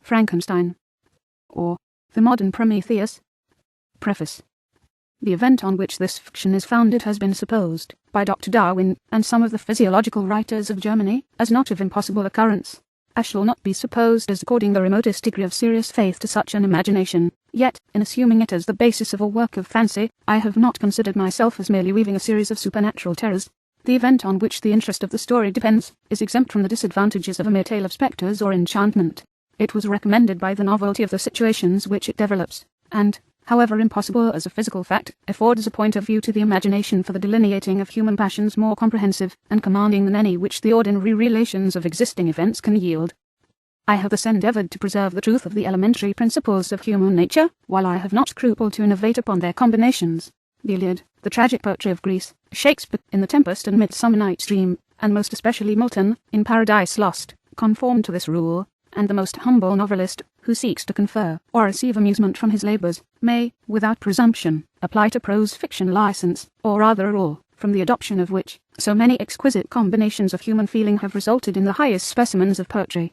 Frankenstein, or the modern Prometheus. Preface. The event on which this fiction is founded has been supposed, by Dr. Darwin and some of the physiological writers of Germany, as not of impossible occurrence. I shall not be supposed as according the remotest degree of serious faith to such an imagination, yet, in assuming it as the basis of a work of fancy, I have not considered myself as merely weaving a series of supernatural terrors. The event on which the interest of the story depends is exempt from the disadvantages of a mere tale of spectres or enchantment. It was recommended by the novelty of the situations which it develops, and, however impossible as a physical fact, affords a point of view to the imagination for the delineating of human passions more comprehensive and commanding than any which the ordinary relations of existing events can yield. I have thus endeavoured to preserve the truth of the elementary principles of human nature, while I have not scrupled to innovate upon their combinations. The Iliad, the tragic poetry of Greece, Shakespeare in The Tempest and Midsummer Night's Dream, and most especially Milton in Paradise Lost, conform to this rule, and the most humble novelist, who seeks to confer or receive amusement from his labours, may, without presumption, apply to prose fiction license, or rather a rule, from the adoption of which so many exquisite combinations of human feeling have resulted in the highest specimens of poetry.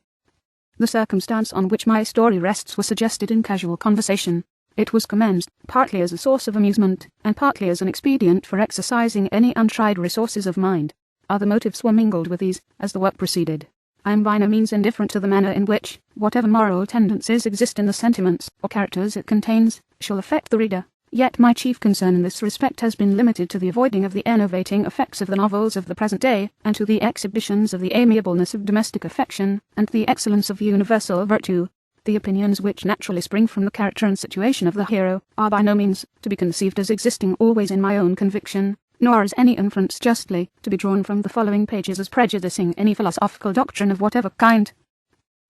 The circumstance on which my story rests was suggested in casual conversation. It was commenced, partly as a source of amusement, and partly as an expedient for exercising any untried resources of mind. Other motives were mingled with these, as the work proceeded. I am by no means indifferent to the manner in which, whatever moral tendencies exist in the sentiments or characters it contains, shall affect the reader. Yet my chief concern in this respect has been limited to the avoiding of the enervating effects of the novels of the present day, and to the exhibitions of the amiableness of domestic affection, and the excellence of universal virtue. The opinions which naturally spring from the character and situation of the hero are by no means to be conceived as existing always in my own conviction, nor is any inference justly to be drawn from the following pages as prejudicing any philosophical doctrine of whatever kind.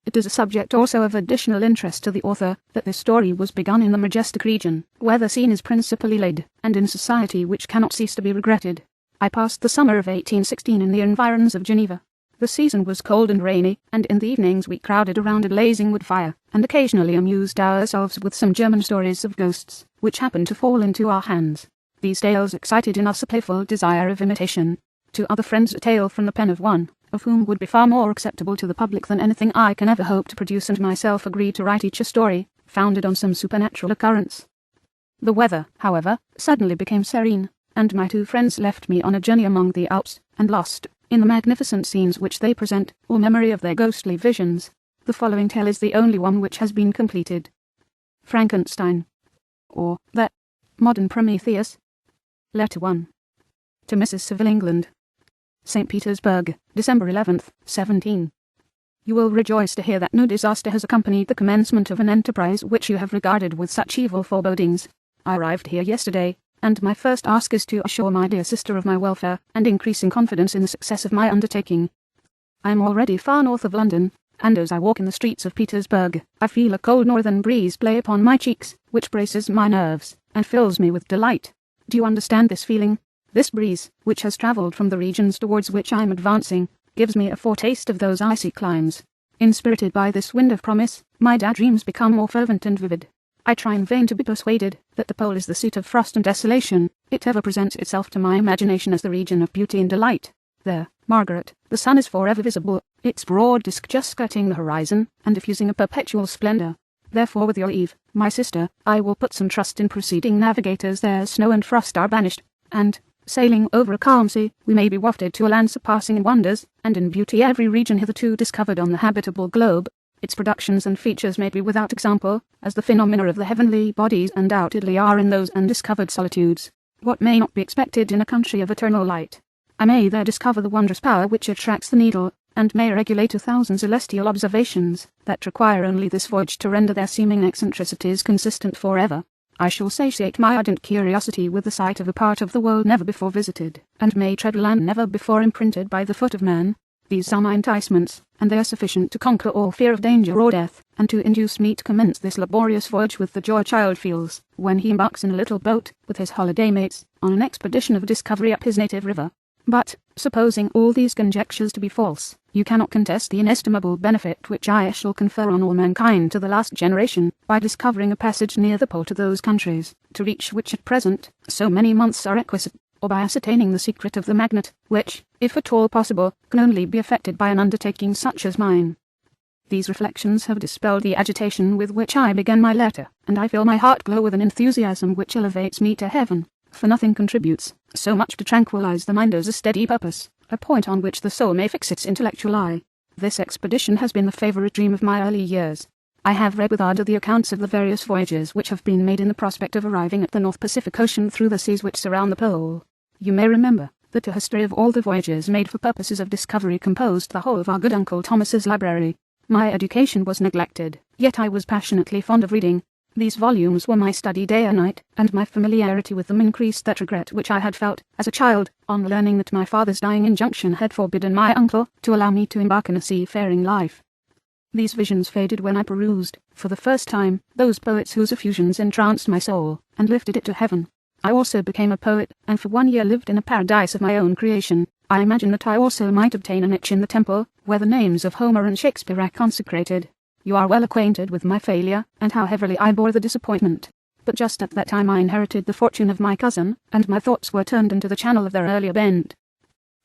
It is a subject also of additional interest to the author that this story was begun in the majestic region, where the scene is principally laid, and in society which cannot cease to be regretted. I passed the summer of 1816 in the environs of Geneva. The season was cold and rainy, and in the evenings we crowded around a blazing wood fire, and occasionally amused ourselves with some German stories of ghosts, which happened to fall into our hands. These tales excited in us a playful desire of imitation. To other friends a tale from the pen of one, of whom would be far more acceptable to the public than anything I can ever hope to produce, and myself agreed to write each a story, founded on some supernatural occurrence. The weather, however, suddenly became serene, and my two friends left me on a journey among the Alps, and lost, in the magnificent scenes which they present, all memory of their ghostly visions. The following tale is the only one which has been completed. Frankenstein, or the modern Prometheus. Letter 1. To Mrs. Seville, England. St. Petersburg, December 11th, 17. You will rejoice to hear that no disaster has accompanied the commencement of an enterprise which you have regarded with such evil forebodings. I arrived here yesterday, and my first ask is to assure my dear sister of my welfare and increasing confidence in the success of my undertaking. I am already far north of London, and as I walk in the streets of Petersburg, I feel a cold northern breeze play upon my cheeks, which braces my nerves, and fills me with delight. Do you understand this feeling? This breeze, which has travelled from the regions towards which I am advancing, gives me a foretaste of those icy climes. Inspirited by this wind of promise, my dreams become more fervent and vivid. I try in vain to be persuaded that the pole is the seat of frost and desolation. It ever presents itself to my imagination as the region of beauty and delight. There, Margaret, the sun is forever visible, its broad disk just skirting the horizon, and diffusing a perpetual splendour. Therefore, with your leave, my sister, I will put some trust in preceding navigators there snow and frost are banished, and, sailing over a calm sea, we may be wafted to a land surpassing in wonders, and in beauty every region hitherto discovered on the habitable globe. Its productions and features may be without example, as the phenomena of the heavenly bodies undoubtedly are in those undiscovered solitudes. What may not be expected in a country of eternal light? I may there discover the wondrous power which attracts the needle, and may regulate 1,000 celestial observations, that require only this voyage to render their seeming eccentricities consistent forever. I shall satiate my ardent curiosity with the sight of a part of the world never before visited, and may tread a land never before imprinted by the foot of man. These are my enticements, and they are sufficient to conquer all fear of danger or death, and to induce me to commence this laborious voyage with the joy a child feels, when he embarks in a little boat, with his holiday mates, on an expedition of discovery up his native river. But, supposing all these conjectures to be false, you cannot contest the inestimable benefit which I shall confer on all mankind to the last generation, by discovering a passage near the pole to those countries, to reach which at present so many months are requisite, or by ascertaining the secret of the magnet, which, if at all possible, can only be effected by an undertaking such as mine. These reflections have dispelled the agitation with which I began my letter, and I feel my heart glow with an enthusiasm which elevates me to heaven, for nothing contributes so much to tranquilize the mind as a steady purpose, a point on which the soul may fix its intellectual eye. This expedition has been the favorite dream of my early years. I have read with ardor the accounts of the various voyages which have been made in the prospect of arriving at the North Pacific Ocean through the seas which surround the pole. You may remember that a history of all the voyages made for purposes of discovery composed the whole of our good Uncle Thomas's library. My education was neglected, yet I was passionately fond of reading. These volumes were my study day and night, and my familiarity with them increased that regret which I had felt, as a child, on learning that my father's dying injunction had forbidden my uncle to allow me to embark in a seafaring life. These visions faded when I perused, for the first time, those poets whose effusions entranced my soul, and lifted it to heaven. I also became a poet, and for 1 year lived in a paradise of my own creation. I imagine that I also might obtain a niche in the temple, where the names of Homer and Shakespeare are consecrated. You are well acquainted with my failure, and how heavily I bore the disappointment. But just at that time I inherited the fortune of my cousin, and my thoughts were turned into the channel of their earlier bent.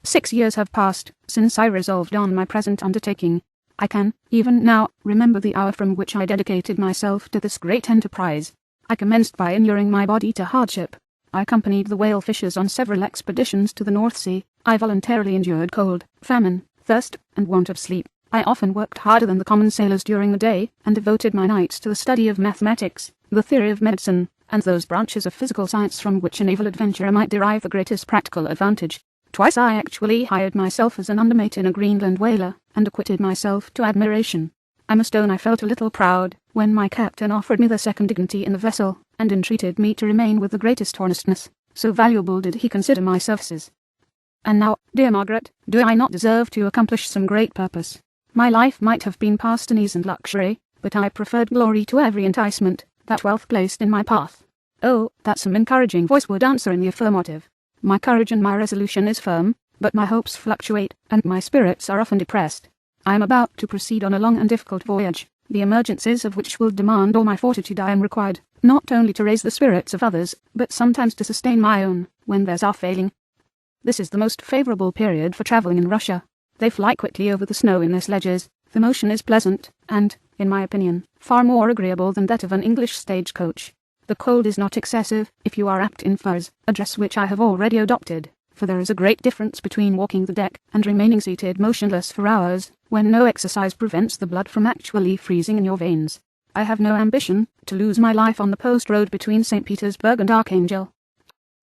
6 years have passed since I resolved on my present undertaking. I can, even now, remember the hour from which I dedicated myself to this great enterprise. I commenced by inuring my body to hardship. I accompanied the whale fishers on several expeditions to the North Sea. I voluntarily endured cold, famine, thirst, and want of sleep. I often worked harder than the common sailors during the day, and devoted my nights to the study of mathematics, the theory of medicine, and those branches of physical science from which a naval adventurer might derive the greatest practical advantage. Twice I actually hired myself as an undermate in a Greenland whaler, and acquitted myself to admiration. I must own I felt a little proud when my captain offered me the second dignity in the vessel, and entreated me to remain with the greatest earnestness, so valuable did he consider my services. And now, dear Margaret, do I not deserve to accomplish some great purpose? My life might have been passed in ease and luxury, but I preferred glory to every enticement that wealth placed in my path. Oh, that some encouraging voice would answer in the affirmative. My courage and my resolution is firm, but my hopes fluctuate, and my spirits are often depressed. I am about to proceed on a long and difficult voyage, the emergencies of which will demand all my fortitude. I am required, not only to raise the spirits of others, but sometimes to sustain my own, when theirs are failing. This is the most favourable period for travelling in Russia. They fly quickly over the snow in their sledges, the motion is pleasant, and, in my opinion, far more agreeable than that of an English stage-coach. The cold is not excessive, if you are wrapped in furs, a dress which I have already adopted, for there is a great difference between walking the deck and remaining seated motionless for hours, when no exercise prevents the blood from actually freezing in your veins. I have no ambition to lose my life on the post road between St. Petersburg and Archangel.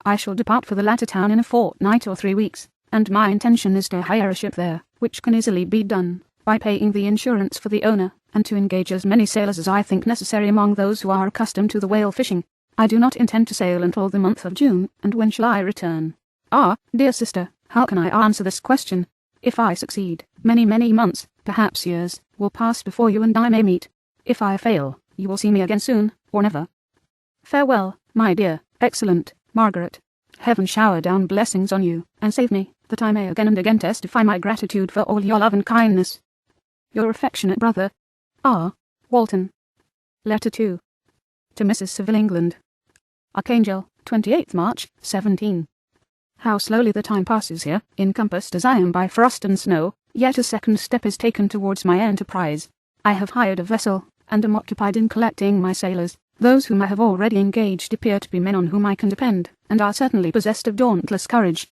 I shall depart for the latter town in a fortnight or 3 weeks, and my intention is to hire a ship there, which can easily be done by paying the insurance for the owner, and to engage as many sailors as I think necessary among those who are accustomed to the whale fishing. I do not intend to sail until the month of June, and when shall I return? Ah, dear sister, how can I answer this question? If I succeed, many months, perhaps years, will pass before you and I may meet. If I fail, you will see me again soon, or never. Farewell, my dear, excellent Margaret. Heaven shower down blessings on you, and save me, that I may again and again testify my gratitude for all your love and kindness. Your affectionate brother, R. Walton. Letter 2. To Mrs. Saville, England. Archangel, 28th March, 17. How slowly the time passes here, encompassed as I am by frost and snow, yet a second step is taken towards my enterprise. I have hired a vessel, and am occupied in collecting my sailors. Those whom I have already engaged appear to be men on whom I can depend, and are certainly possessed of dauntless courage.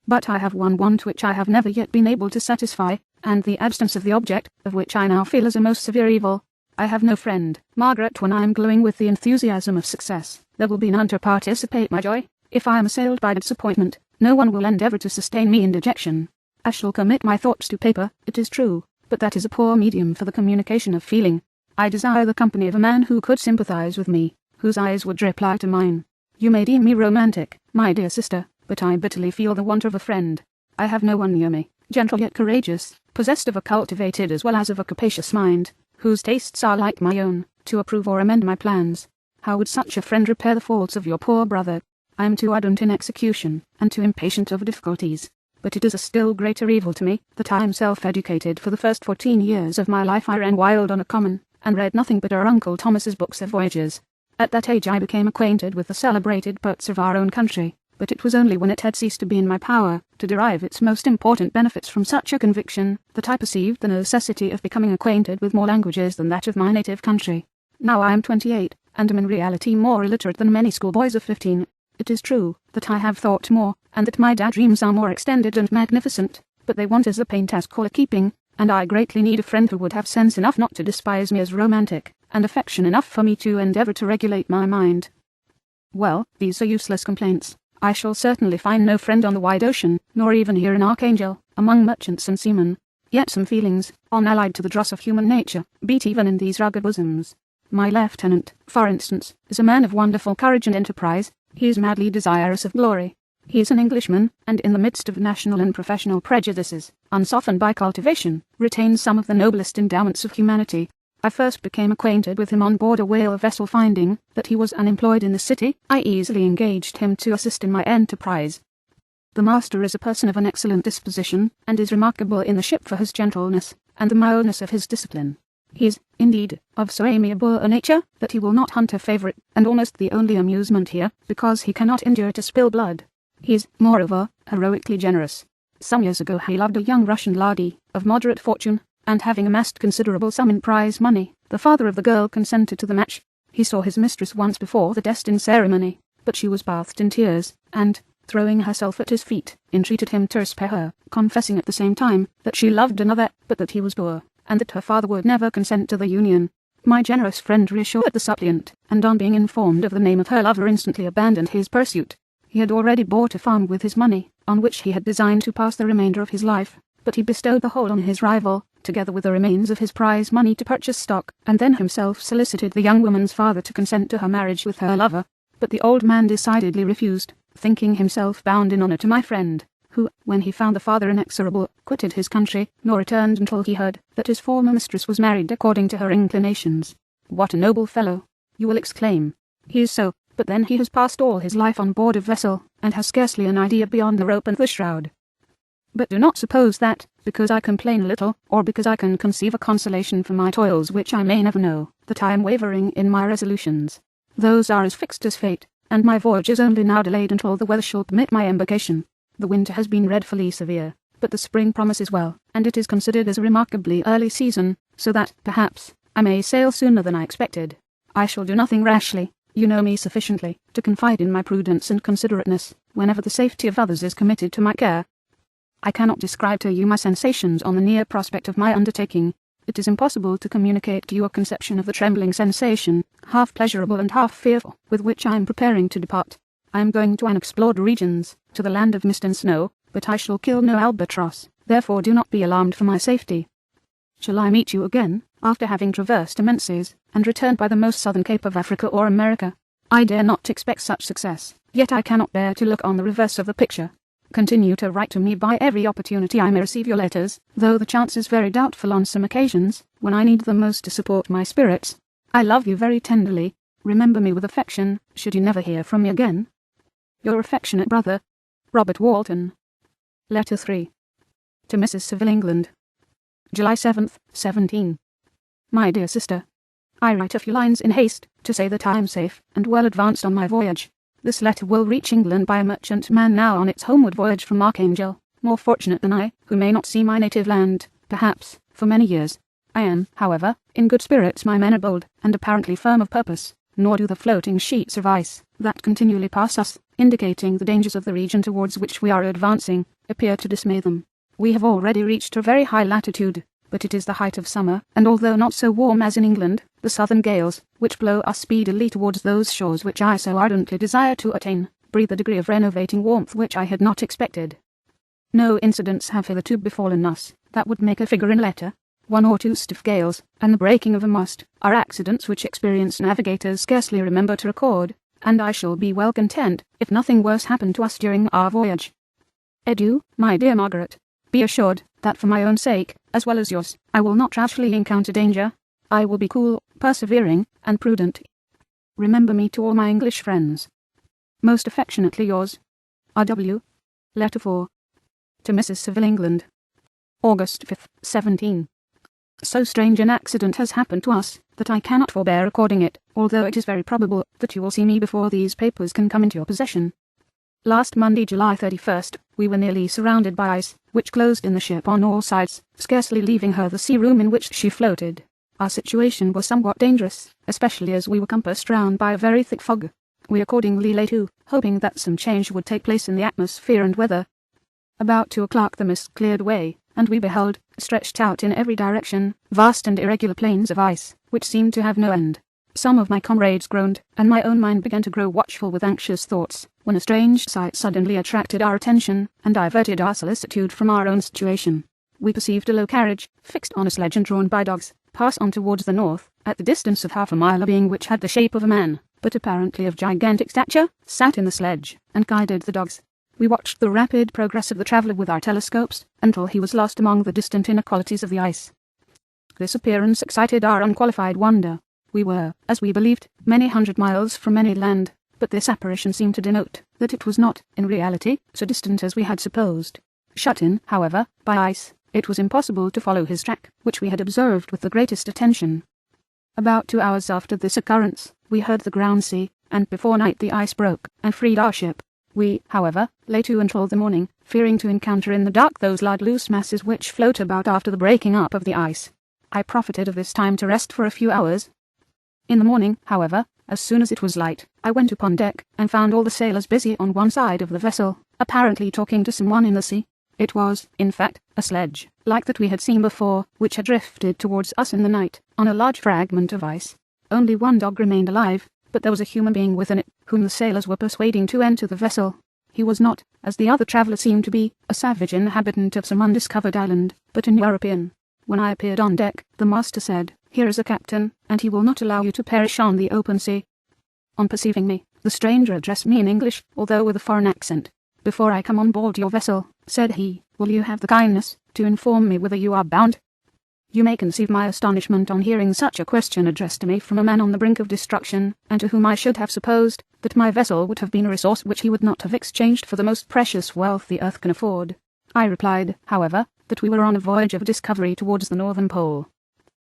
But I have one want which I have never yet been able to satisfy, and the absence of the object, of which I now feel as a most severe evil. I have no friend, Margaret, when I am glowing with the enthusiasm of success. There will be none to participate my joy. If I am assailed by disappointment, no one will endeavour to sustain me in dejection. I shall commit my thoughts to paper, it is true, but that is a poor medium for the communication of feeling. I desire the company of a man who could sympathize with me, whose eyes would reply to mine. You may deem me romantic, my dear sister, but I bitterly feel the want of a friend. I have no one near me, gentle yet courageous, possessed of a cultivated as well as of a capacious mind, whose tastes are like my own, to approve or amend my plans. How would such a friend repair the faults of your poor brother? I am too ardent in execution, and too impatient of difficulties. But it is a still greater evil to me, that I am self-educated. For the first 14 years of my life I ran wild on a common, and read nothing but our Uncle Thomas's books of voyages. At that age I became acquainted with the celebrated poets of our own country, but it was only when it had ceased to be in my power to derive its most important benefits from such a conviction that I perceived the necessity of becoming acquainted with more languages than that of my native country. Now I am 28, and am in reality more illiterate than many schoolboys of 15. It is true that I have thought more, and that my daydreams are more extended and magnificent, but they want as a pain task for keeping, and I greatly need a friend who would have sense enough not to despise me as romantic, and affection enough for me to endeavour to regulate my mind. Well, these are useless complaints. I shall certainly find no friend on the wide ocean, nor even here in Archangel, among merchants and seamen. Yet some feelings, unallied to the dross of human nature, beat even in these rugged bosoms. My lieutenant, for instance, is a man of wonderful courage and enterprise. He is madly desirous of glory. He is an Englishman, and in the midst of national and professional prejudices, unsoftened by cultivation, retains some of the noblest endowments of humanity. I first became acquainted with him on board a whale vessel. Finding that he was unemployed in the city, I easily engaged him to assist in my enterprise. The master is a person of an excellent disposition, and is remarkable in the ship for his gentleness, and the mildness of his discipline. He is, indeed, of so amiable a nature, that he will not hunt a favourite, and almost the only amusement here, because he cannot endure to spill blood. He is, moreover, heroically generous. Some years ago he loved a young Russian laddie, of moderate fortune, and having amassed considerable sum in prize money, the father of the girl consented to the match. He saw his mistress once before the destined ceremony, but she was bathed in tears, and, throwing herself at his feet, entreated him to spare her, confessing at the same time that she loved another, but that he was poor, and that her father would never consent to the union. My generous friend reassured the suppliant, and on being informed of the name of her lover instantly abandoned his pursuit. He had already bought a farm with his money, on which he had designed to pass the remainder of his life, but he bestowed the whole on his rival, together with the remains of his prize money to purchase stock, and then himself solicited the young woman's father to consent to her marriage with her lover. But the old man decidedly refused, thinking himself bound in honour to my friend, who, when he found the father inexorable, quitted his country, nor returned until he heard that his former mistress was married according to her inclinations. What a noble fellow! You will exclaim. He is so, but then he has passed all his life on board a vessel, and has scarcely an idea beyond the rope and the shroud. But do not suppose that, because I complain a little, or because I can conceive a consolation for my toils which I may never know, that I am wavering in my resolutions. Those are as fixed as fate, and my voyage is only now delayed until the weather shall permit my embarkation. The winter has been dreadfully severe, but the spring promises well, and it is considered as a remarkably early season, so that, perhaps, I may sail sooner than I expected. I shall do nothing rashly. You know me sufficiently to confide in my prudence and considerateness, whenever the safety of others is committed to my care. I cannot describe to you my sensations on the near prospect of my undertaking. It is impossible to communicate to you a conception of the trembling sensation, half pleasurable and half fearful, with which I am preparing to depart. I am going to unexplored regions, to the land of mist and snow, but I shall kill no albatross, therefore do not be alarmed for my safety. Shall I meet you again, after having traversed immense seas, and returned by the most southern cape of Africa or America? I dare not expect such success, yet I cannot bear to look on the reverse of the picture. Continue to write to me by every opportunity I may receive your letters, though the chance is very doubtful on some occasions, when I need them most to support my spirits. I love you very tenderly. Remember me with affection, should you never hear from me again. Your affectionate brother, Robert Walton. Letter 3. To Mrs. Saville, England. July 7th, 17. My dear sister, I write a few lines in haste, to say that I am safe and well advanced on my voyage. This letter will reach England by a merchantman now on its homeward voyage from Archangel, more fortunate than I, who may not see my native land, perhaps, for many years. I am, however, in good spirits. My men are bold, and apparently firm of purpose, nor do the floating sheets of ice, that continually pass us, indicating the dangers of the region towards which we are advancing, appear to dismay them. We have already reached a very high latitude, but it is the height of summer, and although not so warm as in England, the southern gales, which blow us speedily towards those shores which I so ardently desire to attain, breathe a degree of renovating warmth which I had not expected. No incidents have hitherto befallen us that would make a figure in letter. 1 or 2 stiff gales, and the breaking of a mast, are accidents which experienced navigators scarcely remember to record, and I shall be well content if nothing worse happen to us during our voyage. Adieu, my dear Margaret. Be assured that for my own sake, as well as yours, I will not rashly encounter danger. I will be cool, persevering, and prudent. Remember me to all my English friends. Most affectionately yours, R.W. Letter 4. To Mrs. Saville, England. August 5th, 17. So strange an accident has happened to us, that I cannot forbear recording it, although it is very probable that you will see me before these papers can come into your possession. Last Monday, July 31st, we were nearly surrounded by ice, which closed in the ship on all sides, scarcely leaving her the sea room in which she floated. Our situation was somewhat dangerous, especially as we were compassed round by a very thick fog. We accordingly lay to, hoping that some change would take place in the atmosphere and weather. About 2 o'clock the mist cleared away, and we beheld, stretched out in every direction, vast and irregular plains of ice, which seemed to have no end. Some of my comrades groaned, and my own mind began to grow watchful with anxious thoughts, when a strange sight suddenly attracted our attention, and diverted our solicitude from our own situation. We perceived a low carriage, fixed on a sledge and drawn by dogs, pass on towards the north, at the distance of half a mile, a being which had the shape of a man, but apparently of gigantic stature, sat in the sledge, and guided the dogs. We watched the rapid progress of the traveller with our telescopes, until he was lost among the distant inequalities of the ice. This appearance excited our unqualified wonder. We were, as we believed, many hundred miles from any land, but this apparition seemed to denote that it was not, in reality, so distant as we had supposed. Shut in, however, by ice, it was impossible to follow his track, which we had observed with the greatest attention. About 2 hours after this occurrence, we heard the ground sea, and before night the ice broke, and freed our ship. We, however, lay to until the morning, fearing to encounter in the dark those large loose masses which float about after the breaking up of the ice. I profited of this time to rest for a few hours. In the morning, however, as soon as it was light, I went upon deck, and found all the sailors busy on one side of the vessel, apparently talking to someone in the sea. It was, in fact, a sledge, like that we had seen before, which had drifted towards us in the night, on a large fragment of ice. Only one dog remained alive, but there was a human being within it, whom the sailors were persuading to enter the vessel. He was not, as the other traveller seemed to be, a savage inhabitant of some undiscovered island, but an European. When I appeared on deck, the master said, "Here is a captain, and he will not allow you to perish on the open sea." On perceiving me, the stranger addressed me in English, although with a foreign accent. "Before I come on board your vessel," said he, "will you have the kindness to inform me whither you are bound?" You may conceive my astonishment on hearing such a question addressed to me from a man on the brink of destruction, and to whom I should have supposed that my vessel would have been a resource which he would not have exchanged for the most precious wealth the earth can afford. I replied, however, that we were on a voyage of discovery towards the northern pole.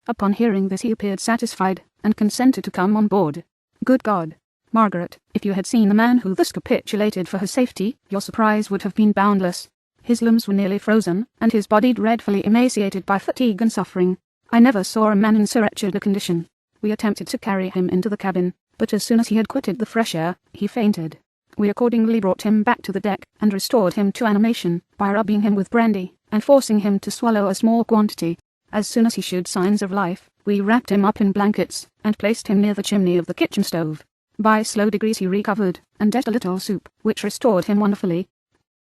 Upon hearing this he appeared satisfied, and consented to come on board. Good God, Margaret, if you had seen the man who thus capitulated for her safety, your surprise would have been boundless. His limbs were nearly frozen, and his body dreadfully emaciated by fatigue and suffering. I never saw a man in so wretched a condition. We attempted to carry him into the cabin, but as soon as he had quitted the fresh air, he fainted. We accordingly brought him back to the deck, and restored him to animation, by rubbing him with brandy, and forcing him to swallow a small quantity. As soon as he showed signs of life, we wrapped him up in blankets, and placed him near the chimney of the kitchen stove. By slow degrees he recovered, and ate a little soup, which restored him wonderfully.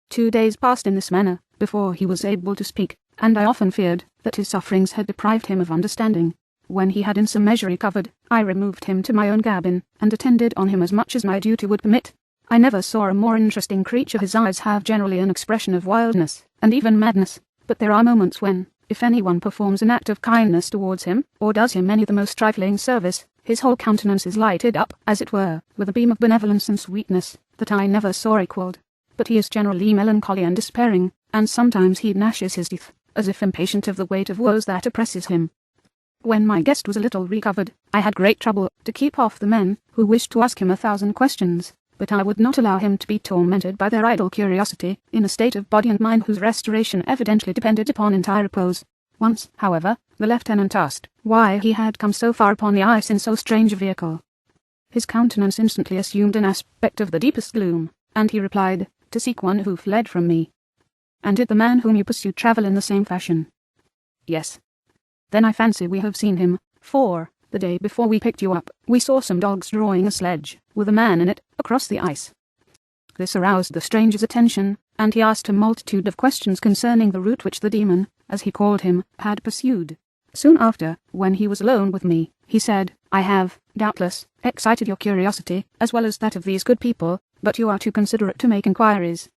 2 days passed in this manner, before he was able to speak, and I often feared that his sufferings had deprived him of understanding. When he had in some measure recovered, I removed him to my own cabin, and attended on him as much as my duty would permit. I never saw a more interesting creature. His eyes have generally an expression of wildness, and even madness, but there are moments when, if anyone performs an act of kindness towards him, or does him any the most trifling service, his whole countenance is lighted up, as it were, with a beam of benevolence and sweetness, that I never saw equalled. But he is generally melancholy and despairing, and sometimes he gnashes his teeth, as if impatient of the weight of woes that oppresses him. When my guest was a little recovered, I had great trouble to keep off the men who wished to ask him 1,000 questions, but I would not allow him to be tormented by their idle curiosity, in a state of body and mind whose restoration evidently depended upon entire repose. Once, however, the lieutenant asked why he had come so far upon the ice in so strange a vehicle. His countenance instantly assumed an aspect of the deepest gloom, and he replied, "To seek one who fled from me." "And did the man whom you pursued travel in the same fashion?" "Yes." "Then I fancy we have seen him, for, the day before we picked you up, we saw some dogs drawing a sledge, with a man in it, across the ice." This aroused the stranger's attention, and he asked a multitude of questions concerning the route which the demon, as he called him, had pursued. Soon after, when he was alone with me, he said, "I have, doubtless, excited your curiosity, as well as that of these good people, but you are too considerate to make inquiries."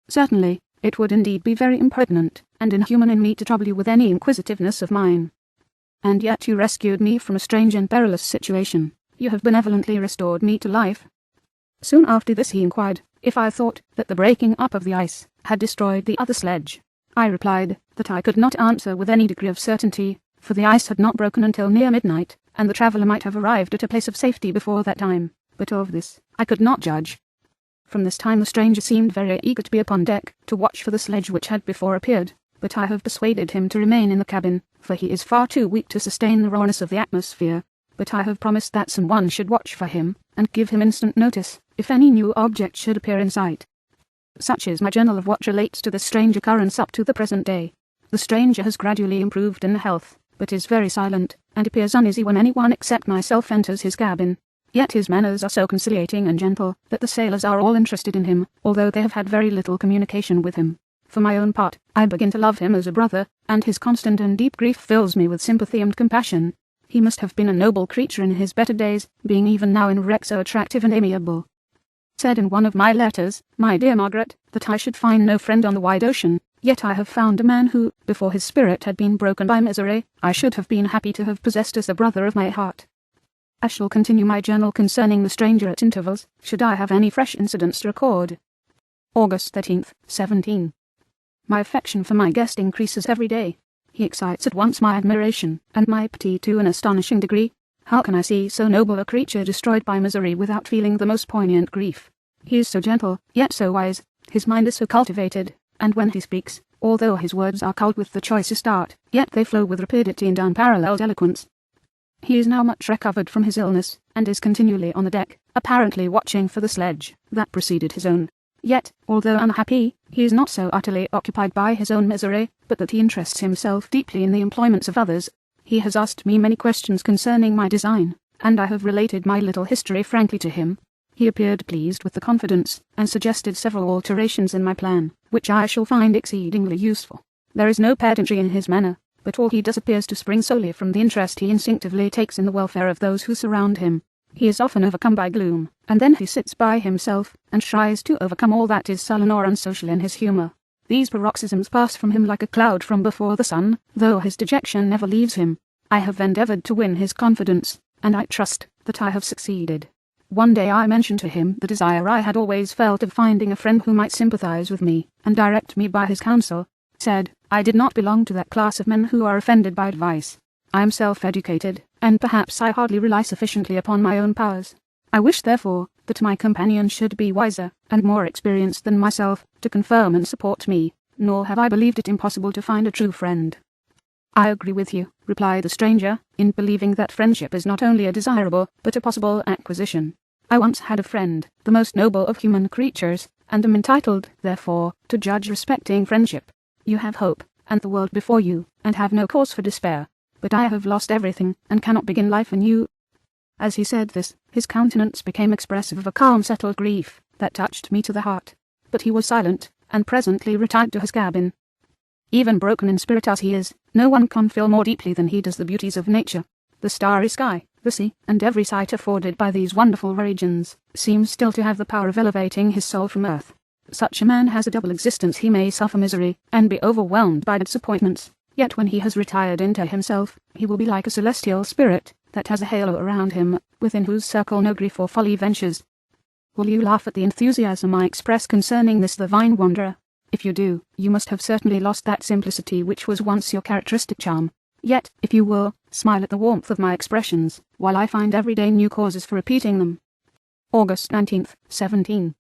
"Certainly, it would indeed be very impertinent and inhuman in me to trouble you with any inquisitiveness of mine. And yet you rescued me from a strange and perilous situation. You have benevolently restored me to life." Soon after this he inquired if I thought that the breaking up of the ice had destroyed the other sledge. I replied that I could not answer with any degree of certainty, for the ice had not broken until near midnight, and the traveller might have arrived at a place of safety before that time, but of this I could not judge. From this time the stranger seemed very eager to be upon deck, to watch for the sledge which had before appeared, but I have persuaded him to remain in the cabin, for he is far too weak to sustain the rawness of the atmosphere. But I have promised that someone should watch for him, and give him instant notice, if any new object should appear in sight. Such is my journal of what relates to this strange occurrence up to the present day. The stranger has gradually improved in health, but is very silent, and appears uneasy when anyone except myself enters his cabin. Yet his manners are so conciliating and gentle that the sailors are all interested in him, although they have had very little communication with him. For my own part, I begin to love him as a brother, and his constant and deep grief fills me with sympathy and compassion. He must have been a noble creature in his better days, being even now in wreck so attractive and amiable. Said in one of my letters, my dear Margaret, that I should find no friend on the wide ocean, yet I have found a man who, before his spirit had been broken by misery, I should have been happy to have possessed as the brother of my heart. I shall continue my journal concerning the stranger at intervals, should I have any fresh incidents to record. August 13th, 17. My affection for my guest increases every day. He excites at once my admiration, and my pity to an astonishing degree. How can I see so noble a creature destroyed by misery without feeling the most poignant grief? He is so gentle, yet so wise, his mind is so cultivated, and when he speaks, although his words are culled with the choicest art, yet they flow with rapidity and unparalleled eloquence. He is now much recovered from his illness, and is continually on the deck, apparently watching for the sledge that preceded his own. Yet, although unhappy, he is not so utterly occupied by his own misery, but that he interests himself deeply in the employments of others. He has asked me many questions concerning my design, and I have related my little history frankly to him. He appeared pleased with the confidence, and suggested several alterations in my plan, which I shall find exceedingly useful. There is no pedantry in his manner, but all he does appears to spring solely from the interest he instinctively takes in the welfare of those who surround him. He is often overcome by gloom, and then he sits by himself, and tries to overcome all that is sullen or unsocial in his humour. These paroxysms pass from him like a cloud from before the sun, though his dejection never leaves him. I have endeavoured to win his confidence, and I trust that I have succeeded. One day I mentioned to him the desire I had always felt of finding a friend who might sympathise with me, and direct me by his counsel. Said, I did not belong to that class of men who are offended by advice. I am self-educated, and perhaps I hardly rely sufficiently upon my own powers. I wish, therefore, that my companion should be wiser and more experienced than myself, to confirm and support me, nor have I believed it impossible to find a true friend. I agree with you, replied the stranger, in believing that friendship is not only a desirable, but a possible acquisition. I once had a friend, the most noble of human creatures, and am entitled, therefore, to judge respecting friendship. You have hope, and the world before you, and have no cause for despair. But I have lost everything, and cannot begin life anew. As he said this, his countenance became expressive of a calm settled grief, that touched me to the heart. But he was silent, and presently retired to his cabin. Even broken in spirit as he is, no one can feel more deeply than he does the beauties of nature. The starry sky, the sea, and every sight afforded by these wonderful regions, seems still to have the power of elevating his soul from earth. Such a man has a double existence. He may suffer misery, and be overwhelmed by disappointments. Yet when he has retired into himself, he will be like a celestial spirit, that has a halo around him, within whose circle no grief or folly ventures. Will you laugh at the enthusiasm I express concerning this divine wanderer? If you do, you must have certainly lost that simplicity which was once your characteristic charm. Yet, if you will, smile at the warmth of my expressions, while I find every day new causes for repeating them. August 19th, 17.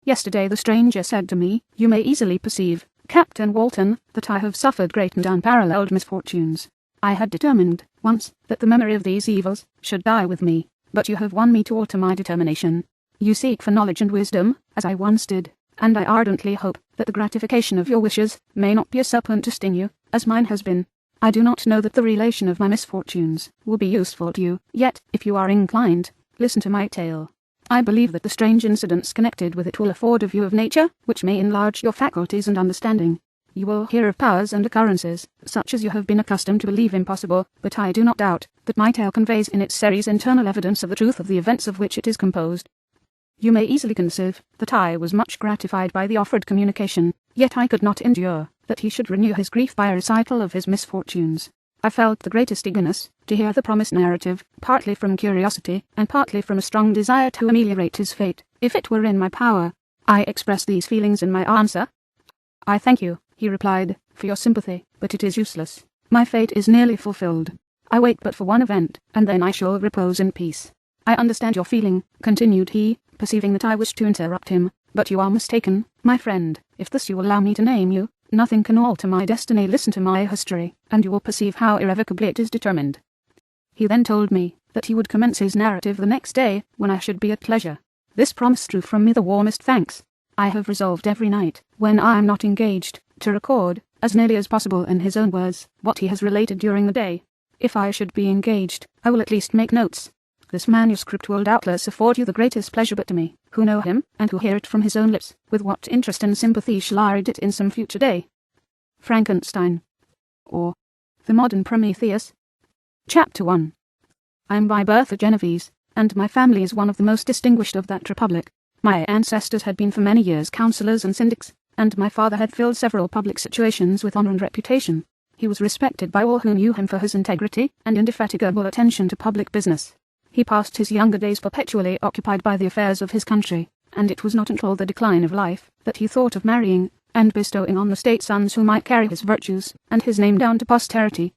Yesterday the stranger said to me, you may easily perceive, Captain Walton, that I have suffered great and unparalleled misfortunes. I had determined, once, that the memory of these evils should die with me, but you have won me to alter my determination. You seek for knowledge and wisdom, as I once did, and I ardently hope that the gratification of your wishes may not be a serpent to sting you, as mine has been. I do not know that the relation of my misfortunes will be useful to you, yet, if you are inclined, listen to my tale. I believe that the strange incidents connected with it will afford a view of nature, which may enlarge your faculties and understanding. You will hear of powers and occurrences, such as you have been accustomed to believe impossible, but I do not doubt that my tale conveys in its series internal evidence of the truth of the events of which it is composed. You may easily conceive that I was much gratified by the offered communication, yet I could not endure that he should renew his grief by a recital of his misfortunes. I felt the greatest eagerness to hear the promised narrative, partly from curiosity, and partly from a strong desire to ameliorate his fate, if it were in my power. I expressed these feelings in my answer. I thank you, he replied, for your sympathy, but it is useless. My fate is nearly fulfilled. I wait but for one event, and then I shall repose in peace. I understand your feeling, continued he, perceiving that I wished to interrupt him. "But you are mistaken, my friend. If this you will allow me to name you, nothing can alter my destiny. Listen to my history, and you will perceive how irrevocably it is determined." He then told me that he would commence his narrative the next day, when I should be at leisure. This promise drew from me the warmest thanks. I have resolved every night, when I am not engaged, to record, as nearly as possible in his own words, what he has related during the day. If I should be engaged, I will at least make notes. This manuscript will doubtless afford you the greatest pleasure, but to me, who know him, and who hear it from his own lips, with what interest and sympathy shall I read it in some future day. Frankenstein, or the Modern Prometheus. Chapter 1. I am by birth a Genovese, and my family is one of the most distinguished of that republic. My ancestors had been for many years councillors and syndics, and my father had filled several public situations with honour and reputation. He was respected by all who knew him for his integrity and indefatigable attention to public business. He passed his younger days perpetually occupied by the affairs of his country, and it was not until the decline of life that he thought of marrying and bestowing on the state sons who might carry his virtues and his name down to posterity.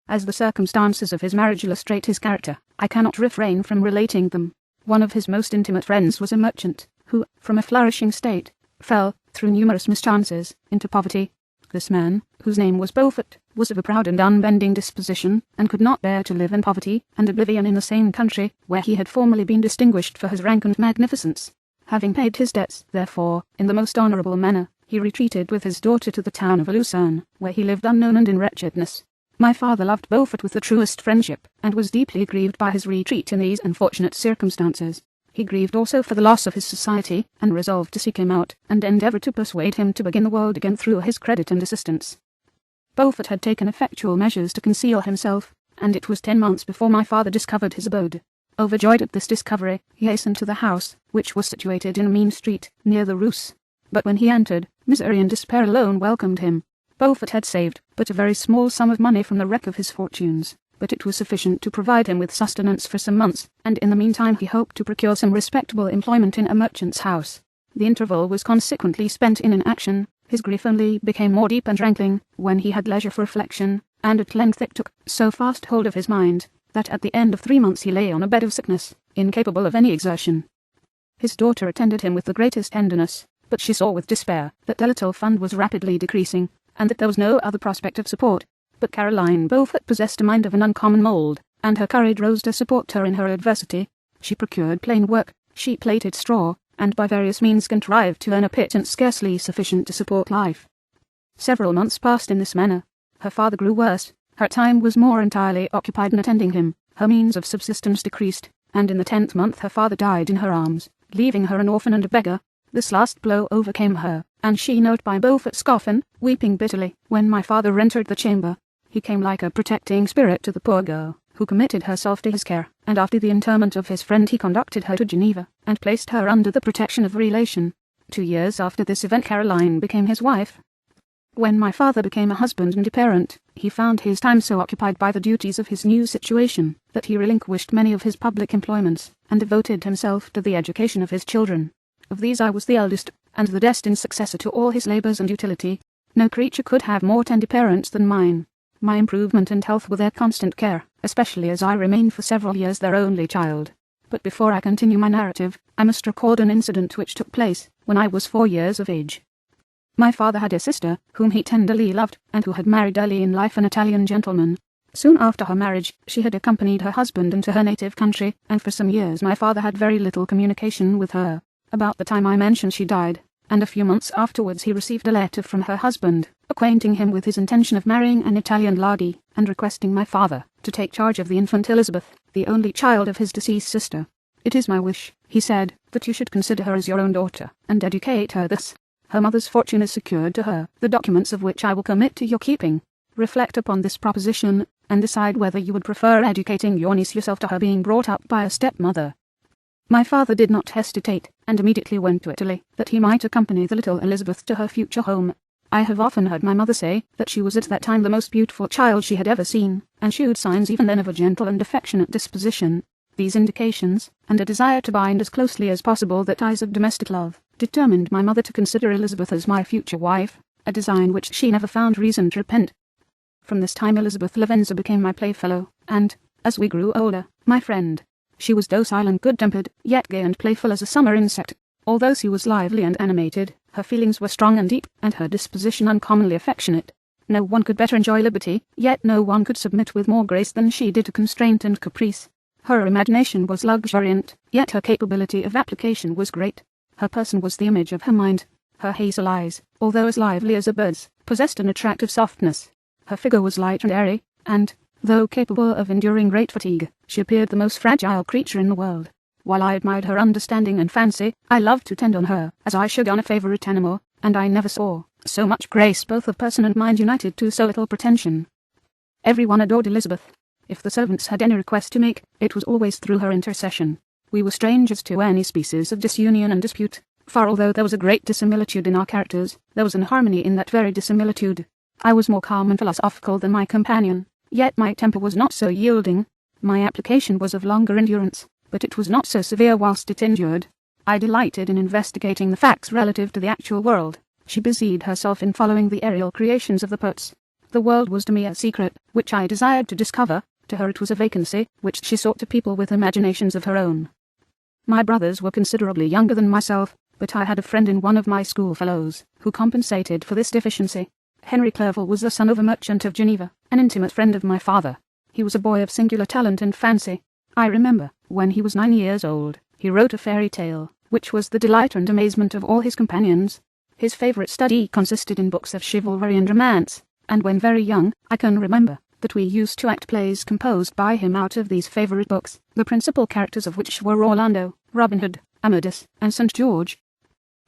As the circumstances of his marriage illustrate his character, I cannot refrain from relating them. One of his most intimate friends was a merchant, who, from a flourishing state, fell, through numerous mischances, into poverty. This man, whose name was Beaufort, was of a proud and unbending disposition, and could not bear to live in poverty and oblivion in the same country where he had formerly been distinguished for his rank and magnificence. Having paid his debts, therefore, in the most honourable manner, he retreated with his daughter to the town of Lucerne, where he lived unknown and in wretchedness. My father loved Beaufort with the truest friendship, and was deeply grieved by his retreat in these unfortunate circumstances. He grieved also for the loss of his society, and resolved to seek him out, and endeavour to persuade him to begin the world again through his credit and assistance. Beaufort had taken effectual measures to conceal himself, and it was 10 months before my father discovered his abode. Overjoyed at this discovery, he hastened to the house, which was situated in a mean street, near the Rus. But when he entered, misery and despair alone welcomed him. Beaufort had saved but a very small sum of money from the wreck of his fortunes, but it was sufficient to provide him with sustenance for some months, and in the meantime he hoped to procure some respectable employment in a merchant's house. The interval was consequently spent in inaction. His grief only became more deep and rankling when he had leisure for reflection, and at length it took so fast hold of his mind that at the end of 3 months he lay on a bed of sickness, incapable of any exertion. His daughter attended him with the greatest tenderness, but she saw with despair that their little fund was rapidly decreasing, and that there was no other prospect of support. But Caroline Beaufort possessed a mind of an uncommon mould, and her courage rose to support her in her adversity. She procured plain work, she plaited straw, and by various means contrived to earn a pittance scarcely sufficient to support life. Several months passed in this manner. Her father grew worse, her time was more entirely occupied in attending him, her means of subsistence decreased, and in the 10th month her father died in her arms, leaving her an orphan and a beggar. This last blow overcame her, and she knelt by Beaufort's coffin, weeping bitterly. When my father entered the chamber, he came like a protecting spirit to the poor girl, who committed herself to his care, and after the interment of his friend he conducted her to Geneva, and placed her under the protection of a relation. 2 years after this event Caroline became his wife. When my father became a husband and a parent, he found his time so occupied by the duties of his new situation, that he relinquished many of his public employments, and devoted himself to the education of his children. Of these I was the eldest, and the destined successor to all his labours and utility. No creature could have more tender parents than mine. My improvement and health were their constant care, especially as I remained for several years their only child. But before I continue my narrative, I must record an incident which took place when I was 4 years of age. My father had a sister, whom he tenderly loved, and who had married early in life an Italian gentleman. Soon after her marriage, she had accompanied her husband into her native country, and for some years my father had very little communication with her. About the time I mentioned she died, and a few months afterwards he received a letter from her husband, acquainting him with his intention of marrying an Italian lady, and requesting my father to take charge of the infant Elizabeth, the only child of his deceased sister. "It is my wish," he said, "that you should consider her as your own daughter, and educate her thus. Her mother's fortune is secured to her, the documents of which I will commit to your keeping. Reflect upon this proposition, and decide whether you would prefer educating your niece yourself to her being brought up by a stepmother." My father did not hesitate, and immediately went to Italy, that he might accompany the little Elizabeth to her future home. I have often heard my mother say that she was at that time the most beautiful child she had ever seen, and shewed signs even then of a gentle and affectionate disposition. These indications, and a desire to bind as closely as possible the ties of domestic love, determined my mother to consider Elizabeth as my future wife, a design which she never found reason to repent. From this time Elizabeth Lavenza became my playfellow, and, as we grew older, my friend. She was docile and good-tempered, yet gay and playful as a summer insect. Although she was lively and animated, her feelings were strong and deep, and her disposition uncommonly affectionate. No one could better enjoy liberty, yet no one could submit with more grace than she did to constraint and caprice. Her imagination was luxuriant, yet her capability of application was great. Her person was the image of her mind. Her hazel eyes, although as lively as a bird's, possessed an attractive softness. Her figure was light and airy, and, though capable of enduring great fatigue, she appeared the most fragile creature in the world. While I admired her understanding and fancy, I loved to tend on her, as I should on a favourite animal, and I never saw so much grace both of person and mind united to so little pretension. Everyone adored Elizabeth. If the servants had any request to make, it was always through her intercession. We were strangers to any species of disunion and dispute, for although there was a great dissimilitude in our characters, there was an harmony in that very dissimilitude. I was more calm and philosophical than my companion, yet my temper was not so yielding. My application was of longer endurance, but it was not so severe whilst it endured. I delighted in investigating the facts relative to the actual world. She busied herself in following the aerial creations of the poets. The world was to me a secret, which I desired to discover. To her it was a vacancy, which she sought to people with imaginations of her own. My brothers were considerably younger than myself, but I had a friend in one of my schoolfellows, who compensated for this deficiency. Henry Clerval was the son of a merchant of Geneva, an intimate friend of my father. He was a boy of singular talent and fancy. I remember, when he was 9 years old, he wrote a fairy tale, which was the delight and amazement of all his companions. His favourite study consisted in books of chivalry and romance, and when very young, I can remember that we used to act plays composed by him out of these favourite books, the principal characters of which were Orlando, Robin Hood, Amadis, and St. George.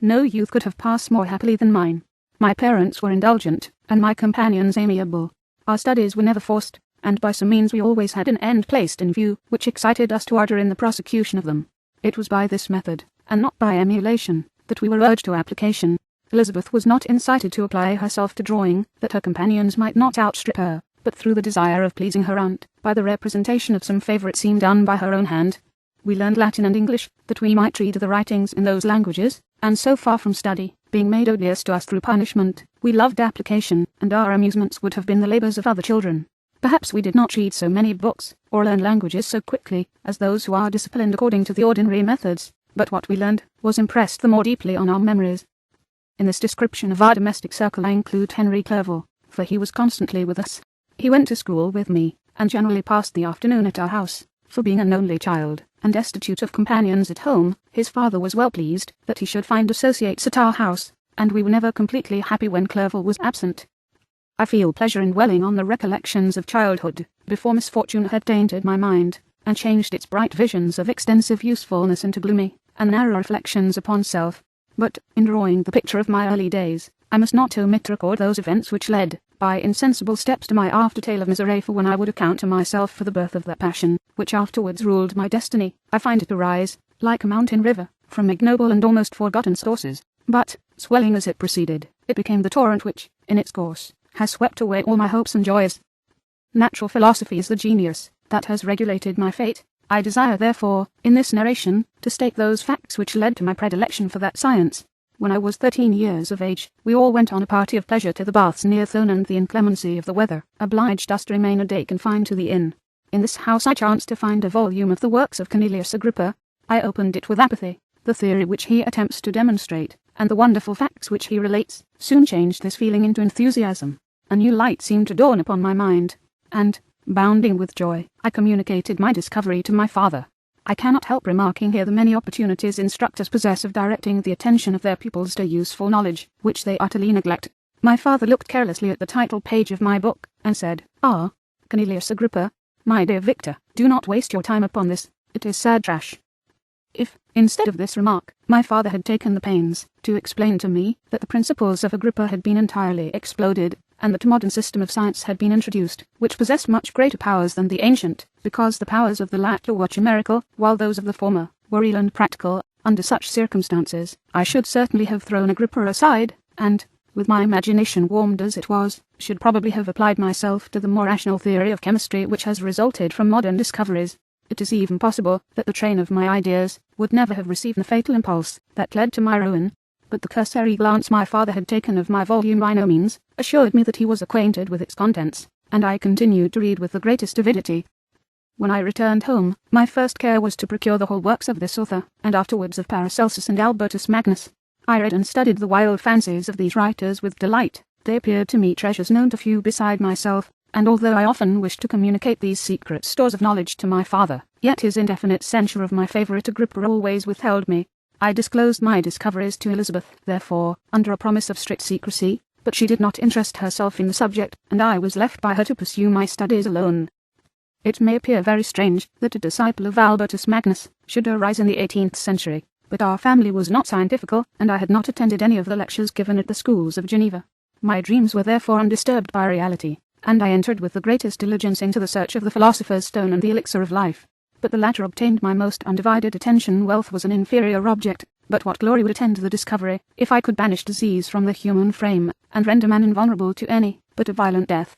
No youth could have passed more happily than mine. My parents were indulgent, and my companions amiable. Our studies were never forced, and by some means we always had an end placed in view, which excited us to ardour in the prosecution of them. It was by this method, and not by emulation, that we were urged to application. Elizabeth was not incited to apply herself to drawing, that her companions might not outstrip her, but through the desire of pleasing her aunt, by the representation of some favourite scene done by her own hand. We learned Latin and English, that we might read the writings in those languages, and so far from study being made odious to us through punishment, we loved application, and our amusements would have been the labours of other children. Perhaps we did not read so many books, or learn languages so quickly, as those who are disciplined according to the ordinary methods, but what we learned was impressed the more deeply on our memories. In this description of our domestic circle I include Henry Clerval, for he was constantly with us. He went to school with me, and generally passed the afternoon at our house. For being an only child, and destitute of companions at home, his father was well pleased that he should find associates at our house, and we were never completely happy when Clerval was absent. I feel pleasure in dwelling on the recollections of childhood, before misfortune had tainted my mind, and changed its bright visions of extensive usefulness into gloomy and narrow reflections upon self. But, in drawing the picture of my early days, I must not omit to record those events which led, by insensible steps, to my after-tale of misery, for when I would account to myself for the birth of that passion, which afterwards ruled my destiny, I find it arise, like a mountain river, from ignoble and almost forgotten sources, but, swelling as it proceeded, it became the torrent which, in its course, has swept away all my hopes and joys. Natural philosophy is the genius that has regulated my fate. I desire, therefore, in this narration, to state those facts which led to my predilection for that science. When I was 13 years of age, we all went on a party of pleasure to the baths near Thone, and the inclemency of the weather obliged us to remain a day confined to the inn. In this house I chanced to find a volume of the works of Cornelius Agrippa. I opened it with apathy. The theory which he attempts to demonstrate, and the wonderful facts which he relates, soon changed this feeling into enthusiasm. A new light seemed to dawn upon my mind, and, bounding with joy, I communicated my discovery to my father. I cannot help remarking here the many opportunities instructors possess of directing the attention of their pupils to useful knowledge, which they utterly neglect. My father looked carelessly at the title page of my book, and said, "Ah, Cornelius Agrippa, my dear Victor, do not waste your time upon this, it is sad trash." If, instead of this remark, my father had taken the pains to explain to me that the principles of Agrippa had been entirely exploded, and that a modern system of science had been introduced, which possessed much greater powers than the ancient, because the powers of the latter were chimerical, while those of the former were real and practical, under such circumstances, I should certainly have thrown Agrippa aside, and, with my imagination warmed as it was, should probably have applied myself to the more rational theory of chemistry which has resulted from modern discoveries. It is even possible that the train of my ideas would never have received the fatal impulse that led to my ruin, but the cursory glance my father had taken of my volume by no means assured me that he was acquainted with its contents, and I continued to read with the greatest avidity. When I returned home, my first care was to procure the whole works of this author, and afterwards of Paracelsus and Albertus Magnus. I read and studied the wild fancies of these writers with delight. They appeared to me treasures known to few beside myself, and although I often wished to communicate these secret stores of knowledge to my father, yet his indefinite censure of my favourite Agrippa always withheld me. I disclosed my discoveries to Elizabeth, therefore, under a promise of strict secrecy, but she did not interest herself in the subject, and I was left by her to pursue my studies alone. It may appear very strange that a disciple of Albertus Magnus should arise in the 18th century, but our family was not scientifical, and I had not attended any of the lectures given at the schools of Geneva. My dreams were therefore undisturbed by reality, and I entered with the greatest diligence into the search of the philosopher's stone and the elixir of life. But the latter obtained my most undivided attention. Wealth was an inferior object, but what glory would attend the discovery, if I could banish disease from the human frame, and render man invulnerable to any but a violent death.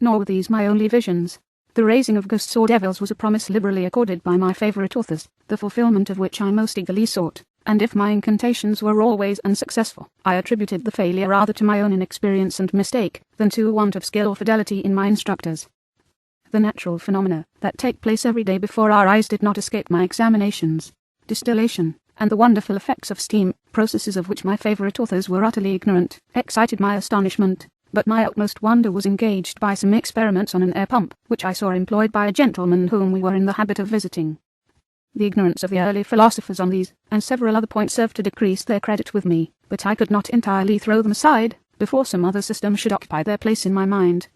Nor were these my only visions. The raising of ghosts or devils was a promise liberally accorded by my favourite authors, the fulfilment of which I most eagerly sought, and if my incantations were always unsuccessful, I attributed the failure rather to my own inexperience and mistake, than to a want of skill or fidelity in my instructors. The natural phenomena that take place every day before our eyes did not escape my examinations. Distillation, and the wonderful effects of steam, processes of which my favourite authors were utterly ignorant, excited my astonishment. But my utmost wonder was engaged by some experiments on an air pump, which I saw employed by a gentleman whom we were in the habit of visiting. The ignorance of the early philosophers on these, and several other points served to decrease their credit with me, but I could not entirely throw them aside, before some other system should occupy their place in my mind.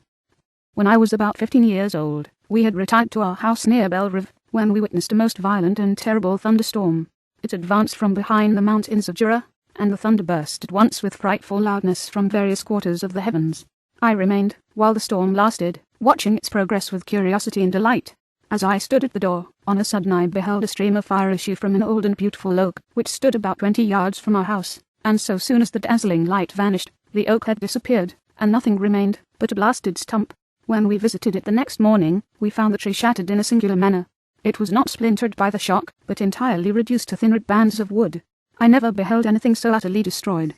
When I was about 15 years old, we had retired to our house near Belrive, when we witnessed a most violent and terrible thunderstorm. It advanced from behind the mountains of Jura, and the thunder burst at once with frightful loudness from various quarters of the heavens. I remained, while the storm lasted, watching its progress with curiosity and delight. As I stood at the door, on a sudden I beheld a stream of fire issue from an old and beautiful oak, which stood about 20 yards from our house, and so soon as the dazzling light vanished, the oak had disappeared, and nothing remained but a blasted stump. When we visited it the next morning, we found the tree shattered in a singular manner. It was not splintered by the shock, but entirely reduced to thin red bands of wood. I never beheld anything so utterly destroyed.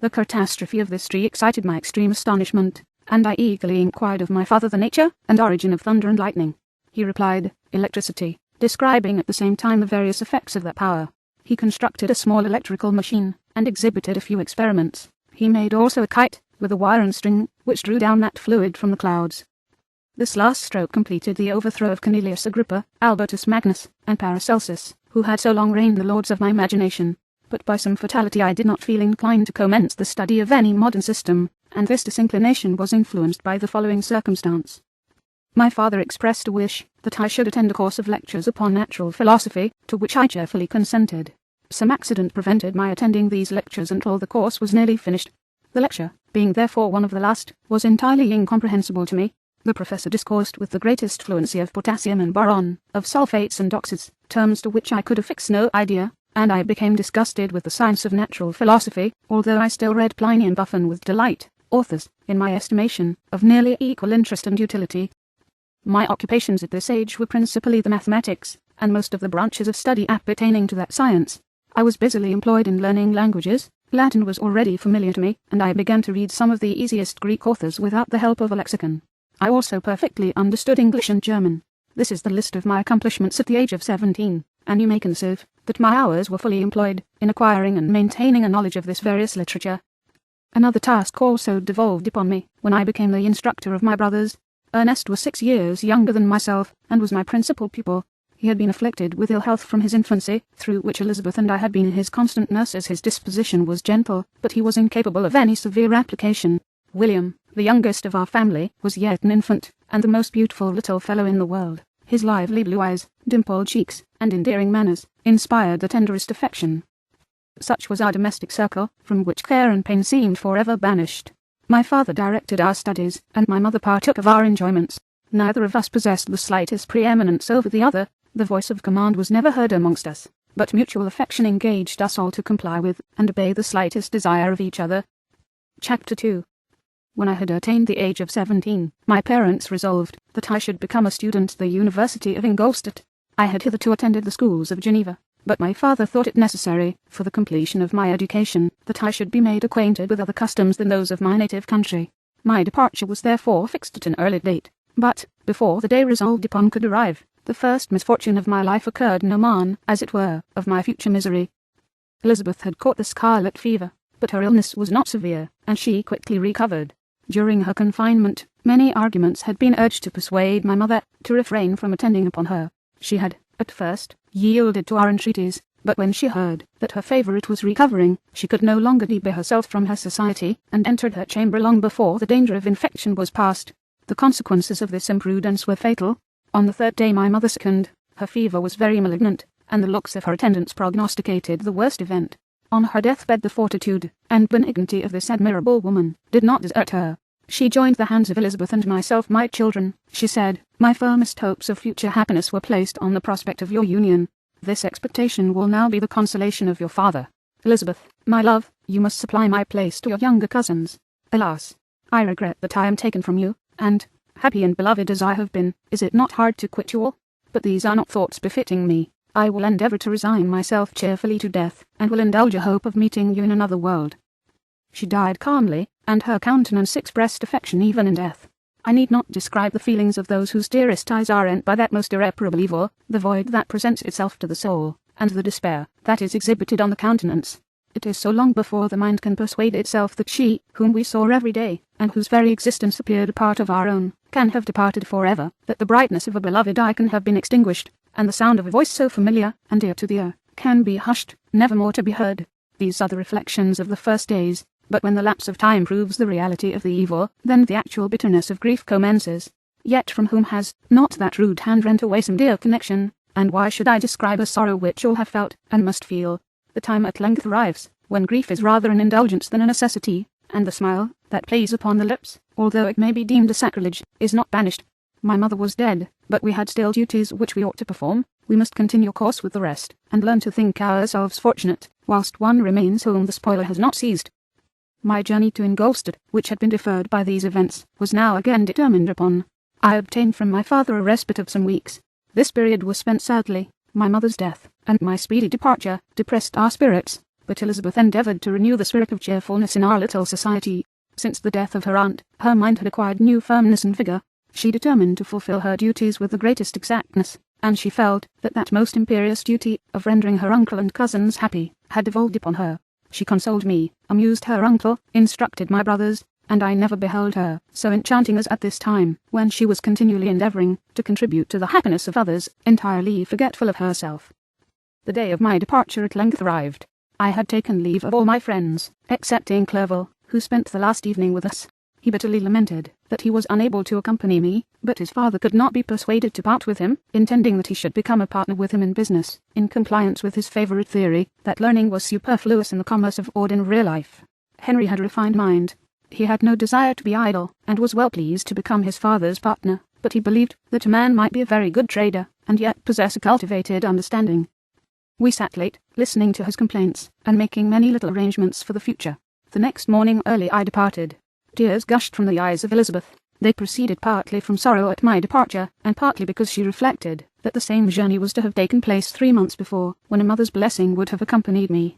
The catastrophe of this tree excited my extreme astonishment, and I eagerly inquired of my father the nature and origin of thunder and lightning. He replied, electricity, describing at the same time the various effects of that power. He constructed a small electrical machine, and exhibited a few experiments. He made also a kite, with a wire and string, which drew down that fluid from the clouds. This last stroke completed the overthrow of Cornelius Agrippa, Albertus Magnus, and Paracelsus, who had so long reigned the lords of my imagination. But by some fatality I did not feel inclined to commence the study of any modern system, and this disinclination was influenced by the following circumstance. My father expressed a wish that I should attend a course of lectures upon natural philosophy, to which I cheerfully consented. Some accident prevented my attending these lectures until the course was nearly finished. The lecture, being therefore one of the last, was entirely incomprehensible to me. The professor discoursed with the greatest fluency of potassium and boron, of sulfates and oxides, terms to which I could affix no idea, and I became disgusted with the science of natural philosophy, although I still read Pliny and Buffon with delight, authors, in my estimation, of nearly equal interest and utility. My occupations at this age were principally the mathematics, and most of the branches of study appertaining to that science. I was busily employed in learning languages. Latin was already familiar to me, and I began to read some of the easiest Greek authors without the help of a lexicon. I also perfectly understood English and German. This is the list of my accomplishments at the age of 17, and you may conceive that my hours were fully employed in acquiring and maintaining a knowledge of this various literature. Another task also devolved upon me when I became the instructor of my brothers. Ernest was 6 years younger than myself, and was my principal pupil. He had been afflicted with ill health from his infancy, through which Elizabeth and I had been his constant nurses. His disposition was gentle, but he was incapable of any severe application. William, the youngest of our family, was yet an infant, and the most beautiful little fellow in the world. His lively blue eyes, dimpled cheeks, and endearing manners, inspired the tenderest affection. Such was our domestic circle, from which care and pain seemed forever banished. My father directed our studies, and my mother partook of our enjoyments. Neither of us possessed the slightest preeminence over the other. The voice of command was never heard amongst us, but mutual affection engaged us all to comply with and obey the slightest desire of each other. Chapter 2. When I had attained the age of 17, my parents resolved that I should become a student at the University of Ingolstadt. I had hitherto attended the schools of Geneva, but my father thought it necessary, for the completion of my education, that I should be made acquainted with other customs than those of my native country. My departure was therefore fixed at an early date, but, Before the day resolved upon could arrive, the first misfortune of my life occurred in Oman, as it were, of my future misery. Elizabeth had caught the scarlet fever, but her illness was not severe, and she quickly recovered. During her confinement, many arguments had been urged to persuade my mother to refrain from attending upon her. She had, at first, yielded to our entreaties, but when she heard that her favourite was recovering, she could no longer debar herself from her society, and entered her chamber long before the danger of infection was past. The consequences of this imprudence were fatal. On the third day my mother sickened. Her fever was very malignant, and the looks of her attendants prognosticated the worst event. On her deathbed the fortitude and benignity of this admirable woman did not desert her. She joined the hands of Elizabeth and myself. "My children," she said, "my firmest hopes of future happiness were placed on the prospect of your union. This expectation will now be the consolation of your father. Elizabeth, my love, you must supply my place to your younger cousins. Alas, I regret that I am taken from you, and, happy and beloved as I have been, is it not hard to quit you all? But these are not thoughts befitting me. I will endeavour to resign myself cheerfully to death, and will indulge a hope of meeting you in another world." She died calmly, and her countenance expressed affection even in death. I need not describe the feelings of those whose dearest ties are rent by that most irreparable evil, the void that presents itself to the soul, and the despair that is exhibited on the countenance. It is so long before the mind can persuade itself that she, whom we saw every day, and whose very existence appeared a part of our own, can have departed for ever, that the brightness of a beloved eye can have been extinguished, and the sound of a voice so familiar and dear to the ear can be hushed, never more to be heard. These are the reflections of the first days, but when the lapse of time proves the reality of the evil, then the actual bitterness of grief commences. Yet from whom has not that rude hand rent away some dear connection? And why should I describe a sorrow which all have felt, and must feel? The time at length arrives, when grief is rather an indulgence than a necessity, and the smile that plays upon the lips, although it may be deemed a sacrilege, is not banished. My mother was dead, but we had still duties which we ought to perform. We must continue course with the rest, and learn to think ourselves fortunate, whilst one remains whom the spoiler has not seized. My journey to Ingolstadt, which had been deferred by these events, was now again determined upon. I obtained from my father a respite of some weeks. This period was spent sadly. My mother's death, and my speedy departure, depressed our spirits, but Elizabeth endeavoured to renew the spirit of cheerfulness in our little society. Since the death of her aunt, her mind had acquired new firmness and vigour. She determined to fulfil her duties with the greatest exactness, and she felt that that most imperious duty of rendering her uncle and cousins happy had devolved upon her. She consoled me, amused her uncle, instructed my brothers, and I never beheld her so enchanting as at this time, when she was continually endeavouring to contribute to the happiness of others, entirely forgetful of herself. The day of my departure at length arrived. I had taken leave of all my friends, excepting Clerval, who spent the last evening with us. He bitterly lamented that he was unable to accompany me, but his father could not be persuaded to part with him, intending that he should become a partner with him in business, in compliance with his favourite theory, that learning was superfluous in the commerce of ordinary life. Henry had a refined mind. He had no desire to be idle, and was well pleased to become his father's partner, but he believed that a man might be a very good trader, and yet possess a cultivated understanding. We sat late, listening to his complaints, and making many little arrangements for the future. The next morning early I departed. Tears gushed from the eyes of Elizabeth. They proceeded partly from sorrow at my departure, and partly because she reflected that the same journey was to have taken place 3 months before, when a mother's blessing would have accompanied me.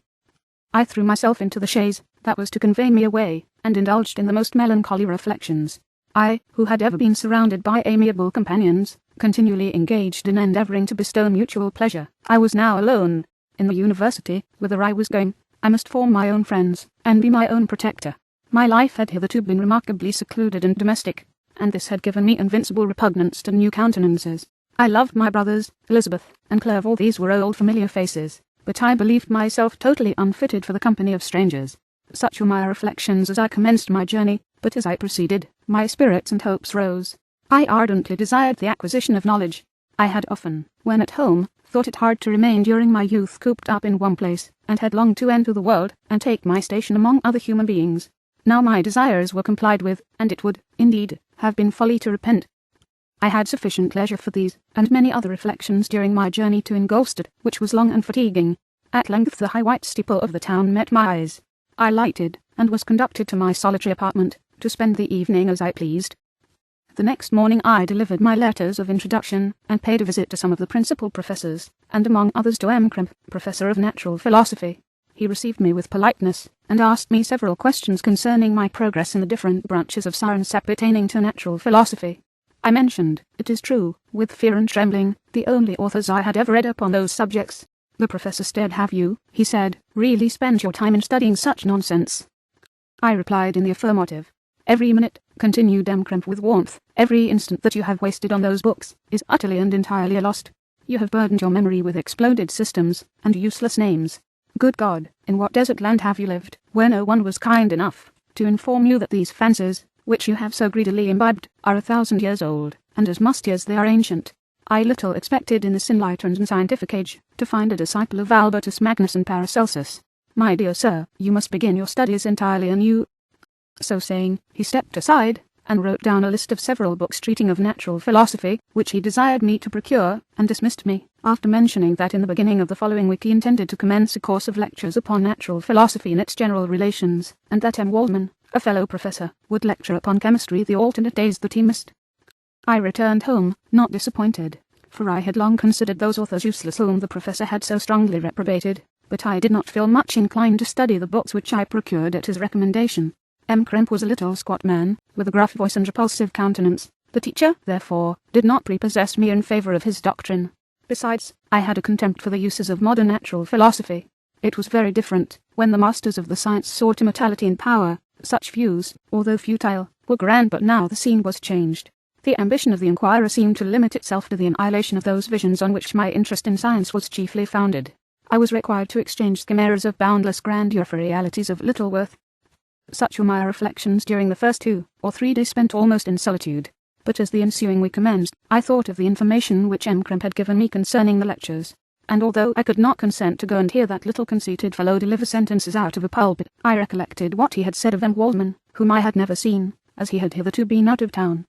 I threw myself into the chaise that was to convey me away, and indulged in the most melancholy reflections. I, who had ever been surrounded by amiable companions, continually engaged in endeavouring to bestow mutual pleasure, I was now alone. In the university, whither I was going, I must form my own friends, and be my own protector. My life had hitherto been remarkably secluded and domestic, and this had given me invincible repugnance to new countenances. I loved my brothers, Elizabeth, and Clerval. These were old familiar faces, but I believed myself totally unfitted for the company of strangers. Such were my reflections as I commenced my journey, but as I proceeded, my spirits and hopes rose. I ardently desired the acquisition of knowledge. I had often, when at home, thought it hard to remain during my youth cooped up in one place, and had longed to enter the world, and take my station among other human beings. Now my desires were complied with, and it would, indeed, have been folly to repent. I had sufficient leisure for these, and many other reflections during my journey to Ingolstadt, which was long and fatiguing. At length the high white steeple of the town met my eyes. I lighted, and was conducted to my solitary apartment, to spend the evening as I pleased. The next morning I delivered my letters of introduction, and paid a visit to some of the principal professors, and among others to M. Kremp, Professor of Natural Philosophy. He received me with politeness, and asked me several questions concerning my progress in the different branches of science appertaining to natural philosophy. I mentioned, it is true, with fear and trembling, the only authors I had ever read upon those subjects. The professor stared. "Have you," he said, "really spent your time in studying such nonsense?" I replied in the affirmative. "Every minute," continued M. Kremp with warmth, "every instant that you have wasted on those books is utterly and entirely lost. You have burdened your memory with exploded systems and useless names. Good God, in what desert land have you lived, where no one was kind enough to inform you that these fancies, which you have so greedily imbibed, are 1,000 years old, and as musty as they are ancient? I little expected in this enlightened and scientific age to find a disciple of Albertus Magnus and Paracelsus. My dear sir, you must begin your studies entirely anew." So saying, he stepped aside and wrote down a list of several books treating of natural philosophy, which he desired me to procure, and dismissed me, after mentioning that in the beginning of the following week he intended to commence a course of lectures upon natural philosophy in its general relations, and that M. Waldman, a fellow professor, would lecture upon chemistry the alternate days that he missed. I returned home, not disappointed, for I had long considered those authors useless whom the professor had so strongly reprobated, but I did not feel much inclined to study the books which I procured at his recommendation. M. Kremp was a little squat man, with a gruff voice and repulsive countenance. The teacher, therefore, did not prepossess me in favour of his doctrine. Besides, I had a contempt for the uses of modern natural philosophy. It was very different when the masters of the science sought immortality and power. Such views, although futile, were grand, but now the scene was changed. The ambition of the inquirer seemed to limit itself to the annihilation of those visions on which my interest in science was chiefly founded. I was required to exchange chimeras of boundless grandeur for realities of little worth. Such were my reflections during the first 2 or 3 days spent almost in solitude. But as the ensuing week commenced, I thought of the information which M. Kremp had given me concerning the lectures, and although I could not consent to go and hear that little conceited fellow deliver sentences out of a pulpit, I recollected what he had said of M. Waldman, whom I had never seen, as he had hitherto been out of town.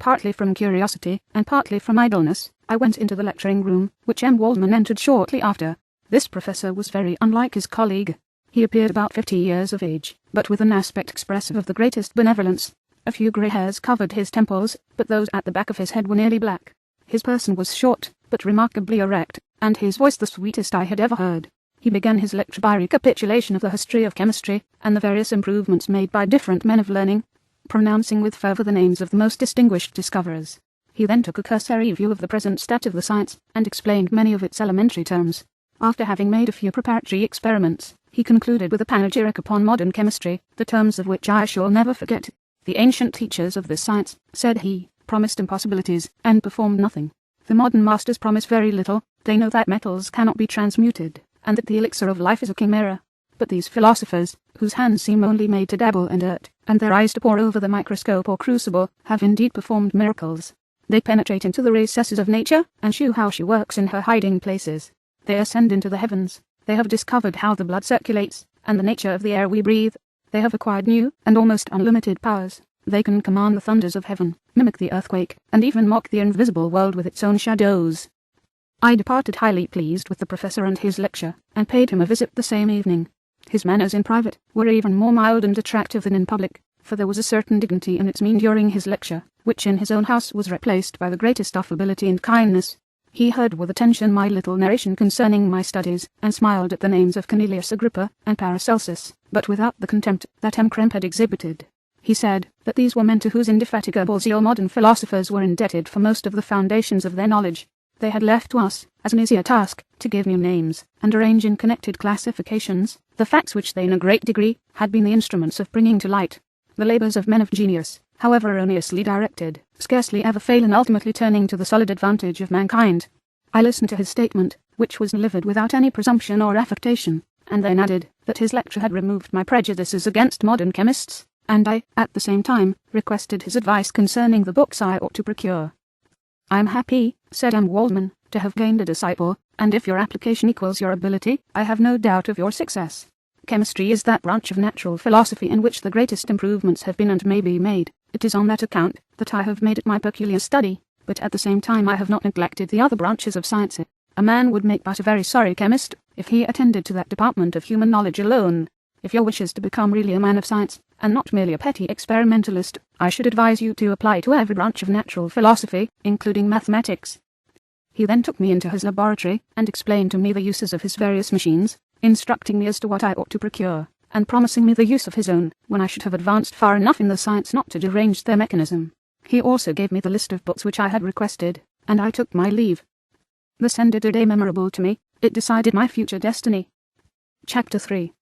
Partly from curiosity, and partly from idleness, I went into the lecturing room, which M. Waldman entered shortly after. This professor was very unlike his colleague. He appeared about 50 years of age, but with an aspect expressive of the greatest benevolence. A few grey hairs covered his temples, but those at the back of his head were nearly black. His person was short, but remarkably erect, and his voice the sweetest I had ever heard. He began his lecture by recapitulation of the history of chemistry, and the various improvements made by different men of learning, pronouncing with fervour the names of the most distinguished discoverers. He then took a cursory view of the present state of the science, and explained many of its elementary terms. After having made a few preparatory experiments, he concluded with a panegyric upon modern chemistry, the terms of which I shall never forget. "The ancient teachers of this science," said he, "promised impossibilities, and performed nothing. The modern masters promise very little. They know that metals cannot be transmuted, and that the elixir of life is a chimera. But these philosophers, whose hands seem only made to dabble in dirt, and their eyes to pore over the microscope or crucible, have indeed performed miracles. They penetrate into the recesses of nature, and shew how she works in her hiding places. They ascend into the heavens. They have discovered how the blood circulates, and the nature of the air we breathe. They have acquired new and almost unlimited powers. They can command the thunders of heaven, mimic the earthquake, and even mock the invisible world with its own shadows." I departed highly pleased with the professor and his lecture, and paid him a visit the same evening. His manners in private were even more mild and attractive than in public, for there was a certain dignity in its mien during his lecture, which in his own house was replaced by the greatest affability and kindness. He heard with attention my little narration concerning my studies, and smiled at the names of Cornelius Agrippa and Paracelsus, but without the contempt that M. Kremp had exhibited. He said that these were men to whose indefatigable zeal modern philosophers were indebted for most of the foundations of their knowledge. They had left to us, as an easier task, to give new names, and arrange in connected classifications, the facts which they in a great degree had been the instruments of bringing to light. The labours of men of genius, however erroneously directed, scarcely ever fail in ultimately turning to the solid advantage of mankind. I listened to his statement, which was delivered without any presumption or affectation, and then added that his lecture had removed my prejudices against modern chemists, and I, at the same time, requested his advice concerning the books I ought to procure. "I am happy," said M. Waldman, "to have gained a disciple, and if your application equals your ability, I have no doubt of your success. Chemistry is that branch of natural philosophy in which the greatest improvements have been and may be made. It is on that account that I have made it my peculiar study, but at the same time I have not neglected the other branches of science. A man would make but a very sorry chemist if he attended to that department of human knowledge alone. If your wish is to become really a man of science, and not merely a petty experimentalist, I should advise you to apply to every branch of natural philosophy, including mathematics." He then took me into his laboratory, and explained to me the uses of his various machines, instructing me as to what I ought to procure, and promising me the use of his own, when I should have advanced far enough in the science not to derange their mechanism. He also gave me the list of books which I had requested, and I took my leave. This ended a day memorable to me. It decided my future destiny. Chapter 3.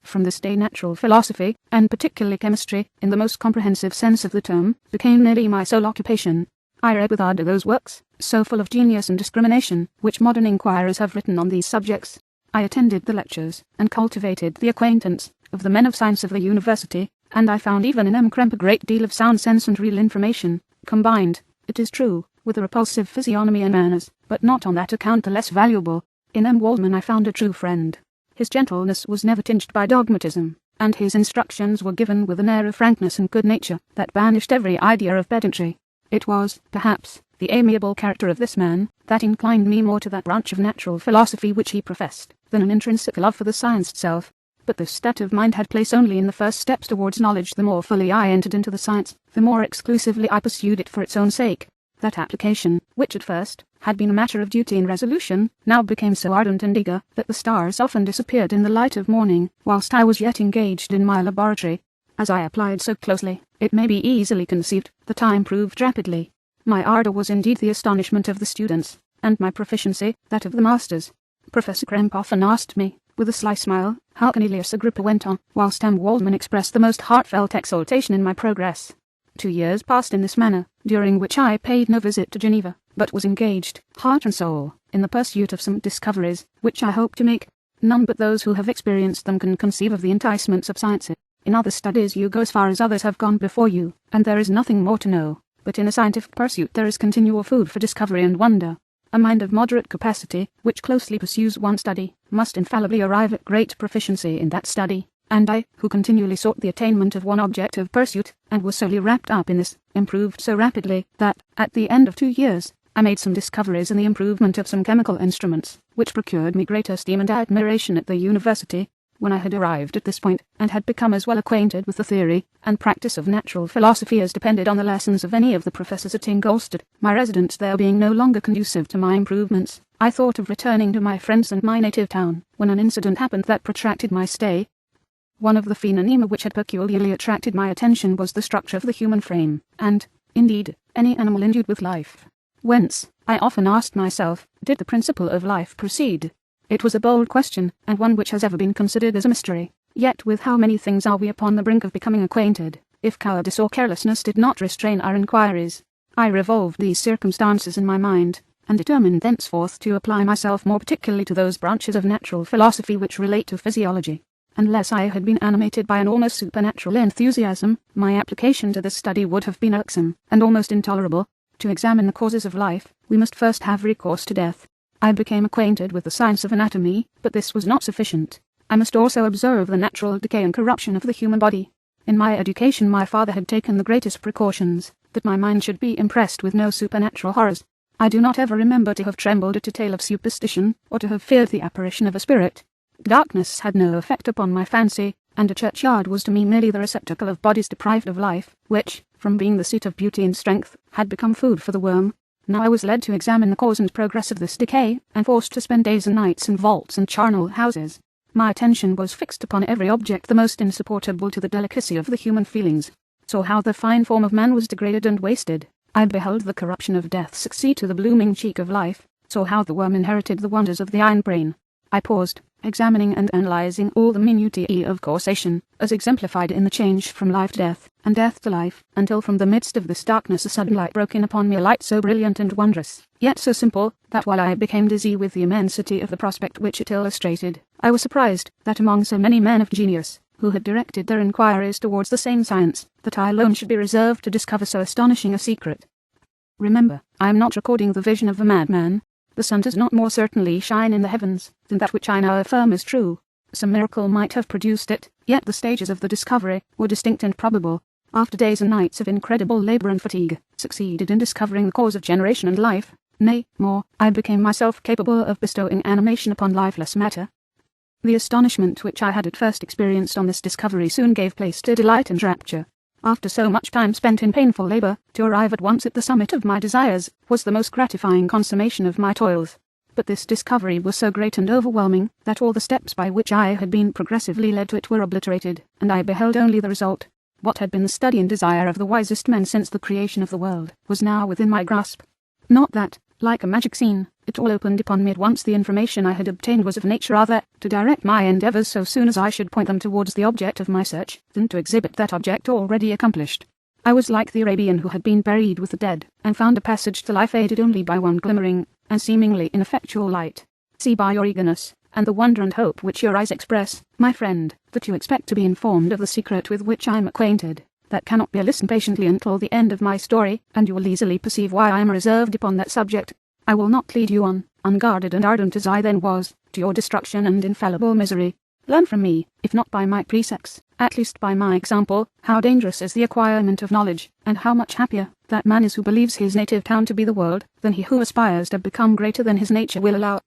From this day natural philosophy, and particularly chemistry, in the most comprehensive sense of the term, became nearly my sole occupation. I read with ardour those works, so full of genius and discrimination, which modern inquirers have written on these subjects. I attended the lectures, and cultivated the acquaintance of the men of science of the university, and I found even in M. Krempe a great deal of sound sense and real information, combined, it is true, with a repulsive physiognomy and manners, but not on that account the less valuable. In M. Waldman I found a true friend. His gentleness was never tinged by dogmatism, and his instructions were given with an air of frankness and good nature that banished every idea of pedantry. It was, perhaps, the amiable character of this man that inclined me more to that branch of natural philosophy which he professed, than an intrinsic love for the science itself. But this state of mind had place only in the first steps towards knowledge. The more fully I entered into the science, the more exclusively I pursued it for its own sake. That application, which at first had been a matter of duty and resolution, now became so ardent and eager that the stars often disappeared in the light of morning, whilst I was yet engaged in my laboratory. As I applied so closely, it may be easily conceived, the time improved rapidly. My ardour was indeed the astonishment of the students, and my proficiency that of the masters. Professor Krempe often asked me, with a sly smile, how Cornelius Agrippa went on, whilst M. Waldman expressed the most heartfelt exultation in my progress. 2 years passed in this manner, during which I paid no visit to Geneva, but was engaged, heart and soul, in the pursuit of some discoveries, which I hope to make. None but those who have experienced them can conceive of the enticements of science. In other studies you go as far as others have gone before you, and there is nothing more to know. But in a scientific pursuit there is continual food for discovery and wonder. A mind of moderate capacity, which closely pursues one study, must infallibly arrive at great proficiency in that study. And I, who continually sought the attainment of one object of pursuit, and was solely wrapped up in this, improved so rapidly, that, at the end of 2 years, I made some discoveries in the improvement of some chemical instruments, which procured me great esteem and admiration at the university. When I had arrived at this point, and had become as well acquainted with the theory and practice of natural philosophy as depended on the lessons of any of the professors at Ingolstadt, my residence there being no longer conducive to my improvements, I thought of returning to my friends and my native town, when an incident happened that protracted my stay. One of the phenomena which had peculiarly attracted my attention was the structure of the human frame, and, indeed, any animal endued with life. Whence, I often asked myself, did the principle of life proceed? It was a bold question, and one which has ever been considered as a mystery. Yet with how many things are we upon the brink of becoming acquainted, if cowardice or carelessness did not restrain our inquiries. I revolved these circumstances in my mind, and determined thenceforth to apply myself more particularly to those branches of natural philosophy which relate to physiology. Unless I had been animated by an almost supernatural enthusiasm, my application to this study would have been irksome, and almost intolerable. To examine the causes of life, we must first have recourse to death. I became acquainted with the science of anatomy, but this was not sufficient. I must also observe the natural decay and corruption of the human body. In my education my father had taken the greatest precautions, that my mind should be impressed with no supernatural horrors. I do not ever remember to have trembled at a tale of superstition, or to have feared the apparition of a spirit. Darkness had no effect upon my fancy, and a churchyard was to me merely the receptacle of bodies deprived of life, which, from being the seat of beauty and strength, had become food for the worm. Now I was led to examine the cause and progress of this decay, and forced to spend days and nights in vaults and charnel houses. My attention was fixed upon every object the most insupportable to the delicacy of the human feelings. Saw how the fine form of man was degraded and wasted. I beheld the corruption of death succeed to the blooming cheek of life. Saw how the worm inherited the wonders of the iron brain. I paused, examining and analysing all the minutiae of causation, as exemplified in the change from life to death, and death to life, until from the midst of this darkness a sudden light broke in upon me, a light so brilliant and wondrous, yet so simple, that while I became dizzy with the immensity of the prospect which it illustrated, I was surprised that among so many men of genius, who had directed their inquiries towards the same science, that I alone should be reserved to discover so astonishing a secret. Remember, I am not recording the vision of a madman. The sun does not more certainly shine in the heavens than that which I now affirm is true. Some miracle might have produced it, yet the stages of the discovery were distinct and probable. After days and nights of incredible labour and fatigue, succeeded in discovering the cause of generation and life. Nay, more, I became myself capable of bestowing animation upon lifeless matter. The astonishment which I had at first experienced on this discovery soon gave place to delight and rapture. After so much time spent in painful labour, to arrive at once at the summit of my desires, was the most gratifying consummation of my toils. But this discovery was so great and overwhelming, that all the steps by which I had been progressively led to it were obliterated, and I beheld only the result. what had been the study and desire of the wisest men since the creation of the world, was now within my grasp. Not that, like a magic scene, it all opened upon me at once. The information I had obtained was of nature rather to direct my endeavours so soon as I should point them towards the object of my search, than to exhibit that object already accomplished. I was like the Arabian who had been buried with the dead, and found a passage to life aided only by one glimmering, and seemingly ineffectual light. See by your eagerness, and the wonder and hope which your eyes express, my friend, that you expect to be informed of the secret with which I am acquainted. That cannot be. Listen patiently until the end of my story, and you will easily perceive why I am reserved upon that subject. I will not lead you on, unguarded and ardent as I then was, to your destruction and infallible misery. Learn from me, if not by my precepts, at least by my example, how dangerous is the acquirement of knowledge, and how much happier that man is who believes his native town to be the world, than he who aspires to become greater than his nature will allow.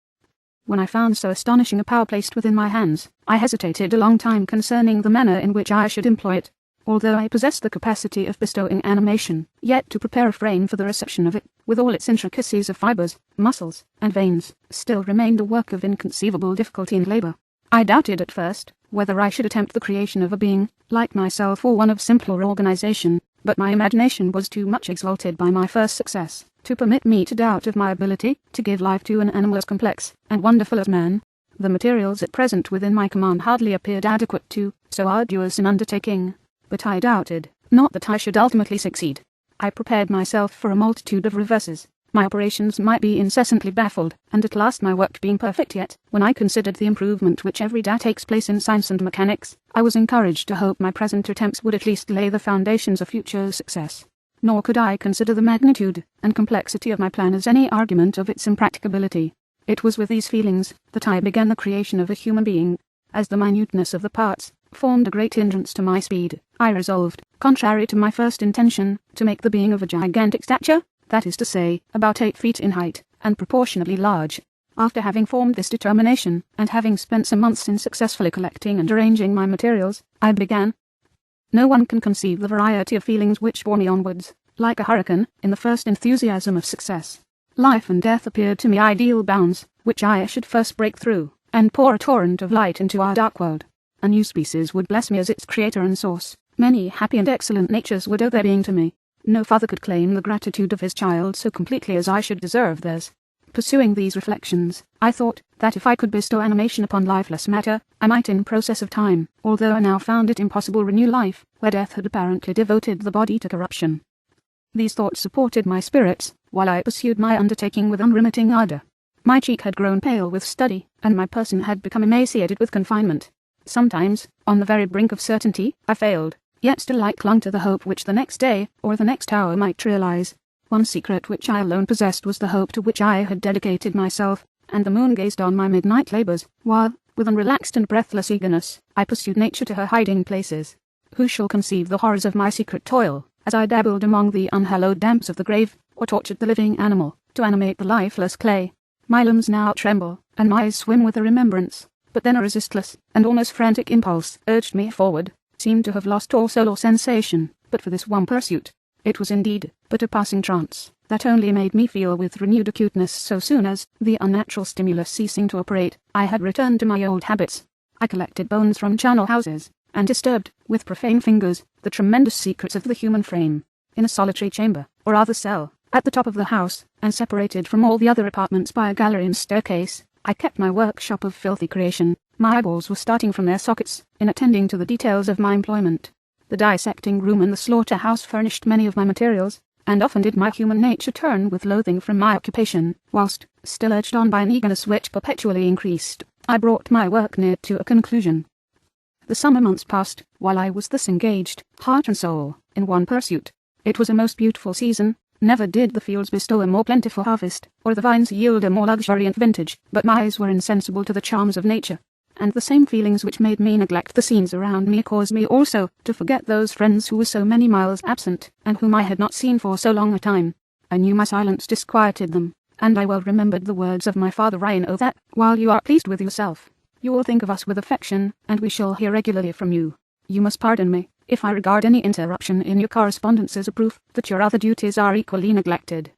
When I found so astonishing a power placed within my hands, I hesitated a long time concerning the manner in which I should employ it. Although I possessed the capacity of bestowing animation, yet to prepare a frame for the reception of it, with all its intricacies of fibres, muscles, and veins, still remained a work of inconceivable difficulty and labour. I doubted at first whether I should attempt the creation of a being, like myself, or one of simpler organisation, but my imagination was too much exalted by my first success to permit me to doubt of my ability to give life to an animal as complex and wonderful as man. The materials at present within my command hardly appeared adequate to so arduous an undertaking, but I doubted not that I should ultimately succeed. I prepared myself for a multitude of reverses. My operations might be incessantly baffled, and at last my work being perfect, yet, when I considered the improvement which every day takes place in science and mechanics, I was encouraged to hope my present attempts would at least lay the foundations of future success. Nor could I consider the magnitude and complexity of my plan as any argument of its impracticability. It was with these feelings that I began the creation of a human being. As the minuteness of the parts formed a great hindrance to my speed, I resolved, contrary to my first intention, to make the being of a gigantic stature, that is to say, about 8 feet in height, and proportionably large. After having formed this determination, and having spent some months in successfully collecting and arranging my materials, I began. No one can conceive the variety of feelings which bore me onwards, like a hurricane, in the first enthusiasm of success. Life and death appeared to me ideal bounds, which I should first break through, and pour a torrent of light into our dark world. A new species would bless me as its creator and source. Many happy and excellent natures would owe their being to me. No father could claim the gratitude of his child so completely as I should deserve theirs. Pursuing these reflections, I thought that if I could bestow animation upon lifeless matter, I might in process of time, although I now found it impossible, renew life, where death had apparently devoted the body to corruption. These thoughts supported my spirits, while I pursued my undertaking with unremitting ardour. My cheek had grown pale with study, and my person had become emaciated with confinement. Sometimes, on the very brink of certainty, I failed, yet still I clung to the hope which the next day, or the next hour, might realise. One secret which I alone possessed was the hope to which I had dedicated myself, and the moon gazed on my midnight labours, while, with unrelaxed and breathless eagerness, I pursued nature to her hiding places. Who shall conceive the horrors of my secret toil, as I dabbled among the unhallowed damps of the grave, or tortured the living animal, to animate the lifeless clay? My limbs now tremble, and my eyes swim with the remembrance, but then a resistless, and almost frantic impulse urged me forward, seemed to have lost all soul or sensation, but for this one pursuit. It was indeed but a passing trance, that only made me feel with renewed acuteness so soon as, the unnatural stimulus ceasing to operate, I had returned to my old habits. I collected bones from charnel houses, and disturbed, with profane fingers, the tremendous secrets of the human frame. In a solitary chamber, or rather cell, at the top of the house, and separated from all the other apartments by a gallery and staircase, I kept my workshop of filthy creation. My eyeballs were starting from their sockets, in attending to the details of my employment. The dissecting room and the slaughter-house furnished many of my materials, and often did my human nature turn with loathing from my occupation, whilst, still urged on by an eagerness which perpetually increased, I brought my work near to a conclusion. The summer months passed, while I was thus engaged, heart and soul, in one pursuit. It was a most beautiful season. Never did the fields bestow a more plentiful harvest, or the vines yield a more luxuriant vintage, but my eyes were insensible to the charms of nature, and the same feelings which made me neglect the scenes around me caused me also to forget those friends who were so many miles absent, and whom I had not seen for so long a time. I knew my silence disquieted them, and I well remembered the words of my father Ryan, "Oh, that, while you are pleased with yourself, you will think of us with affection, and we shall hear regularly from you. You must pardon me if I regard any interruption in your correspondence as a proof that your other duties are equally neglected."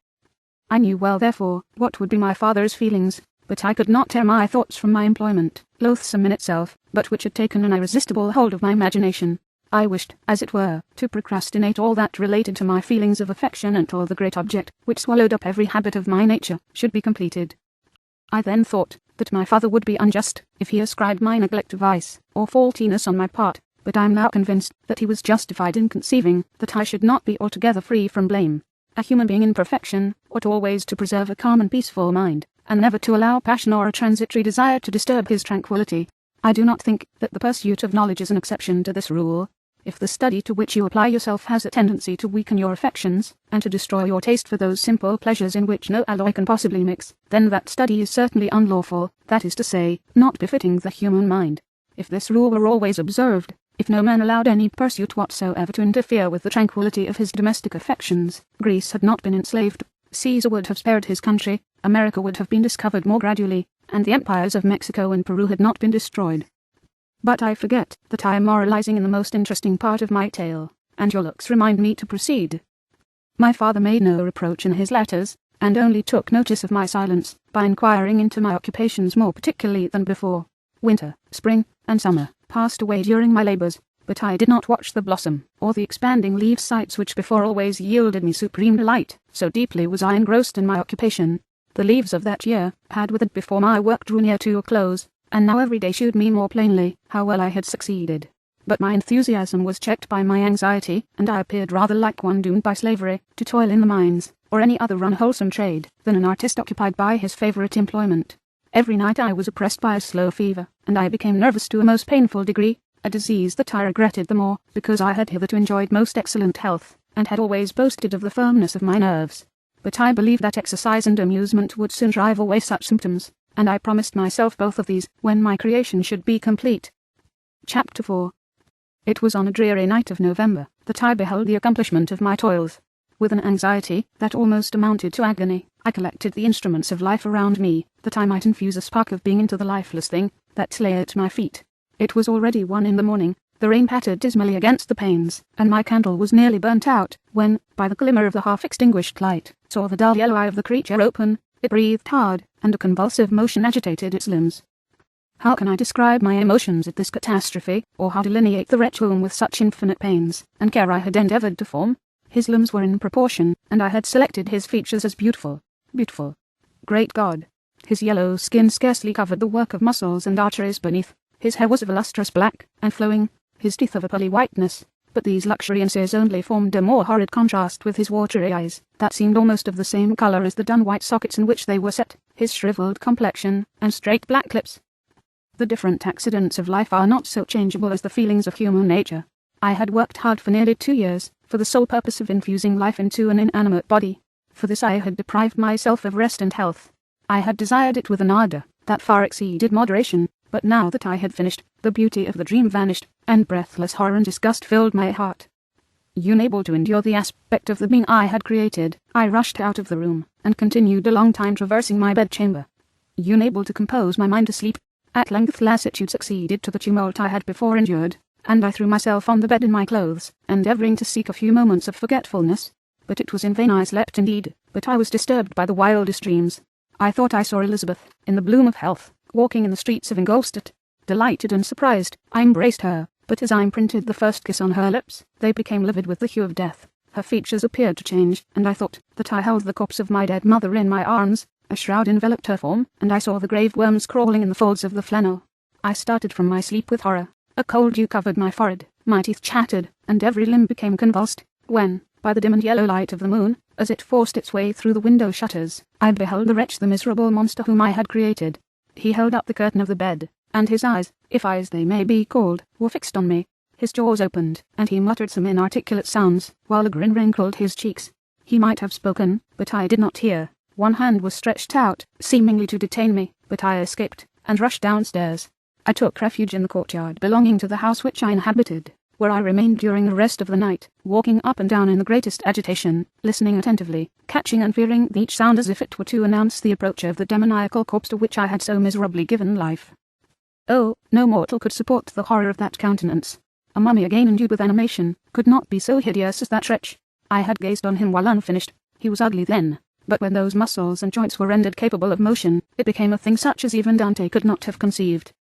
I knew well, therefore, what would be my father's feelings, but I could not tear my thoughts from my employment, loathsome in itself, but which had taken an irresistible hold of my imagination. I wished, as it were, to procrastinate all that related to my feelings of affection until the great object, which swallowed up every habit of my nature, should be completed. I then thought that my father would be unjust if he ascribed my neglect to vice or faultiness on my part, but I am now convinced that he was justified in conceiving that I should not be altogether free from blame. A human being in perfection ought always to preserve a calm and peaceful mind, and never to allow passion or a transitory desire to disturb his tranquillity. I do not think that the pursuit of knowledge is an exception to this rule. If the study to which you apply yourself has a tendency to weaken your affections, and to destroy your taste for those simple pleasures in which no alloy can possibly mix, then that study is certainly unlawful, that is to say, not befitting the human mind. If this rule were always observed, if no man allowed any pursuit whatsoever to interfere with the tranquillity of his domestic affections, Greece had not been enslaved, Caesar would have spared his country, America would have been discovered more gradually, and the empires of Mexico and Peru had not been destroyed. But I forget that I am moralizing in the most interesting part of my tale, and your looks remind me to proceed. My father made no reproach in his letters, and only took notice of my silence by inquiring into my occupations more particularly than before. Winter, spring, and summer passed away during my labours, but I did not watch the blossom or the expanding leaf sights which before always yielded me supreme delight, so deeply was I engrossed in my occupation. The leaves of that year had withered before my work drew near to a close, and now every day shewed me more plainly how well I had succeeded. But my enthusiasm was checked by my anxiety, and I appeared rather like one doomed by slavery to toil in the mines, or any other unwholesome trade, than an artist occupied by his favourite employment. Every night I was oppressed by a slow fever, and I became nervous to a most painful degree, a disease that I regretted the more, because I had hitherto enjoyed most excellent health, and had always boasted of the firmness of my nerves. But I believed that exercise and amusement would soon drive away such symptoms, and I promised myself both of these when my creation should be complete. Chapter 4. It was on a dreary night of November that I beheld the accomplishment of my toils. With an anxiety that almost amounted to agony, I collected the instruments of life around me, that I might infuse a spark of being into the lifeless thing that lay at my feet. It was already 1 in the morning, the rain pattered dismally against the panes, and my candle was nearly burnt out, when, by the glimmer of the half-extinguished light, saw the dull yellow eye of the creature open. It breathed hard, and a convulsive motion agitated its limbs. How can I describe my emotions at this catastrophe, or how delineate the wretch whom with such infinite pains and care I had endeavoured to form? His limbs were in proportion, and I had selected his features as beautiful. Beautiful. Great God! His yellow skin scarcely covered the work of muscles and arteries beneath. His hair was of a lustrous black, and flowing, his teeth of a pearly whiteness. But these luxuriances only formed a more horrid contrast with his watery eyes, that seemed almost of the same colour as the dun-white sockets in which they were set, his shrivelled complexion, and straight black lips. The different accidents of life are not so changeable as the feelings of human nature. I had worked hard for nearly 2 years, for the sole purpose of infusing life into an inanimate body. For this I had deprived myself of rest and health. I had desired it with an ardour that far exceeded moderation, but now that I had finished, the beauty of the dream vanished, and breathless horror and disgust filled my heart. Unable to endure the aspect of the being I had created, I rushed out of the room, and continued a long time traversing my bedchamber. Unable to compose my mind to sleep, at length lassitude succeeded to the tumult I had before endured, and I threw myself on the bed in my clothes, endeavouring to seek a few moments of forgetfulness. But it was in vain. I slept indeed, but I was disturbed by the wildest dreams. I thought I saw Elizabeth, in the bloom of health, walking in the streets of Ingolstadt. Delighted and surprised, I embraced her, but as I imprinted the first kiss on her lips, they became livid with the hue of death. Her features appeared to change, and I thought that I held the corpse of my dead mother in my arms. A shroud enveloped her form, and I saw the grave worms crawling in the folds of the flannel. I started from my sleep with horror. A cold dew covered my forehead, my teeth chattered, and every limb became convulsed, when, by the dim and yellow light of the moon, as it forced its way through the window shutters, I beheld the wretch, the miserable monster whom I had created. He held up the curtain of the bed, and his eyes, if eyes they may be called, were fixed on me. His jaws opened, and he muttered some inarticulate sounds, while a grin wrinkled his cheeks. He might have spoken, but I did not hear. One hand was stretched out, seemingly to detain me, but I escaped, and rushed downstairs. I took refuge in the courtyard belonging to the house which I inhabited, where I remained during the rest of the night, walking up and down in the greatest agitation, listening attentively, catching and fearing each sound as if it were to announce the approach of the demoniacal corpse to which I had so miserably given life. Oh, no mortal could support the horror of that countenance. A mummy again endued with animation could not be so hideous as that wretch. I had gazed on him while unfinished. He was ugly then, but when those muscles and joints were rendered capable of motion, it became a thing such as even Dante could not have conceived.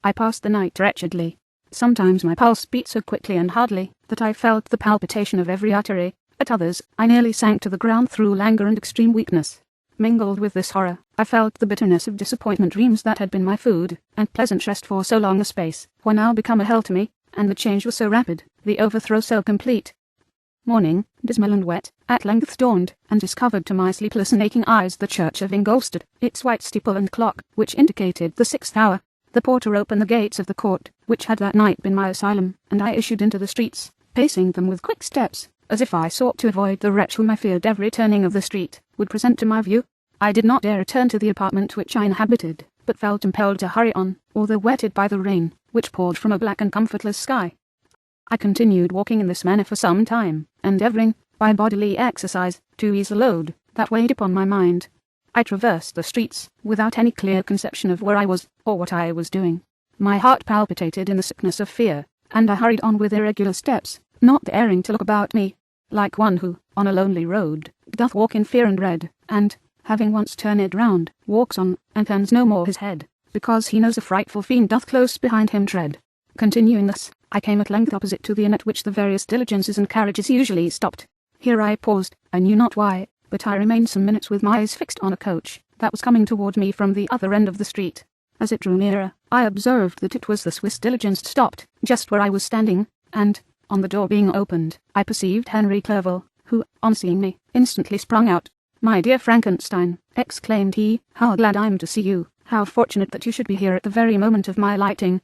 I passed the night wretchedly. Sometimes my pulse beat so quickly and hardly that I felt the palpitation of every artery. At others, I nearly sank to the ground through languor and extreme weakness. Mingled with this horror, I felt the bitterness of disappointment. Dreams that had been my food and pleasant rest for so long a space were now become a hell to me, and the change was so rapid, the overthrow so complete. Morning, dismal and wet, at length dawned, and discovered to my sleepless and aching eyes the church of Ingolstadt, its white steeple and clock, which indicated the 6th hour. The porter opened the gates of the court, which had that night been my asylum, and I issued into the streets, pacing them with quick steps, as if I sought to avoid the wretch whom I feared every turning of the street would present to my view. I did not dare return to the apartment which I inhabited, but felt impelled to hurry on, although wetted by the rain, which poured from a black and comfortless sky. I continued walking in this manner for some time, endeavouring, by bodily exercise, to ease the load that weighed upon my mind. I traversed the streets, without any clear conception of where I was, or what I was doing. My heart palpitated in the sickness of fear, and I hurried on with irregular steps, not daring to look about me, like one who, on a lonely road, doth walk in fear and dread, and, having once turned round, walks on, and turns no more his head, because he knows a frightful fiend doth close behind him tread. Continuing thus, I came at length opposite to the inn at which the various diligences and carriages usually stopped. Here I paused, I knew not why, but I remained some minutes with my eyes fixed on a coach that was coming toward me from the other end of the street. As it drew nearer, I observed that it was the Swiss diligence stopped, just where I was standing, and, on the door being opened, I perceived Henry Clerval, who, on seeing me, instantly sprung out. "My dear Frankenstein," exclaimed he, "how glad I am to see you! How fortunate that you should be here at the very moment of my alighting!"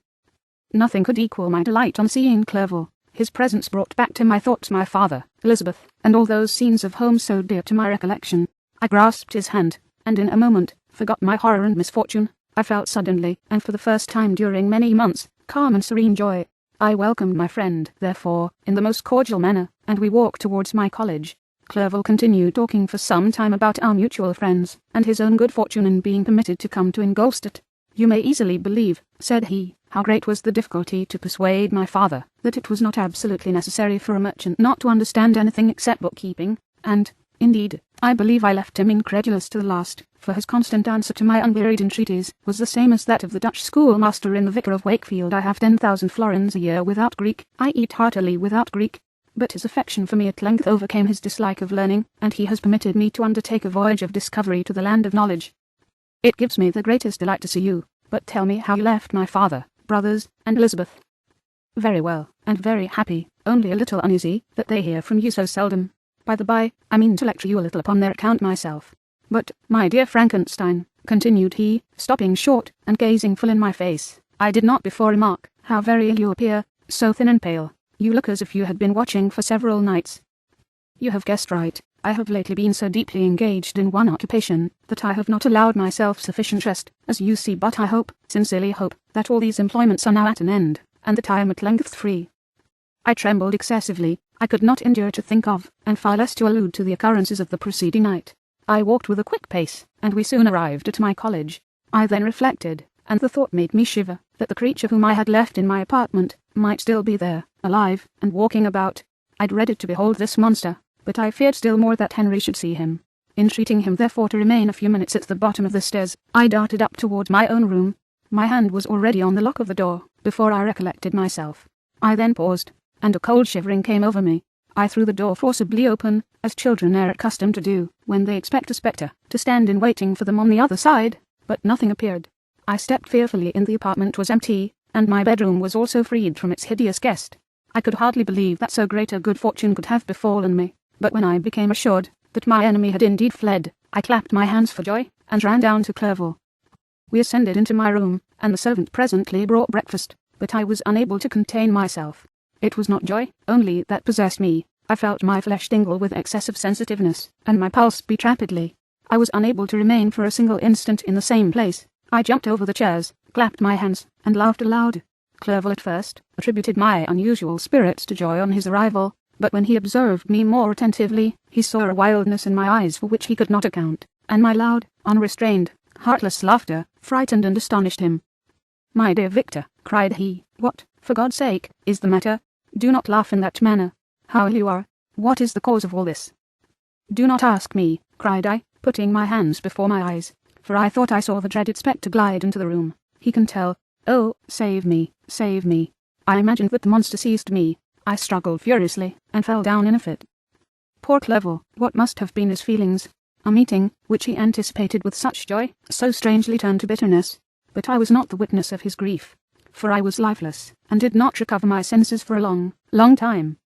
Nothing could equal my delight on seeing Clerval. His presence brought back to my thoughts my father, Elizabeth, and all those scenes of home so dear to my recollection. I grasped his hand, and in a moment forgot my horror and misfortune. I felt suddenly, and for the first time during many months, calm and serene joy. I welcomed my friend, therefore, in the most cordial manner, and we walked towards my college. Clerval continued talking for some time about our mutual friends, and his own good fortune in being permitted to come to Ingolstadt. "You may easily believe," said he, "how great was the difficulty to persuade my father that it was not absolutely necessary for a merchant not to understand anything except bookkeeping, and, indeed, I believe I left him incredulous to the last, for his constant answer to my unwearied entreaties was the same as that of the Dutch schoolmaster in the Vicar of Wakefield. I have 10,000 florins a year without Greek, I eat heartily without Greek." But his affection for me at length overcame his dislike of learning, and he has permitted me to undertake a voyage of discovery to the land of knowledge. It gives me the greatest delight to see you, but tell me how you left my father, brothers, and Elizabeth. "Very well, and very happy, only a little uneasy that they hear from you so seldom. By the by, I mean to lecture you a little upon their account myself. But, my dear Frankenstein," continued he, stopping short, and gazing full in my face, "I did not before remark how very ill you appear, so thin and pale. You look as if you had been watching for several nights." "You have guessed right. I have lately been so deeply engaged in one occupation that I have not allowed myself sufficient rest, as you see, but I hope, sincerely hope, that all these employments are now at an end, and that I am at length free." I trembled excessively. I could not endure to think of, and far less to allude to the occurrences of the preceding night. I walked with a quick pace, and we soon arrived at my college. I then reflected, and the thought made me shiver, that the creature whom I had left in my apartment might still be there, alive, and walking about. I dreaded to behold this monster, but I feared still more that Henry should see him. Entreating him therefore to remain a few minutes at the bottom of the stairs, I darted up towards my own room. My hand was already on the lock of the door, before I recollected myself. I then paused, and a cold shivering came over me. I threw the door forcibly open, as children are accustomed to do, when they expect a spectre to stand in waiting for them on the other side, but nothing appeared. I stepped fearfully in. The apartment was empty, and my bedroom was also freed from its hideous guest. I could hardly believe that so great a good fortune could have befallen me, but when I became assured that my enemy had indeed fled, I clapped my hands for joy, and ran down to Clerval. We ascended into my room, and the servant presently brought breakfast, but I was unable to contain myself. It was not joy only that possessed me. I felt my flesh tingle with excessive sensitiveness, and my pulse beat rapidly. I was unable to remain for a single instant in the same place. I jumped over the chairs, clapped my hands, and laughed aloud. Clerval at first attributed my unusual spirits to joy on his arrival, but when he observed me more attentively, he saw a wildness in my eyes for which he could not account, and my loud, unrestrained, heartless laughter frightened and astonished him. "My dear Victor," cried he, "what, for God's sake, is the matter? Do not laugh in that manner. How ill you are! What is the cause of all this?" "Do not ask me," cried I, putting my hands before my eyes, for I thought I saw the dreaded spectre glide into the room. "He can tell. Oh, save me, save me." I imagined that the monster seized me. I struggled furiously, and fell down in a fit. Poor Clerval, what must have been his feelings? A meeting, which he anticipated with such joy, so strangely turned to bitterness. But I was not the witness of his grief, for I was lifeless, and did not recover my senses for a long, long time.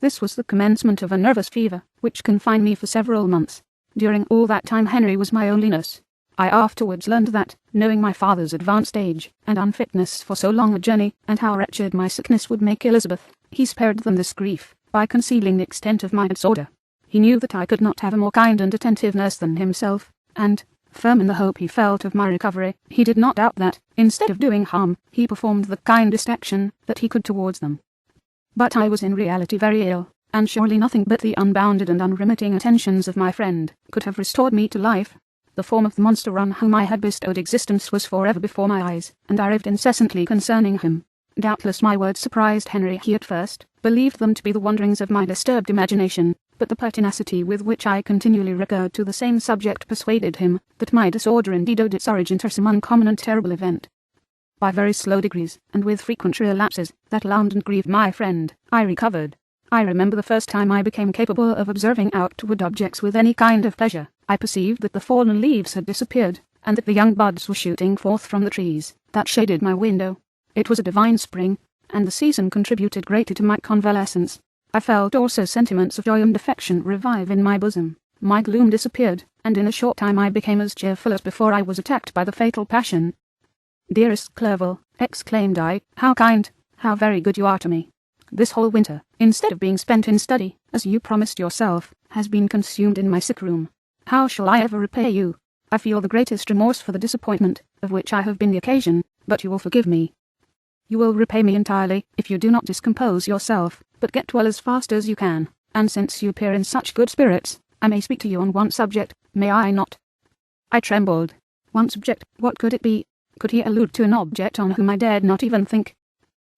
This was the commencement of a nervous fever, which confined me for several months. During all that time Henry was my only nurse. I afterwards learned that, knowing my father's advanced age, and unfitness for so long a journey, and how wretched my sickness would make Elizabeth, he spared them this grief, by concealing the extent of my disorder. He knew that I could not have a more kind and attentive nurse than himself, and, firm in the hope he felt of my recovery, he did not doubt that, instead of doing harm, he performed the kindest action that he could towards them. But I was in reality very ill, and surely nothing but the unbounded and unremitting attentions of my friend could have restored me to life. The form of the monster on whom I had bestowed existence was forever before my eyes, and I raved incessantly concerning him. Doubtless my words surprised Henry. He at first believed them to be the wanderings of my disturbed imagination, but the pertinacity with which I continually recurred to the same subject persuaded him that my disorder indeed owed its origin to some uncommon and terrible event. By very slow degrees, and with frequent relapses, that alarmed and grieved my friend, I recovered. I remember the first time I became capable of observing outward objects with any kind of pleasure. I perceived that the fallen leaves had disappeared, and that the young buds were shooting forth from the trees that shaded my window. It was a divine spring, and the season contributed greatly to my convalescence. I felt also sentiments of joy and affection revive in my bosom. My gloom disappeared, and in a short time I became as cheerful as before I was attacked by the fatal passion. "Dearest Clerval," exclaimed I, "how kind, how very good you are to me. This whole winter, instead of being spent in study, as you promised yourself, has been consumed in my sick room. How shall I ever repay you? I feel the greatest remorse for the disappointment, of which I have been the occasion, but you will forgive me. You will repay me entirely, if you do not discompose yourself, but get well as fast as you can, and since you appear in such good spirits, I may speak to you on one subject, may I not?" I trembled. One subject, what could it be? Could he allude to an object on whom I dared not even think?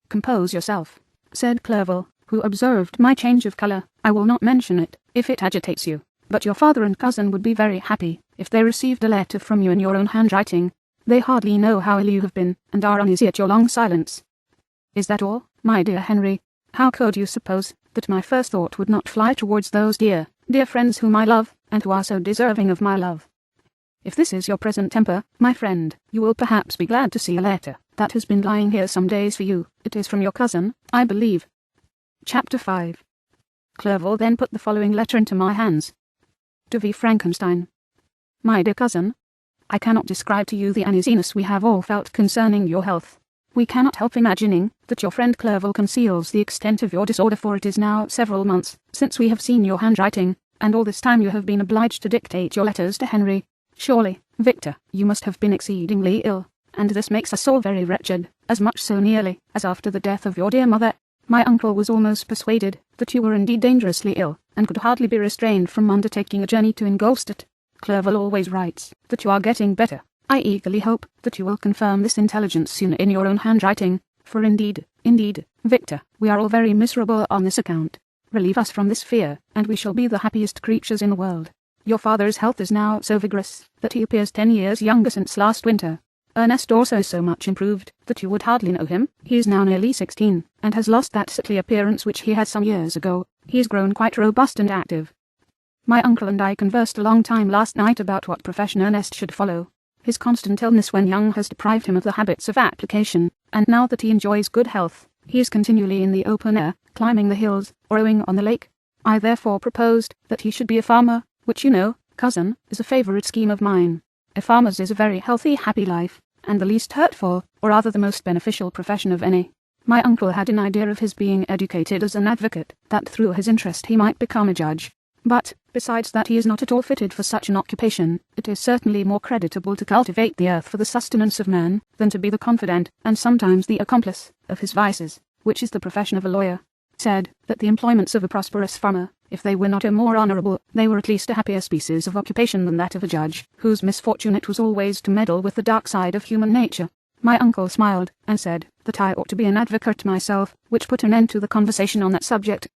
"Compose yourself," said Clerval, who observed my change of colour. "I will not mention it, if it agitates you, but your father and cousin would be very happy if they received a letter from you in your own handwriting. They hardly know how ill you have been, and are uneasy at your long silence." "Is that all, my dear Henry? How could you suppose that my first thought would not fly towards those dear, dear friends whom I love, and who are so deserving of my love? If this is your present temper, my friend, you will perhaps be glad to see a letter that has been lying here some days for you. It is from your cousin, I believe." Chapter 5. Clerval then put the following letter into my hands. To V. Frankenstein. My dear cousin, I cannot describe to you the uneasiness we have all felt concerning your health. We cannot help imagining that your friend Clerval conceals the extent of your disorder, for it is now several months since we have seen your handwriting, and all this time you have been obliged to dictate your letters to Henry. Surely, Victor, you must have been exceedingly ill, and this makes us all very wretched, as much so nearly as after the death of your dear mother. My uncle was almost persuaded that you were indeed dangerously ill, and could hardly be restrained from undertaking a journey to Ingolstadt. Clerval always writes that you are getting better. I eagerly hope that you will confirm this intelligence soon in your own handwriting, for indeed, Victor, we are all very miserable on this account. Relieve us from this fear, and we shall be the happiest creatures in the world. Your father's health is now so vigorous that he appears 10 years younger since last winter. Ernest also is so much improved that you would hardly know him. He is now nearly 16, and has lost that sickly appearance which he had some years ago. He has grown quite robust and active. My uncle and I conversed a long time last night about what profession Ernest should follow. His constant illness when young has deprived him of the habits of application, and now that he enjoys good health, he is continually in the open air, climbing the hills, or rowing on the lake. I therefore proposed that he should be a farmer, which you know, cousin, is a favourite scheme of mine. A farmer's is a very healthy, happy life, and the least hurtful, or rather the most beneficial profession of any. My uncle had an idea of his being educated as an advocate, that through his interest he might become a judge. But, besides that he is not at all fitted for such an occupation, it is certainly more creditable to cultivate the earth for the sustenance of man, than to be the confidant, and sometimes the accomplice, of his vices, which is the profession of a lawyer. Said that the employments of a prosperous farmer, if they were not a more honourable, they were at least a happier species of occupation than that of a judge, whose misfortune it was always to meddle with the dark side of human nature. My uncle smiled, and said that I ought to be an advocate myself, which put an end to the conversation on that subject.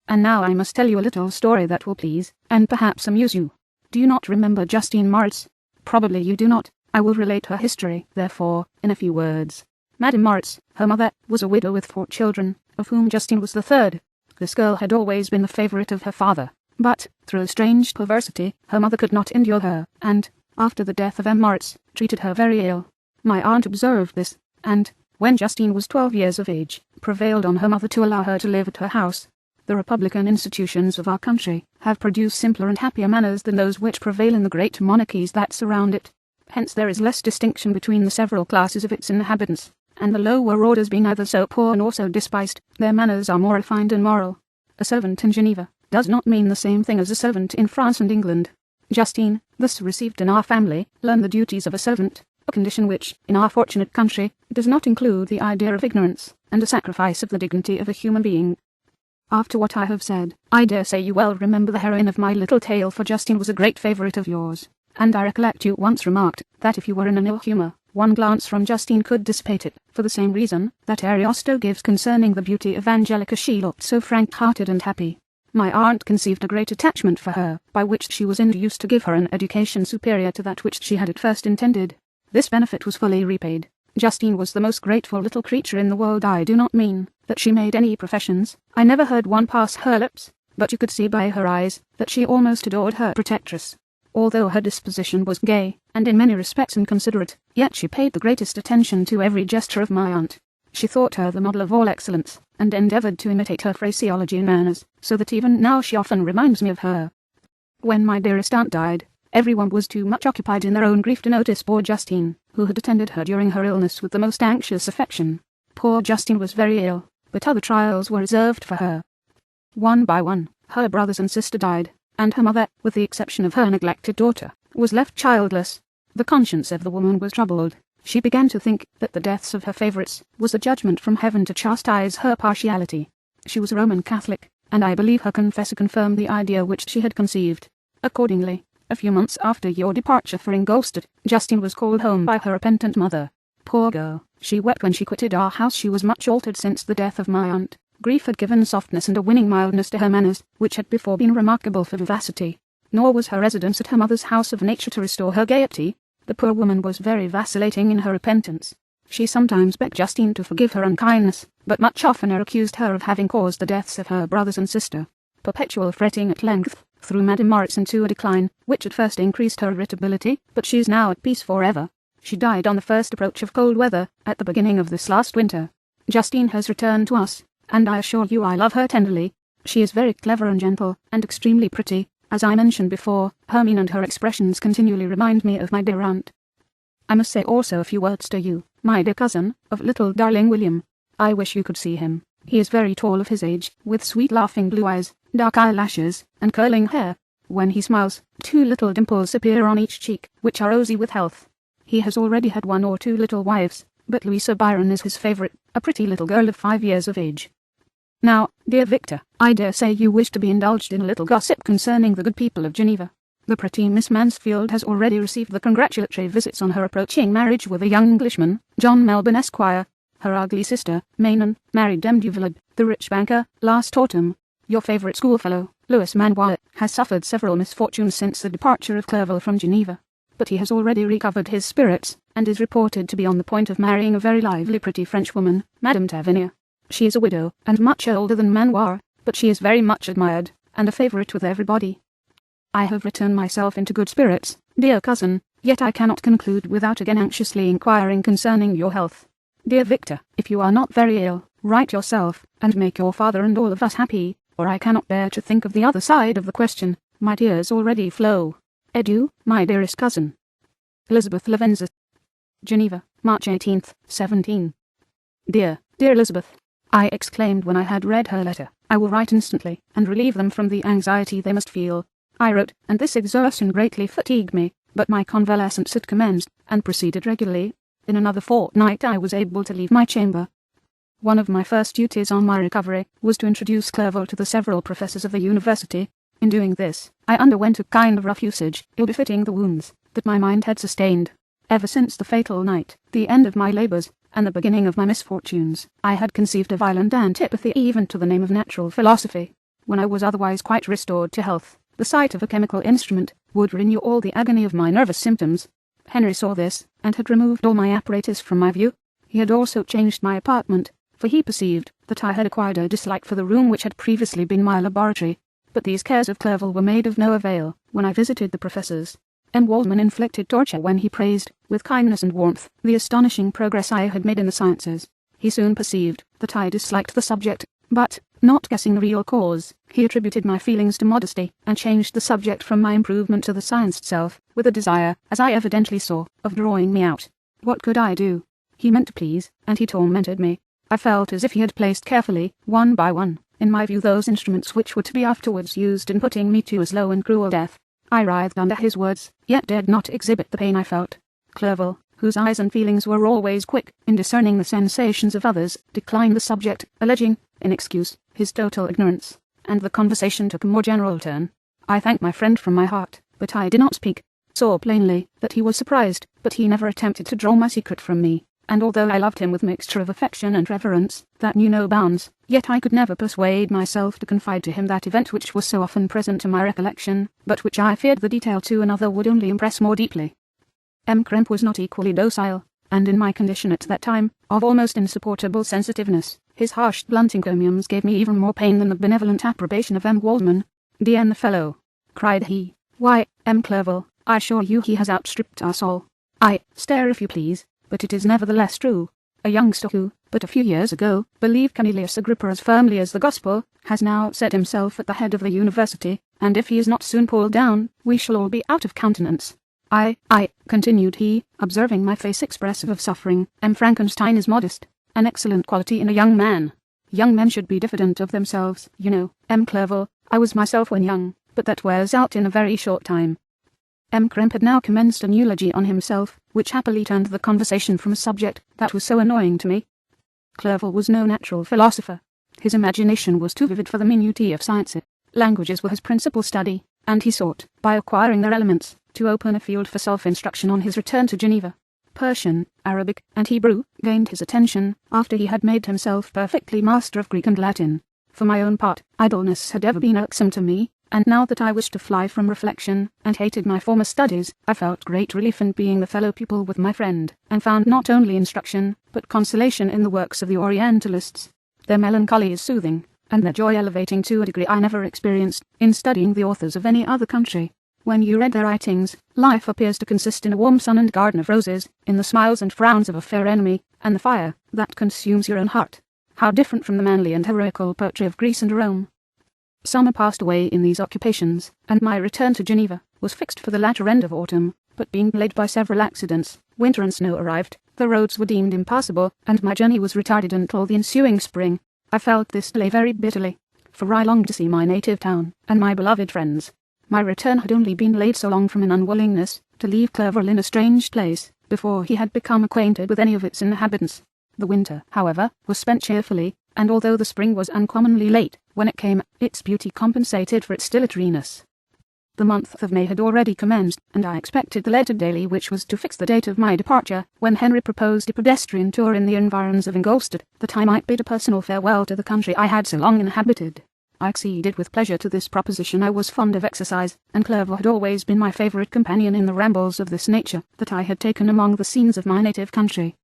And now I must tell you a little story that will please, and perhaps amuse you. Do you not remember Justine Moritz? Probably you do not. I will relate her history, therefore, in a few words. Madame Moritz, her mother, was a widow with 4 children, of whom Justine was the third. This girl had always been the favourite of her father, but, through a strange perversity, her mother could not endure her, and, after the death of M. Moritz, treated her very ill. My aunt observed this, and, when Justine was 12 years of age, prevailed on her mother to allow her to live at her house. The republican institutions of our country have produced simpler and happier manners than those which prevail in the great monarchies that surround it. Hence there is less distinction between the several classes of its inhabitants, and the lower orders being neither so poor nor so despised, their manners are more refined and moral. A servant in Geneva does not mean the same thing as a servant in France and England. Justine, thus received in our family, learned the duties of a servant, a condition which, in our fortunate country, does not include the idea of ignorance, and a sacrifice of the dignity of a human being. After what I have said, I dare say you well remember the heroine of my little tale, for Justine was a great favourite of yours, and I recollect you once remarked that if you were in an ill humour, one glance from Justine could dissipate it, for the same reason that Ariosto gives concerning the beauty of Angelica. She looked so frank-hearted and happy. My aunt conceived a great attachment for her, by which she was induced to give her an education superior to that which she had at first intended. This benefit was fully repaid. Justine was the most grateful little creature in the world. I do not mean that she made any professions. I never heard one pass her lips, but you could see by her eyes that she almost adored her protectress. Although her disposition was gay, and in many respects inconsiderate, yet she paid the greatest attention to every gesture of my aunt. She thought her the model of all excellence, and endeavoured to imitate her phraseology and manners, so that even now she often reminds me of her. When my dearest aunt died, everyone was too much occupied in their own grief to notice poor Justine, who had attended her during her illness with the most anxious affection. Poor Justine was very ill, but other trials were reserved for her. One by one, her brothers and sister died, and her mother, with the exception of her neglected daughter, was left childless. The conscience of the woman was troubled. She began to think that the deaths of her favourites was a judgment from heaven to chastise her partiality. She was a Roman Catholic, and I believe her confessor confirmed the idea which she had conceived. Accordingly, a few months after your departure for Ingolstadt, Justine was called home by her repentant mother. Poor girl, she wept when she quitted our house. She was much altered since the death of my aunt. Grief had given softness and a winning mildness to her manners, which had before been remarkable for vivacity. Nor was her residence at her mother's house of nature to restore her gaiety. The poor woman was very vacillating in her repentance. She sometimes begged Justine to forgive her unkindness, but much oftener accused her of having caused the deaths of her brothers and sister. Perpetual fretting at length threw Madame Moritz into a decline, which at first increased her irritability, but she is now at peace forever. She died on the first approach of cold weather, at the beginning of this last winter. Justine has returned to us, and I assure you I love her tenderly. She is very clever and gentle, and extremely pretty. As I mentioned before, her mien and her expressions continually remind me of my dear aunt. I must say also a few words to you, my dear cousin, of little darling William. I wish you could see him. He is very tall of his age, with sweet laughing blue eyes, dark eyelashes, and curling hair. When he smiles, 2 little dimples appear on each cheek, which are rosy with health. He has already had 1 or 2 little wives, but Louisa Byron is his favourite, a pretty little girl of 5 years of age. Now, dear Victor, I dare say you wish to be indulged in a little gossip concerning the good people of Geneva. The pretty Miss Mansfield has already received the congratulatory visits on her approaching marriage with a young Englishman, John Melbourne Esquire. Her ugly sister, Manon, married M. Duvillard, the rich banker, last autumn. Your favourite schoolfellow, Louis Manoir, has suffered several misfortunes since the departure of Clerval from Geneva, but he has already recovered his spirits, and is reported to be on the point of marrying a very lively pretty Frenchwoman, Madame Tavernier. She is a widow, and much older than Manoir, but she is very much admired, and a favourite with everybody. I have returned myself into good spirits, dear cousin, yet I cannot conclude without again anxiously inquiring concerning your health. Dear Victor, if you are not very ill, write yourself, and make your father and all of us happy, or I cannot bear to think of the other side of the question. My tears already flow. Adieu, my dearest cousin. Elizabeth Lavenza. Geneva, March 18th, 17. Dear Elizabeth, I exclaimed when I had read her letter, I will write instantly, and relieve them from the anxiety they must feel. I wrote, and this exertion greatly fatigued me, but my convalescence had commenced, and proceeded regularly. In another fortnight I was able to leave my chamber. One of my first duties on my recovery was to introduce Clerval to the several professors of the university. In doing this, I underwent a kind of rough usage, ill-befitting the wounds that my mind had sustained. Ever since the fatal night, the end of my labours, and the beginning of my misfortunes, I had conceived a violent antipathy even to the name of natural philosophy. When I was otherwise quite restored to health, the sight of a chemical instrument would renew all the agony of my nervous symptoms. Henry saw this, and had removed all my apparatus from my view. He had also changed my apartment, for he perceived that I had acquired a dislike for the room which had previously been my laboratory. But these cares of Clerval were made of no avail when I visited the professors. M. Waldman inflicted torture when he praised, with kindness and warmth, the astonishing progress I had made in the sciences. He soon perceived that I disliked the subject, but, not guessing the real cause, he attributed my feelings to modesty, and changed the subject from my improvement to the science itself, with a desire, as I evidently saw, of drawing me out. What could I do? He meant to please, and he tormented me. I felt as if he had placed carefully, one by one, in my view those instruments which were to be afterwards used in putting me to a slow and cruel death. I writhed under his words, yet dared not exhibit the pain I felt. Clerval, whose eyes and feelings were always quick in discerning the sensations of others, declined the subject, alleging, in excuse, his total ignorance, and the conversation took a more general turn. I thanked my friend from my heart, but I did not speak. Saw plainly that he was surprised, but he never attempted to draw my secret from me, and although I loved him with mixture of affection and reverence that knew no bounds, yet I could never persuade myself to confide to him that event which was so often present to my recollection, but which I feared the detail to another would only impress more deeply. M. Kremp was not equally docile, and in my condition at that time, of almost insupportable sensitiveness, his harsh blunt encomiums gave me even more pain than the benevolent approbation of M. Waldman. "D.N. fellow," cried he. "Why, M. Clerval, I assure you he has outstripped us all. Stare if you please, but it is nevertheless true. A youngster who, but a few years ago, believed Cornelius Agrippa as firmly as the gospel, has now set himself at the head of the university, and if he is not soon pulled down, we shall all be out of countenance. Continued he, observing my face expressive of suffering, M. Frankenstein is modest, an excellent quality in a young man. Young men should be diffident of themselves, you know, M. Clerval. I was myself when young, but that wears out in a very short time." M. Kremp had now commenced an eulogy on himself, which happily turned the conversation from a subject that was so annoying to me. Clerval was no natural philosopher. His imagination was too vivid for the minutiae of science. Languages were his principal study, and he sought, by acquiring their elements, to open a field for self-instruction on his return to Geneva. Persian, Arabic, and Hebrew gained his attention after he had made himself perfectly master of Greek and Latin. For my own part, idleness had ever been irksome to me, and now that I wished to fly from reflection, and hated my former studies, I felt great relief in being the fellow pupil with my friend, and found not only instruction, but consolation in the works of the Orientalists. Their melancholy is soothing, and their joy elevating to a degree I never experienced in studying the authors of any other country. When you read their writings, life appears to consist in a warm sun and garden of roses, in the smiles and frowns of a fair enemy, and the fire that consumes your own heart. How different from the manly and heroical poetry of Greece and Rome. Summer passed away in these occupations, and my return to Geneva was fixed for the latter end of autumn, but being delayed by several accidents, winter and snow arrived, the roads were deemed impassable, and my journey was retarded until the ensuing spring. I felt this delay very bitterly, for I longed to see my native town, and my beloved friends. My return had only been delayed so long from an unwillingness to leave Clerval in a strange place, before he had become acquainted with any of its inhabitants. The winter, however, was spent cheerfully, and although the spring was uncommonly late when it came, its beauty compensated for its dilatoriness. The month of May had already commenced, and I expected the letter daily which was to fix the date of my departure, when Henry proposed a pedestrian tour in the environs of Ingolstadt, that I might bid a personal farewell to the country I had so long inhabited. I acceded with pleasure to this proposition. I was fond of exercise, and Clerval had always been my favourite companion in the rambles of this nature that I had taken among the scenes of my native country.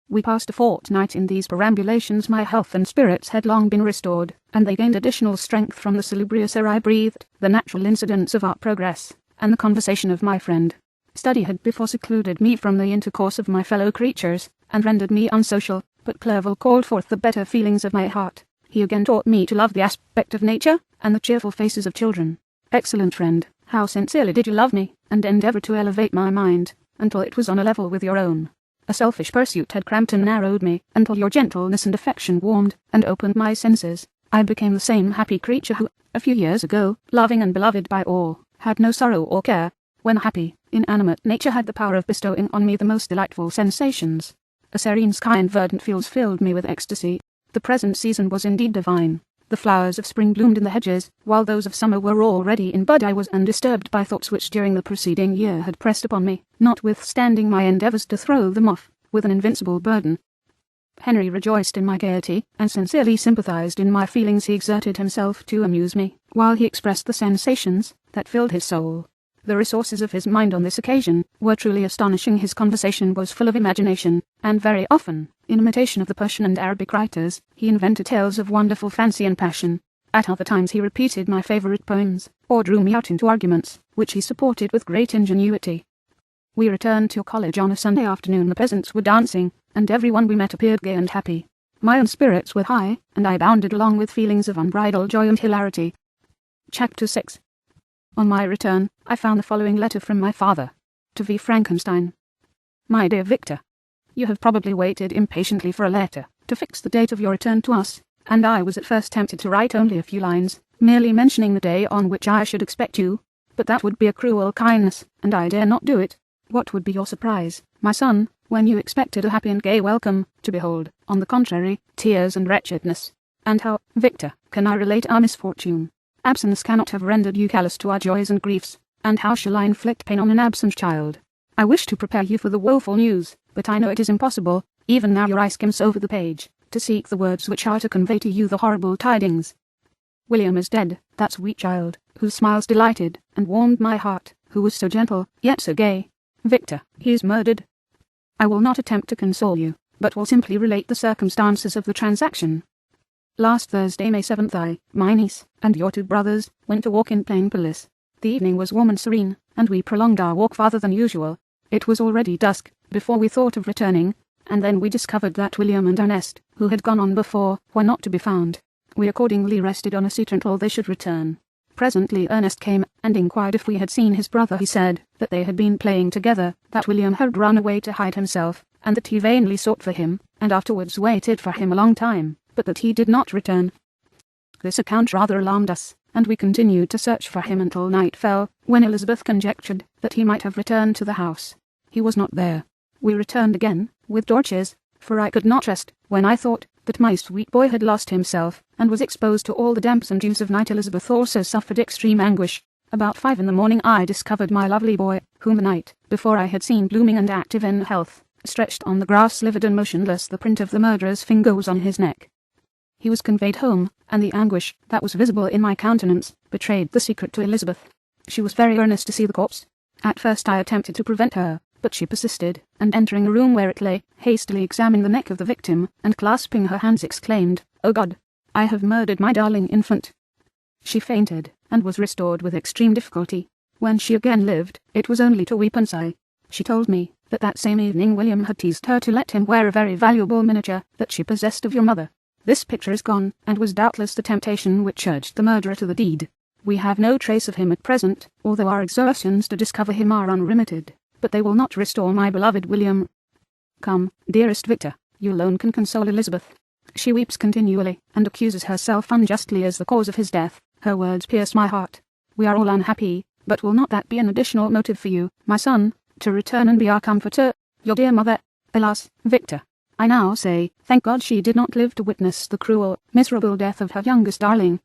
We passed a fortnight in these perambulations. My health and spirits had long been restored, and they gained additional strength from the salubrious air I breathed, the natural incidents of our progress, and the conversation of my friend. Study had before secluded me from the intercourse of my fellow creatures, and rendered me unsocial, but Clerval called forth the better feelings of my heart. He again taught me to love the aspect of nature, and the cheerful faces of children. Excellent friend, how sincerely did you love me, and endeavour to elevate my mind, until it was on a level with your own. A selfish pursuit had cramped and narrowed me, until your gentleness and affection warmed and opened my senses. I became the same happy creature who, a few years ago, loving and beloved by all, had no sorrow or care. When happy, inanimate nature had the power of bestowing on me the most delightful sensations. A serene sky and verdant fields filled me with ecstasy. The present season was indeed divine. The flowers of spring bloomed in the hedges, while those of summer were already in bud. I was undisturbed by thoughts which during the preceding year had pressed upon me, notwithstanding my endeavours to throw them off with an invincible burden. Henry rejoiced in my gaiety, and sincerely sympathized in my feelings. He exerted himself to amuse me, while he expressed the sensations that filled his soul. The resources of his mind on this occasion were truly astonishing. His conversation was full of imagination, and very often In imitation of the Persian and Arabic writers, he invented tales of wonderful fancy and passion. At other times he repeated my favourite poems, or drew me out into arguments, which he supported with great ingenuity. We returned to college on a Sunday afternoon. The peasants were dancing, and everyone we met appeared gay and happy. My own spirits were high, and I bounded along with feelings of unbridled joy and hilarity. Chapter 6. On my return, I found the following letter from my father. To V. Frankenstein. My dear Victor, you have probably waited impatiently for a letter to fix the date of your return to us, and I was at first tempted to write only a few lines, merely mentioning the day on which I should expect you, but that would be a cruel kindness, and I dare not do it. What would be your surprise, my son, when you expected a happy and gay welcome, to behold, on the contrary, tears and wretchedness? And how, Victor, can I relate our misfortune? Absence cannot have rendered you callous to our joys and griefs, and how shall I inflict pain on an absent child? I wish to prepare you for the woeful news, but I know it is impossible, even now your eye skims over the page, to seek the words which are to convey to you the horrible tidings. William is dead, that sweet child, whose smiles delighted and warmed my heart, who was so gentle, yet so gay. Victor, he is murdered. I will not attempt to console you, but will simply relate the circumstances of the transaction. Last Thursday, May 7th, I, my niece, and your 2 brothers, went to walk in Plain Police. The evening was warm and serene, and we prolonged our walk farther than usual. It was already dusk before we thought of returning, and then we discovered that William and Ernest, who had gone on before, were not to be found. We accordingly rested on a seat until they should return. Presently Ernest came, and inquired if we had seen his brother. He said that they had been playing together, that William had run away to hide himself, and that he vainly sought for him, and afterwards waited for him a long time, but that he did not return. This account rather alarmed us, and we continued to search for him until night fell, when Elizabeth conjectured that he might have returned to the house. He was not there. We returned again, with torches, for I could not rest, when I thought that my sweet boy had lost himself, and was exposed to all the damps and dews of night. Elizabeth also suffered extreme anguish. About 5 in the morning I discovered my lovely boy, whom the night before I had seen blooming and active in health, stretched on the grass, livid and motionless. The print of the murderer's finger was on his neck. He was conveyed home, and the anguish that was visible in my countenance betrayed the secret to Elizabeth. She was very earnest to see the corpse. At first I attempted to prevent her, but she persisted, and entering the room where it lay, hastily examined the neck of the victim, and clasping her hands exclaimed, "Oh God, I have murdered my darling infant." She fainted, and was restored with extreme difficulty. When she again lived, it was only to weep and sigh. She told me that same evening William had teased her to let him wear a very valuable miniature that she possessed of your mother. This picture is gone, and was doubtless the temptation which urged the murderer to the deed. We have no trace of him at present, although our exertions to discover him are unremitted, but they will not restore my beloved William. Come, dearest Victor, you alone can console Elizabeth. She weeps continually, and accuses herself unjustly as the cause of his death. Her words pierce my heart. We are all unhappy, but will not that be an additional motive for you, my son, to return and be our comforter, your dear mother? Alas, Victor, I now say, thank God she did not live to witness the cruel, miserable death of her youngest darling.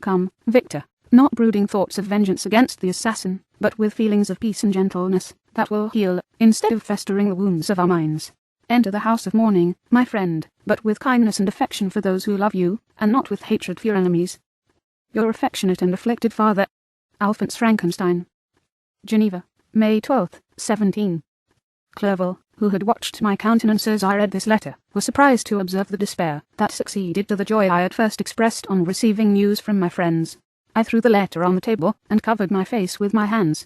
Come, Victor, not brooding thoughts of vengeance against the assassin, but with feelings of peace and gentleness, that will heal, instead of festering the wounds of our minds. Enter the house of mourning, my friend, but with kindness and affection for those who love you, and not with hatred for your enemies. Your affectionate and afflicted father, Alphonse Frankenstein. Geneva, May 12th, 17. Clerval, who had watched my countenance as I read this letter, was surprised to observe the despair that succeeded to the joy I had first expressed on receiving news from my friends. I threw the letter on the table, and covered my face with my hands.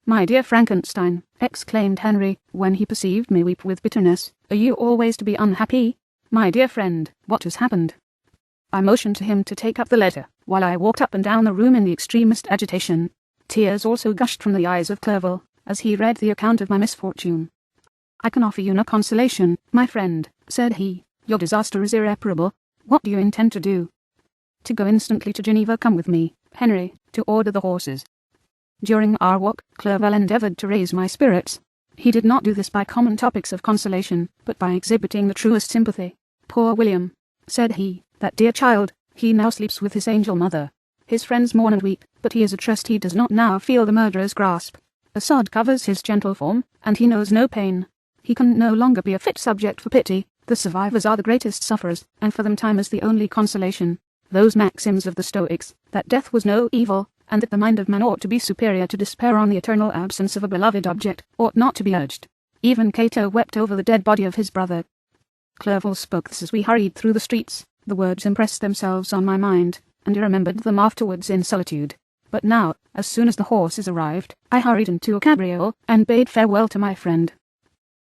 "My dear Frankenstein," exclaimed Henry, when he perceived me weep with bitterness, "are you always to be unhappy? My dear friend, what has happened?" I motioned to him to take up the letter, while I walked up and down the room in the extremest agitation. Tears also gushed from the eyes of Clerval, as he read the account of my misfortune. "I can offer you no consolation, my friend," said he. "Your disaster is irreparable. What do you intend to do?" "To go instantly to Geneva. Come with me, Henry, to order the horses." During our walk, Clerval endeavoured to raise my spirits. He did not do this by common topics of consolation, but by exhibiting the truest sympathy. "Poor William," said he, "that dear child, he now sleeps with his angel mother. His friends mourn and weep, but he is at rest. He does not now feel the murderer's grasp. A sod covers his gentle form, and he knows no pain. He can no longer be a fit subject for pity. The survivors are the greatest sufferers, and for them time is the only consolation. Those maxims of the Stoics, that death was no evil, and that the mind of man ought to be superior to despair on the eternal absence of a beloved object, ought not to be urged. Even Cato wept over the dead body of his brother. Clerval spoke this as we hurried through the streets. The words impressed themselves on my mind, and I remembered them afterwards in solitude. But now, as soon as the horses arrived, I hurried into a cabriole and bade farewell to my friend.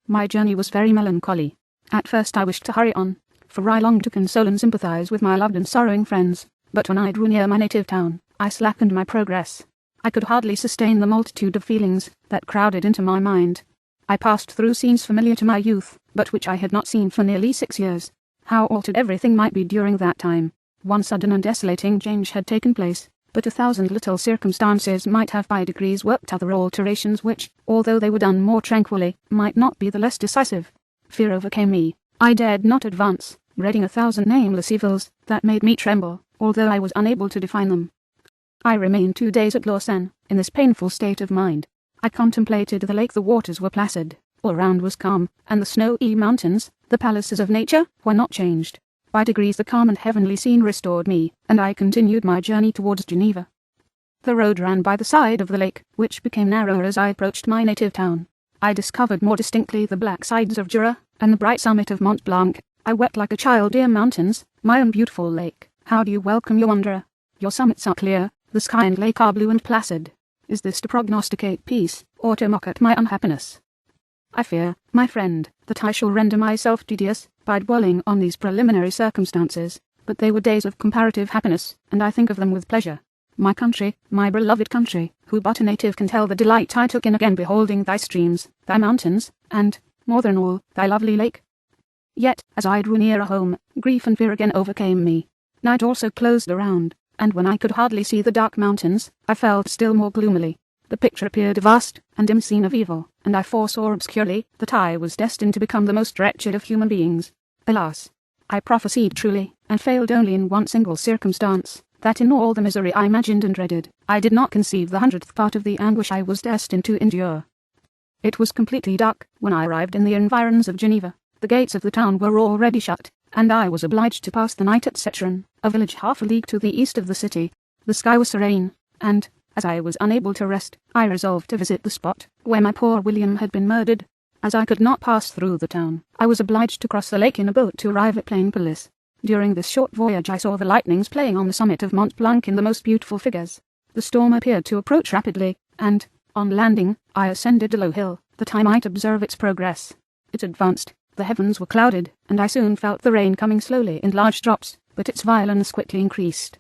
My journey was very melancholy. At first I wished to hurry on, for I longed to console and sympathize with my loved and sorrowing friends, but when I drew near my native town, I slackened my progress. I could hardly sustain the multitude of feelings that crowded into my mind. I passed through scenes familiar to my youth, but which I had not seen for nearly 6 years. How altered everything might be during that time. One sudden and desolating change had taken place, but 1,000 little circumstances might have by degrees worked other alterations which, although they were done more tranquilly, might not be the less decisive. Fear overcame me. I dared not advance, dreading 1,000 nameless evils that made me tremble, although I was unable to define them. I remained 2 days at Lausanne, in this painful state of mind. I contemplated the lake. The waters were placid, all around was calm, and the snowy mountains, the palaces of nature, were not changed. By degrees the calm and heavenly scene restored me, and I continued my journey towards Geneva. The road ran by the side of the lake, which became narrower as I approached my native town. I discovered more distinctly the black sides of Jura, and the bright summit of Mont Blanc. I wept like a child. Dear mountains, my own beautiful lake, how do you welcome your wanderer? Your summits are clear, the sky and lake are blue and placid. Is this to prognosticate peace, or to mock at my unhappiness? I fear, my friend, that I shall render myself tedious by dwelling on these preliminary circumstances, but they were days of comparative happiness, and I think of them with pleasure. My country, my beloved country, who but a native can tell the delight I took in again beholding thy streams, thy mountains, and, more than all, thy lovely lake. Yet, as I drew nearer home, grief and fear again overcame me. Night also closed around, and when I could hardly see the dark mountains, I felt still more gloomily. The picture appeared a vast and dim scene of evil, and I foresaw obscurely that I was destined to become the most wretched of human beings. Alas! I prophesied truly, and failed only in one single circumstance, that in all the misery I imagined and dreaded, I did not conceive the 100th part of the anguish I was destined to endure. It was completely dark when I arrived in the environs of Geneva. The gates of the town were already shut, and I was obliged to pass the night at Setron, a village half a league to the east of the city. The sky was serene, and, as I was unable to rest, I resolved to visit the spot where my poor William had been murdered. As I could not pass through the town, I was obliged to cross the lake in a boat to arrive at Plainpalais. During this short voyage I saw the lightnings playing on the summit of Mont Blanc in the most beautiful figures. The storm appeared to approach rapidly, and, on landing, I ascended a low hill, that I might observe its progress. It advanced, the heavens were clouded, and I soon felt the rain coming slowly in large drops, but its violence quickly increased.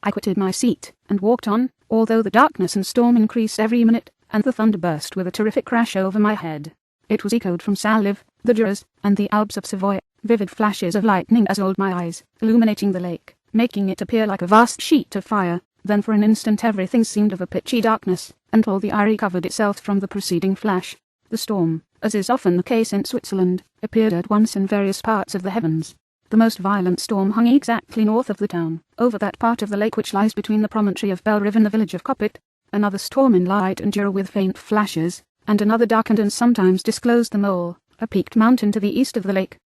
I quitted my seat, and walked on, although the darkness and storm increased every minute, and the thunder burst with a terrific crash over my head. It was echoed from Sallive, the Juras, and the Alps of Savoy. Vivid flashes of lightning dazzled my eyes, illuminating the lake, making it appear like a vast sheet of fire. Then for an instant everything seemed of a pitchy darkness, until the eye recovered itself from the preceding flash. The storm, as is often the case in Switzerland, appeared at once in various parts of the heavens. The most violent storm hung exactly north of the town, over that part of the lake which lies between the promontory of Bellerive and the village of Coppet. Another storm in light and Jura with faint flashes, and another darkened and sometimes disclosed the mole, a peaked mountain to the east of the lake.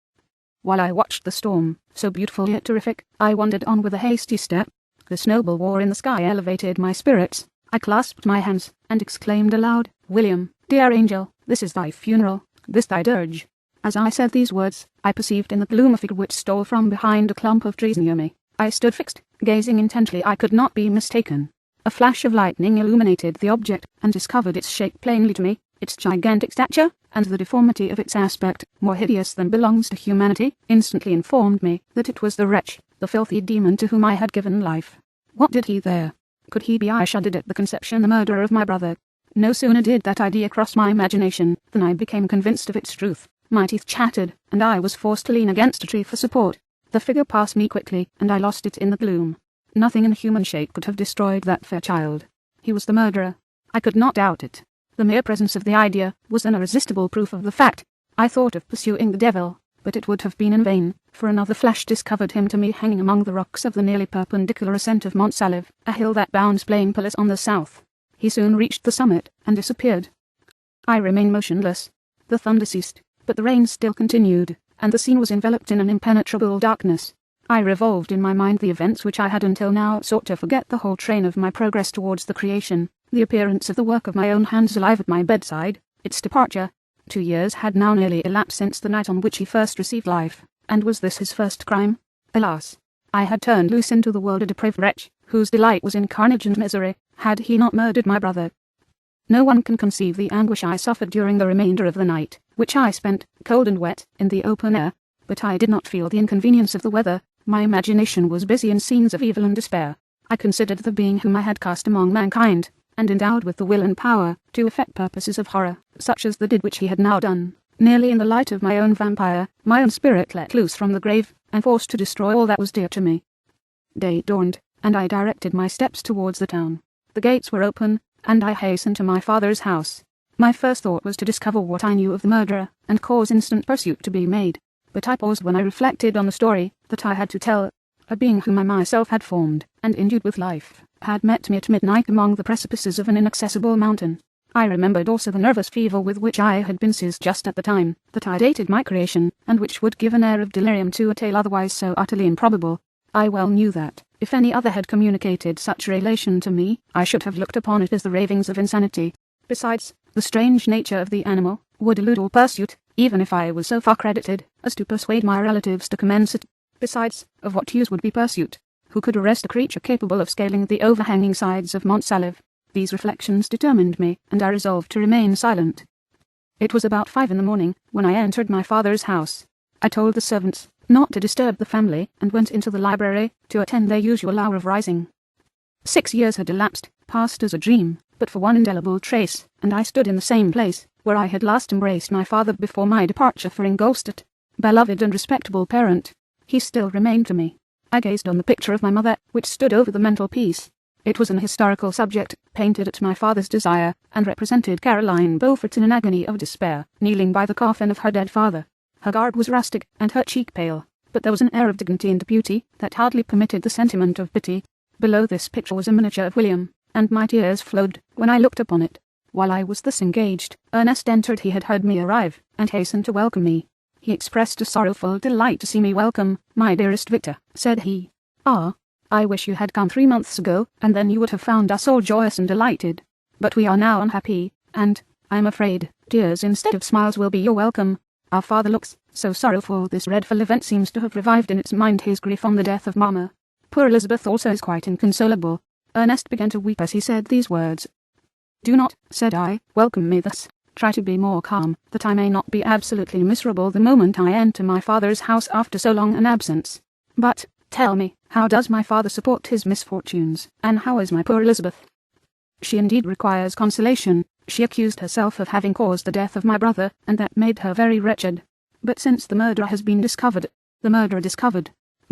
While I watched the storm, so beautiful yet terrific, I wandered on with a hasty step. This noble war in the sky elevated my spirits. I clasped my hands, and exclaimed aloud, "William, dear angel, this is thy funeral, this thy dirge." As I said these words, I perceived in the gloom a figure which stole from behind a clump of trees near me. I stood fixed, gazing intently. I could not be mistaken. A flash of lightning illuminated the object, and discovered its shape plainly to me. Its gigantic stature, and the deformity of its aspect, more hideous than belongs to humanity, instantly informed me that it was the wretch, the filthy demon to whom I had given life. What did he there? Could he be? I shuddered at the conception, the murderer of my brother. No sooner did that idea cross my imagination, than I became convinced of its truth. My teeth chattered, and I was forced to lean against a tree for support. The figure passed me quickly, and I lost it in the gloom. Nothing in human shape could have destroyed that fair child. He was the murderer. I could not doubt it. The mere presence of the idea was an irresistible proof of the fact. I thought of pursuing the devil, but it would have been in vain, for another flash discovered him to me hanging among the rocks of the nearly perpendicular ascent of Mont Sallive, a hill that bounds Plainpalais on the south. He soon reached the summit, and disappeared. I remained motionless. The thunder ceased, but the rain still continued, and the scene was enveloped in an impenetrable darkness. I revolved in my mind the events which I had until now sought to forget, the whole train of my progress towards the creation, the appearance of the work of my own hands alive at my bedside, its departure, 2 years had now nearly elapsed since the night on which he first received life, and was this his first crime? Alas! I had turned loose into the world a depraved wretch, whose delight was in carnage and misery, had he not murdered my brother. No one can conceive the anguish I suffered during the remainder of the night, which I spent, cold and wet, in the open air, but I did not feel the inconvenience of the weather. My imagination was busy in scenes of evil and despair. I considered the being whom I had cast among mankind, and endowed with the will and power to effect purposes of horror, such as the deed which he had now done, nearly in the light of my own vampire, my own spirit let loose from the grave, and forced to destroy all that was dear to me. Day dawned, and I directed my steps towards the town. The gates were open, and I hastened to my father's house. My first thought was to discover what I knew of the murderer, and cause instant pursuit to be made. But I paused when I reflected on the story that I had to tell. A being whom I myself had formed, and endued with life, had met me at midnight among the precipices of an inaccessible mountain. I remembered also the nervous fever with which I had been seized just at the time that I dated my creation, and which would give an air of delirium to a tale otherwise so utterly improbable. I well knew that, if any other had communicated such relation to me, I should have looked upon it as the ravings of insanity. Besides, the strange nature of the animal would elude all pursuit, even if I was so far credited as to persuade my relatives to commence it. Besides, of what use would be pursuit? Who could arrest a creature capable of scaling the overhanging sides of Mont Saleve? These reflections determined me, and I resolved to remain silent. It was about 5 in the morning when I entered my father's house. I told the servants not to disturb the family, and went into the library to attend their usual hour of rising. 6 years had elapsed, passed as a dream, but for one indelible trace, and I stood in the same place where I had last embraced my father before my departure for Ingolstadt. Beloved and respectable parent, he still remained to me. I gazed on the picture of my mother, which stood over the mantelpiece. It was an historical subject, painted at my father's desire, and represented Caroline Beaufort in an agony of despair, kneeling by the coffin of her dead father. Her garb was rustic, and her cheek pale, but there was an air of dignity and beauty that hardly permitted the sentiment of pity. Below this picture was a miniature of William, and my tears flowed when I looked upon it. While I was thus engaged, Ernest entered. He had heard me arrive, and hastened to welcome me. He expressed a sorrowful delight to see me welcome. "My dearest Victor," said he. "Ah, I wish you had come 3 months ago, and then you would have found us all joyous and delighted. But we are now unhappy, and, I am afraid, tears instead of smiles will be your welcome. Our father looks so sorrowful. This dreadful event seems to have revived in its mind his grief on the death of Mamma. Poor Elizabeth also is quite inconsolable." Ernest began to weep as he said these words. "Do not," said I, "welcome me thus. Try to be more calm, that I may not be absolutely miserable the moment I enter my father's house after so long an absence. But, tell me, how does my father support his misfortunes, and how is my poor Elizabeth?" "She indeed requires consolation. She accused herself of having caused the death of my brother, and that made her very wretched. But since the murderer has been discovered,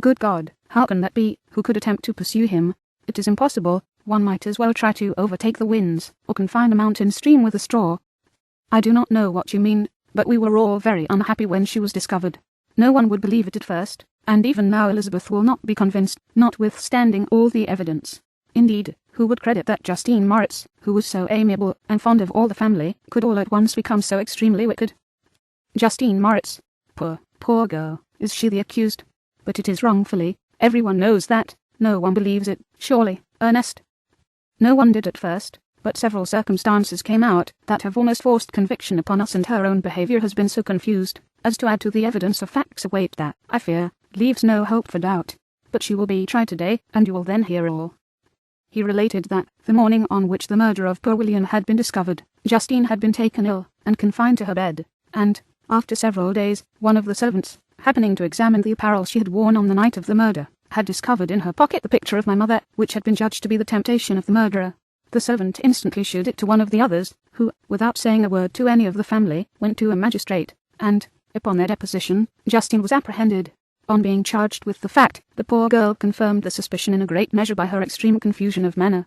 good God, how can that be? Who could attempt to pursue him? It is impossible. One might as well try to overtake the winds, or confine a mountain stream with a straw." "I do not know what you mean, but we were all very unhappy when she was discovered. No one would believe it at first, and even now Elizabeth will not be convinced, notwithstanding all the evidence. Indeed, who would credit that Justine Moritz, who was so amiable and fond of all the family, could all at once become so extremely wicked? Justine Moritz, poor girl, is she the accused? But it is wrongfully. Everyone knows that. No one believes it, surely, Ernest?" "No one did at first, but several circumstances came out that have almost forced conviction upon us, and her own behaviour has been so confused as to add to the evidence of facts await that, I fear, leaves no hope for doubt. But she will be tried today, and you will then hear all." He related that, the morning on which the murder of poor William had been discovered, Justine had been taken ill, and confined to her bed, and, after several days, one of the servants, happening to examine the apparel she had worn on the night of the murder, had discovered in her pocket the picture of my mother, which had been judged to be the temptation of the murderer. The servant instantly shewed it to one of the others, who, without saying a word to any of the family, went to a magistrate, and, upon their deposition, Justine was apprehended. On being charged with the fact, the poor girl confirmed the suspicion in a great measure by her extreme confusion of manner.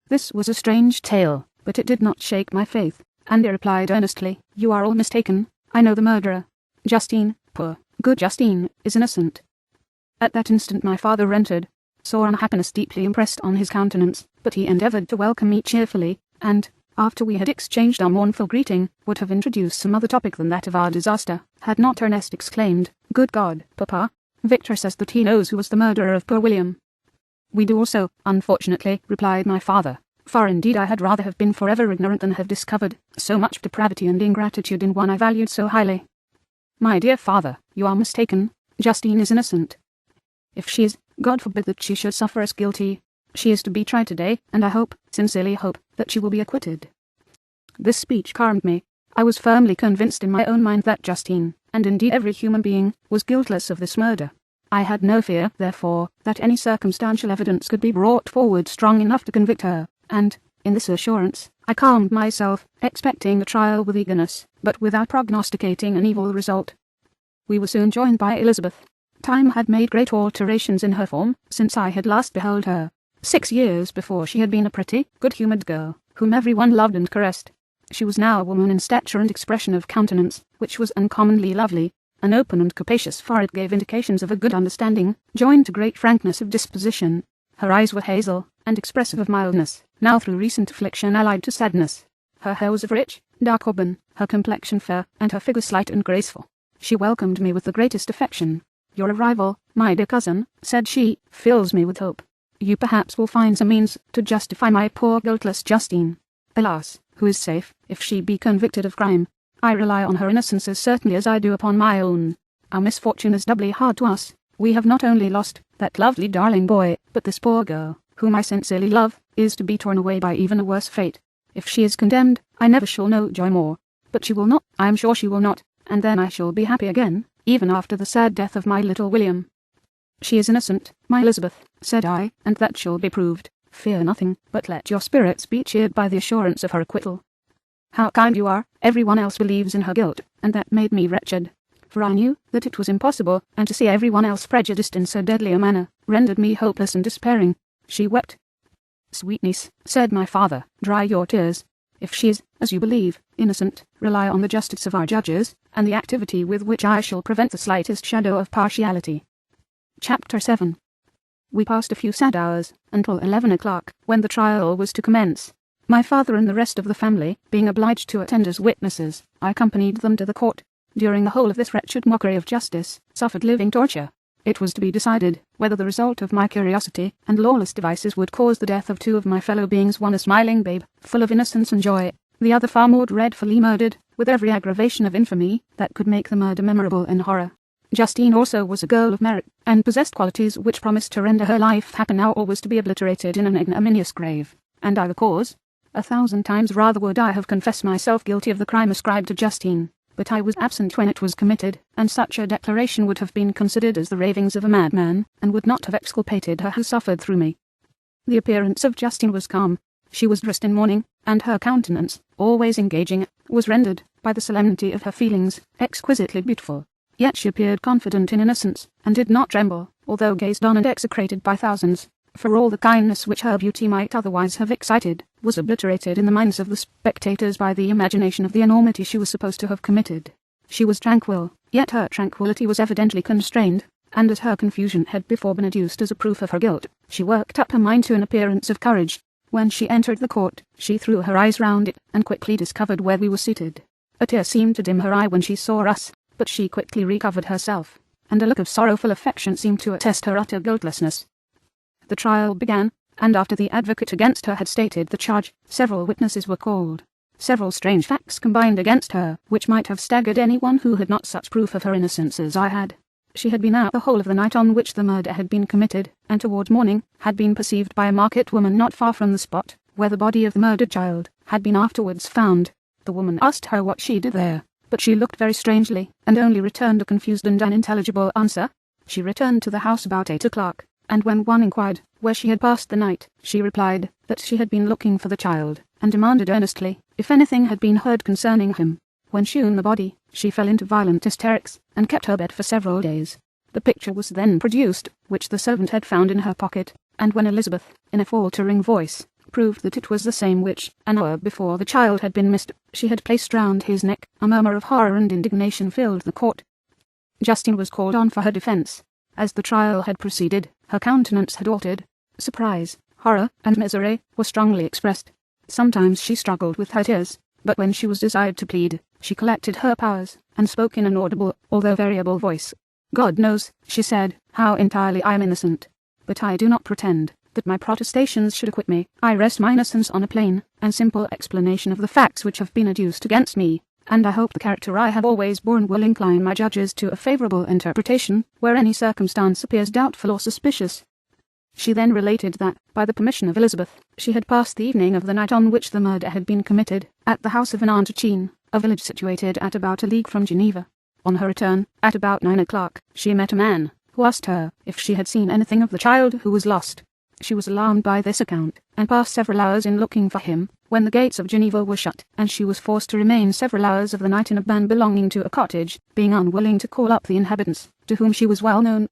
This was a strange tale, but it did not shake my faith, and I replied earnestly, "You are all mistaken. I know the murderer. Justine, poor, good Justine, is innocent." At that instant my father entered, saw unhappiness deeply impressed on his countenance, but he endeavoured to welcome me cheerfully, and, after we had exchanged our mournful greeting, would have introduced some other topic than that of our disaster, had not Ernest exclaimed, "Good God, Papa, Victor says that he knows who was the murderer of poor William." "We do also, unfortunately," replied my father, for indeed I had rather have been forever ignorant than have discovered so much depravity and ingratitude in one I valued so highly. My dear father, you are mistaken. Justine is innocent. If she is, God forbid that she should suffer as guilty. She is to be tried today, and I hope, sincerely hope, that she will be acquitted. This speech calmed me. I was firmly convinced in my own mind that Justine, and indeed every human being, was guiltless of this murder. I had no fear, therefore, that any circumstantial evidence could be brought forward strong enough to convict her, and, in this assurance, I calmed myself, expecting the trial with eagerness, but without prognosticating an evil result. We were soon joined by Elizabeth. Time had made great alterations in her form, since I had last beheld her. 6 years before she had been a pretty, good-humoured girl, whom everyone loved and caressed. She was now a woman in stature and expression of countenance, which was uncommonly lovely. An open and capacious forehead gave indications of a good understanding, joined to great frankness of disposition. Her eyes were hazel, and expressive of mildness, now through recent affliction allied to sadness. Her hair was of rich, dark auburn, her complexion fair, and her figure slight and graceful. She welcomed me with the greatest affection. Your arrival, my dear cousin, said she, fills me with hope. You perhaps will find some means to justify my poor guiltless Justine. Alas, who is safe, if she be convicted of crime? I rely on her innocence as certainly as I do upon my own. Our misfortune is doubly hard to us. We have not only lost that lovely darling boy, but this poor girl, whom I sincerely love, is to be torn away by even a worse fate. If she is condemned, I never shall know joy more. But she will not, I am sure she will not, and then I shall be happy again, even after the sad death of my little William. She is innocent, my Elizabeth, said I, and that shall be proved. Fear nothing, but let your spirits be cheered by the assurance of her acquittal. How kind you are, everyone else believes in her guilt, and that made me wretched. For I knew that it was impossible, and to see everyone else prejudiced in so deadly a manner, rendered me hopeless and despairing. She wept. Sweet niece, said my father, dry your tears. If she is, as you believe, innocent, rely on the justice of our judges, and the activity with which I shall prevent the slightest shadow of partiality. Chapter 7. We passed a few sad hours, until 11 o'clock, when the trial was to commence. My father and the rest of the family, being obliged to attend as witnesses, I accompanied them to the court. During the whole of this wretched mockery of justice, suffered living torture. It was to be decided whether the result of my curiosity and lawless devices would cause the death of 2 of my fellow beings, one a smiling babe, full of innocence and joy, the other far more dreadfully murdered, with every aggravation of infamy that could make the murder memorable in horror. Justine also was a girl of merit, and possessed qualities which promised to render her life happy now or was to be obliterated in an ignominious grave. And I the cause? 1,000 times rather would I have confessed myself guilty of the crime ascribed to Justine, but I was absent when it was committed, and such a declaration would have been considered as the ravings of a madman, and would not have exculpated her who suffered through me. The appearance of Justine was calm. She was dressed in mourning, and her countenance, always engaging, was rendered, by the solemnity of her feelings, exquisitely beautiful. Yet she appeared confident in innocence, and did not tremble, although gazed on and execrated by thousands, for all the kindness which her beauty might otherwise have excited, was obliterated in the minds of the spectators by the imagination of the enormity she was supposed to have committed. She was tranquil, yet her tranquillity was evidently constrained, and as her confusion had before been adduced as a proof of her guilt, she worked up her mind to an appearance of courage. When she entered the court, she threw her eyes round it, and quickly discovered where we were seated. A tear seemed to dim her eye when she saw us, but she quickly recovered herself, and a look of sorrowful affection seemed to attest her utter guiltlessness. The trial began, and after the advocate against her had stated the charge, several witnesses were called. Several strange facts combined against her, which might have staggered anyone who had not such proof of her innocence as I had. She had been out the whole of the night on which the murder had been committed, and towards morning had been perceived by a market woman not far from the spot where the body of the murdered child had been afterwards found. The woman asked her what she did there, but she looked very strangely, and only returned a confused and unintelligible answer. She returned to the house about 8 o'clock, and when one inquired where she had passed the night, she replied that she had been looking for the child, and demanded earnestly if anything had been heard concerning him. When shewn the body, she fell into violent hysterics, and kept her bed for several days. The picture was then produced, which the servant had found in her pocket, and when Elizabeth, in a faltering voice, proved that it was the same which, an hour before the child had been missed, she had placed round his neck, a murmur of horror and indignation filled the court. Justine was called on for her defence. As the trial had proceeded, her countenance had altered. Surprise, horror, and misery were strongly expressed. Sometimes she struggled with her tears, but when she was desired to plead, she collected her powers, and spoke in an audible, although variable voice. God knows, she said, how entirely I am innocent. But I do not pretend that my protestations should acquit me. I rest my innocence on a plain and simple explanation of the facts which have been adduced against me, and I hope the character I have always borne will incline my judges to a favourable interpretation, where any circumstance appears doubtful or suspicious. She then related that, by the permission of Elizabeth, she had passed the evening of the night on which the murder had been committed, at the house of an aunt Jean, a village situated at about a league from Geneva. On her return, at about 9 o'clock, she met a man, who asked her if she had seen anything of the child who was lost. She was alarmed by this account, and passed several hours in looking for him, when the gates of Geneva were shut, and she was forced to remain several hours of the night in a barn belonging to a cottage, being unwilling to call up the inhabitants, to whom she was well known.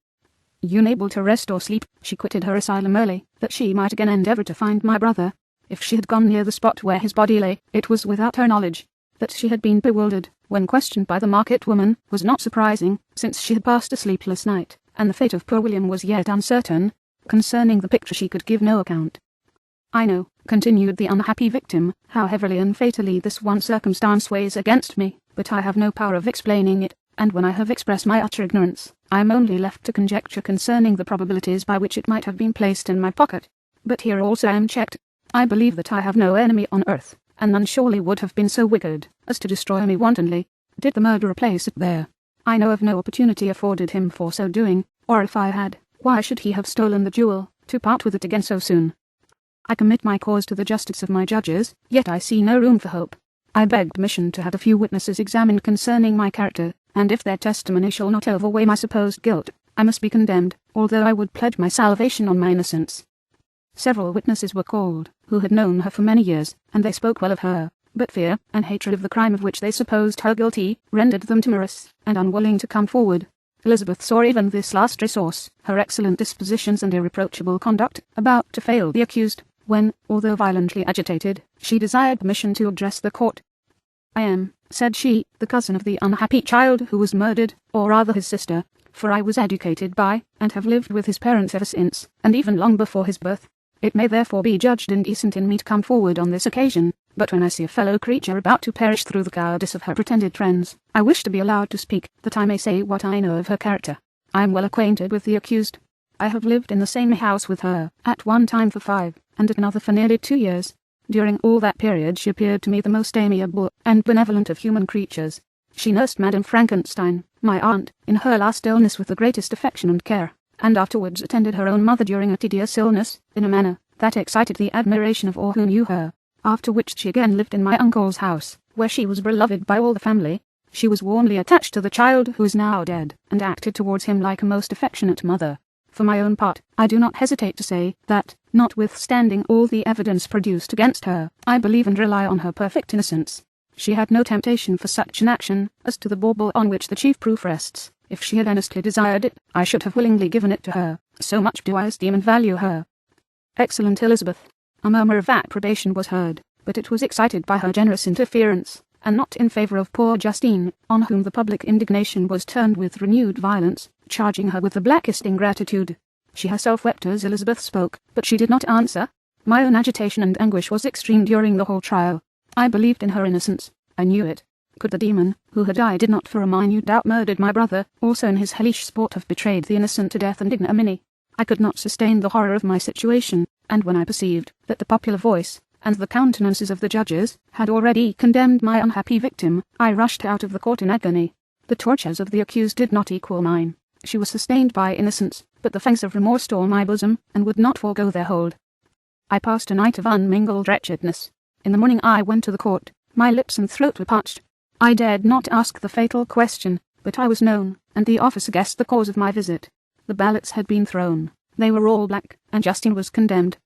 Unable to rest or sleep, she quitted her asylum early, that she might again endeavour to find my brother. If she had gone near the spot where his body lay, it was without her knowledge. That she had been bewildered, when questioned by the market woman, was not surprising, since she had passed a sleepless night, and the fate of poor William was yet uncertain. Concerning the picture she could give no account. I know, continued the unhappy victim, how heavily and fatally this one circumstance weighs against me, but I have no power of explaining it, and when I have expressed my utter ignorance, I am only left to conjecture concerning the probabilities by which it might have been placed in my pocket. But here also I am checked. I believe that I have no enemy on earth, and none surely would have been so wicked as to destroy me wantonly, did the murderer place it there. I know of no opportunity afforded him for so doing, or if I had, why should he have stolen the jewel, to part with it again so soon? I commit my cause to the justice of my judges, yet I see no room for hope. I beg permission to have a few witnesses examined concerning my character, and if their testimony shall not overweigh my supposed guilt, I must be condemned, although I would pledge my salvation on my innocence. Several witnesses were called, who had known her for many years, and they spoke well of her, but fear and hatred of the crime of which they supposed her guilty rendered them timorous and unwilling to come forward. Elizabeth saw even this last resource, her excellent dispositions and irreproachable conduct, about to fail the accused, when, although violently agitated, she desired permission to address the court. I am, said she, the cousin of the unhappy child who was murdered, or rather his sister, for I was educated by, and have lived with his parents ever since, and even long before his birth. It may therefore be judged indecent in me to come forward on this occasion, but when I see a fellow creature about to perish through the cowardice of her pretended friends, I wish to be allowed to speak, that I may say what I know of her character. I am well acquainted with the accused. I have lived in the same house with her, at one time for 5, and at another for nearly 2 years. During all that period she appeared to me the most amiable and benevolent of human creatures. She nursed Madame Frankenstein, my aunt, in her last illness with the greatest affection and care, and afterwards attended her own mother during a tedious illness, in a manner that excited the admiration of all who knew her. After which she again lived in my uncle's house, where she was beloved by all the family. She was warmly attached to the child who is now dead, and acted towards him like a most affectionate mother. For my own part, I do not hesitate to say that, notwithstanding all the evidence produced against her, I believe and rely on her perfect innocence. She had no temptation for such an action as to the bauble on which the chief proof rests. If she had earnestly desired it, I should have willingly given it to her. So much do I esteem and value her. Excellent Elizabeth. A murmur of approbation was heard, but it was excited by her generous interference, and not in favour of poor Justine, on whom the public indignation was turned with renewed violence, charging her with the blackest ingratitude. She herself wept as Elizabeth spoke, but she did not answer. My own agitation and anguish was extreme during the whole trial. I believed in her innocence. I knew it. Could the demon, who had I did not for a minute doubt murdered my brother, also in his hellish sport have betrayed the innocent to death and ignominy? I could not sustain the horror of my situation, and when I perceived that the popular voice, and the countenances of the judges, had already condemned my unhappy victim, I rushed out of the court in agony. The tortures of the accused did not equal mine. She was sustained by innocence, but the fangs of remorse tore my bosom, and would not forego their hold. I passed a night of unmingled wretchedness. In the morning I went to the court. My lips and throat were parched. I dared not ask the fatal question, but I was known, and the officer guessed the cause of my visit. The ballots had been thrown. They were all black, and Justine was condemned.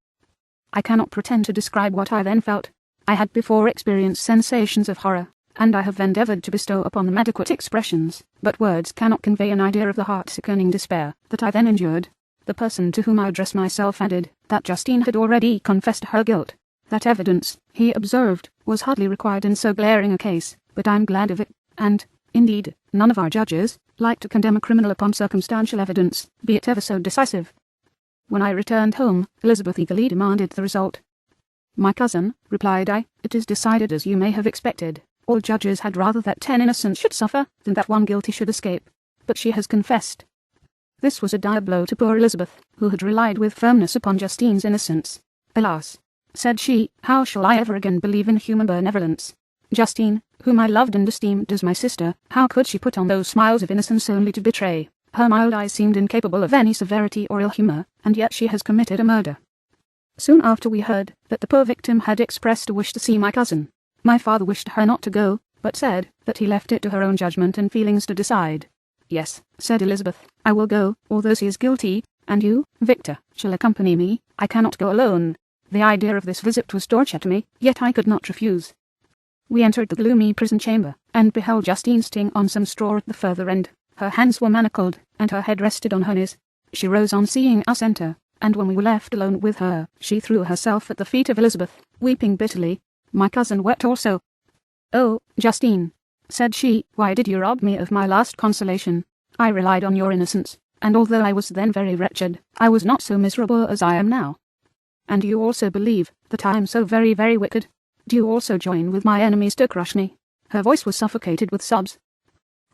I cannot pretend to describe what I then felt. I had before experienced sensations of horror, and I have endeavoured to bestow upon them adequate expressions, but words cannot convey an idea of the heart-sickening despair that I then endured. The person to whom I addressed myself added that Justine had already confessed her guilt. That evidence, he observed, was hardly required in so glaring a case, but I am glad of it, and, indeed, none of our judges like to condemn a criminal upon circumstantial evidence, be it ever so decisive. When I returned home, Elizabeth eagerly demanded the result. My cousin, replied I, it is decided as you may have expected. All judges had rather that 10 innocent should suffer than that one guilty should escape. But she has confessed. This was a dire blow to poor Elizabeth, who had relied with firmness upon Justine's innocence. "Alas," said she, "how shall I ever again believe in human benevolence? Justine, whom I loved and esteemed as my sister, how could she put on those smiles of innocence only to betray? Her mild eyes seemed incapable of any severity or ill humour, and yet she has committed a murder." Soon after we heard that the poor victim had expressed a wish to see my cousin. My father wished her not to go, but said that he left it to her own judgment and feelings to decide. "Yes," said Elizabeth, "I will go, although she is guilty, and you, Victor, shall accompany me. I cannot go alone." The idea of this visit was torture to me, yet I could not refuse. We entered the gloomy prison chamber, and beheld Justine sitting on some straw at the further end. Her hands were manacled, and her head rested on her knees. She rose on seeing us enter, and when we were left alone with her, she threw herself at the feet of Elizabeth, weeping bitterly. My cousin wept also. "Oh, Justine," said she, "why did you rob me of my last consolation? I relied on your innocence, and although I was then very wretched, I was not so miserable as I am now. And you also believe that I am so very, very wicked? Do you also join with my enemies to crush me?" Her voice was suffocated with sobs.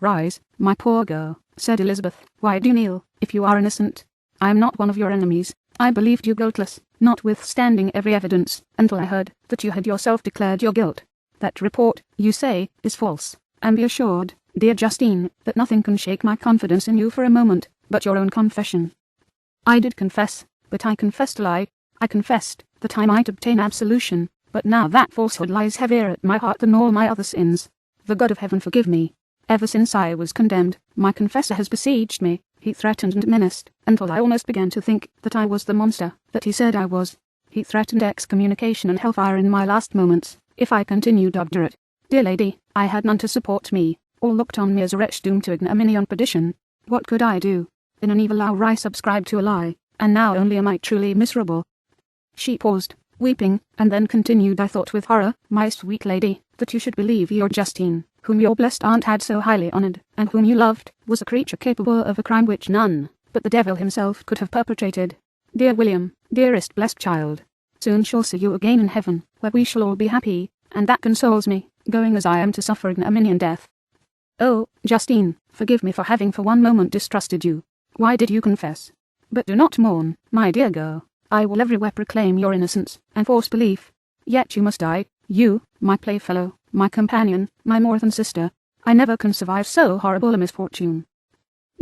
"Rise, my poor girl," said Elizabeth. "Why do you kneel, if you are innocent? I am not one of your enemies. I believed you guiltless, notwithstanding every evidence, until I heard that you had yourself declared your guilt. That report, you say, is false. And be assured, dear Justine, that nothing can shake my confidence in you for a moment, but your own confession. I did confess, but I confessed a lie. I confessed that I might obtain absolution, but now that falsehood lies heavier at my heart than all my other sins. The God of heaven forgive me. Ever since I was condemned, my confessor has besieged me. He threatened and menaced, until I almost began to think that I was the monster that he said I was. He threatened excommunication and hellfire in my last moments, if I continued obdurate. Dear lady, I had none to support me. All looked on me as a wretch doomed to ignominy and perdition. What could I do? In an evil hour I subscribed to a lie, and now only am I truly miserable." She paused, weeping, and then continued, "I thought with horror, my sweet lady, that you should believe your Justine, whom your blessed aunt had so highly honoured, and whom you loved, was a creature capable of a crime which none but the devil himself could have perpetrated. Dear William, dearest blessed child, soon shall see you again in heaven, where we shall all be happy, and that consoles me, going as I am to suffer ignominy and death. Oh, Justine, forgive me for having for one moment distrusted you. Why did you confess? But do not mourn, my dear girl. I will everywhere proclaim your innocence, and force belief. Yet you must die, you, my playfellow, my companion, my more than sister. I never can survive so horrible a misfortune.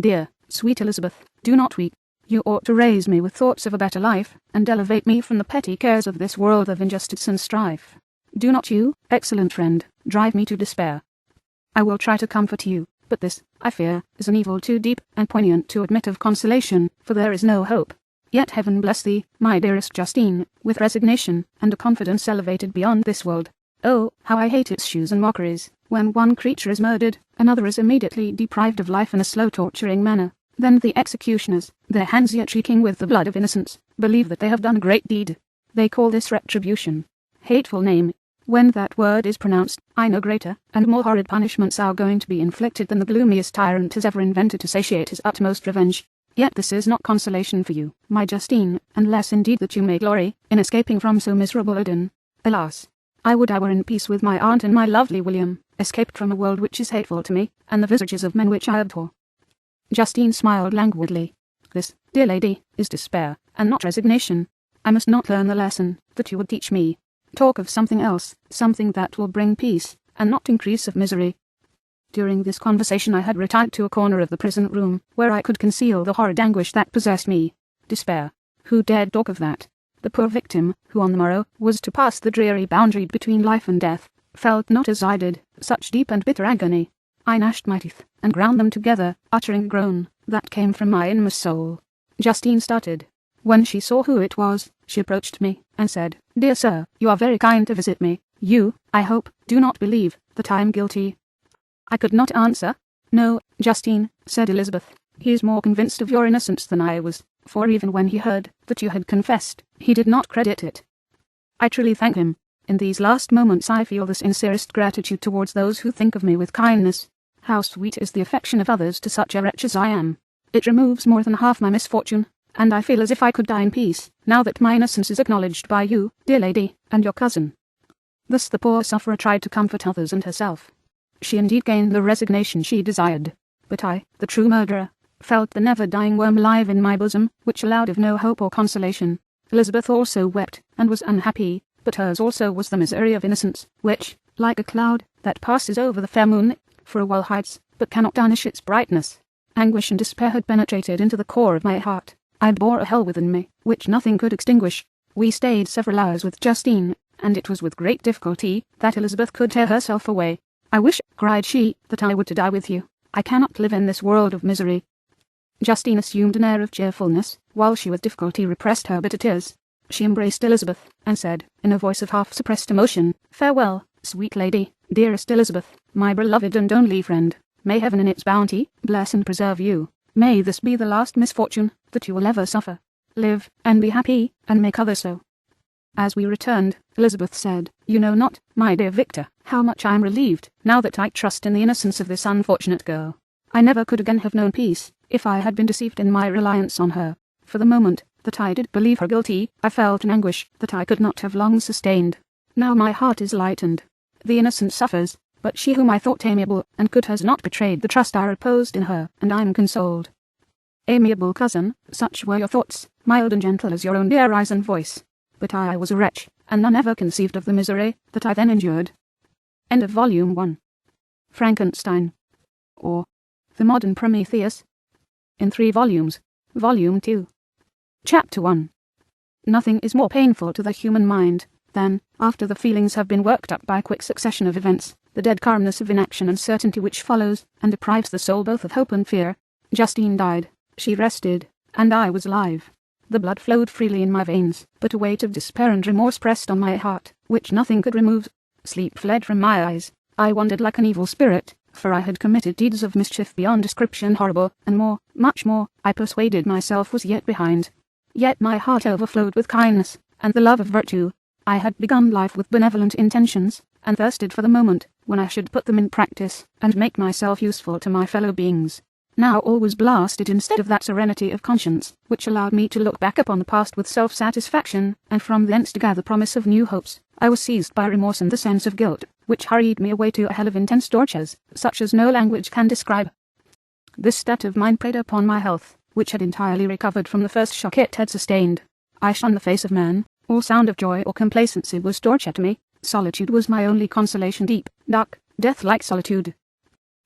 Dear, sweet Elizabeth, do not weep. You ought to raise me with thoughts of a better life, and elevate me from the petty cares of this world of injustice and strife. Do not you, excellent friend, drive me to despair. I will try to comfort you, but this, I fear, is an evil too deep and poignant to admit of consolation, for there is no hope. Yet heaven bless thee, my dearest Justine, with resignation, and a confidence elevated beyond this world. Oh, how I hate its shoes and mockeries, when one creature is murdered, another is immediately deprived of life in a slow torturing manner. Then the executioners, their hands yet reeking with the blood of innocence, believe that they have done a great deed. They call this retribution. Hateful name. When that word is pronounced, I know greater and more horrid punishments are going to be inflicted than the gloomiest tyrant has ever invented to satiate his utmost revenge. Yet this is not consolation for you, my Justine, unless indeed that you may glory in escaping from so miserable a den. Alas! I would I were in peace with my aunt and my lovely William, escaped from a world which is hateful to me, and the visages of men which I abhor. Justine smiled languidly. This, dear lady, is despair, and not resignation. I must not learn the lesson that you would teach me. Talk of something else, something that will bring peace, and not increase of misery. During this conversation I had retired to a corner of the prison room, where I could conceal the horrid anguish that possessed me. Despair. Who dared talk of that? The poor victim, who on the morrow was to pass the dreary boundary between life and death, felt not as I did, such deep and bitter agony. I gnashed my teeth, and ground them together, uttering a groan that came from my inmost soul. Justine started. When she saw who it was, she approached me, and said, "Dear sir, you are very kind to visit me. You, I hope, do not believe that I am guilty." I could not answer. "No, Justine," said Elizabeth, "he is more convinced of your innocence than I was, for even when he heard that you had confessed, he did not credit it. I truly thank him. In these last moments I feel the sincerest gratitude towards those who think of me with kindness. How sweet is the affection of others to such a wretch as I am. It removes more than half my misfortune, and I feel as if I could die in peace, now that my innocence is acknowledged by you, dear lady, and your cousin." Thus the poor sufferer tried to comfort others and herself. She indeed gained the resignation she desired. But I, the true murderer, felt the never-dying worm alive in my bosom, which allowed of no hope or consolation. Elizabeth also wept, and was unhappy, but hers also was the misery of innocence, which, like a cloud, that passes over the fair moon, for a while hides, but cannot tarnish its brightness. Anguish and despair had penetrated into the core of my heart. I bore a hell within me, which nothing could extinguish. We stayed several hours with Justine, and it was with great difficulty that Elizabeth could tear herself away. "I wish," cried she, "that I were to die with you. I cannot live in this world of misery." Justine assumed an air of cheerfulness, while she with difficulty repressed her bitter tears. She embraced Elizabeth, and said, in a voice of half-suppressed emotion, "Farewell, sweet lady, dearest Elizabeth, my beloved and only friend. May heaven in its bounty bless and preserve you. May this be the last misfortune that you will ever suffer. Live, and be happy, and make others so." As we returned, Elizabeth said, "You know not, my dear Victor, how much I am relieved, now that I trust in the innocence of this unfortunate girl. I never could again have known peace, if I had been deceived in my reliance on her. For the moment that I did believe her guilty, I felt an anguish that I could not have long sustained. Now my heart is lightened. The innocent suffers, but she whom I thought amiable and good has not betrayed the trust I reposed in her, and I am consoled." Amiable cousin, such were your thoughts, mild and gentle as your own dear eyes and voice. But I was a wretch, and none ever conceived of the misery that I then endured. End of Volume 1. Frankenstein, or The Modern Prometheus, in 3 volumes, Volume 2. Chapter 1. Nothing is more painful to the human mind than, after the feelings have been worked up by a quick succession of events, the dead calmness of inaction and certainty which follows, and deprives the soul both of hope and fear. Justine died, she rested, and I was alive. The blood flowed freely in my veins, but a weight of despair and remorse pressed on my heart, which nothing could remove. Sleep fled from my eyes. I wandered like an evil spirit, for I had committed deeds of mischief beyond description horrible, and more, much more, I persuaded myself was yet behind. Yet my heart overflowed with kindness, and the love of virtue. I had begun life with benevolent intentions, and thirsted for the moment when I should put them in practice, and make myself useful to my fellow beings. Now all was blasted instead of that serenity of conscience, which allowed me to look back upon the past with self-satisfaction, and from thence to gather promise of new hopes. I was seized by remorse and the sense of guilt, which hurried me away to a hell of intense tortures, such as no language can describe. This state of mind preyed upon my health, which had entirely recovered from the first shock it had sustained. I shunned the face of man. All sound of joy or complacency was torture to me. Solitude was my only consolation, deep, dark, death-like solitude.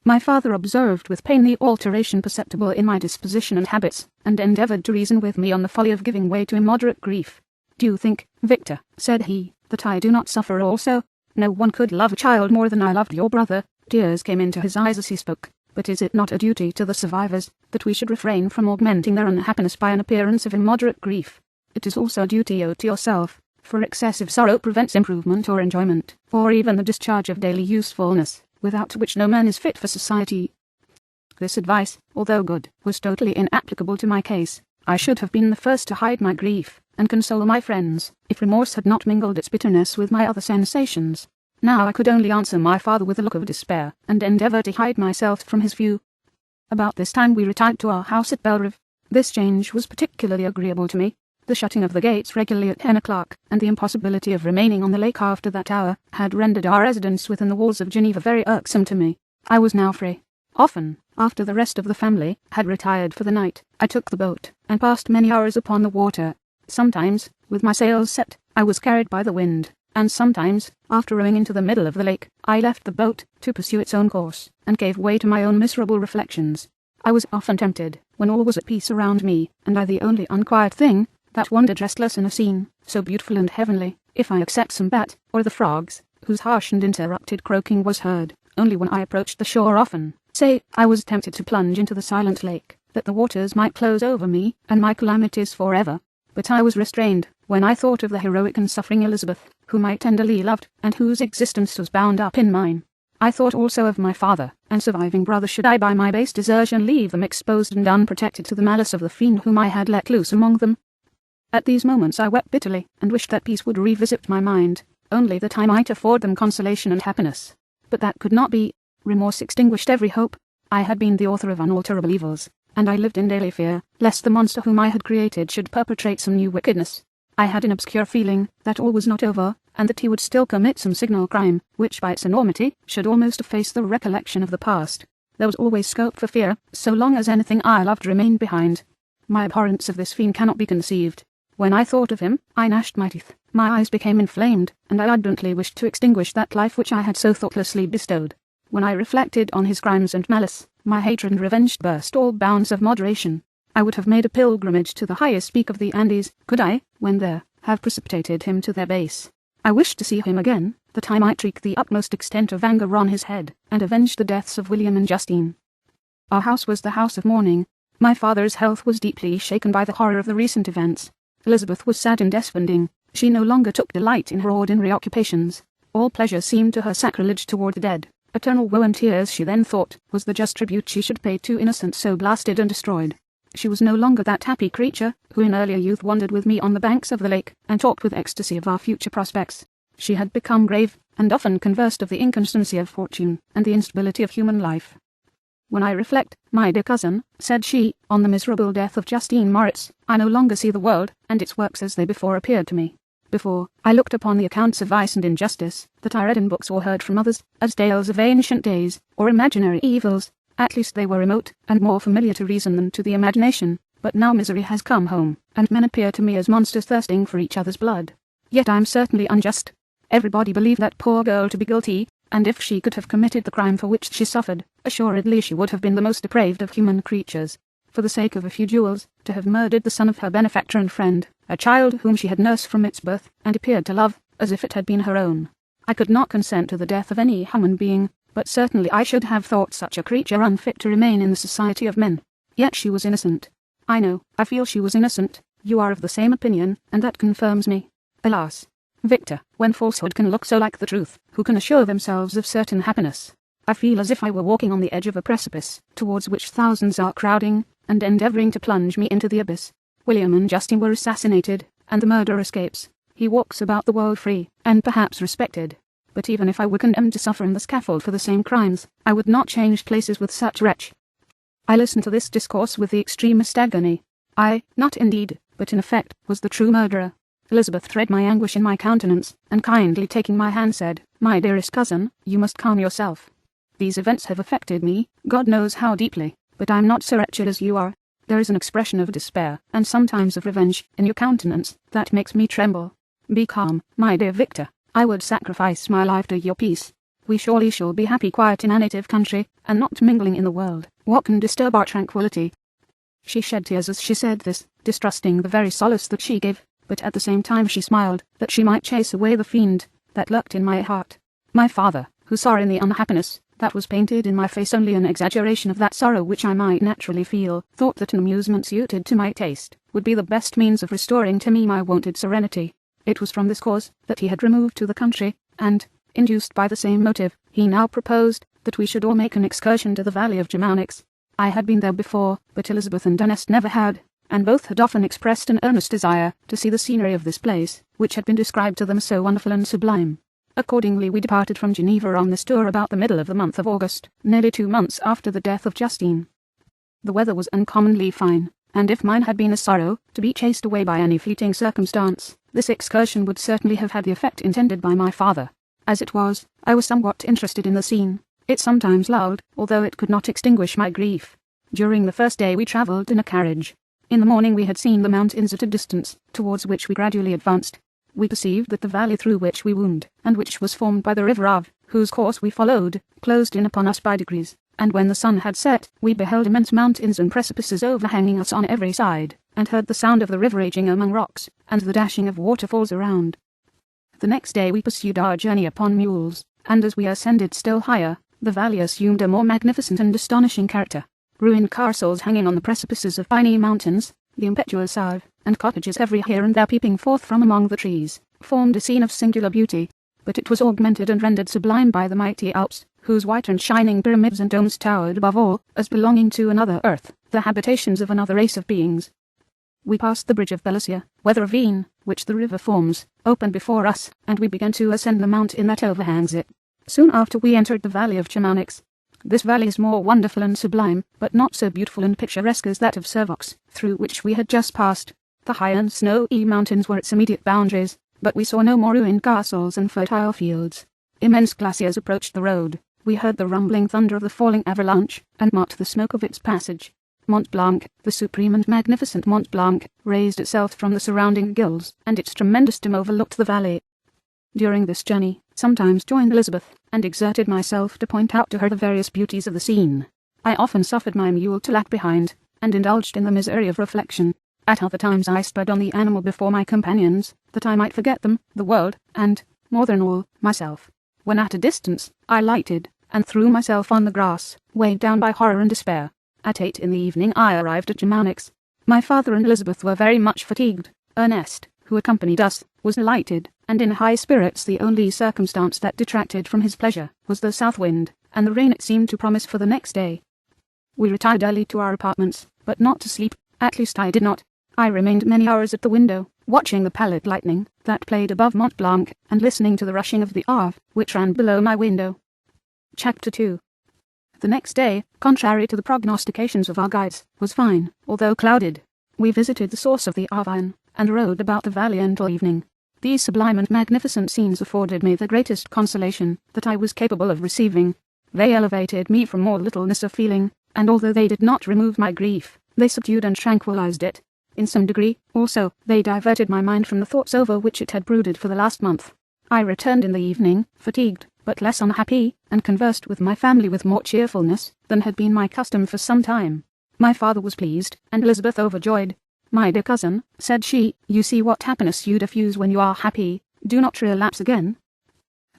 My father observed with pain the alteration perceptible in my disposition and habits, and endeavoured to reason with me on the folly of giving way to immoderate grief. "Do you think, Victor," said he, "that I do not suffer also? No one could love a child more than I loved your brother." Tears came into his eyes as he spoke. "But is it not a duty to the survivors that we should refrain from augmenting their unhappiness by an appearance of immoderate grief? It is also a duty owed to yourself, for excessive sorrow prevents improvement or enjoyment, or even the discharge of daily usefulness, without which no man is fit for society." This advice, although good, was totally inapplicable to my case. I should have been the first to hide my grief, and console my friends, if remorse had not mingled its bitterness with my other sensations. Now I could only answer my father with a look of despair, and endeavour to hide myself from his view. About this time we retired to our house at Belrive. This change was particularly agreeable to me. The shutting of the gates regularly at 10 o'clock, and the impossibility of remaining on the lake after that hour, had rendered our residence within the walls of Geneva very irksome to me. I was now free. Often, after the rest of the family had retired for the night, I took the boat, and passed many hours upon the water. Sometimes, with my sails set, I was carried by the wind, and sometimes, after rowing into the middle of the lake, I left the boat to pursue its own course, and gave way to my own miserable reflections. I was often tempted, when all was at peace around me, and I the only unquiet thing, that wandered restless in a scene so beautiful and heavenly, if I except some bat, or the frogs, whose harsh and interrupted croaking was heard only when I approached the shore. Often, say, I was tempted to plunge into the silent lake, that the waters might close over me and my calamities forever. But I was restrained when I thought of the heroic and suffering Elizabeth, whom I tenderly loved, and whose existence was bound up in mine. I thought also of my father and surviving brother should I by my base desertion leave them exposed and unprotected to the malice of the fiend whom I had let loose among them. At these moments I wept bitterly, and wished that peace would revisit my mind, only that I might afford them consolation and happiness. But that could not be. Remorse extinguished every hope. I had been the author of unalterable evils, and I lived in daily fear, lest the monster whom I had created should perpetrate some new wickedness. I had an obscure feeling that all was not over, and that he would still commit some signal crime, which by its enormity should almost efface the recollection of the past. there was always scope for fear, so long as anything I loved remained behind. My abhorrence of this fiend cannot be conceived. When I thought of him, I gnashed my teeth, my eyes became inflamed, and I ardently wished to extinguish that life which I had so thoughtlessly bestowed. When I reflected on his crimes and malice, my hatred and revenge burst all bounds of moderation. I would have made a pilgrimage to the highest peak of the Andes, could I, when there, have precipitated him to their base. I wished to see him again, that I might wreak the utmost extent of anger on his head, and avenge the deaths of William and Justine. Our house was the house of mourning. My father's health was deeply shaken by the horror of the recent events. Elizabeth was sad and desponding. She no longer took delight in her ordinary occupations. All pleasure seemed to her sacrilege toward the dead. Eternal woe and tears, she then thought, was the just tribute she should pay to innocence so blasted and destroyed. She was no longer that happy creature, who in earlier youth wandered with me on the banks of the lake, and talked with ecstasy of our future prospects. She had become grave, and often conversed of the inconstancy of fortune, and the instability of human life. When I reflect, my dear cousin, said she, on the miserable death of Justine Moritz, I no longer see the world, and its works as they before appeared to me. Before, I looked upon the accounts of vice and injustice, that I read in books or heard from others, as tales of ancient days, or imaginary evils. At least they were remote, and more familiar to reason than to the imagination. But now misery has come home, and men appear to me as monsters thirsting for each other's blood. Yet I am certainly unjust. Everybody believed that poor girl to be guilty, and if she could have committed the crime for which she suffered, assuredly she would have been the most depraved of human creatures. For the sake of a few jewels, to have murdered the son of her benefactor and friend, a child whom she had nursed from its birth, and appeared to love, as if it had been her own. I could not consent to the death of any human being, but certainly I should have thought such a creature unfit to remain in the society of men. Yet she was innocent. I feel she was innocent. You are of the same opinion, and that confirms me. Alas, Victor, when falsehood can look so like the truth, who can assure themselves of certain happiness? I feel as if I were walking on the edge of a precipice, towards which thousands are crowding, and endeavouring to plunge me into the abyss. William and Justine were assassinated, and the murderer escapes. He walks about the world free, and perhaps respected. But even if I were condemned to suffer in the scaffold for the same crimes, I would not change places with such wretch. I listened to this discourse with the extremest agony. I, not indeed, but in effect, was the true murderer. Elizabeth read my anguish in my countenance, and kindly taking my hand said, "My dearest cousin, you must calm yourself. These events have affected me, God knows how deeply, but I am not so wretched as you are. There is an expression of despair, and sometimes of revenge, in your countenance, that makes me tremble. Be calm, my dear Victor. I would sacrifice my life to your peace. We surely shall be happy quiet in our native country, and not mingling in the world. What can disturb our tranquillity?" She shed tears as she said this, distrusting the very solace that she gave, but at the same time she smiled, that she might chase away the fiend that lurked in my heart. My father, who saw in the unhappiness that was painted in my face only an exaggeration of that sorrow which I might naturally feel, thought that an amusement suited to my taste would be the best means of restoring to me my wonted serenity. It was from this cause that he had removed to the country, and, induced by the same motive, he now proposed that we should all make an excursion to the valley of Germanix. I had been there before, but Elizabeth and Ernest never had, and both had often expressed an earnest desire to see the scenery of this place, which had been described to them so wonderful and sublime. Accordingly we departed from Geneva on this tour about the middle of the month of August, nearly 2 months after the death of Justine. The weather was uncommonly fine, and if mine had been a sorrow to be chased away by any fleeting circumstance, this excursion would certainly have had the effect intended by my father. As it was, I was somewhat interested in the scene. It sometimes lulled, although it could not extinguish my grief. During the first day we travelled in a carriage. In the morning we had seen the mountains at a distance, towards which we gradually advanced. We perceived that the valley through which we wound, and which was formed by the river Ave, whose course we followed, closed in upon us by degrees, and when the sun had set, we beheld immense mountains and precipices overhanging us on every side, and heard the sound of the river raging among rocks, and the dashing of waterfalls around. The next day we pursued our journey upon mules, and as we ascended still higher, the valley assumed a more magnificent and astonishing character. Ruined castles hanging on the precipices of piny mountains, the impetuous Ave, and cottages every here and there peeping forth from among the trees, formed a scene of singular beauty, but it was augmented and rendered sublime by the mighty Alps, whose white and shining pyramids and domes towered above all, as belonging to another earth, the habitations of another race of beings. We passed the bridge of Bellucia, where the ravine, which the river forms, opened before us, and we began to ascend the mountain that overhangs it. Soon after we entered the valley of Germanix. This valley is more wonderful and sublime, but not so beautiful and picturesque as that of Servox, through which we had just passed. The high and snowy mountains were its immediate boundaries, but we saw no more ruined castles and fertile fields. Immense glaciers approached the road, We heard the rumbling thunder of the falling avalanche, and marked the smoke of its passage. Mont Blanc, the supreme and magnificent Mont Blanc, raised itself from the surrounding hills, and its tremendous dome overlooked the valley. During this journey, sometimes joined Elizabeth, and exerted myself to point out to her the various beauties of the scene. I often suffered my mule to lag behind, and indulged in the misery of reflection. At other times I spurred on the animal before my companions, that I might forget them, the world, and, more than all, myself. When at a distance, I lighted, and threw myself on the grass, weighed down by horror and despair. At 8 in the evening I arrived at Germanics. My father and Elizabeth were very much fatigued. Ernest, who accompanied us, was delighted, and in high spirits. The only circumstance that detracted from his pleasure was the south wind, and the rain it seemed to promise for the next day. We retired early to our apartments, but not to sleep, at least I did not. I remained many hours at the window, watching the pallid lightning that played above Mont Blanc, and listening to the rushing of the Arve, which ran below my window. Chapter 2. The next day, contrary to the prognostications of our guides, was fine, although clouded. We visited the source of the Arve, and rode about the valley until evening. These sublime and magnificent scenes afforded me the greatest consolation that I was capable of receiving. They elevated me from all littleness of feeling, and although they did not remove my grief, they subdued and tranquilized it. In some degree, also, they diverted my mind from the thoughts over which it had brooded for the last month. I returned in the evening, fatigued, but less unhappy, and conversed with my family with more cheerfulness than had been my custom for some time. My father was pleased, and Elizabeth overjoyed. "My dear cousin," said she, "you see what happiness you diffuse when you are happy. Do not relapse again."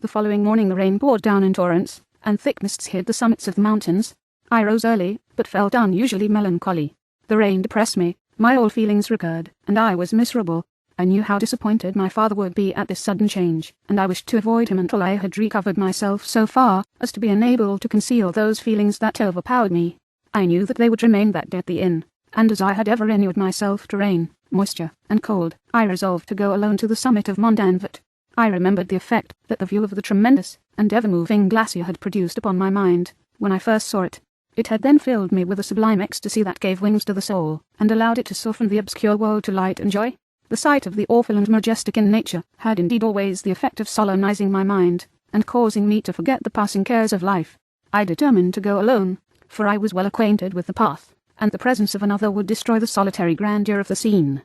The following morning the rain poured down in torrents, and thick mists hid the summits of the mountains. I rose early, but felt unusually melancholy. The rain depressed me, my old feelings recurred, and I was miserable. I knew how disappointed my father would be at this sudden change, and I wished to avoid him until I had recovered myself so far as to be enabled to conceal those feelings that overpowered me. I knew that they would remain that day at the inn, and as I had ever inured myself to rain, moisture, and cold, I resolved to go alone to the summit of Mont Anvet. I remembered the effect that the view of the tremendous and ever-moving glacier had produced upon my mind, when I first saw it. It had then filled me with a sublime ecstasy that gave wings to the soul, and allowed it to soften the obscure world to light and joy. The sight of the awful and majestic in nature had indeed always the effect of solemnizing my mind, and causing me to forget the passing cares of life. I determined to go alone, for I was well acquainted with the path, and the presence of another would destroy the solitary grandeur of the scene.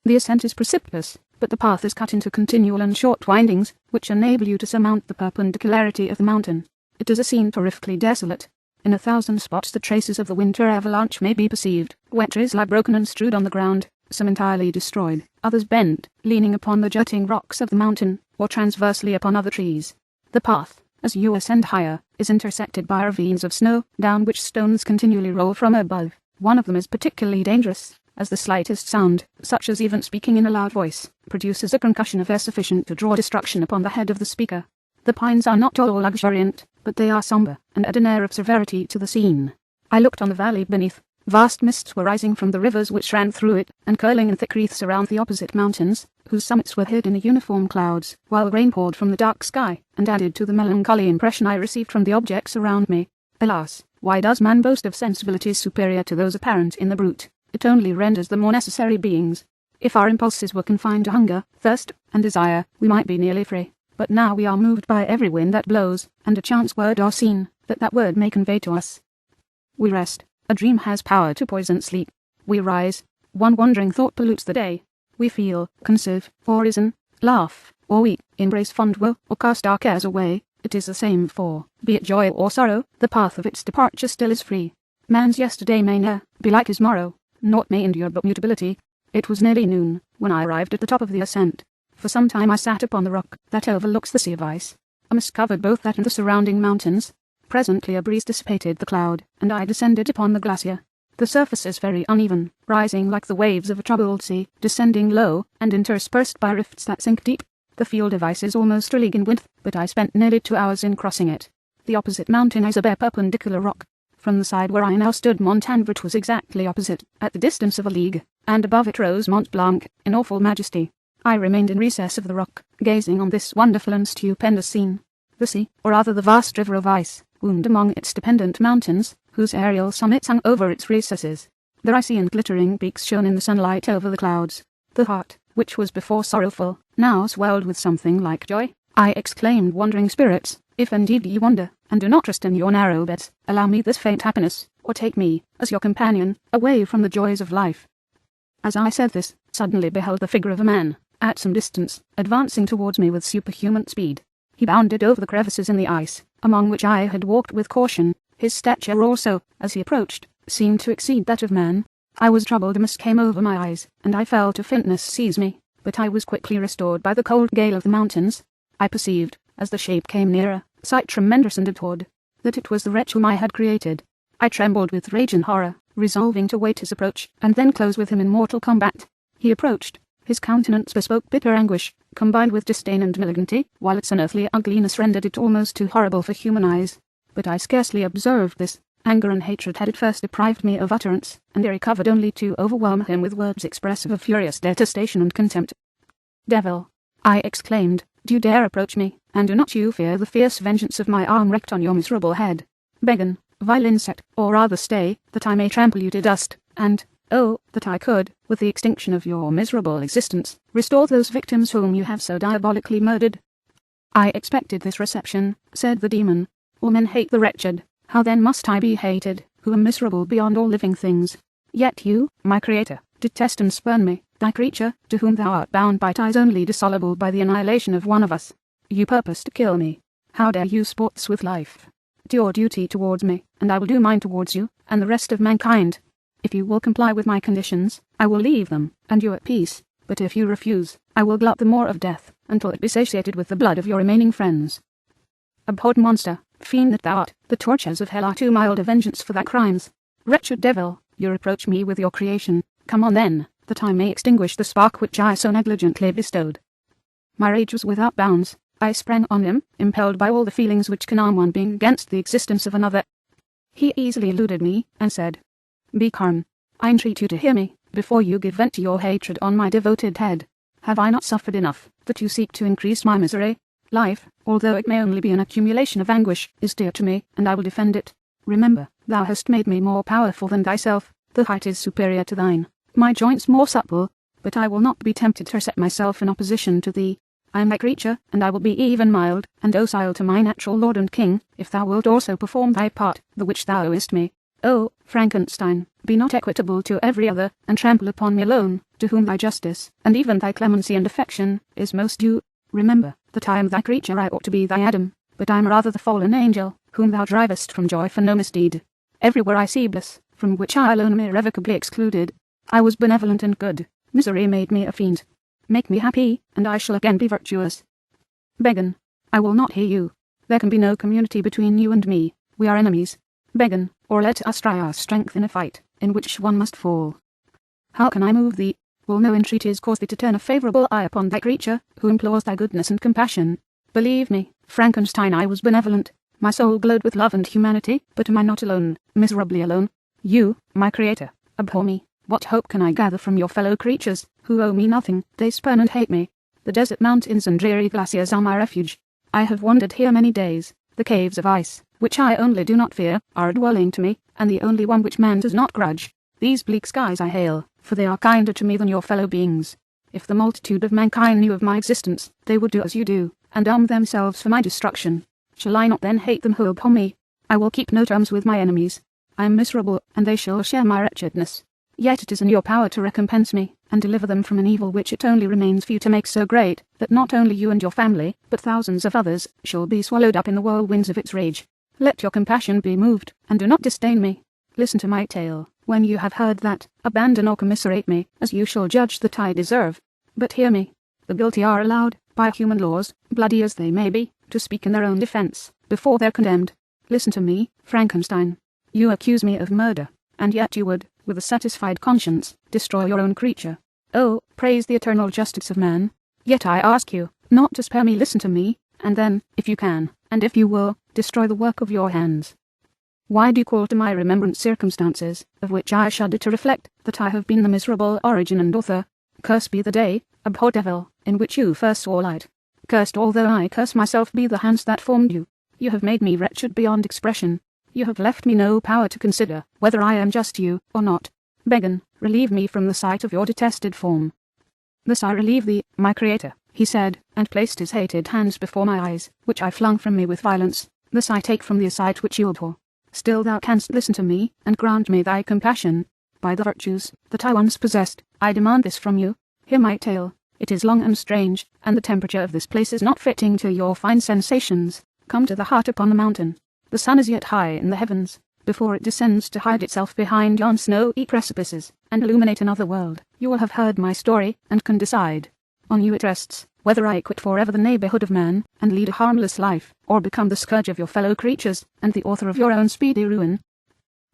The ascent is precipitous, but the path is cut into continual and short windings, which enable you to surmount the perpendicularity of the mountain. It is a scene terrifically desolate. In 1,000 spots the traces of the winter avalanche may be perceived. Wet trees lie broken and strewed on the ground, some entirely destroyed, others bent, leaning upon the jutting rocks of the mountain, or transversely upon other trees. The path, as you ascend higher, is intersected by ravines of snow, down which stones continually roll from above. One of them is particularly dangerous, as the slightest sound, such as even speaking in a loud voice, produces a concussion of air sufficient to draw destruction upon the head of the speaker. The pines are not all luxuriant, but they are sombre, and add an air of severity to the scene. I looked on the valley beneath. Vast mists were rising from the rivers which ran through it, and curling in thick wreaths around the opposite mountains, whose summits were hid in uniform clouds, while rain poured from the dark sky, and added to the melancholy impression I received from the objects around me. Alas, why does man boast of sensibilities superior to those apparent in the brute? It only renders them more necessary beings. If our impulses were confined to hunger, thirst, and desire, we might be nearly free. But now we are moved by every wind that blows, and a chance word or scene, that word may convey to us. We rest. A dream has power to poison sleep. We rise. One wandering thought pollutes the day. We feel, conceive, or reason, laugh, or weep, embrace fond will, or cast our cares away. It is the same for, be it joy or sorrow, the path of its departure still is free. Man's yesterday may ne'er be like his morrow. Naught may endure but mutability. It was nearly noon, when I arrived at the top of the ascent. For some time I sat upon the rock that overlooks the sea of ice. A mist covered both that and the surrounding mountains. Presently a breeze dissipated the cloud, and I descended upon the glacier. The surface is very uneven, rising like the waves of a troubled sea, descending low, and interspersed by rifts that sink deep. The field of ice is almost a league in width, but I spent nearly 2 hours in crossing it. The opposite mountain is a bare perpendicular rock. From the side where I now stood Mont Anvet was exactly opposite, at the distance of a league, and above it rose Mont Blanc, in awful majesty. I remained in recess of the rock, gazing on this wonderful and stupendous scene. The sea, or rather the vast river of ice, wound among its dependent mountains, whose aerial summits hung over its recesses. Their icy and glittering peaks shone in the sunlight over the clouds. The heart, which was before sorrowful, now swelled with something like joy. I exclaimed, wandering spirits, If indeed ye wander, and do not trust in your narrow beds, allow me this faint happiness, or take me, as your companion, away from the joys of life. As I said this, suddenly beheld the figure of a man, at some distance, advancing towards me with superhuman speed. He bounded over the crevices in the ice, among which I had walked with caution. His stature also, as he approached, seemed to exceed that of man. I was troubled, a mist came over my eyes, and I felt a faintness seize me, but I was quickly restored by the cold gale of the mountains. I perceived, as the shape came nearer, sight tremendous and abhorred, that it was the wretch whom I had created. I trembled with rage and horror, resolving to wait his approach, and then close with him in mortal combat. He approached. His countenance bespoke bitter anguish, combined with disdain and malignity, while its unearthly ugliness rendered it almost too horrible for human eyes. But I scarcely observed this. Anger and hatred had at first deprived me of utterance, and I recovered only to overwhelm him with words expressive of furious detestation and contempt. "Devil!" I exclaimed, "do you dare approach me, and do not you fear the fierce vengeance of my arm wreaked on your miserable head? Begone, vile insect, or rather stay, that I may trample you to dust, and, oh, that I could, with the extinction of your miserable existence, restore those victims whom you have so diabolically murdered." "I expected this reception," said the demon. "All men hate the wretched. How then must I be hated, who am miserable beyond all living things? Yet you, my creator, detest and spurn me, thy creature, to whom thou art bound by ties only dissoluble by the annihilation of one of us. You purpose to kill me. How dare you sport thus with life? Do your duty towards me, and I will do mine towards you, and the rest of mankind. If you will comply with my conditions, I will leave them, and you at peace, but if you refuse, I will glut the maw of death, until it be satiated with the blood of your remaining friends. Abhorred monster, fiend that thou art, the tortures of hell are too mild a vengeance for thy crimes. Wretched devil, you reproach me with your creation. Come on then, that I may extinguish the spark which I so negligently bestowed." My rage was without bounds. I sprang on him, impelled by all the feelings which can arm one being against the existence of another. He easily eluded me, and said, "Be calm. I entreat you to hear me, before you give vent to your hatred on my devoted head. Have I not suffered enough, that you seek to increase my misery? Life, although it may only be an accumulation of anguish, is dear to me, and I will defend it. Remember, thou hast made me more powerful than thyself, the height is superior to thine, my joints more supple, but I will not be tempted to set myself in opposition to thee. I am thy creature, and I will be even mild, and docile to my natural lord and king, if thou wilt also perform thy part, the which thou owest me. O, Frankenstein, be not equitable to every other, and trample upon me alone, to whom thy justice, and even thy clemency and affection, is most due. Remember, that I am thy creature. I ought to be thy Adam, but I am rather the fallen angel, whom thou drivest from joy for no misdeed. Everywhere I see bliss, from which I alone am irrevocably excluded. I was benevolent and good, misery made me a fiend. Make me happy, and I shall again be virtuous. Begone, I will not hear you. There can be no community between you and me. We are enemies. Begone, or let us try our strength in a fight, in which one must fall. How can I move thee? Will no entreaties cause thee to turn a favourable eye upon thy creature, who implores thy goodness and compassion? Believe me, Frankenstein, I was benevolent. My soul glowed with love and humanity, but am I not alone, miserably alone? You, my creator, abhor me. What hope can I gather from your fellow creatures, who owe me nothing? They spurn and hate me. The desert mountains and dreary glaciers are my refuge. I have wandered here many days. The caves of ice, which I only do not fear, are a dwelling to me, and the only one which man does not grudge. These bleak skies I hail, for they are kinder to me than your fellow beings. If the multitude of mankind knew of my existence, they would do as you do, and arm themselves for my destruction. Shall I not then hate them who abhor me? I will keep no terms with my enemies. I am miserable, and they shall share my wretchedness. Yet it is in your power to recompense me, and deliver them from an evil which it only remains for you to make so great, that not only you and your family, but thousands of others, shall be swallowed up in the whirlwinds of its rage. Let your compassion be moved, and do not disdain me. Listen to my tale. When you have heard that, abandon or commiserate me, as you shall judge that I deserve. But hear me. The guilty are allowed, by human laws, bloody as they may be, to speak in their own defense, before they're condemned. Listen to me, Frankenstein. You accuse me of murder, and yet you would, with a satisfied conscience, destroy your own creature. Oh, praise the eternal justice of man. Yet I ask you, not to spare me. Listen to me, and then, if you can, and if you will, destroy the work of your hands. Why do you call to my remembrance circumstances, of which I shudder to reflect, that I have been the miserable origin and author? Cursed be the day, abhorred devil, in which you first saw light. Cursed, although I curse myself, be the hands that formed you. You have made me wretched beyond expression. You have left me no power to consider whether I am just to you or not. Begone, relieve me from the sight of your detested form. Thus I relieve thee, my creator, he said, and placed his hated hands before my eyes, which I flung from me with violence. This I take from the sight which you abhor. Still thou canst listen to me, and grant me thy compassion. By the virtues that I once possessed, I demand this from you. Hear my tale. It is long and strange, and the temperature of this place is not fitting to your fine sensations. Come to the hut upon the mountain. The sun is yet high in the heavens, before it descends to hide itself behind yon snowy precipices, and illuminate another world. You will have heard my story, and can decide. On you it rests, whether I quit forever the neighborhood of man, and lead a harmless life, or become the scourge of your fellow creatures, and the author of your own speedy ruin.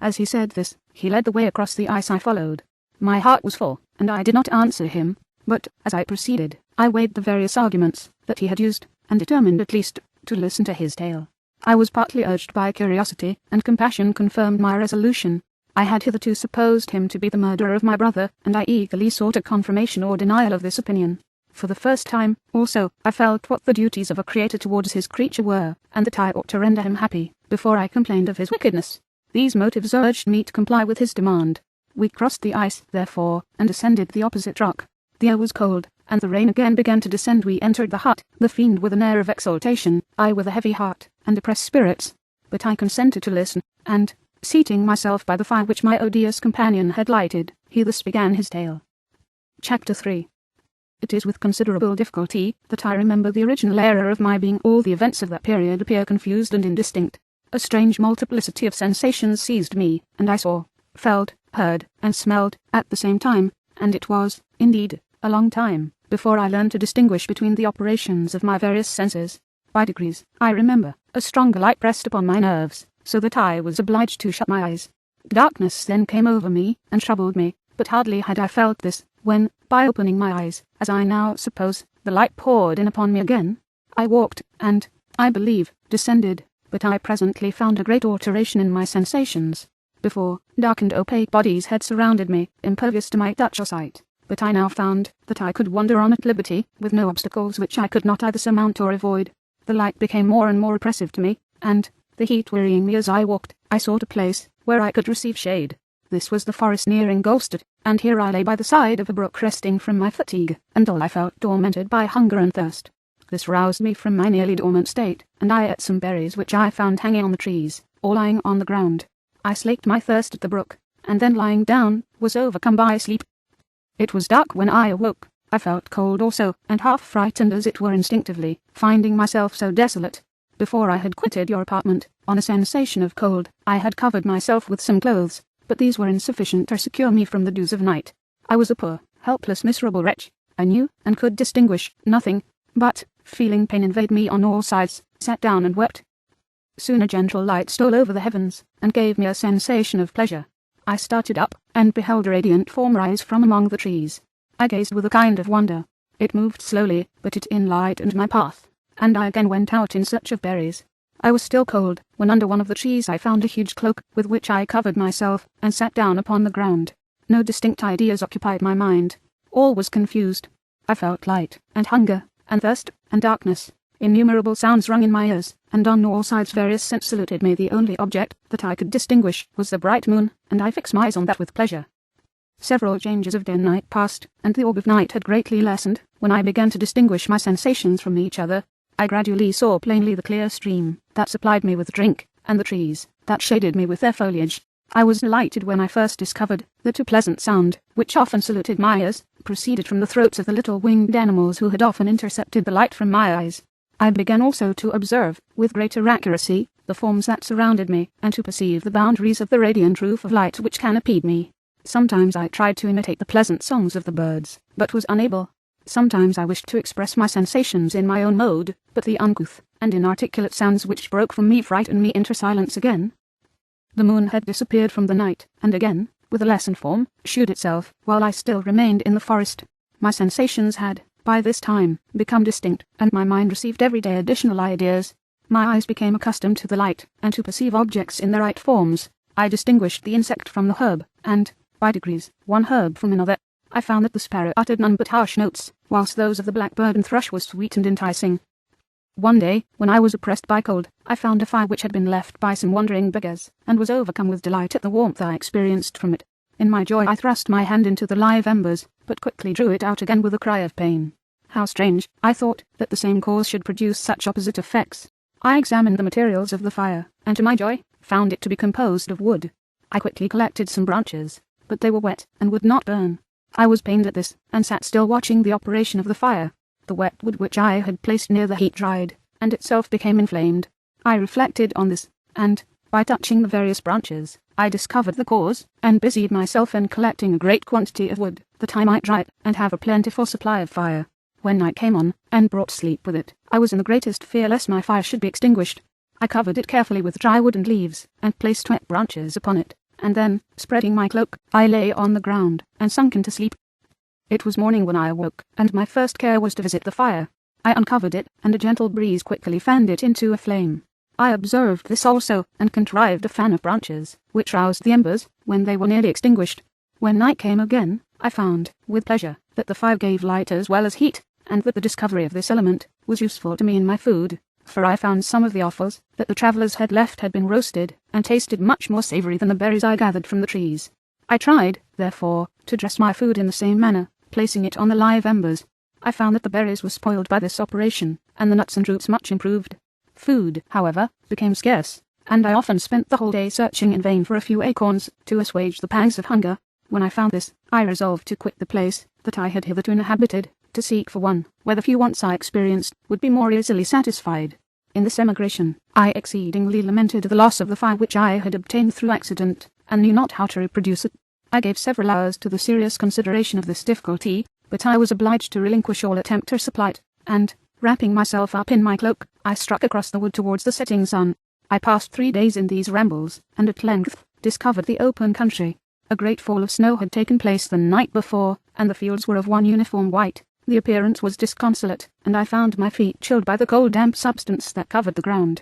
As he said this, he led the way across the ice. I followed. My heart was full, and I did not answer him, but, as I proceeded, I weighed the various arguments that he had used, and determined at least to listen to his tale. I was partly urged by curiosity, and compassion confirmed my resolution. I had hitherto supposed him to be the murderer of my brother, and I eagerly sought a confirmation or denial of this opinion. For the first time, also, I felt what the duties of a creator towards his creature were, and that I ought to render him happy, before I complained of his wickedness. These motives urged me to comply with his demand. We crossed the ice, therefore, and ascended the opposite rock. The air was cold, and the rain again began to descend. We entered the hut, the fiend with an air of exultation, I with a heavy heart, and depressed spirits. But I consented to listen, and, seating myself by the fire which my odious companion had lighted, he thus began his tale. Chapter 3. It is with considerable difficulty that I remember the original error of my being. All the events of that period appear confused and indistinct. A strange multiplicity of sensations seized me, and I saw, felt, heard, and smelled at the same time, and it was, indeed, a long time before I learned to distinguish between the operations of my various senses. By degrees, I remember, a stronger light pressed upon my nerves, so that I was obliged to shut my eyes. Darkness then came over me, and troubled me, but hardly had I felt this, when, by opening my eyes, as I now suppose, the light poured in upon me again. I walked, and, I believe, descended, but I presently found a great alteration in my sensations. Before, dark and opaque bodies had surrounded me, impervious to my touch or sight, but I now found that I could wander on at liberty, with no obstacles which I could not either surmount or avoid. The light became more and more oppressive to me, and, the heat wearying me as I walked, I sought a place where I could receive shade. This was the forest near Ingolstadt, and here I lay by the side of a brook resting from my fatigue, until I felt tormented by hunger and thirst. This roused me from my nearly dormant state, and I ate some berries which I found hanging on the trees, or lying on the ground. I slaked my thirst at the brook, and then lying down, was overcome by sleep. It was dark when I awoke. I felt cold also, and half frightened as it were instinctively, finding myself so desolate. Before I had quitted your apartment, on a sensation of cold, I had covered myself with some clothes, but these were insufficient to secure me from the dews of night. I was a poor, helpless, miserable wretch. I knew, and could distinguish, nothing, but, feeling pain invade me on all sides, sat down and wept. Soon a gentle light stole over the heavens, and gave me a sensation of pleasure. I started up, and beheld a radiant form rise from among the trees. I gazed with a kind of wonder. It moved slowly, but it enlightened my path, and I again went out in search of berries. I was still cold, when under one of the trees I found a huge cloak, with which I covered myself, and sat down upon the ground. No distinct ideas occupied my mind. All was confused. I felt light, and hunger, and thirst, and darkness. Innumerable sounds rung in my ears, and on all sides various scents saluted me. The only object that I could distinguish was the bright moon, and I fixed my eyes on that with pleasure. Several changes of day and night passed, and the orb of night had greatly lessened. When I began to distinguish my sensations from each other, I gradually saw plainly the clear stream that supplied me with drink, and the trees that shaded me with their foliage. I was delighted when I first discovered that a pleasant sound, which often saluted my ears, proceeded from the throats of the little winged animals who had often intercepted the light from my eyes. I began also to observe, with greater accuracy, the forms that surrounded me, and to perceive the boundaries of the radiant roof of light which canopied me. Sometimes I tried to imitate the pleasant songs of the birds, but was unable. Sometimes I wished to express my sensations in my own mode, but the uncouth and inarticulate sounds which broke from me frightened me into silence again. The moon had disappeared from the night, and again, with a lessened form, shewed itself, while I still remained in the forest. My sensations had, by this time, become distinct, and my mind received every day additional ideas. My eyes became accustomed to the light, and to perceive objects in their right forms. I distinguished the insect from the herb, and, by degrees, one herb from another. I found that the sparrow uttered none but harsh notes, whilst those of the blackbird and thrush were sweet and enticing. One day, when I was oppressed by cold, I found a fire which had been left by some wandering beggars, and was overcome with delight at the warmth I experienced from it. In my joy I thrust my hand into the live embers, but quickly drew it out again with a cry of pain. How strange, I thought, that the same cause should produce such opposite effects. I examined the materials of the fire, and to my joy, found it to be composed of wood. I quickly collected some branches, but they were wet and would not burn. I was pained at this, and sat still watching the operation of the fire. The wet wood which I had placed near the heat dried, and itself became inflamed. I reflected on this, and, by touching the various branches, I discovered the cause, and busied myself in collecting a great quantity of wood, that I might dry it, and have a plentiful supply of fire. When night came on, and brought sleep with it, I was in the greatest fear lest my fire should be extinguished. I covered it carefully with dry wood and leaves, and placed wet branches upon it, and then, spreading my cloak, I lay on the ground, and sunk into sleep. It was morning when I awoke, and my first care was to visit the fire. I uncovered it, and a gentle breeze quickly fanned it into a flame. I observed this also, and contrived a fan of branches, which roused the embers, when they were nearly extinguished. When night came again, I found, with pleasure, that the fire gave light as well as heat, and that the discovery of this element was useful to me in my food, for I found some of the offals that the travellers had left had been roasted, and tasted much more savoury than the berries I gathered from the trees. I tried, therefore, to dress my food in the same manner, placing it on the live embers. I found that the berries were spoiled by this operation, and the nuts and roots much improved. Food, however, became scarce, and I often spent the whole day searching in vain for a few acorns to assuage the pangs of hunger. When I found this, I resolved to quit the place that I had hitherto inhabited, to seek for one where the few wants I experienced would be more easily satisfied. In this emigration, I exceedingly lamented the loss of the fire which I had obtained through accident, and knew not how to reproduce it. I gave several hours to the serious consideration of this difficulty, but I was obliged to relinquish all attempt to supply it, and, wrapping myself up in my cloak, I struck across the wood towards the setting sun. I passed 3 days in these rambles, and at length discovered the open country. A great fall of snow had taken place the night before, and the fields were of one uniform white. The appearance was disconsolate, and I found my feet chilled by the cold damp substance that covered the ground.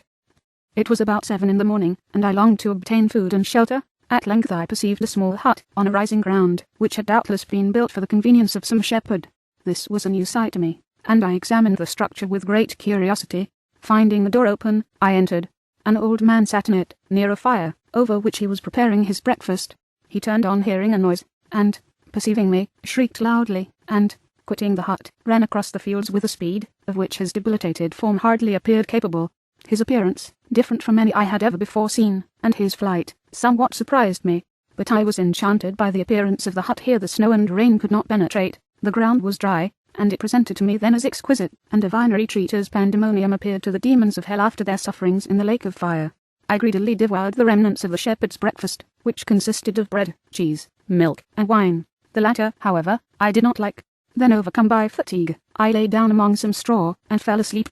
It was about 7 in the morning, and I longed to obtain food and shelter. At length I perceived a small hut on a rising ground, which had doubtless been built for the convenience of some shepherd. This was a new sight to me, and I examined the structure with great curiosity. Finding the door open, I entered. An old man sat in it, near a fire, over which he was preparing his breakfast. He turned on hearing a noise, and, perceiving me, shrieked loudly, and, quitting the hut, ran across the fields with a speed of which his debilitated form hardly appeared capable. His appearance, different from any I had ever before seen, and his flight, somewhat surprised me, but I was enchanted by the appearance of the hut. Here the snow and rain could not penetrate, the ground was dry, and it presented to me then as exquisite and divine a retreat as pandemonium appeared to the demons of hell after their sufferings in the lake of fire. I greedily devoured the remnants of the shepherd's breakfast, which consisted of bread, cheese, milk, and wine. The latter, however, I did not like. Then, overcome by fatigue, I lay down among some straw, and fell asleep.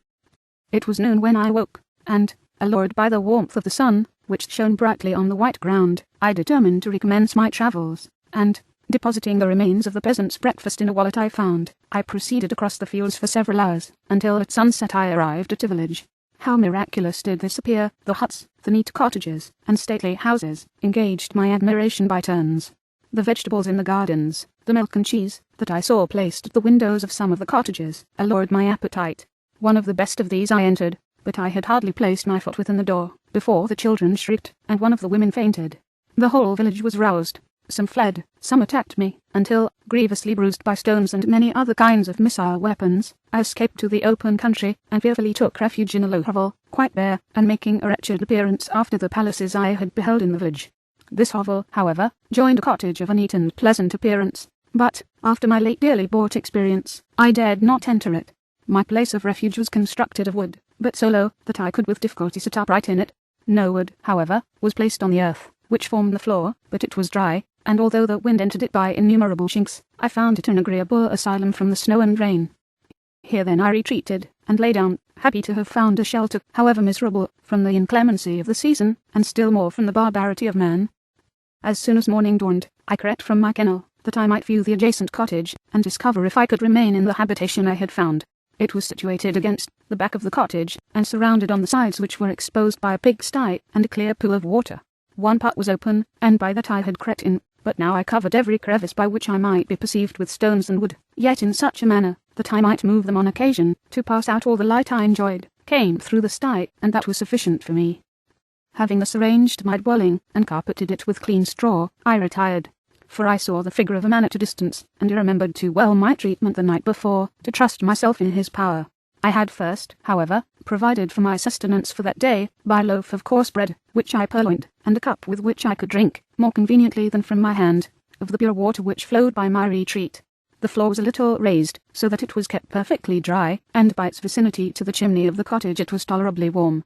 It was noon when I woke, and, allured by the warmth of the sun, which shone brightly on the white ground, I determined to recommence my travels, and, depositing the remains of the peasant's breakfast in a wallet I found, I proceeded across the fields for several hours, until at sunset I arrived at a village. How miraculous did this appear! The huts, the neat cottages, and stately houses, engaged my admiration by turns. The vegetables in the gardens, the milk and cheese, that I saw placed at the windows of some of the cottages, allured my appetite. One of the best of these I entered, but I had hardly placed my foot within the door, before the children shrieked, and one of the women fainted. The whole village was roused. Some fled, some attacked me, until, grievously bruised by stones and many other kinds of missile weapons, I escaped to the open country, and fearfully took refuge in a low hovel, quite bare, and making a wretched appearance after the palaces I had beheld in the village. This hovel, however, joined a cottage of a neat and pleasant appearance, but, after my late dearly bought experience, I dared not enter it. My place of refuge was constructed of wood, but so low that I could with difficulty sit upright in it. No wood, however, was placed on the earth, which formed the floor, but it was dry, and although the wind entered it by innumerable chinks, I found it an agreeable asylum from the snow and rain. Here then I retreated, and lay down, happy to have found a shelter, however miserable, from the inclemency of the season, and still more from the barbarity of man. As soon as morning dawned, I crept from my kennel, that I might view the adjacent cottage, and discover if I could remain in the habitation I had found. It was situated against the back of the cottage, and surrounded on the sides which were exposed by a pigsty and a clear pool of water. One part was open, and by that I had crept in, but now I covered every crevice by which I might be perceived with stones and wood, yet in such a manner that I might move them on occasion to pass out. All the light I enjoyed came through the sty, and that was sufficient for me. Having thus arranged my dwelling, and carpeted it with clean straw, I retired. for I saw the figure of a man at a distance, and remembered too well my treatment the night before to trust myself in his power. I had first, however, provided for my sustenance for that day by a loaf of coarse bread, which I purloined, and a cup with which I could drink, more conveniently than from my hand, of the pure water which flowed by my retreat. The floor was a little raised, so that it was kept perfectly dry, and by its vicinity to the chimney of the cottage it was tolerably warm.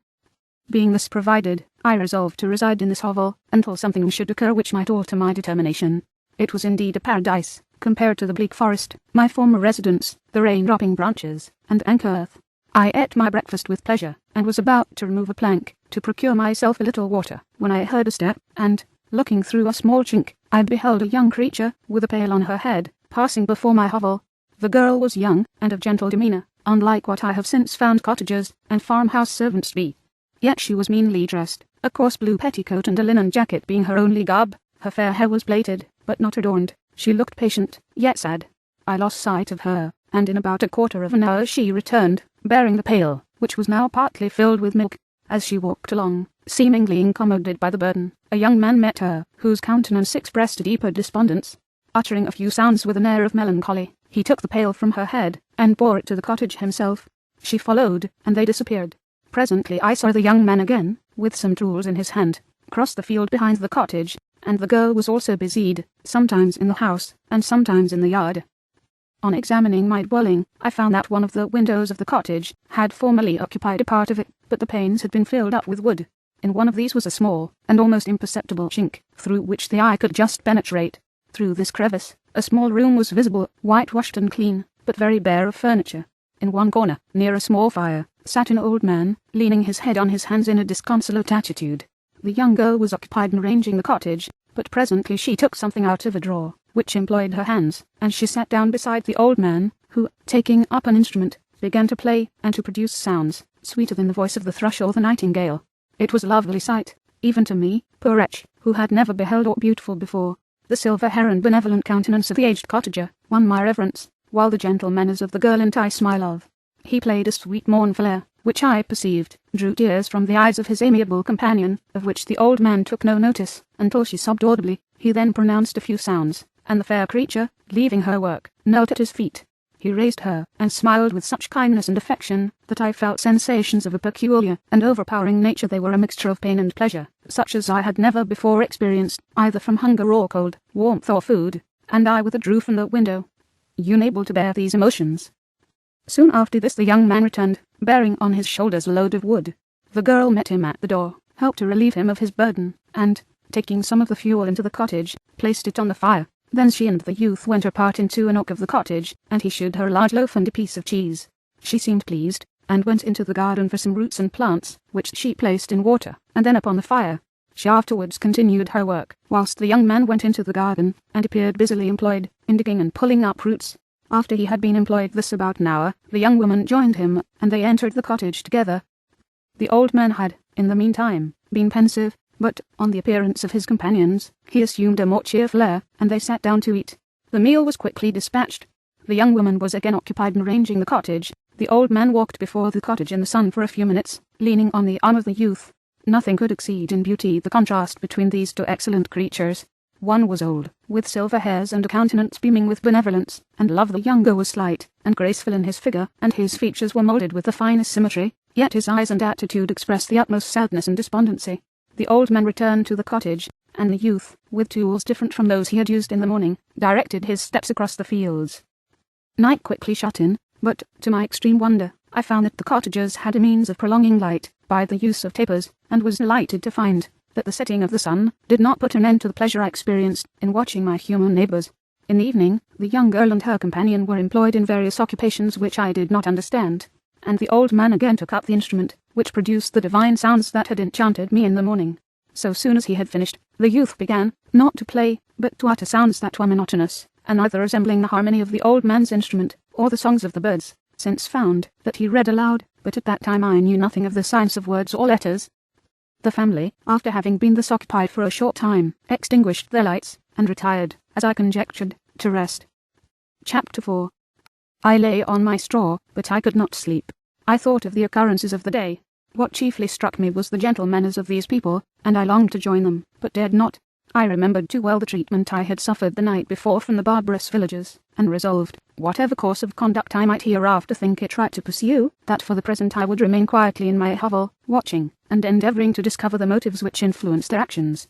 Being thus provided, I resolved to reside in this hovel until something should occur which might alter my determination. It was indeed a paradise, compared to the bleak forest, my former residence, the rain-dropping branches, and anchor earth. I ate my breakfast with pleasure, and was about to remove a plank to procure myself a little water, when I heard a step, and, looking through a small chink, I beheld a young creature, with a pail on her head, passing before my hovel. The girl was young, and of gentle demeanour, unlike what I have since found cottagers and farmhouse servants to be. Yet she was meanly dressed, a coarse blue petticoat and a linen jacket being her only garb. Her fair hair was plaited, but not adorned. She looked patient, yet sad. I lost sight of her, and in about a quarter of an hour she returned, bearing the pail, which was now partly filled with milk. As she walked along, seemingly incommoded by the burden, a young man met her, whose countenance expressed a deeper despondence. Uttering a few sounds with an air of melancholy, he took the pail from her head, and bore it to the cottage himself. She followed, and they disappeared. Presently I saw the young man again, with some tools in his hand, cross the field behind the cottage, and the girl was also busied, sometimes in the house, and sometimes in the yard. On examining my dwelling, I found that one of the windows of the cottage had formerly occupied a part of it, but the panes had been filled up with wood. In one of these was a small, and almost imperceptible chink, through which the eye could just penetrate. Through this crevice, a small room was visible, whitewashed and clean, but very bare of furniture. In one corner, near a small fire, sat an old man, leaning his head on his hands in a disconsolate attitude. The young girl was occupied in arranging the cottage, but presently she took something out of a drawer, which employed her hands, and she sat down beside the old man, who, taking up an instrument, began to play and to produce sounds, sweeter than the voice of the thrush or the nightingale. It was a lovely sight, even to me, poor wretch, who had never beheld aught beautiful before. The silver hair and benevolent countenance of the aged cottager won my reverence, while the gentle manners of the girl enticed my love. He played a sweet mournful air, which I perceived drew tears from the eyes of his amiable companion, of which the old man took no notice, until she sobbed audibly. He then pronounced a few sounds, and the fair creature, leaving her work, knelt at his feet. He raised her, and smiled with such kindness and affection, that I felt sensations of a peculiar and overpowering nature. They were a mixture of pain and pleasure, such as I had never before experienced, either from hunger or cold, warmth or food, and I withdrew from the window, unable to bear these emotions. Soon after this the young man returned, bearing on his shoulders a load of wood. The girl met him at the door, helped to relieve him of his burden, and, taking some of the fuel into the cottage, placed it on the fire. Then she and the youth went apart into a nook of the cottage, and he showed her a large loaf and a piece of cheese. She seemed pleased, and went into the garden for some roots and plants, which she placed in water, and then upon the fire. She afterwards continued her work, whilst the young man went into the garden, and appeared busily employed, in digging and pulling up roots. After he had been employed thus about an hour, the young woman joined him, and they entered the cottage together. The old man had, in the meantime, been pensive, but, on the appearance of his companions, he assumed a more cheerful air, and they sat down to eat. The meal was quickly dispatched. The young woman was again occupied in arranging the cottage. The old man walked before the cottage in the sun for a few minutes, leaning on the arm of the youth. Nothing could exceed in beauty the contrast between these two excellent creatures. One was old, with silver hairs and a countenance beaming with benevolence and love. The younger was slight and graceful in his figure, and his features were moulded with the finest symmetry, yet his eyes and attitude expressed the utmost sadness and despondency. The old man returned to the cottage, and the youth, with tools different from those he had used in the morning, directed his steps across the fields. Night quickly shut in, but, to my extreme wonder, I found that the cottagers had a means of prolonging light by the use of tapers, and was delighted to find that the setting of the sun did not put an end to the pleasure I experienced in watching my human neighbours. In the evening, the young girl and her companion were employed in various occupations which I did not understand, and the old man again took up the instrument, which produced the divine sounds that had enchanted me in the morning. So soon as he had finished, the youth began, not to play, but to utter sounds that were monotonous, and neither resembling the harmony of the old man's instrument, or the songs of the birds. Since found that he read aloud, but at that time I knew nothing of the science of words or letters. The family, after having been thus occupied for a short time, extinguished their lights, and retired, as I conjectured, to rest. Chapter 4. I lay on my straw, but I could not sleep. I thought of the occurrences of the day. What chiefly struck me was the gentle manners of these people, and I longed to join them, but dared not. I remembered too well the treatment I had suffered the night before from the barbarous villagers, and resolved, whatever course of conduct I might hereafter think it right to pursue, that for the present I would remain quietly in my hovel, watching, and endeavouring to discover the motives which influenced their actions.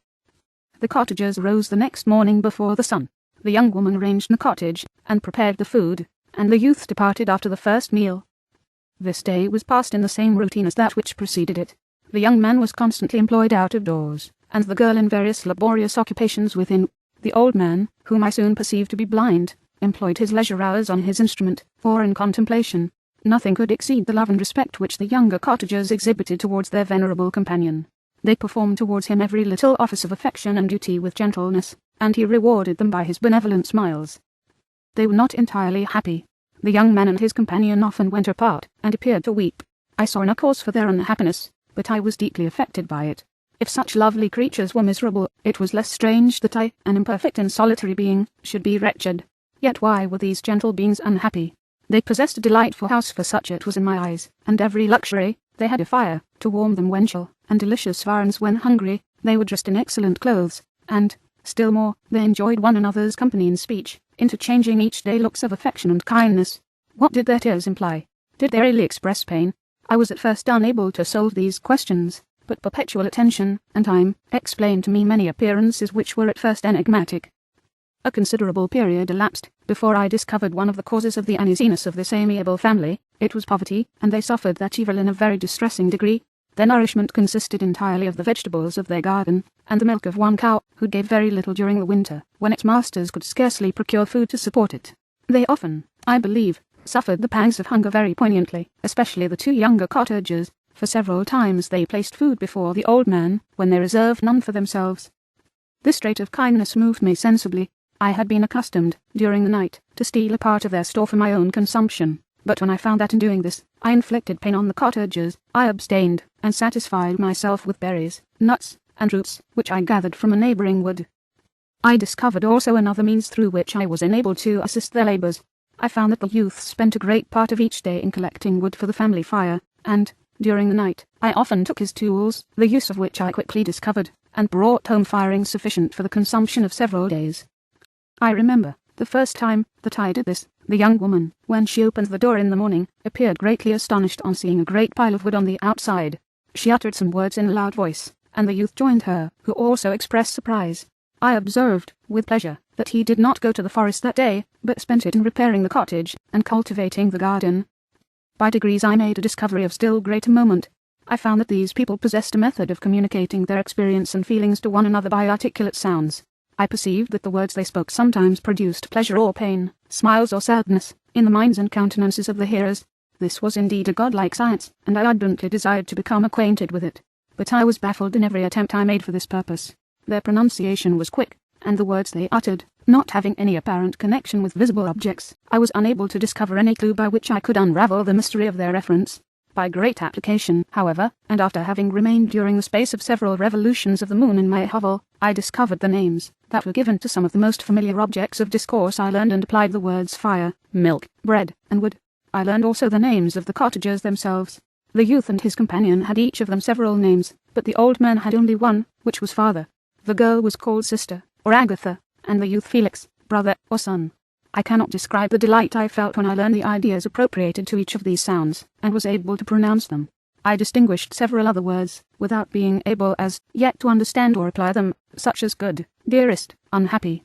The cottagers rose the next morning before the sun. The young woman arranged the cottage, and prepared the food, and the youth departed after the first meal. This day was passed in the same routine as that which preceded it. The young man was constantly employed out of doors, and the girl in various laborious occupations within. The old man, whom I soon perceived to be blind, employed his leisure hours on his instrument, or in contemplation. Nothing could exceed the love and respect which the younger cottagers exhibited towards their venerable companion. They performed towards him every little office of affection and duty with gentleness, and he rewarded them by his benevolent smiles. They were not entirely happy. The young man and his companion often went apart, and appeared to weep. I saw no cause for their unhappiness, but I was deeply affected by it. If such lovely creatures were miserable, it was less strange that I, an imperfect and solitary being, should be wretched. Yet why were these gentle beings unhappy? They possessed a delightful house, for such it was in my eyes, and every luxury. They had a fire to warm them when chill, and delicious viands when hungry. They were dressed in excellent clothes, and, still more, they enjoyed one another's company and speech, interchanging each day looks of affection and kindness. What did their tears imply? Did they really express pain? I was at first unable to solve these questions, but perpetual attention and time explained to me many appearances which were at first enigmatic. A considerable period elapsed before I discovered one of the causes of the uneasiness of this amiable family. It was poverty, and they suffered that evil in a very distressing degree. Their nourishment consisted entirely of the vegetables of their garden, and the milk of one cow, who gave very little during the winter, when its masters could scarcely procure food to support it. They often, I believe, suffered the pangs of hunger very poignantly, especially the two younger cottagers, for several times they placed food before the old man, when they reserved none for themselves. This trait of kindness moved me sensibly. I had been accustomed, during the night, to steal a part of their store for my own consumption, but when I found that in doing this, I inflicted pain on the cottagers, I abstained, and satisfied myself with berries, nuts, and roots, which I gathered from a neighbouring wood. I discovered also another means through which I was enabled to assist their labours. I found that the youth spent a great part of each day in collecting wood for the family fire, and, during the night, I often took his tools, the use of which I quickly discovered, and brought home firing sufficient for the consumption of several days. I remember, the first time that I did this, the young woman, when she opened the door in the morning, appeared greatly astonished on seeing a great pile of wood on the outside. She uttered some words in a loud voice, and the youth joined her, who also expressed surprise. I observed, with pleasure, that he did not go to the forest that day, but spent it in repairing the cottage and cultivating the garden. By degrees I made a discovery of still greater moment. I found that these people possessed a method of communicating their experience and feelings to one another by articulate sounds. I perceived that the words they spoke sometimes produced pleasure or pain, smiles or sadness, in the minds and countenances of the hearers. This was indeed a godlike science, and I ardently desired to become acquainted with it. But I was baffled in every attempt I made for this purpose. Their pronunciation was quick, and the words they uttered, not having any apparent connection with visible objects, I was unable to discover any clue by which I could unravel the mystery of their reference. By great application, however, and after having remained during the space of several revolutions of the moon in my hovel, I discovered the names that were given to some of the most familiar objects of discourse. I learned and applied the words fire, milk, bread, and wood. I learned also the names of the cottagers themselves. The youth and his companion had each of them several names, but the old man had only one, which was father. The girl was called sister, or Agatha, and the youth Felix, brother, or son. I cannot describe the delight I felt when I learned the ideas appropriated to each of these sounds, and was able to pronounce them. I distinguished several other words, without being able as yet to understand or apply them, such as good, dearest, unhappy.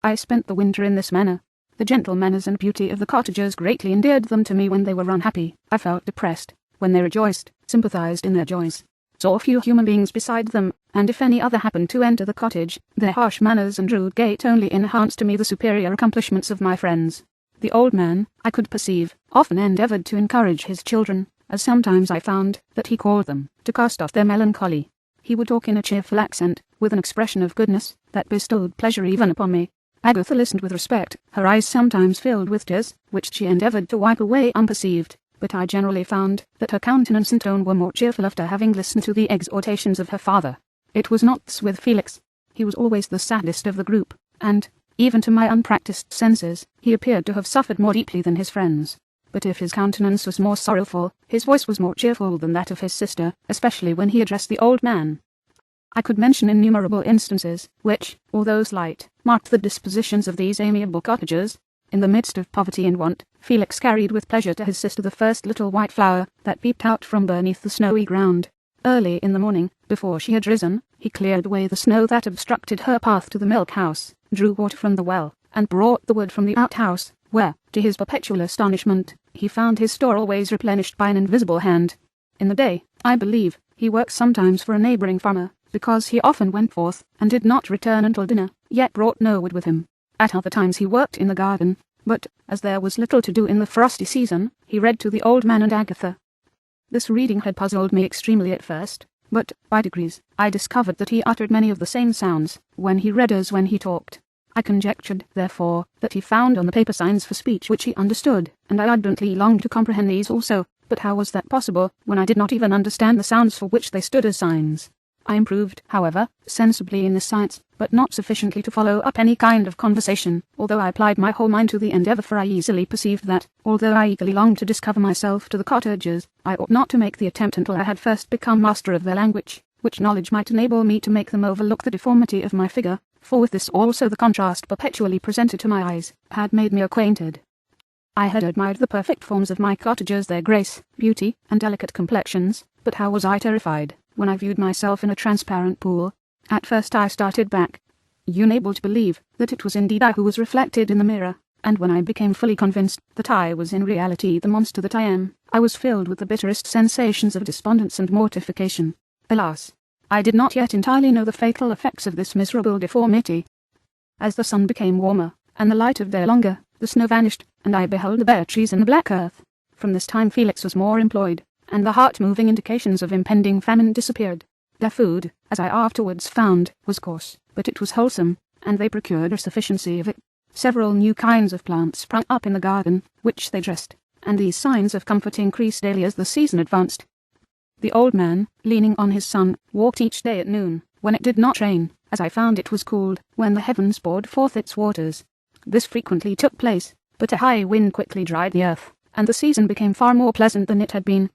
I spent the winter in this manner. The gentle manners and beauty of the cottagers greatly endeared them to me when they were unhappy. I felt depressed. When they rejoiced, sympathized in their joys. Saw few human beings beside them, and if any other happened to enter the cottage, their harsh manners and rude gait only enhanced to me the superior accomplishments of my friends. The old man, I could perceive, often endeavoured to encourage his children, as sometimes I found that he called them, to cast off their melancholy. He would talk in a cheerful accent, with an expression of goodness, that bestowed pleasure even upon me. Agatha listened with respect, her eyes sometimes filled with tears, which she endeavoured to wipe away unperceived. But I generally found that her countenance and tone were more cheerful after having listened to the exhortations of her father. It was not thus with Felix. He was always the saddest of the group, and, even to my unpractised senses, he appeared to have suffered more deeply than his friends. But if his countenance was more sorrowful, his voice was more cheerful than that of his sister, especially when he addressed the old man. I could mention innumerable instances, which, although slight, marked the dispositions of these amiable cottagers. In the midst of poverty and want, Felix carried with pleasure to his sister the first little white flower that peeped out from beneath the snowy ground. Early in the morning, before she had risen, he cleared away the snow that obstructed her path to the milk house, drew water from the well, and brought the wood from the outhouse, where, to his perpetual astonishment, he found his store always replenished by an invisible hand. In the day, I believe, he worked sometimes for a neighbouring farmer, because he often went forth, and did not return until dinner, yet brought no wood with him. At other times he worked in the garden, but, as there was little to do in the frosty season, he read to the old man and Agatha. This reading had puzzled me extremely at first, but, by degrees, I discovered that he uttered many of the same sounds when he read as when he talked. I conjectured, therefore, that he found on the paper signs for speech which he understood, and I ardently longed to comprehend these also, but how was that possible, when I did not even understand the sounds for which they stood as signs? I improved, however, sensibly in this science, but not sufficiently to follow up any kind of conversation, although I applied my whole mind to the endeavour, for I easily perceived that, although I eagerly longed to discover myself to the cottagers, I ought not to make the attempt until I had first become master of their language, which knowledge might enable me to make them overlook the deformity of my figure, for with this also the contrast perpetually presented to my eyes had made me acquainted. I had admired the perfect forms of my cottagers, their grace, beauty, and delicate complexions, but how was I terrified when I viewed myself in a transparent pool. At first I started back, unable to believe that it was indeed I who was reflected in the mirror, and when I became fully convinced that I was in reality the monster that I am, I was filled with the bitterest sensations of despondence and mortification. Alas! I did not yet entirely know the fatal effects of this miserable deformity. As the sun became warmer, and the light of day longer, the snow vanished, and I beheld the bare trees and the black earth. From this time Felix was more employed, and the heart-moving indications of impending famine disappeared. Their food, as I afterwards found, was coarse, but it was wholesome, and they procured a sufficiency of it. Several new kinds of plants sprung up in the garden, which they dressed, and these signs of comfort increased daily as the season advanced. The old man, leaning on his son, walked each day at noon, when it did not rain, as I found it was called, when the heavens poured forth its waters. This frequently took place, but a high wind quickly dried the earth, and the season became far more pleasant than it had been.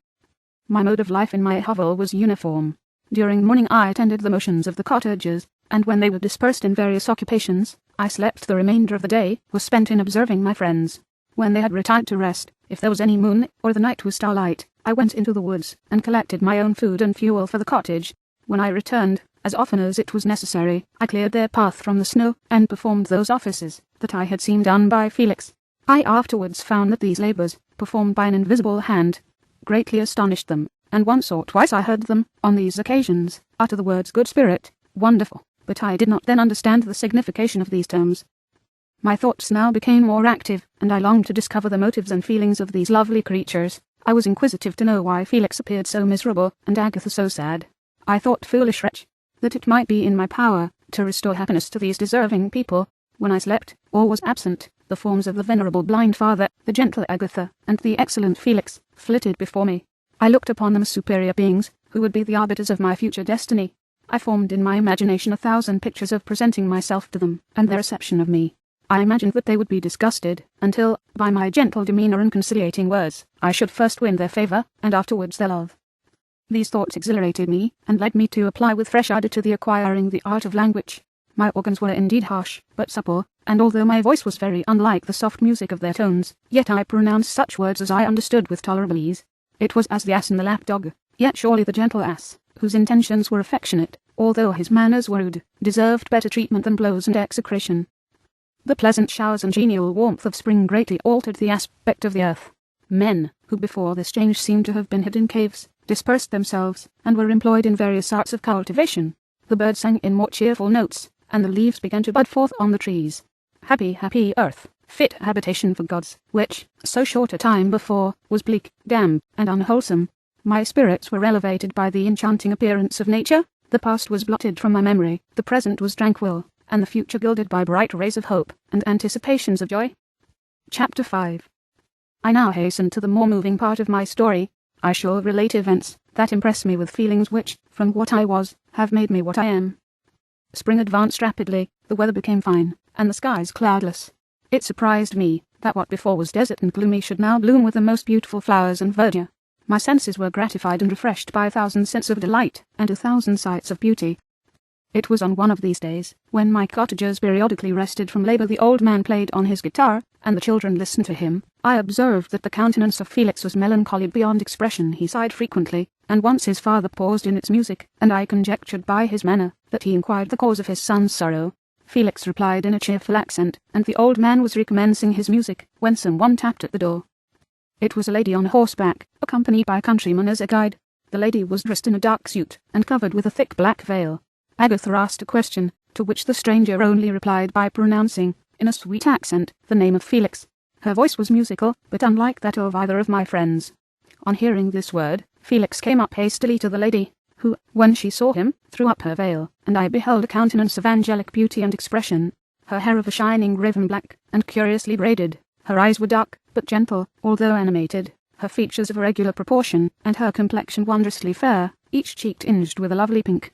My mode of life in my hovel was uniform. During the morning I attended the motions of the cottagers, and when they were dispersed in various occupations, I slept. The remainder of the day was spent in observing my friends. When they had retired to rest, if there was any moon, or the night was starlight, I went into the woods, and collected my own food and fuel for the cottage. When I returned, as often as it was necessary, I cleared their path from the snow, and performed those offices that I had seen done by Felix. I afterwards found that these labours, performed by an invisible hand, greatly astonished them, and once or twice I heard them, on these occasions, utter the words good spirit, wonderful, but I did not then understand the signification of these terms. My thoughts now became more active, and I longed to discover the motives and feelings of these lovely creatures. I was inquisitive to know why Felix appeared so miserable, and Agatha so sad. I thought, foolish wretch, that it might be in my power to restore happiness to these deserving people. When I slept, or was absent, the forms of the venerable blind father, the gentle Agatha, and the excellent Felix, flitted before me. I looked upon them as superior beings, who would be the arbiters of my future destiny. I formed in my imagination 1,000 pictures of presenting myself to them, and their reception of me. I imagined that they would be disgusted, until, by my gentle demeanour and conciliating words, I should first win their favour, and afterwards their love. These thoughts exhilarated me, and led me to apply with fresh ardour to the acquiring the art of language. My organs were indeed harsh, but supple, and although my voice was very unlike the soft music of their tones, yet I pronounced such words as I understood with tolerable ease. It was as the ass and the lap-dog, yet surely the gentle ass, whose intentions were affectionate, although his manners were rude, deserved better treatment than blows and execration. The pleasant showers and genial warmth of spring greatly altered the aspect of the earth. Men, who before this change seemed to have been hid in caves, dispersed themselves, and were employed in various arts of cultivation. The birds sang in more cheerful notes, and the leaves began to bud forth on the trees. Happy, happy earth, fit habitation for gods, which, so short a time before, was bleak, damp, and unwholesome. My spirits were elevated by the enchanting appearance of nature. The past was blotted from my memory, the present was tranquil, and the future gilded by bright rays of hope and anticipations of joy. Chapter 5. I now hasten to the more moving part of my story. I shall relate events that impress me with feelings which, from what I was, have made me what I am. Spring advanced rapidly, the weather became fine, and the skies cloudless. It surprised me that what before was desert and gloomy should now bloom with the most beautiful flowers and verdure. My senses were gratified and refreshed by 1,000 scents of delight and 1,000 sights of beauty. It was on one of these days, when my cottagers periodically rested from labour, the old man played on his guitar, and the children listened to him. I observed that the countenance of Felix was melancholy beyond expression. He sighed frequently, and once his father paused in its music, and I conjectured by his manner that he inquired the cause of his son's sorrow. Felix replied in a cheerful accent, and the old man was recommencing his music, when someone tapped at the door. It was a lady on horseback, accompanied by a countryman as a guide. The lady was dressed in a dark suit, and covered with a thick black veil. Agatha asked a question, to which the stranger only replied by pronouncing, in a sweet accent, the name of Felix. Her voice was musical, but unlike that of either of my friends. On hearing this word, Felix came up hastily to the lady, who, when she saw him, threw up her veil, and I beheld a countenance of angelic beauty and expression. Her hair of a shining raven black, and curiously braided. Her eyes were dark, but gentle, although animated. Her features of irregular proportion, and her complexion wondrously fair, each cheek tinged with a lovely pink.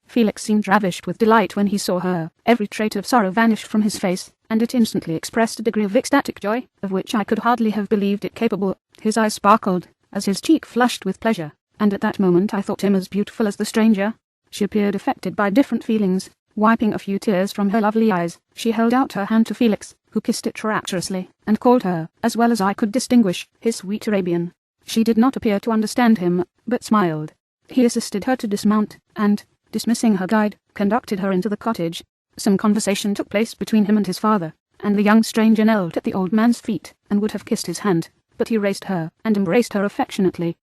Felix seemed ravished with delight when he saw her. Every trait of sorrow vanished from his face, and it instantly expressed a degree of ecstatic joy, of which I could hardly have believed it capable. His eyes sparkled, as his cheek flushed with pleasure, and at that moment I thought him as beautiful as the stranger. She appeared affected by different feelings. Wiping a few tears from her lovely eyes, she held out her hand to Felix, who kissed it rapturously, and called her, as well as I could distinguish, his sweet Arabian. She did not appear to understand him, but smiled. He assisted her to dismount, and, dismissing her guide, conducted her into the cottage. Some conversation took place between him and his father, and the young stranger knelt at the old man's feet, and would have kissed his hand, but he raised her, and embraced her affectionately.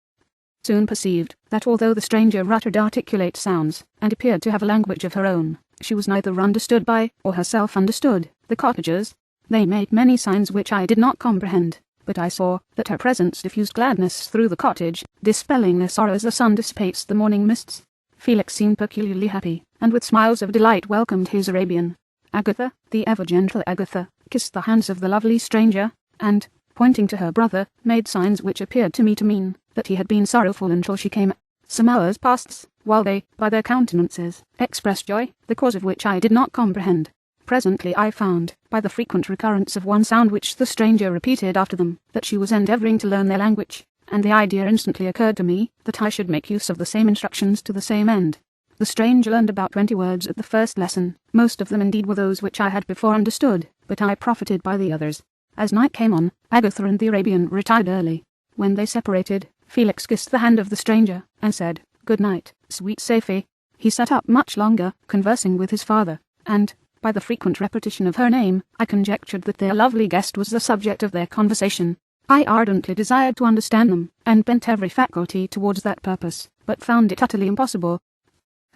Soon perceived that although the stranger uttered articulate sounds, and appeared to have a language of her own, she was neither understood by, or herself understood, the cottagers. They made many signs which I did not comprehend, but I saw that her presence diffused gladness through the cottage, dispelling their sorrow as the sun dissipates the morning mists. Felix seemed peculiarly happy, and with smiles of delight welcomed his Arabian. Agatha, the ever-gentle Agatha, kissed the hands of the lovely stranger, and, pointing to her brother, made signs which appeared to me to mean that he had been sorrowful until she came. Some hours passed, while they, by their countenances, expressed joy, the cause of which I did not comprehend. Presently I found, by the frequent recurrence of one sound which the stranger repeated after them, that she was endeavouring to learn their language, and the idea instantly occurred to me that I should make use of the same instructions to the same end. The stranger learned about 20 words at the first lesson. Most of them indeed were those which I had before understood, but I profited by the others. As night came on, Agatha and the Arabian retired early. When they separated, Felix kissed the hand of the stranger, and said, "Good night, sweet Safie." He sat up much longer, conversing with his father, and, by the frequent repetition of her name, I conjectured that their lovely guest was the subject of their conversation. I ardently desired to understand them, and bent every faculty towards that purpose, but found it utterly impossible.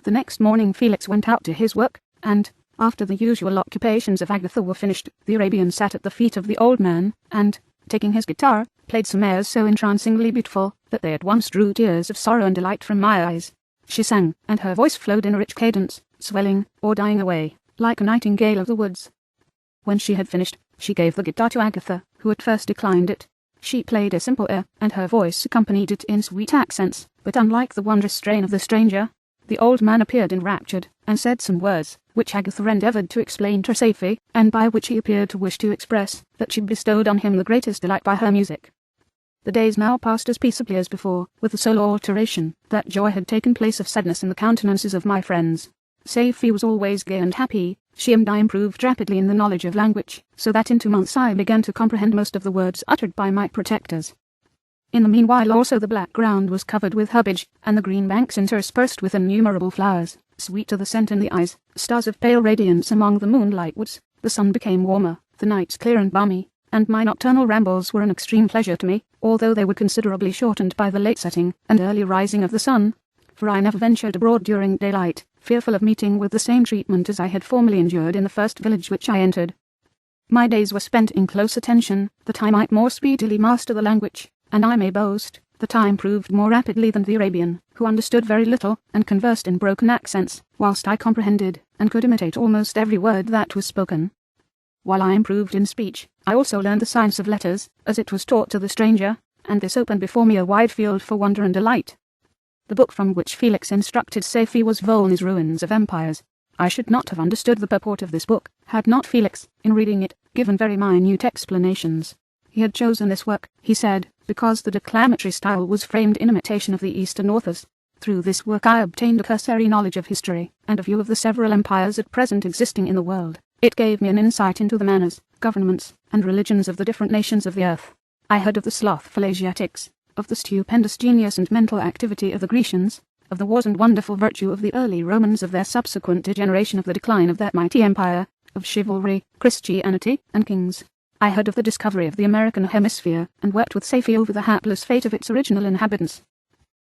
The next morning Felix went out to his work, and, after the usual occupations of Agatha were finished, the Arabian sat at the feet of the old man, and, taking his guitar, played some airs so entrancingly beautiful that they at once drew tears of sorrow and delight from my eyes. She sang, and her voice flowed in a rich cadence, swelling, or dying away, like a nightingale of the woods. When she had finished, she gave the guitar to Agatha, who at first declined it. She played a simple air, and her voice accompanied it in sweet accents, but unlike the wondrous strain of the stranger, the old man appeared enraptured, and said some words, which Agatha endeavoured to explain to Safie, and by which he appeared to wish to express that she bestowed on him the greatest delight by her music. The days now passed as peaceably as before, with the sole alteration that joy had taken place of sadness in the countenances of my friends. Safie was always gay and happy. She and I improved rapidly in the knowledge of language, so that in 2 months I began to comprehend most of the words uttered by my protectors. In the meanwhile also the black ground was covered with herbage, and the green banks interspersed with innumerable flowers, sweet to the scent and the eyes, stars of pale radiance among the moonlight woods. The sun became warmer, the nights clear and balmy, and my nocturnal rambles were an extreme pleasure to me, although they were considerably shortened by the late setting and early rising of the sun, for I never ventured abroad during daylight, fearful of meeting with the same treatment as I had formerly endured in the first village which I entered. My days were spent in close attention, that I might more speedily master the language, and I may boast that I improved more rapidly than the Arabian, who understood very little and conversed in broken accents, whilst I comprehended and could imitate almost every word that was spoken. While I improved in speech, I also learned the science of letters, as it was taught to the stranger, and this opened before me a wide field for wonder and delight. The book from which Felix instructed Safie was Volney's Ruins of Empires. I should not have understood the purport of this book, had not Felix, in reading it, given very minute explanations. He had chosen this work, he said, because the declamatory style was framed in imitation of the Eastern authors. Through this work I obtained a cursory knowledge of history, and a view of the several empires at present existing in the world. It gave me an insight into the manners, governments, and religions of the different nations of the earth. I heard of the slothful Asiatics, of the stupendous genius and mental activity of the Grecians, of the wars and wonderful virtue of the early Romans, of their subsequent degeneration, of the decline of that mighty empire, of chivalry, Christianity, and kings. I heard of the discovery of the American hemisphere, and wept with Sappho over the hapless fate of its original inhabitants.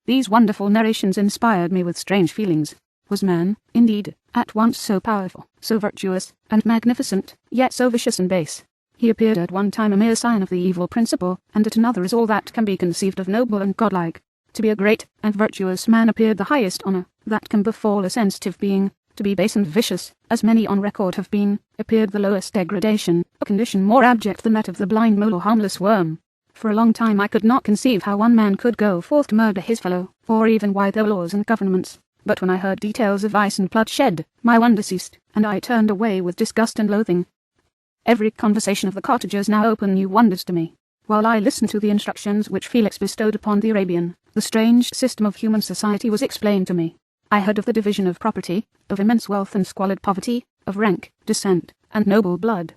These wonderful narrations inspired me with strange feelings. Was man, indeed, at once so powerful, so virtuous, and magnificent, yet so vicious and base? He appeared at one time a mere sign of the evil principle, and at another is all that can be conceived of noble and godlike. To be a great and virtuous man appeared the highest honour that can befall a sensitive being. To be base and vicious, as many on record have been, appeared the lowest degradation, a condition more abject than that of the blind mole or harmless worm. For a long time I could not conceive how one man could go forth to murder his fellow, or even why there were laws and governments. But when I heard details of vice and bloodshed, my wonder ceased, and I turned away with disgust and loathing. Every conversation of the cottagers now opened new wonders to me. While I listened to the instructions which Felix bestowed upon the Arabian, the strange system of human society was explained to me. I heard of the division of property, of immense wealth and squalid poverty, of rank, descent, and noble blood.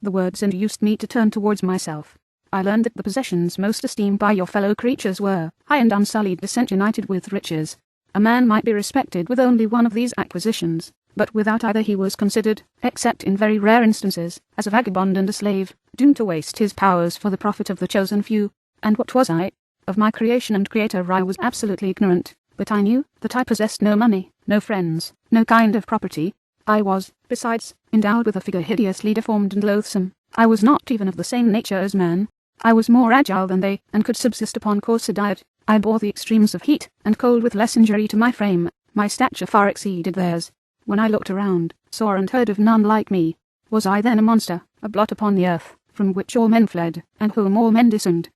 The words induced me to turn towards myself. I learned that the possessions most esteemed by your fellow creatures were high and unsullied descent united with riches. A man might be respected with only one of these acquisitions, but without either he was considered, except in very rare instances, as a vagabond and a slave, doomed to waste his powers for the profit of the chosen few. And what was I? Of my creation and creator I was absolutely ignorant, but I knew that I possessed no money, no friends, no kind of property. I was, besides, endowed with a figure hideously deformed and loathsome. I was not even of the same nature as man. I was more agile than they, and could subsist upon coarser diet. I bore the extremes of heat and cold with less injury to my frame. My stature far exceeded theirs. When I looked around, saw and heard of none like me. Was I then a monster, a blot upon the earth, from which all men fled, and whom all men disowned?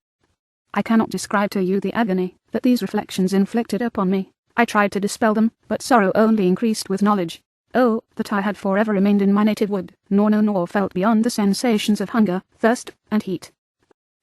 I cannot describe to you the agony that these reflections inflicted upon me. I tried to dispel them, but sorrow only increased with knowledge. Oh, that I had forever remained in my native wood, nor known or felt beyond the sensations of hunger, thirst, and heat.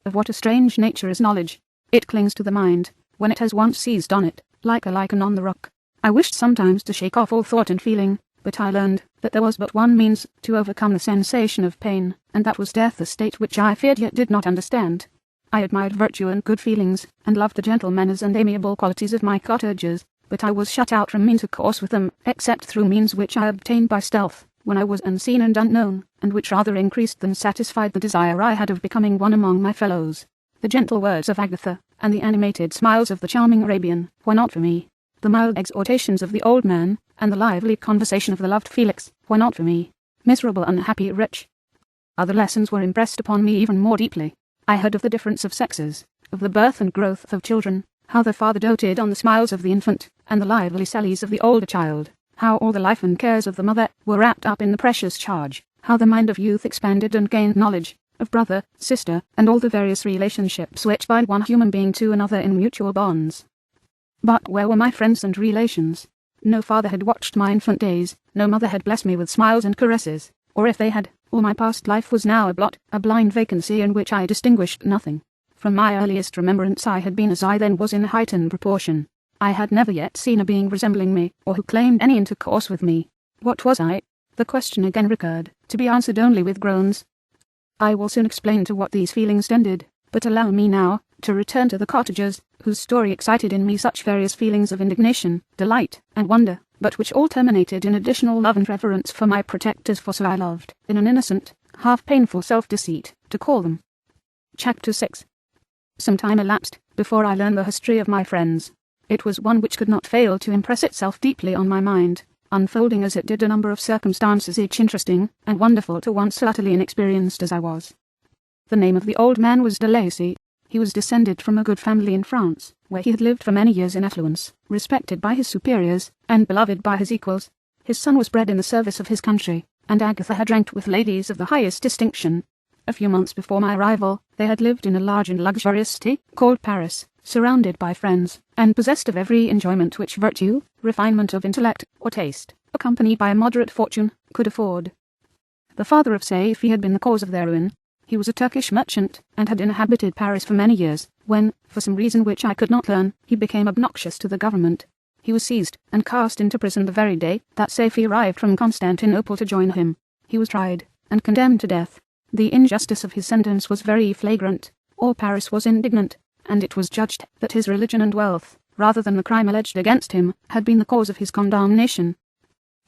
Of what a strange nature is knowledge! It clings to the mind, when it has once seized on it, like a lichen on the rock. I wished sometimes to shake off all thought and feeling, but I learned that there was but one means to overcome the sensation of pain, and that was death, a state which I feared yet did not understand. I admired virtue and good feelings, and loved the gentle manners and amiable qualities of my cottagers, but I was shut out from intercourse with them, except through means which I obtained by stealth, when I was unseen and unknown, and which rather increased than satisfied the desire I had of becoming one among my fellows. The gentle words of Agatha, and the animated smiles of the charming Arabian, were not for me. The mild exhortations of the old man, and the lively conversation of the loved Felix, were not for me. Miserable, unhappy wretch! Other lessons were impressed upon me even more deeply. I heard of the difference of sexes, of the birth and growth of children, how the father doted on the smiles of the infant, and the lively sallies of the older child, how all the life and cares of the mother were wrapped up in the precious charge, how the mind of youth expanded and gained knowledge of brother, sister, and all the various relationships which bind one human being to another in mutual bonds. But where were my friends and relations? No father had watched my infant days, no mother had blessed me with smiles and caresses, or if they had, all my past life was now a blot, a blind vacancy in which I distinguished nothing. From my earliest remembrance I had been as I then was in heightened proportion. I had never yet seen a being resembling me, or who claimed any intercourse with me. What was I? The question again recurred, to be answered only with groans. I will soon explain to what these feelings tended, but allow me now to return to the cottagers, whose story excited in me such various feelings of indignation, delight, and wonder, but which all terminated in additional love and reverence for my protectors, for so I loved, in an innocent, half-painful self-deceit, to call them. Chapter 6. Some time elapsed before I learned the history of my friends. It was one which could not fail to impress itself deeply on my mind, unfolding as it did a number of circumstances each interesting and wonderful to one so utterly inexperienced as I was. The name of the old man was de Lacy. He was descended from a good family in France, where he had lived for many years in affluence, respected by his superiors, and beloved by his equals. His son was bred in the service of his country, and Agatha had ranked with ladies of the highest distinction. A few months before my arrival, they had lived in a large and luxurious city, called Paris, surrounded by friends, and possessed of every enjoyment which virtue, refinement of intellect, or taste, accompanied by a moderate fortune, could afford. The father of Saifi had been the cause of their ruin. He was a Turkish merchant, and had inhabited Paris for many years, when, for some reason which I could not learn, he became obnoxious to the government. He was seized and cast into prison the very day that Safie arrived from Constantinople to join him. He was tried and condemned to death. The injustice of his sentence was very flagrant. All Paris was indignant, and it was judged that his religion and wealth, rather than the crime alleged against him, had been the cause of his condemnation.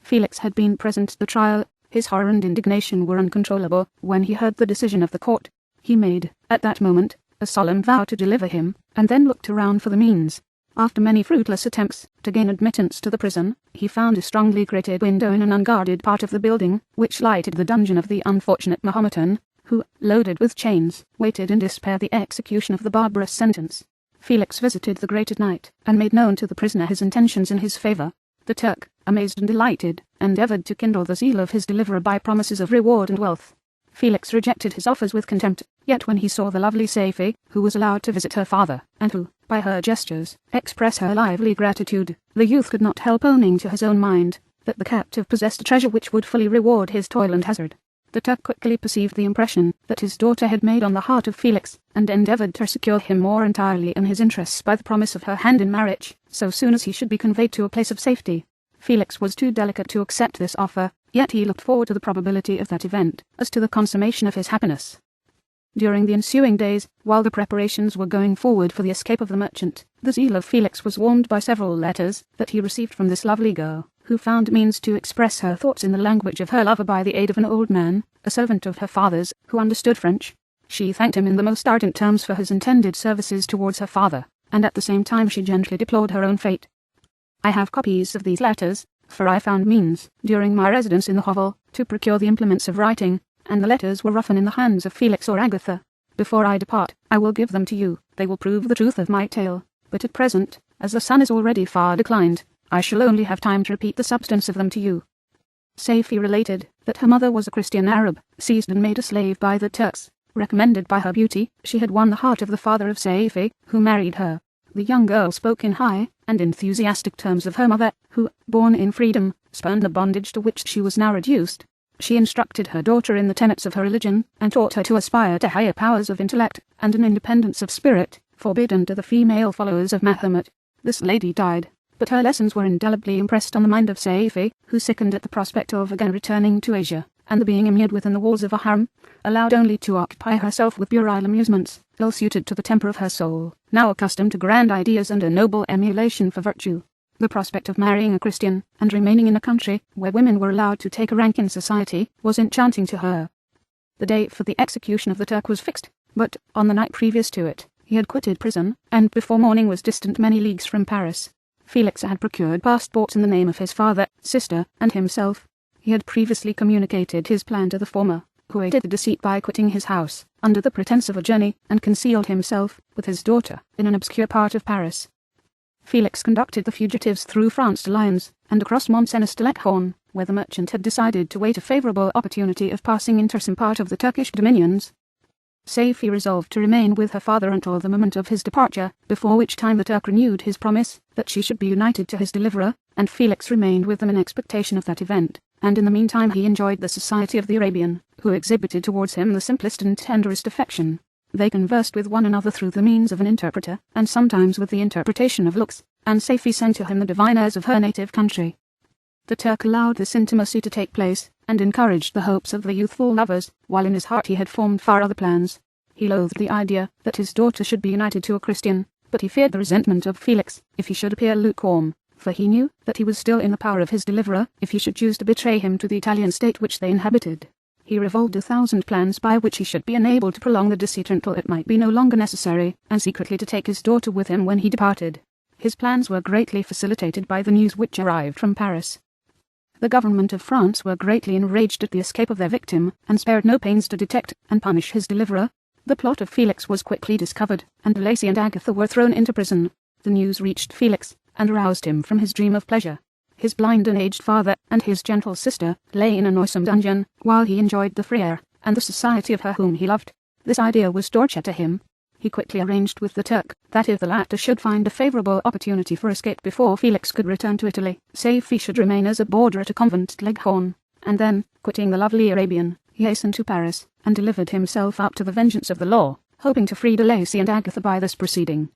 Felix had been present at the trial. His horror and indignation were uncontrollable when he heard the decision of the court. He made, at that moment, a solemn vow to deliver him, and then looked around for the means. After many fruitless attempts to gain admittance to the prison, he found a strongly grated window in an unguarded part of the building, which lighted the dungeon of the unfortunate Mahometan, who, loaded with chains, waited in despair the execution of the barbarous sentence. Felix visited the grate at night, and made known to the prisoner his intentions in his favour. The Turk, amazed and delighted, endeavoured to kindle the zeal of his deliverer by promises of reward and wealth. Felix rejected his offers with contempt, yet when he saw the lovely Safie, who was allowed to visit her father, and who, by her gestures, expressed her lively gratitude, the youth could not help owning to his own mind that the captive possessed a treasure which would fully reward his toil and hazard. The Turk quickly perceived the impression that his daughter had made on the heart of Felix, and endeavoured to secure him more entirely in his interests by the promise of her hand in marriage, so soon as he should be conveyed to a place of safety. Felix was too delicate to accept this offer, yet he looked forward to the probability of that event, as to the consummation of his happiness. During the ensuing days, while the preparations were going forward for the escape of the merchant, the zeal of Felix was warmed by several letters that he received from this lovely girl, who found means to express her thoughts in the language of her lover by the aid of an old man, a servant of her father's, who understood French. She thanked him in the most ardent terms for his intended services towards her father, and at the same time she gently deplored her own fate. I have copies of these letters, for I found means, during my residence in the hovel, to procure the implements of writing, and the letters were often in the hands of Felix or Agatha. Before I depart, I will give them to you. They will prove the truth of my tale, but at present, as the sun is already far declined, I shall only have time to repeat the substance of them to you. Safie related that her mother was a Christian Arab, seized and made a slave by the Turks. Recommended by her beauty, she had won the heart of the father of Safie, who married her. The young girl spoke in high and enthusiastic terms of her mother, who, born in freedom, spurned the bondage to which she was now reduced. She instructed her daughter in the tenets of her religion, and taught her to aspire to higher powers of intellect and an independence of spirit, forbidden to the female followers of Mahomet. This lady died, but her lessons were indelibly impressed on the mind of Safie, who sickened at the prospect of again returning to Asia, and the being immured within the walls of a harem, allowed only to occupy herself with puerile amusements, ill-suited to the temper of her soul, now accustomed to grand ideas and a noble emulation for virtue. The prospect of marrying a Christian, and remaining in a country where women were allowed to take a rank in society, was enchanting to her. The day for the execution of the Turk was fixed, but, on the night previous to it, he had quitted prison, and before morning was distant many leagues from Paris. Felix had procured passports in the name of his father, sister, and himself. He had previously communicated his plan to the former, who aided the deceit by quitting his house, under the pretence of a journey, and concealed himself, with his daughter, in an obscure part of Paris. Felix conducted the fugitives through France to Lyons, and across Mont-Cenis to Leghorn, where the merchant had decided to wait a favourable opportunity of passing into some part of the Turkish dominions. Safie resolved to remain with her father until the moment of his departure, before which time the Turk renewed his promise that she should be united to his deliverer, and Felix remained with them in expectation of that event, and in the meantime he enjoyed the society of the Arabian, who exhibited towards him the simplest and tenderest affection. They conversed with one another through the means of an interpreter, and sometimes with the interpretation of looks, and Safie sent to him the divine airs of her native country. The Turk allowed this intimacy to take place, and encouraged the hopes of the youthful lovers, while in his heart he had formed far other plans. He loathed the idea that his daughter should be united to a Christian, but he feared the resentment of Felix if he should appear lukewarm, for he knew that he was still in the power of his deliverer if he should choose to betray him to the Italian state which they inhabited. He revolved 1,000 plans by which he should be enabled to prolong the deceit until it might be no longer necessary, and secretly to take his daughter with him when he departed. His plans were greatly facilitated by the news which arrived from Paris. The government of France were greatly enraged at the escape of their victim, and spared no pains to detect and punish his deliverer. The plot of Felix was quickly discovered, and Lacey and Agatha were thrown into prison. The news reached Felix, and roused him from his dream of pleasure. His blind and aged father and his gentle sister lay in a noisome dungeon, while he enjoyed the free air and the society of her whom he loved. This idea was torture to him. He quickly arranged with the Turk that if the latter should find a favourable opportunity for escape before Felix could return to Italy, Safie should remain as a boarder at a convent at Leghorn, and then, quitting the lovely Arabian, he hastened to Paris, and delivered himself up to the vengeance of the law, hoping to free Lacey and Agatha by this proceeding.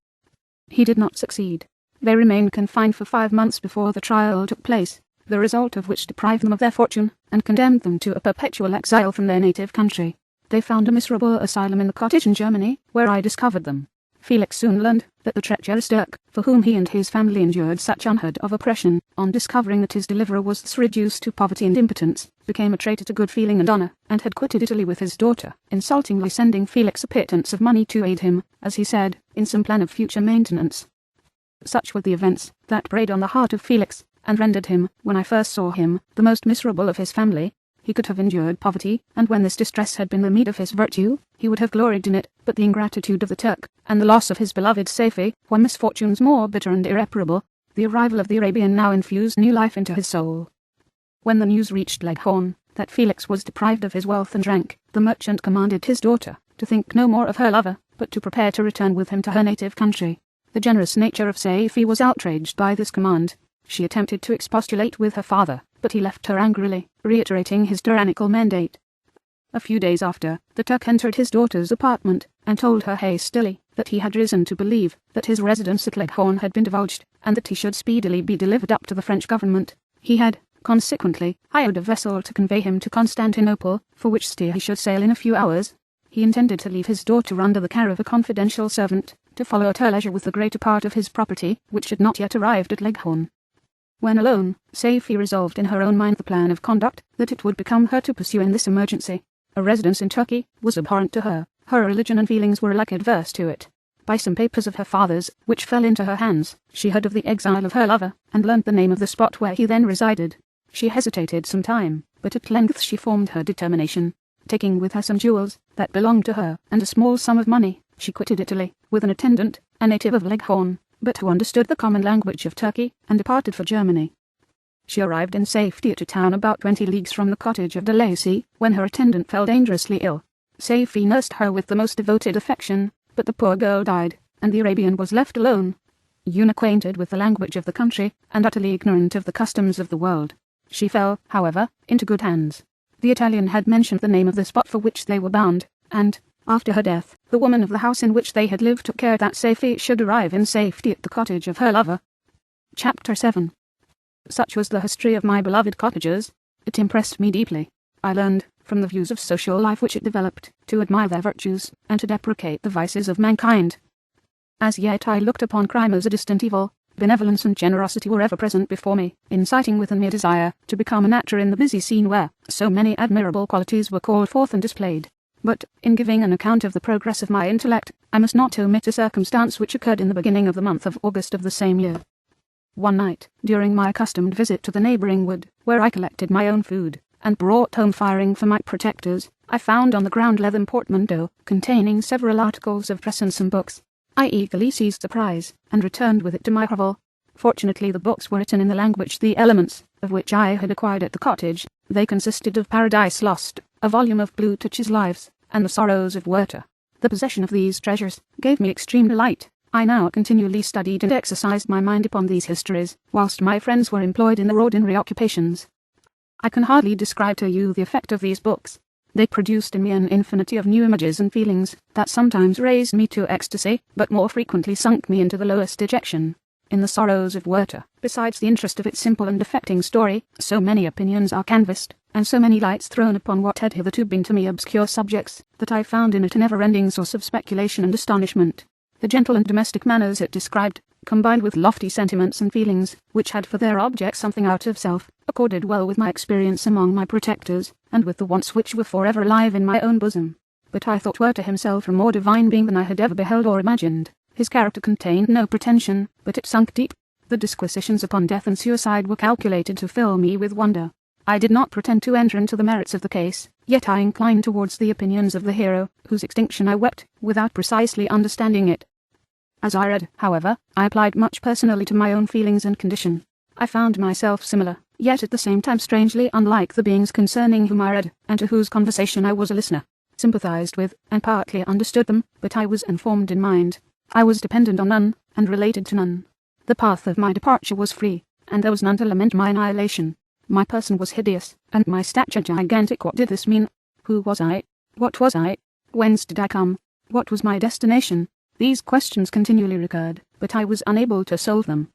He did not succeed. They remained confined for 5 months before the trial took place, the result of which deprived them of their fortune, and condemned them to a perpetual exile from their native country. They found a miserable asylum in the cottage in Germany, where I discovered them. Felix soon learned that the treacherous Turk, for whom he and his family endured such unheard of oppression, on discovering that his deliverer was thus reduced to poverty and impotence, became a traitor to good feeling and honour, and had quitted Italy with his daughter, insultingly sending Felix a pittance of money to aid him, as he said, in some plan of future maintenance. Such were the events that preyed on the heart of Felix, and rendered him, when I first saw him, the most miserable of his family. He could have endured poverty, and when this distress had been the meed of his virtue, he would have gloried in it, but the ingratitude of the Turk, and the loss of his beloved Safie, were misfortunes more bitter and irreparable. The arrival of the Arabian now infused new life into his soul. When the news reached Leghorn, that Felix was deprived of his wealth and rank, the merchant commanded his daughter to think no more of her lover, but to prepare to return with him to her native country. The generous nature of Safie was outraged by this command. She attempted to expostulate with her father, but he left her angrily, reiterating his tyrannical mandate. A few days after, the Turk entered his daughter's apartment, and told her hastily that he had reason to believe that his residence at Leghorn had been divulged, and that he should speedily be delivered up to the French government. He had, consequently, hired a vessel to convey him to Constantinople, for which city he should sail in a few hours. He intended to leave his daughter under the care of a confidential servant, to follow at her leisure with the greater part of his property, which had not yet arrived at Leghorn. When alone, Safie resolved in her own mind the plan of conduct that it would become her to pursue in this emergency. A residence in Turkey was abhorrent to her. Her religion and feelings were alike adverse to it. By some papers of her father's, which fell into her hands, she heard of the exile of her lover, and learnt the name of the spot where he then resided. She hesitated some time, but at length she formed her determination. Taking with her some jewels that belonged to her, and a small sum of money, she quitted Italy, with an attendant, a native of Leghorn, but who understood the common language of Turkey, and departed for Germany. She arrived in safety at a town about 20 leagues from the cottage of de Lacy, when her attendant fell dangerously ill. Safie nursed her with the most devoted affection, but the poor girl died, and the Arabian was left alone, unacquainted with the language of the country, and utterly ignorant of the customs of the world. She fell, however, into good hands. The Italian had mentioned the name of the spot for which they were bound, and, after her death, the woman of the house in which they had lived took care that Safie should arrive in safety at the cottage of her lover. Chapter 7. Such was the history of my beloved cottagers. It impressed me deeply. I learned, from the views of social life which it developed, to admire their virtues, and to deprecate the vices of mankind. As yet I looked upon crime as a distant evil. Benevolence and generosity were ever present before me, inciting within me a desire to become an actor in the busy scene where so many admirable qualities were called forth and displayed. But, in giving an account of the progress of my intellect, I must not omit a circumstance which occurred in the beginning of the month of August of the same year. One night, during my accustomed visit to the neighbouring wood, where I collected my own food, and brought home firing for my protectors, I found on the ground a leathern portmanteau, containing several articles of dress and some books. I eagerly seized the prize, and returned with it to my hovel. Fortunately the books were written in the language the elements, of which I had acquired at the cottage. They consisted of Paradise Lost, a volume of Plutarch's Lives, and the Sorrows of Werther. The possession of these treasures gave me extreme delight. I now continually studied and exercised my mind upon these histories, whilst my friends were employed in their ordinary occupations. I can hardly describe to you the effect of these books. They produced in me an infinity of new images and feelings, that sometimes raised me to ecstasy, but more frequently sunk me into the lowest dejection. In the Sorrows of Werther, besides the interest of its simple and affecting story, so many opinions are canvassed, and so many lights thrown upon what had hitherto been to me obscure subjects, that I found in it a never-ending source of speculation and astonishment. The gentle and domestic manners it described, combined with lofty sentiments and feelings, which had for their object something out of self, accorded well with my experience among my protectors, and with the wants which were forever alive in my own bosom. But I thought Werther himself a more divine being than I had ever beheld or imagined. His character contained no pretension, but it sunk deep. The disquisitions upon death and suicide were calculated to fill me with wonder. I did not pretend to enter into the merits of the case, yet I inclined towards the opinions of the hero, whose extinction I wept, without precisely understanding it. As I read, however, I applied much personally to my own feelings and condition. I found myself similar, yet at the same time strangely unlike the beings concerning whom I read, and to whose conversation I was a listener. Sympathized with, and partly understood them, but I was informed in mind. I was dependent on none, and related to none. The path of my departure was free, and there was none to lament my annihilation. My person was hideous, and my stature gigantic. What did this mean? Who was I? What was I? Whence did I come? What was my destination? These questions continually recurred, but I was unable to solve them.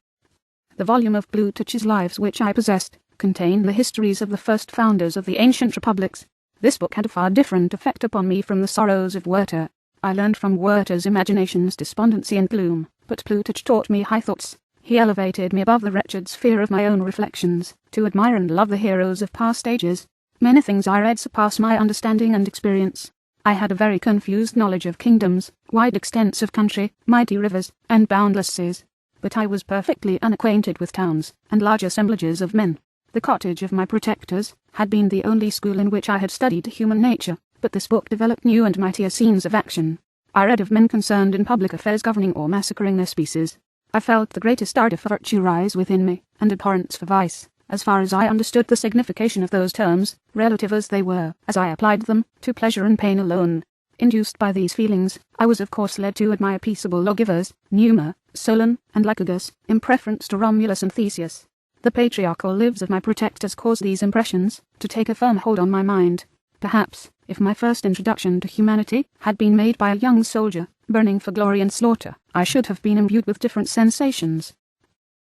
The volume of Plutarch's Lives which I possessed contained the histories of the first founders of the ancient republics. This book had a far different effect upon me from the sorrows of Werther. I learned from Werther's imaginations despondency and gloom, but Plutarch taught me high thoughts. He elevated me above the wretched sphere of my own reflections, to admire and love the heroes of past ages. Many things I read surpassed my understanding and experience. I had a very confused knowledge of kingdoms, wide extents of country, mighty rivers, and boundless seas. But I was perfectly unacquainted with towns, and large assemblages of men. The cottage of my protectors had been the only school in which I had studied human nature, but this book developed new and mightier scenes of action. I read of men concerned in public affairs governing or massacring their species. I felt the greatest ardor for virtue rise within me, and abhorrence for vice, as far as I understood the signification of those terms, relative as they were, as I applied them, to pleasure and pain alone. Induced by these feelings, I was of course led to admire peaceable lawgivers, Numa, Solon, and Lycurgus, in preference to Romulus and Theseus. The patriarchal lives of my protectors caused these impressions to take a firm hold on my mind. Perhaps, if my first introduction to humanity had been made by a young soldier, burning for glory and slaughter, I should have been imbued with different sensations.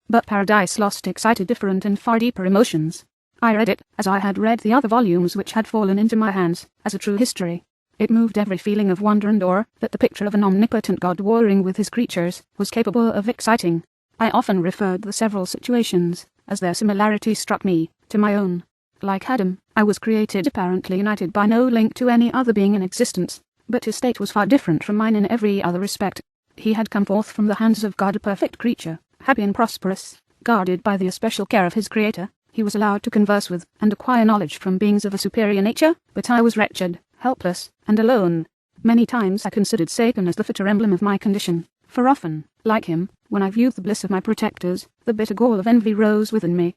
But Paradise Lost excited different and far deeper emotions. I read it, as I had read the other volumes which had fallen into my hands, as a true history. It moved every feeling of wonder and awe that the picture of an omnipotent God warring with his creatures was capable of exciting. I often referred the several situations, as their similarity struck me, to my own. Like Adam, I was created apparently united by no link to any other being in existence, but his state was far different from mine in every other respect. He had come forth from the hands of God a perfect creature, happy and prosperous, guarded by the especial care of his Creator. He was allowed to converse with and acquire knowledge from beings of a superior nature, but I was wretched, helpless, and alone. Many times I considered Satan as the fitter emblem of my condition, for often, like him, when I viewed the bliss of my protectors, the bitter gall of envy rose within me.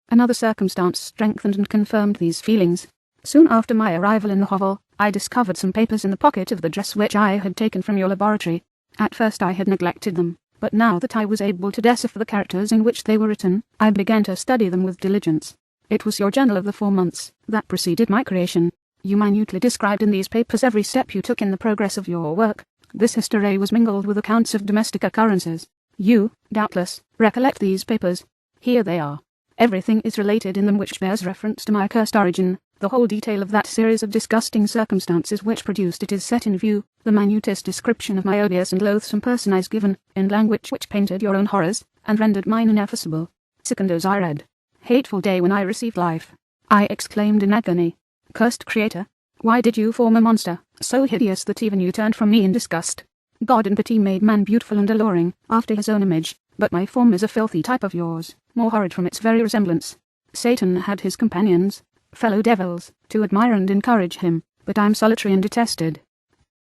Another circumstance strengthened and confirmed these feelings. Soon after my arrival in the hovel, I discovered some papers in the pocket of the dress which I had taken from your laboratory. At first I had neglected them, but now that I was able to decipher the characters in which they were written, I began to study them with diligence. It was your journal of the 4 months that preceded my creation. You minutely described in these papers every step you took in the progress of your work. This history was mingled with accounts of domestic occurrences. You, doubtless, recollect these papers. Here they are. Everything is related in them which bears reference to my accursed origin. The whole detail of that series of disgusting circumstances which produced it is set in view. The minutest description of my odious and loathsome person is given, in language which painted your own horrors, and rendered mine ineffaceable. Second as I read. Hateful day when I received life! I exclaimed in agony. Cursed Creator, why did you form a monster, so hideous that even you turned from me in disgust? God in pity made man beautiful and alluring, after his own image, but my form is a filthy type of yours, more horrid from its very resemblance. Satan had his companions, fellow devils, to admire and encourage him, but I am solitary and detested.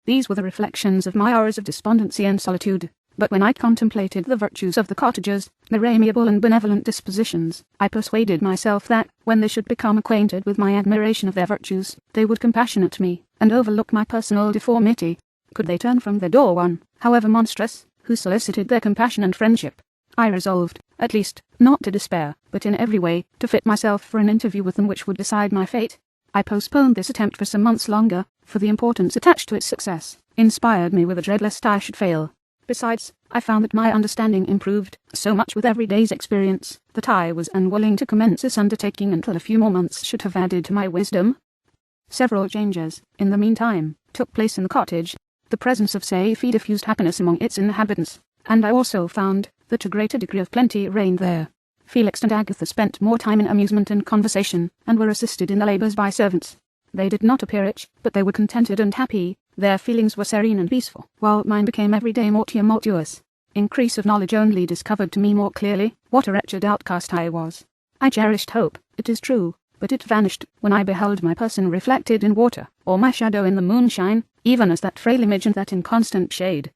These were the reflections of my hours of despondency and solitude, but when I contemplated the virtues of the cottagers, their amiable and benevolent dispositions, I persuaded myself that, when they should become acquainted with my admiration of their virtues, they would compassionate me, and overlook my personal deformity. Could they turn from their door one, however monstrous, who solicited their compassion and friendship? I resolved, at least, not to despair, but in every way, to fit myself for an interview with them which would decide my fate. I postponed this attempt for some months longer, for the importance attached to its success inspired me with a dread lest I should fail. Besides, I found that my understanding improved so much with every day's experience, that I was unwilling to commence this undertaking until a few more months should have added to my wisdom. Several changes, in the meantime, took place in the cottage. The presence of safety diffused happiness among its inhabitants, and I also found that a greater degree of plenty reigned there. Felix and Agatha spent more time in amusement and conversation, and were assisted in their labours by servants. They did not appear rich, but they were contented and happy. Their feelings were serene and peaceful, while mine became every day more tumultuous. Increase of knowledge only discovered to me more clearly what a wretched outcast I was. I cherished hope, it is true, but it vanished when I beheld my person reflected in water, or my shadow in the moonshine, even as that frail image in that inconstant shade.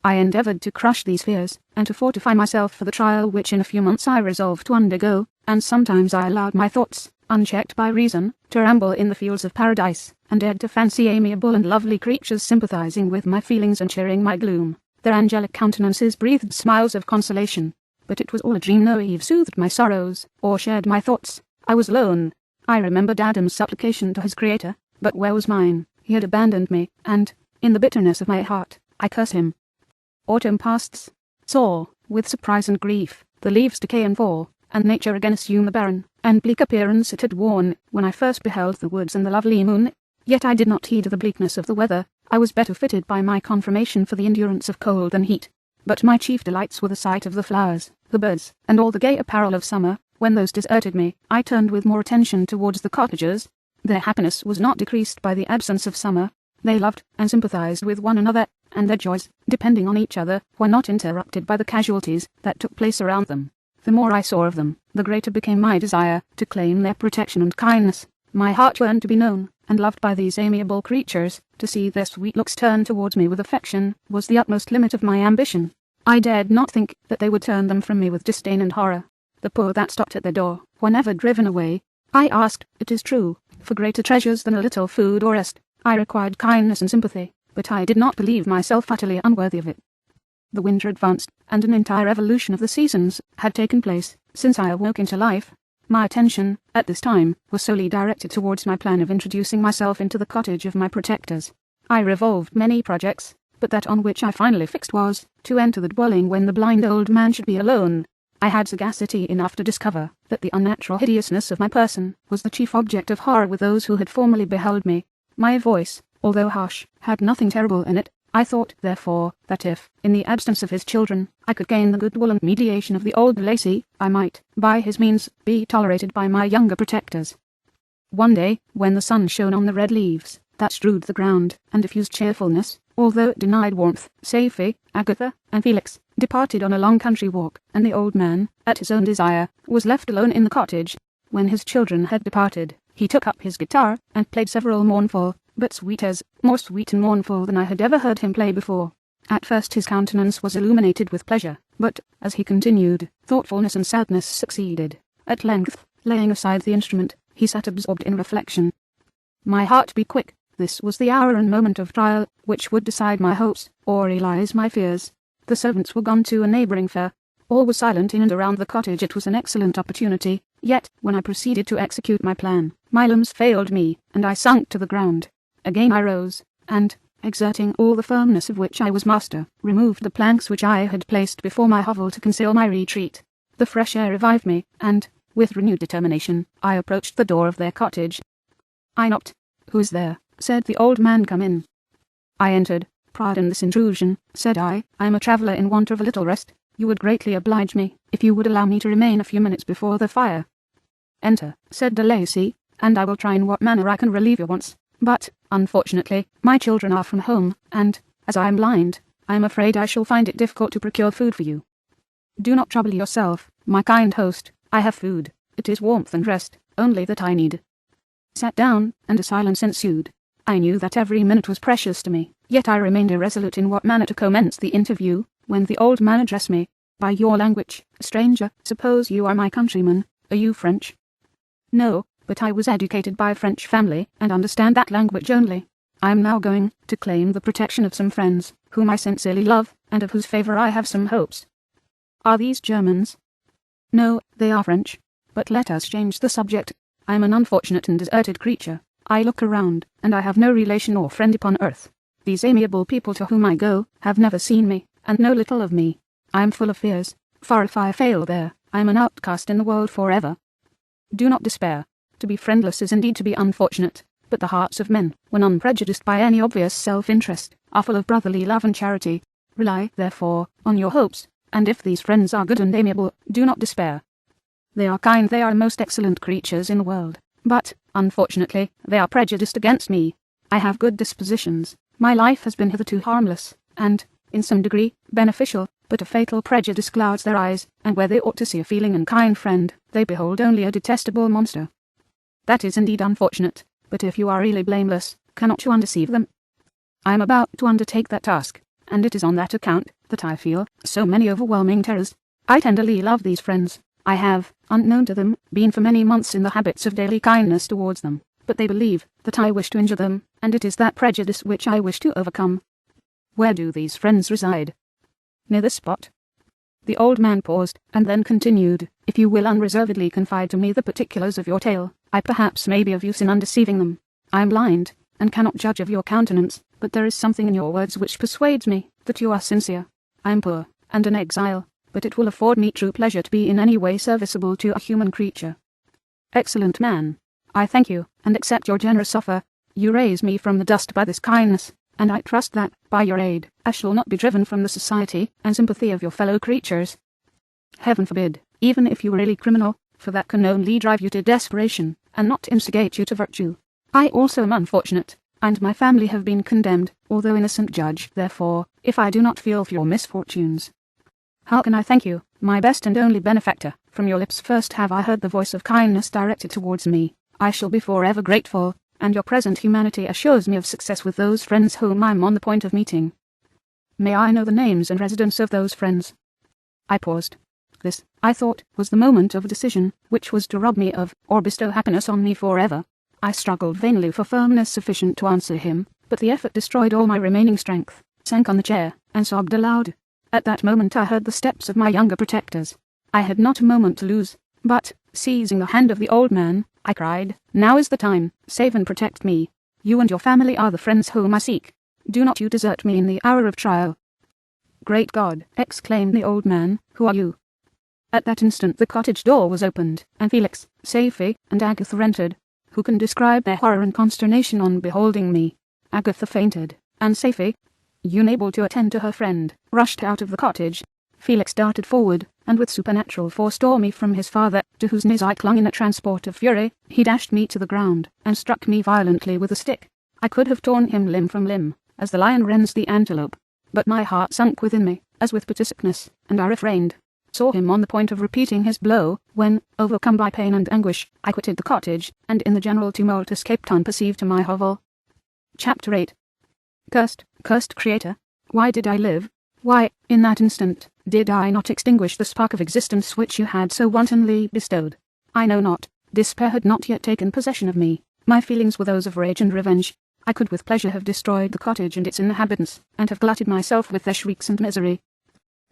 I endeavoured to crush these fears, and to fortify myself for the trial which in a few months I resolved to undergo, and sometimes I allowed my thoughts, unchecked by reason, to ramble in the fields of paradise, and dared to fancy amiable and lovely creatures sympathizing with my feelings and sharing my gloom. Their angelic countenances breathed smiles of consolation, but it was all a dream. No Eve soothed my sorrows, or shared my thoughts. I was alone. I remembered Adam's supplication to his Creator, but where was mine? He had abandoned me, and, in the bitterness of my heart, I curse him. Autumn passed. Saw, with surprise and grief, the leaves decay and fall, and nature again assume the barren and bleak appearance it had worn when I first beheld the woods and the lovely moon. Yet I did not heed the bleakness of the weather. I was better fitted by my conformation for the endurance of cold than heat. But my chief delights were the sight of the flowers, the birds, and all the gay apparel of summer. When those deserted me, I turned with more attention towards the cottagers. Their happiness was not decreased by the absence of summer. They loved and sympathized with one another, and their joys, depending on each other, were not interrupted by the casualties that took place around them. The more I saw of them, the greater became my desire to claim their protection and kindness. My heart yearned to be known and loved by these amiable creatures. To see their sweet looks turned towards me with affection was the utmost limit of my ambition. I dared not think that they would turn them from me with disdain and horror. The poor that stopped at their door were never driven away. I asked, it is true, for greater treasures than a little food or rest. I required kindness and sympathy, but I did not believe myself utterly unworthy of it. The winter advanced, and an entire evolution of the seasons had taken place since I awoke into life. My attention, at this time, was solely directed towards my plan of introducing myself into the cottage of my protectors. I revolved many projects, but that on which I finally fixed was to enter the dwelling when the blind old man should be alone. I had sagacity enough to discover that the unnatural hideousness of my person was the chief object of horror with those who had formerly beheld me. My voice, although harsh, had nothing terrible in it. I thought, therefore, that if, in the absence of his children, I could gain the goodwill and mediation of the old Lacey, I might, by his means, be tolerated by my younger protectors. One day, when the sun shone on the red leaves that strewed the ground and diffused cheerfulness, although it denied warmth, Safie, Agatha, and Felix departed on a long country walk, and the old man, at his own desire, was left alone in the cottage. When his children had departed, he took up his guitar and played several mournful, but sweet airs, more sweet and mournful than I had ever heard him play before. At first his countenance was illuminated with pleasure, but, as he continued, thoughtfulness and sadness succeeded. At length, laying aside the instrument, he sat absorbed in reflection. My heart beat quick. This was the hour and moment of trial, which would decide my hopes, or realise my fears. The servants were gone to a neighbouring fair. All was silent in and around the cottage. It was an excellent opportunity, yet, when I proceeded to execute my plan, my limbs failed me, and I sunk to the ground. Again I rose, and, exerting all the firmness of which I was master, removed the planks which I had placed before my hovel to conceal my retreat. The fresh air revived me, and, with renewed determination, I approached the door of their cottage. I knocked. "Who is there?" said the old man. "Come in." I entered. "Pardon this intrusion," said I am a traveller in want of a little rest. You would greatly oblige me if you would allow me to remain a few minutes before the fire." "Enter," said de Lacy, "and I will try in what manner I can relieve your wants. But, unfortunately, my children are from home, and, as I am blind, I am afraid I shall find it difficult to procure food for you." "Do not trouble yourself, my kind host. I have food. It is warmth and rest, only that I need." Sat down, and a silence ensued. I knew that every minute was precious to me, yet I remained irresolute in what manner to commence the interview, when the old man addressed me. "By your language, stranger, suppose you are my countryman. Are you French?" "No, but I was educated by a French family, and understand that language only. I am now going to claim the protection of some friends, whom I sincerely love, and of whose favour I have some hopes." "Are these Germans?" "No, they are French. But let us change the subject. I am an unfortunate and deserted creature. I look around, and I have no relation or friend upon earth. These amiable people to whom I go have never seen me, and know little of me. I am full of fears, for if I fail there, I am an outcast in the world forever. Do not despair. To be friendless is indeed to be unfortunate, but the hearts of men, when unprejudiced by any obvious self-interest, are full of brotherly love and charity. Rely, therefore, on your hopes, and if these friends are good and amiable, do not despair. They are kind, they are the most excellent creatures in the world. But, unfortunately, they are prejudiced against me. I have good dispositions. My life has been hitherto harmless, and, in some degree, beneficial, but a fatal prejudice clouds their eyes, and where they ought to see a feeling and kind friend, they behold only a detestable monster. That is indeed unfortunate, but if you are really blameless, cannot you undeceive them? I am about to undertake that task, and it is on that account that I feel so many overwhelming terrors. I tenderly love these friends. I have, unknown to them, been for many months in the habits of daily kindness towards them, but they believe that I wish to injure them, and it is that prejudice which I wish to overcome. Where do these friends reside? Near this spot. The old man paused, and then continued, "If you will unreservedly confide to me the particulars of your tale, I perhaps may be of use in undeceiving them. I am blind, and cannot judge of your countenance, but there is something in your words which persuades me that you are sincere. I am poor, and an exile, but it will afford me true pleasure to be in any way serviceable to a human creature. Excellent man, I thank you, and accept your generous offer. You raise me from the dust by this kindness, and I trust that, by your aid, I shall not be driven from the society and sympathy of your fellow creatures. Heaven forbid, even if you were really criminal, for that can only drive you to desperation, and not instigate you to virtue. I also am unfortunate, and my family have been condemned, although innocent judge, therefore, if I do not feel for your misfortunes. How can I thank you, my best and only benefactor? From your lips first have I heard the voice of kindness directed towards me. I shall be forever grateful, and your present humanity assures me of success with those friends whom I am on the point of meeting. May I know the names and residence of those friends? I paused. This, I thought, was the moment of decision, which was to rob me of, or bestow happiness on me forever. I struggled vainly for firmness sufficient to answer him, but the effort destroyed all my remaining strength, sank on the chair, and sobbed aloud. At that moment I heard the steps of my younger protectors. I had not a moment to lose, but, seizing the hand of the old man, I cried, "Now is the time, save and protect me. You and your family are the friends whom I seek. Do not you desert me in the hour of trial." "Great God!" exclaimed the old man, "who are you?" At that instant the cottage door was opened, and Felix, Safie, and Agatha entered. Who can describe their horror and consternation on beholding me? Agatha fainted, and Safie, unable to attend to her friend, rushed out of the cottage. Felix darted forward, and with supernatural force tore me from his father, to whose knees I clung in a transport of fury. He dashed me to the ground, and struck me violently with a stick. I could have torn him limb from limb, as the lion rends the antelope, but my heart sunk within me, as with bitter sickness, and I refrained. Saw him on the point of repeating his blow, when, overcome by pain and anguish, I quitted the cottage, and in the general tumult escaped unperceived to my hovel. Chapter 8. Cursed Creator, why did I live? Why, in that instant, did I not extinguish the spark of existence which you had so wantonly bestowed? I know not. Despair had not yet taken possession of me. My feelings were those of rage and revenge. I could with pleasure have destroyed the cottage and its inhabitants, and have glutted myself with their shrieks and misery.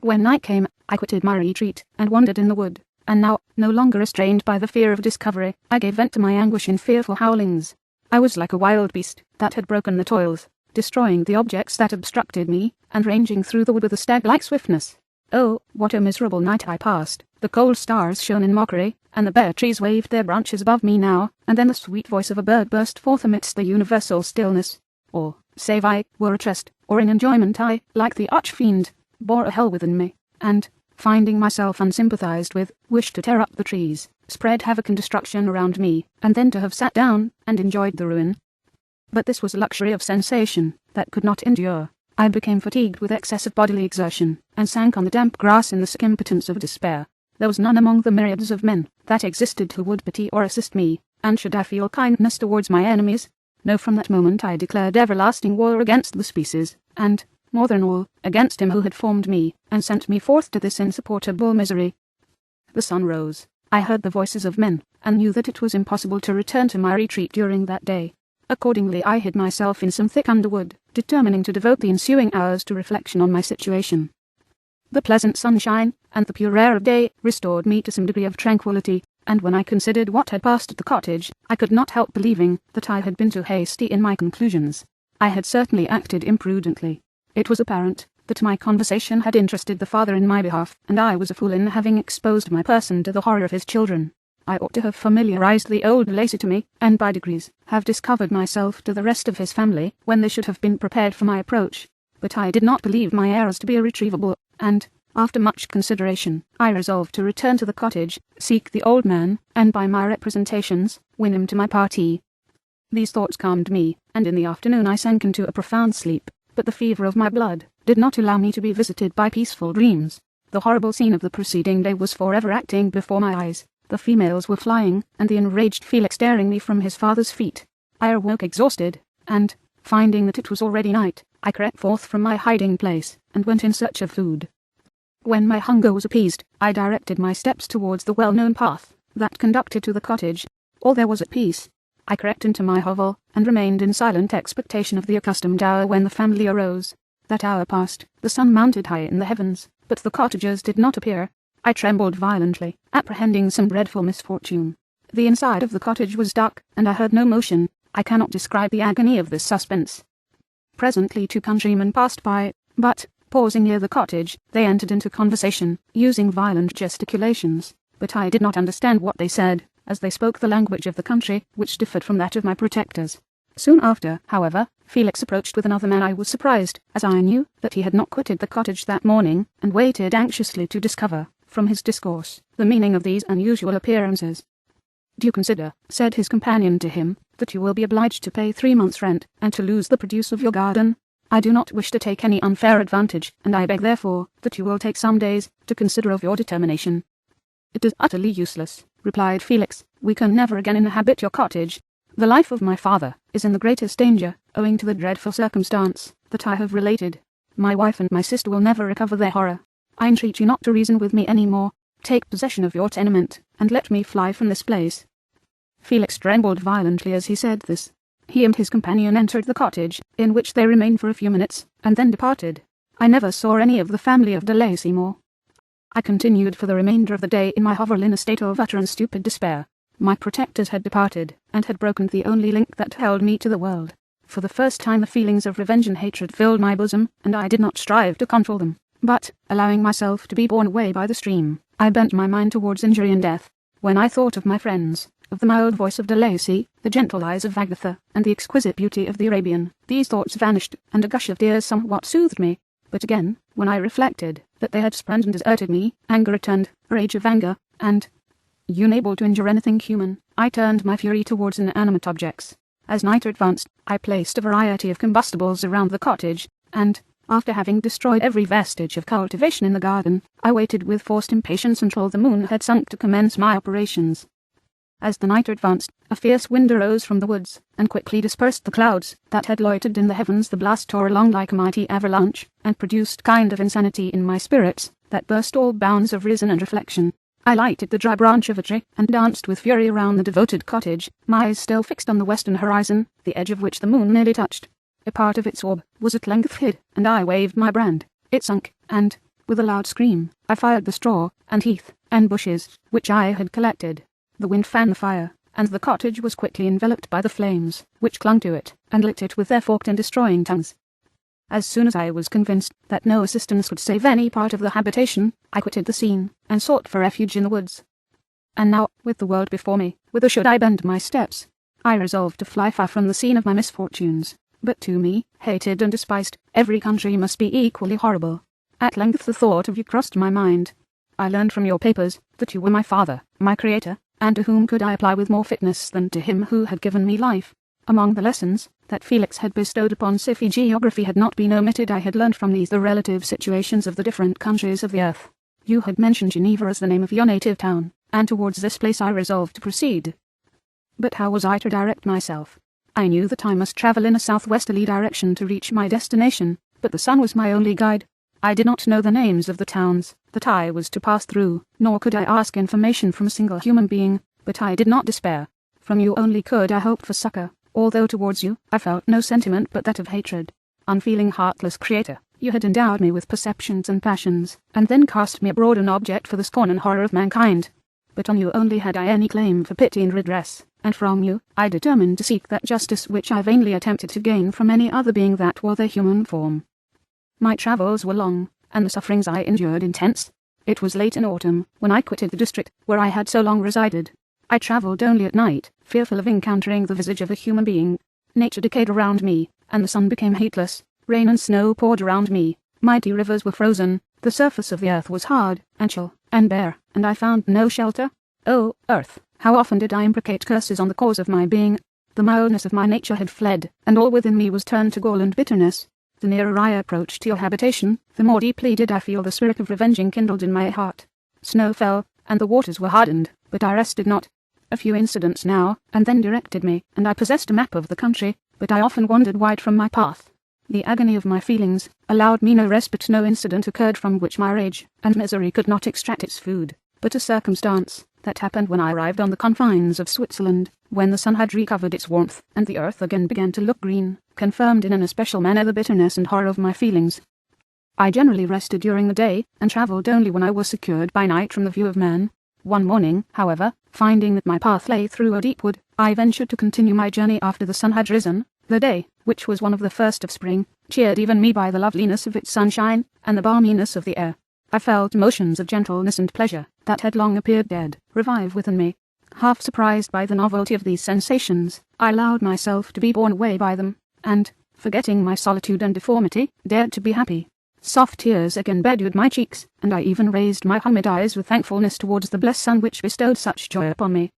When night came, I quitted my retreat, and wandered in the wood, and now, no longer restrained by the fear of discovery, I gave vent to my anguish in fearful howlings. I was like a wild beast, that had broken the toils, destroying the objects that obstructed me, and ranging through the wood with a stag-like swiftness. Oh, what a miserable night I passed! The cold stars shone in mockery, and the bare trees waved their branches above me now, and then the sweet voice of a bird burst forth amidst the universal stillness. Or, save I were at rest, or in enjoyment, I, like the arch-fiend, bore a hell within me, and, finding myself unsympathized with, wished to tear up the trees, spread havoc and destruction around me, and then to have sat down, and enjoyed the ruin. But this was a luxury of sensation, that could not endure. I became fatigued with excess of bodily exertion, and sank on the damp grass in the sick impotence of despair. There was none among the myriads of men that existed who would pity or assist me, and should I feel kindness towards my enemies? No, from that moment I declared everlasting war against the species, and, more than all, against him who had formed me, and sent me forth to this insupportable misery. The sun rose. I heard the voices of men, and knew that it was impossible to return to my retreat during that day. Accordingly I hid myself in some thick underwood, determining to devote the ensuing hours to reflection on my situation. The pleasant sunshine, and the pure air of day, restored me to some degree of tranquillity, and when I considered what had passed at the cottage, I could not help believing that I had been too hasty in my conclusions. I had certainly acted imprudently. It was apparent that my conversation had interested the father in my behalf, and I was a fool in having exposed my person to the horror of his children. I ought to have familiarized the old Lacey to me, and by degrees have discovered myself to the rest of his family, when they should have been prepared for my approach. But I did not believe my errors to be irretrievable, and, after much consideration, I resolved to return to the cottage, seek the old man, and by my representations, win him to my party. These thoughts calmed me, and in the afternoon I sank into a profound sleep, but the fever of my blood did not allow me to be visited by peaceful dreams. The horrible scene of the preceding day was forever acting before my eyes. The females were flying, and the enraged Felix tearing me from his father's feet. I awoke exhausted, and, finding that it was already night, I crept forth from my hiding place, and went in search of food. When my hunger was appeased, I directed my steps towards the well-known path that conducted to the cottage. All there was at peace. I crept into my hovel, and remained in silent expectation of the accustomed hour when the family arose. That hour passed, the sun mounted high in the heavens, but the cottagers did not appear. I trembled violently, apprehending some dreadful misfortune. The inside of the cottage was dark, and I heard no motion. I cannot describe the agony of this suspense. Presently 2 countrymen passed by, but, Pausing near the cottage, they entered into conversation, using violent gesticulations, but I did not understand what they said, as they spoke the language of the country, which differed from that of my protectors. Soon after, however, Felix approached with another man. I was surprised, as I knew that he had not quitted the cottage that morning, and waited anxiously to discover, from his discourse, the meaning of these unusual appearances. "Do you consider," said his companion to him, "that you will be obliged to pay 3 months' rent, and to lose the produce of your garden? I do not wish to take any unfair advantage, and I beg therefore that you will take some days to consider of your determination." "It is utterly useless," replied Felix. "We can never again inhabit your cottage. The life of my father is in the greatest danger, owing to the dreadful circumstance that I have related. My wife and my sister will never recover their horror. I entreat you not to reason with me any more. Take possession of your tenement, and let me fly from this place." Felix trembled violently as he said this. He and his companion entered the cottage, in which they remained for a few minutes, and then departed. I never saw any of the family of de Lacy more. I continued for the remainder of the day in my hovel in a state of utter and stupid despair. My protectors had departed, and had broken the only link that held me to the world. For the first time the feelings of revenge and hatred filled my bosom, and I did not strive to control them, but, allowing myself to be borne away by the stream, I bent my mind towards injury and death. When I thought of my friends, of the mild voice of de Lacy, the gentle eyes of Agatha, and the exquisite beauty of the Arabian, these thoughts vanished, and a gush of tears somewhat soothed me. But again, when I reflected that they had spurned and deserted me, anger returned, rage of anger, and unable to injure anything human, I turned my fury towards inanimate objects. As night advanced, I placed a variety of combustibles around the cottage, and, after having destroyed every vestige of cultivation in the garden, I waited with forced impatience until the moon had sunk to commence my operations. As the night advanced, a fierce wind arose from the woods, and quickly dispersed the clouds that had loitered in the heavens. The blast tore along like a mighty avalanche, and produced a kind of insanity in my spirits that burst all bounds of reason and reflection. I lighted the dry branch of a tree, and danced with fury around the devoted cottage, my eyes still fixed on the western horizon, the edge of which the moon nearly touched. A part of its orb was at length hid, and I waved my brand. It sunk, and, with a loud scream, I fired the straw, and heath, and bushes, which I had collected. The wind fanned the fire, and the cottage was quickly enveloped by the flames, which clung to it, and licked it with their forked and destroying tongues. As soon as I was convinced that no assistance could save any part of the habitation, I quitted the scene, and sought for refuge in the woods. And now, with the world before me, whither should I bend my steps? I resolved to fly far from the scene of my misfortunes. But to me, hated and despised, every country must be equally horrible. At length the thought of you crossed my mind. I learned from your papers that you were my father, my creator, and to whom could I apply with more fitness than to him who had given me life? Among the lessons that Felix had bestowed upon Siphi, geography had not been omitted. I had learned from these the relative situations of the different countries of the earth. You had mentioned Geneva as the name of your native town, and towards this place I resolved to proceed. But how was I to direct myself? I knew that I must travel in a southwesterly direction to reach my destination, but the sun was my only guide. I did not know the names of the towns that I was to pass through, nor could I ask information from a single human being, but I did not despair. From you only could I hope for succor, although towards you I felt no sentiment but that of hatred. Unfeeling, heartless creator, you had endowed me with perceptions and passions, and then cast me abroad an object for the scorn and horror of mankind. But on you only had I any claim for pity and redress, and from you I determined to seek that justice which I vainly attempted to gain from any other being that wore their human form. My travels were long, and the sufferings I endured intense. It was late in autumn when I quitted the district where I had so long resided. I travelled only at night, fearful of encountering the visage of a human being. Nature decayed around me, and the sun became hateless. Rain and snow poured around me. Mighty rivers were frozen. The surface of the earth was hard, and chill, and bare, and I found no shelter. O earth, how often did I imprecate curses on the cause of my being! The mildness of my nature had fled, and all within me was turned to gall and bitterness. The nearer I approached to your habitation, the more deeply did I feel the spirit of revenge enkindled in my heart. Snow fell, and the waters were hardened, but I rested not. A few incidents now and then directed me, and I possessed a map of the country, but I often wandered wide from my path. The agony of my feelings allowed me no respite. No incident occurred from which my rage and misery could not extract its food, but a circumstance that happened when I arrived on the confines of Switzerland, when the sun had recovered its warmth, and the earth again began to look green, confirmed in an especial manner the bitterness and horror of my feelings. I generally rested during the day, and travelled only when I was secured by night from the view of man. One morning, however, finding that my path lay through a deep wood, I ventured to continue my journey after the sun had risen, The day, which was one of the first of spring, cheered even me by the loveliness of its sunshine, and the balminess of the air. I felt emotions of gentleness and pleasure, that had long appeared dead, revive within me. Half surprised by the novelty of these sensations, I allowed myself to be borne away by them, and, forgetting my solitude and deformity, dared to be happy. Soft tears again bedewed my cheeks, and I even raised my humid eyes with thankfulness towards the blessed sun which bestowed such joy upon me.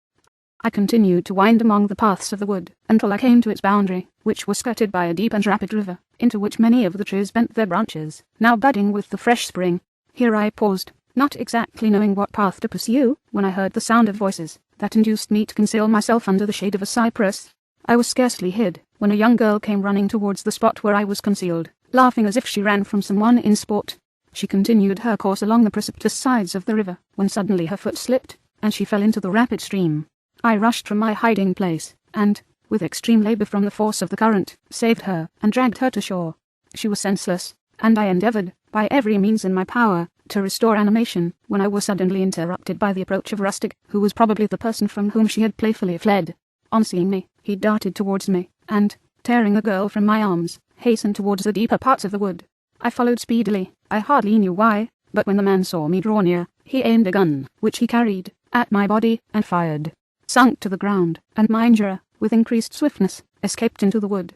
I continued to wind among the paths of the wood, until I came to its boundary, which was skirted by a deep and rapid river, into which many of the trees bent their branches, now budding with the fresh spring. Here I paused, not exactly knowing what path to pursue, when I heard the sound of voices, that induced me to conceal myself under the shade of a cypress. I was scarcely hid, when a young girl came running towards the spot where I was concealed, laughing as if she ran from someone in sport. She continued her course along the precipitous sides of the river, when suddenly her foot slipped, and she fell into the rapid stream. I rushed from my hiding place, and, with extreme labour from the force of the current, saved her, and dragged her to shore. She was senseless, and I endeavoured, by every means in my power, to restore animation, when I was suddenly interrupted by the approach of a rustic, who was probably the person from whom she had playfully fled. On seeing me, he darted towards me, and, tearing the girl from my arms, hastened towards the deeper parts of the wood. I followed speedily, I hardly knew why, but when the man saw me draw near, he aimed a gun, which he carried, at my body, and fired. Sunk to the ground, and my injurer, with increased swiftness, escaped into the wood.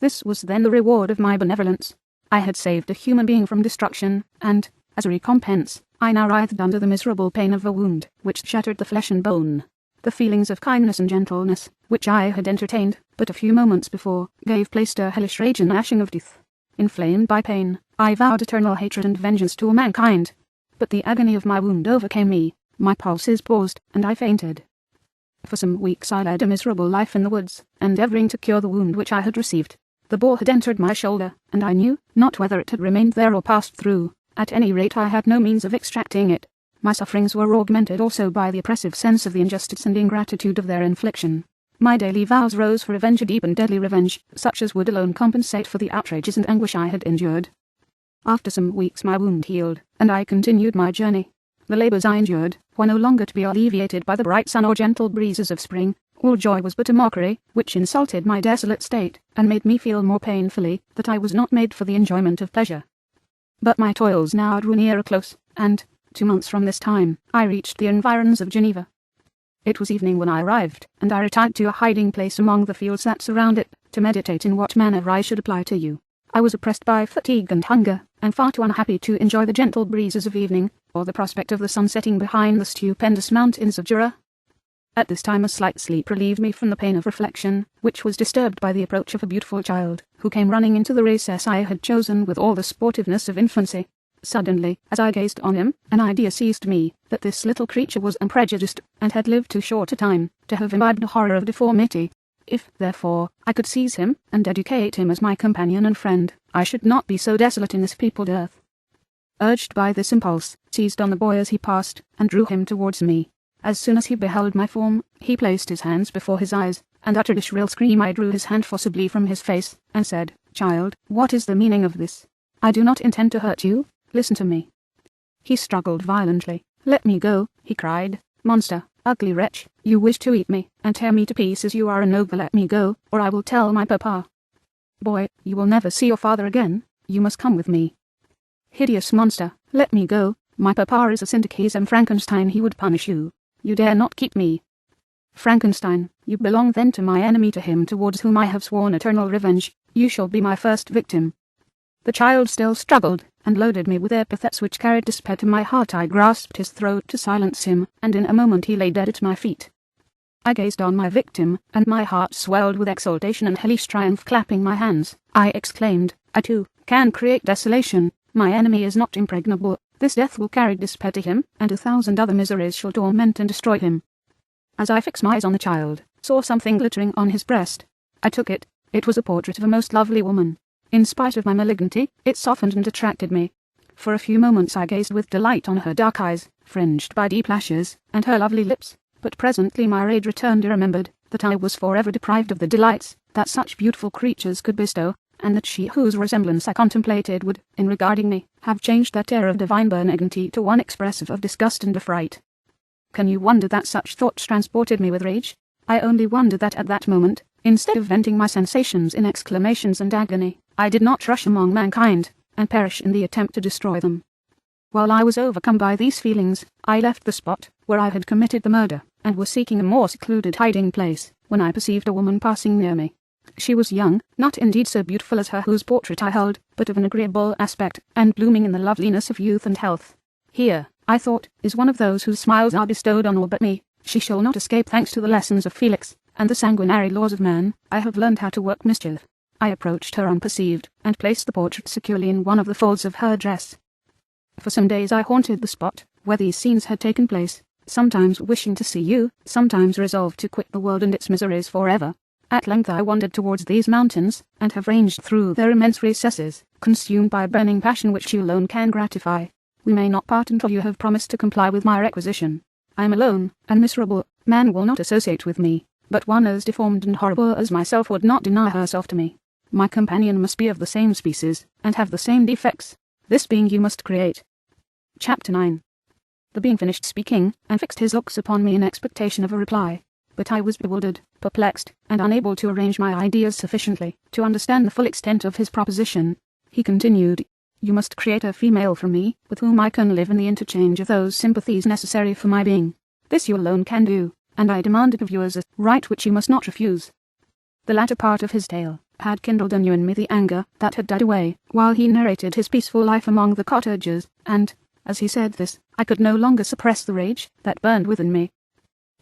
This was then the reward of my benevolence. I had saved a human being from destruction, and, as a recompense, I now writhed under the miserable pain of a wound, which shattered the flesh and bone. The feelings of kindness and gentleness, which I had entertained, but a few moments before, gave place to a hellish rage and gnashing of teeth. Inflamed by pain, I vowed eternal hatred and vengeance to all mankind. But the agony of my wound overcame me, my pulses paused, and I fainted. For some weeks I led a miserable life in the woods, endeavouring to cure the wound which I had received. The ball had entered my shoulder, and I knew not whether it had remained there or passed through. At any rate I had no means of extracting it. My sufferings were augmented also by the oppressive sense of the injustice and ingratitude of their infliction. My daily vows rose for revenge, a deep and deadly revenge, such as would alone compensate for the outrages and anguish I had endured. After some weeks my wound healed, and I continued my journey. The labours I endured were no longer to be alleviated by the bright sun or gentle breezes of spring. All joy was but a mockery, which insulted my desolate state, and made me feel more painfully that I was not made for the enjoyment of pleasure. But my toils now drew near a close, and, 2 months from this time, I reached the environs of Geneva. It was evening when I arrived, and I retired to a hiding place among the fields that surround it, to meditate in what manner I should apply to you. I was oppressed by fatigue and hunger, and far too unhappy to enjoy the gentle breezes of evening, or the prospect of the sun setting behind the stupendous mountains of Jura. At this time a slight sleep relieved me from the pain of reflection, which was disturbed by the approach of a beautiful child, who came running into the recess I had chosen with all the sportiveness of infancy. Suddenly, as I gazed on him, an idea seized me, that this little creature was unprejudiced, and had lived too short a time, to have imbibed a horror of deformity. If, therefore, I could seize him, and educate him as my companion and friend, I should not be so desolate in this peopled earth. Urged by this impulse, seized on the boy as he passed, and drew him towards me. As soon as he beheld my form, he placed his hands before his eyes, and uttered a shrill scream. I drew his hand forcibly from his face, and said, "Child, what is the meaning of this? I do not intend to hurt you. Listen to me." He struggled violently. "Let me go," he cried. "Monster, ugly wretch, you wish to eat me, and tear me to pieces. You are a noble. Let me go, or I will tell my papa." "Boy, you will never see your father again. You must come with me." "Hideous monster, let me go. My papa is a syndic. He is a Frankenstein. He would punish you. You dare not keep me." "Frankenstein, you belong then to my enemy, to him towards whom I have sworn eternal revenge. You shall be my first victim." The child still struggled, and loaded me with epithets which carried despair to my heart. I grasped his throat to silence him, and in a moment he lay dead at my feet. I gazed on my victim, and my heart swelled with exultation and hellish triumph. Clapping my hands, I exclaimed, "I too can create desolation. My enemy is not impregnable. This death will carry despair to him, and 1,000 other miseries shall torment and destroy him." As I fixed my eyes on the child, saw something glittering on his breast. I took it. It was a portrait of a most lovely woman. In spite of my malignity, it softened and attracted me. For a few moments I gazed with delight on her dark eyes, fringed by deep lashes, and her lovely lips, but presently my rage returned. I remembered that I was forever deprived of the delights that such beautiful creatures could bestow, and that she whose resemblance I contemplated would, in regarding me, have changed that air of divine benignity to one expressive of disgust and affright. Can you wonder that such thoughts transported me with rage? I only wonder that at that moment, Instead of venting my sensations in exclamations and agony, I did not rush among mankind, and perish in the attempt to destroy them. While I was overcome by these feelings, I left the spot where I had committed the murder, and was seeking a more secluded hiding place, when I perceived a woman passing near me. She was young, not indeed so beautiful as her whose portrait I held, but of an agreeable aspect, and blooming in the loveliness of youth and health. Here, I thought, is one of those whose smiles are bestowed on all but me. She shall not escape thanks to the lessons of Felix, and the sanguinary laws of man. I have learned how to work mischief. I approached her unperceived, and placed the portrait securely in one of the folds of her dress. For some days I haunted the spot where these scenes had taken place, sometimes wishing to see you, sometimes resolved to quit the world and its miseries forever. At length I wandered towards these mountains, and have ranged through their immense recesses, consumed by a burning passion which you alone can gratify. We may not part until you have promised to comply with my requisition. I am alone, and miserable. Man will not associate with me, but one as deformed and horrible as myself would not deny herself to me. My companion must be of the same species, and have the same defects. This being you must create. Chapter 9. The being finished speaking, and fixed his looks upon me in expectation of a reply. But I was bewildered, perplexed, and unable to arrange my ideas sufficiently to understand the full extent of his proposition. He continued, "You must create a female from me, with whom I can live in the interchange of those sympathies necessary for my being. This you alone can do, and I demand it of you as a right which you must not refuse." The latter part of his tale had kindled anew in me the anger that had died away while he narrated his peaceful life among the cottagers, and, as he said this, I could no longer suppress the rage that burned within me.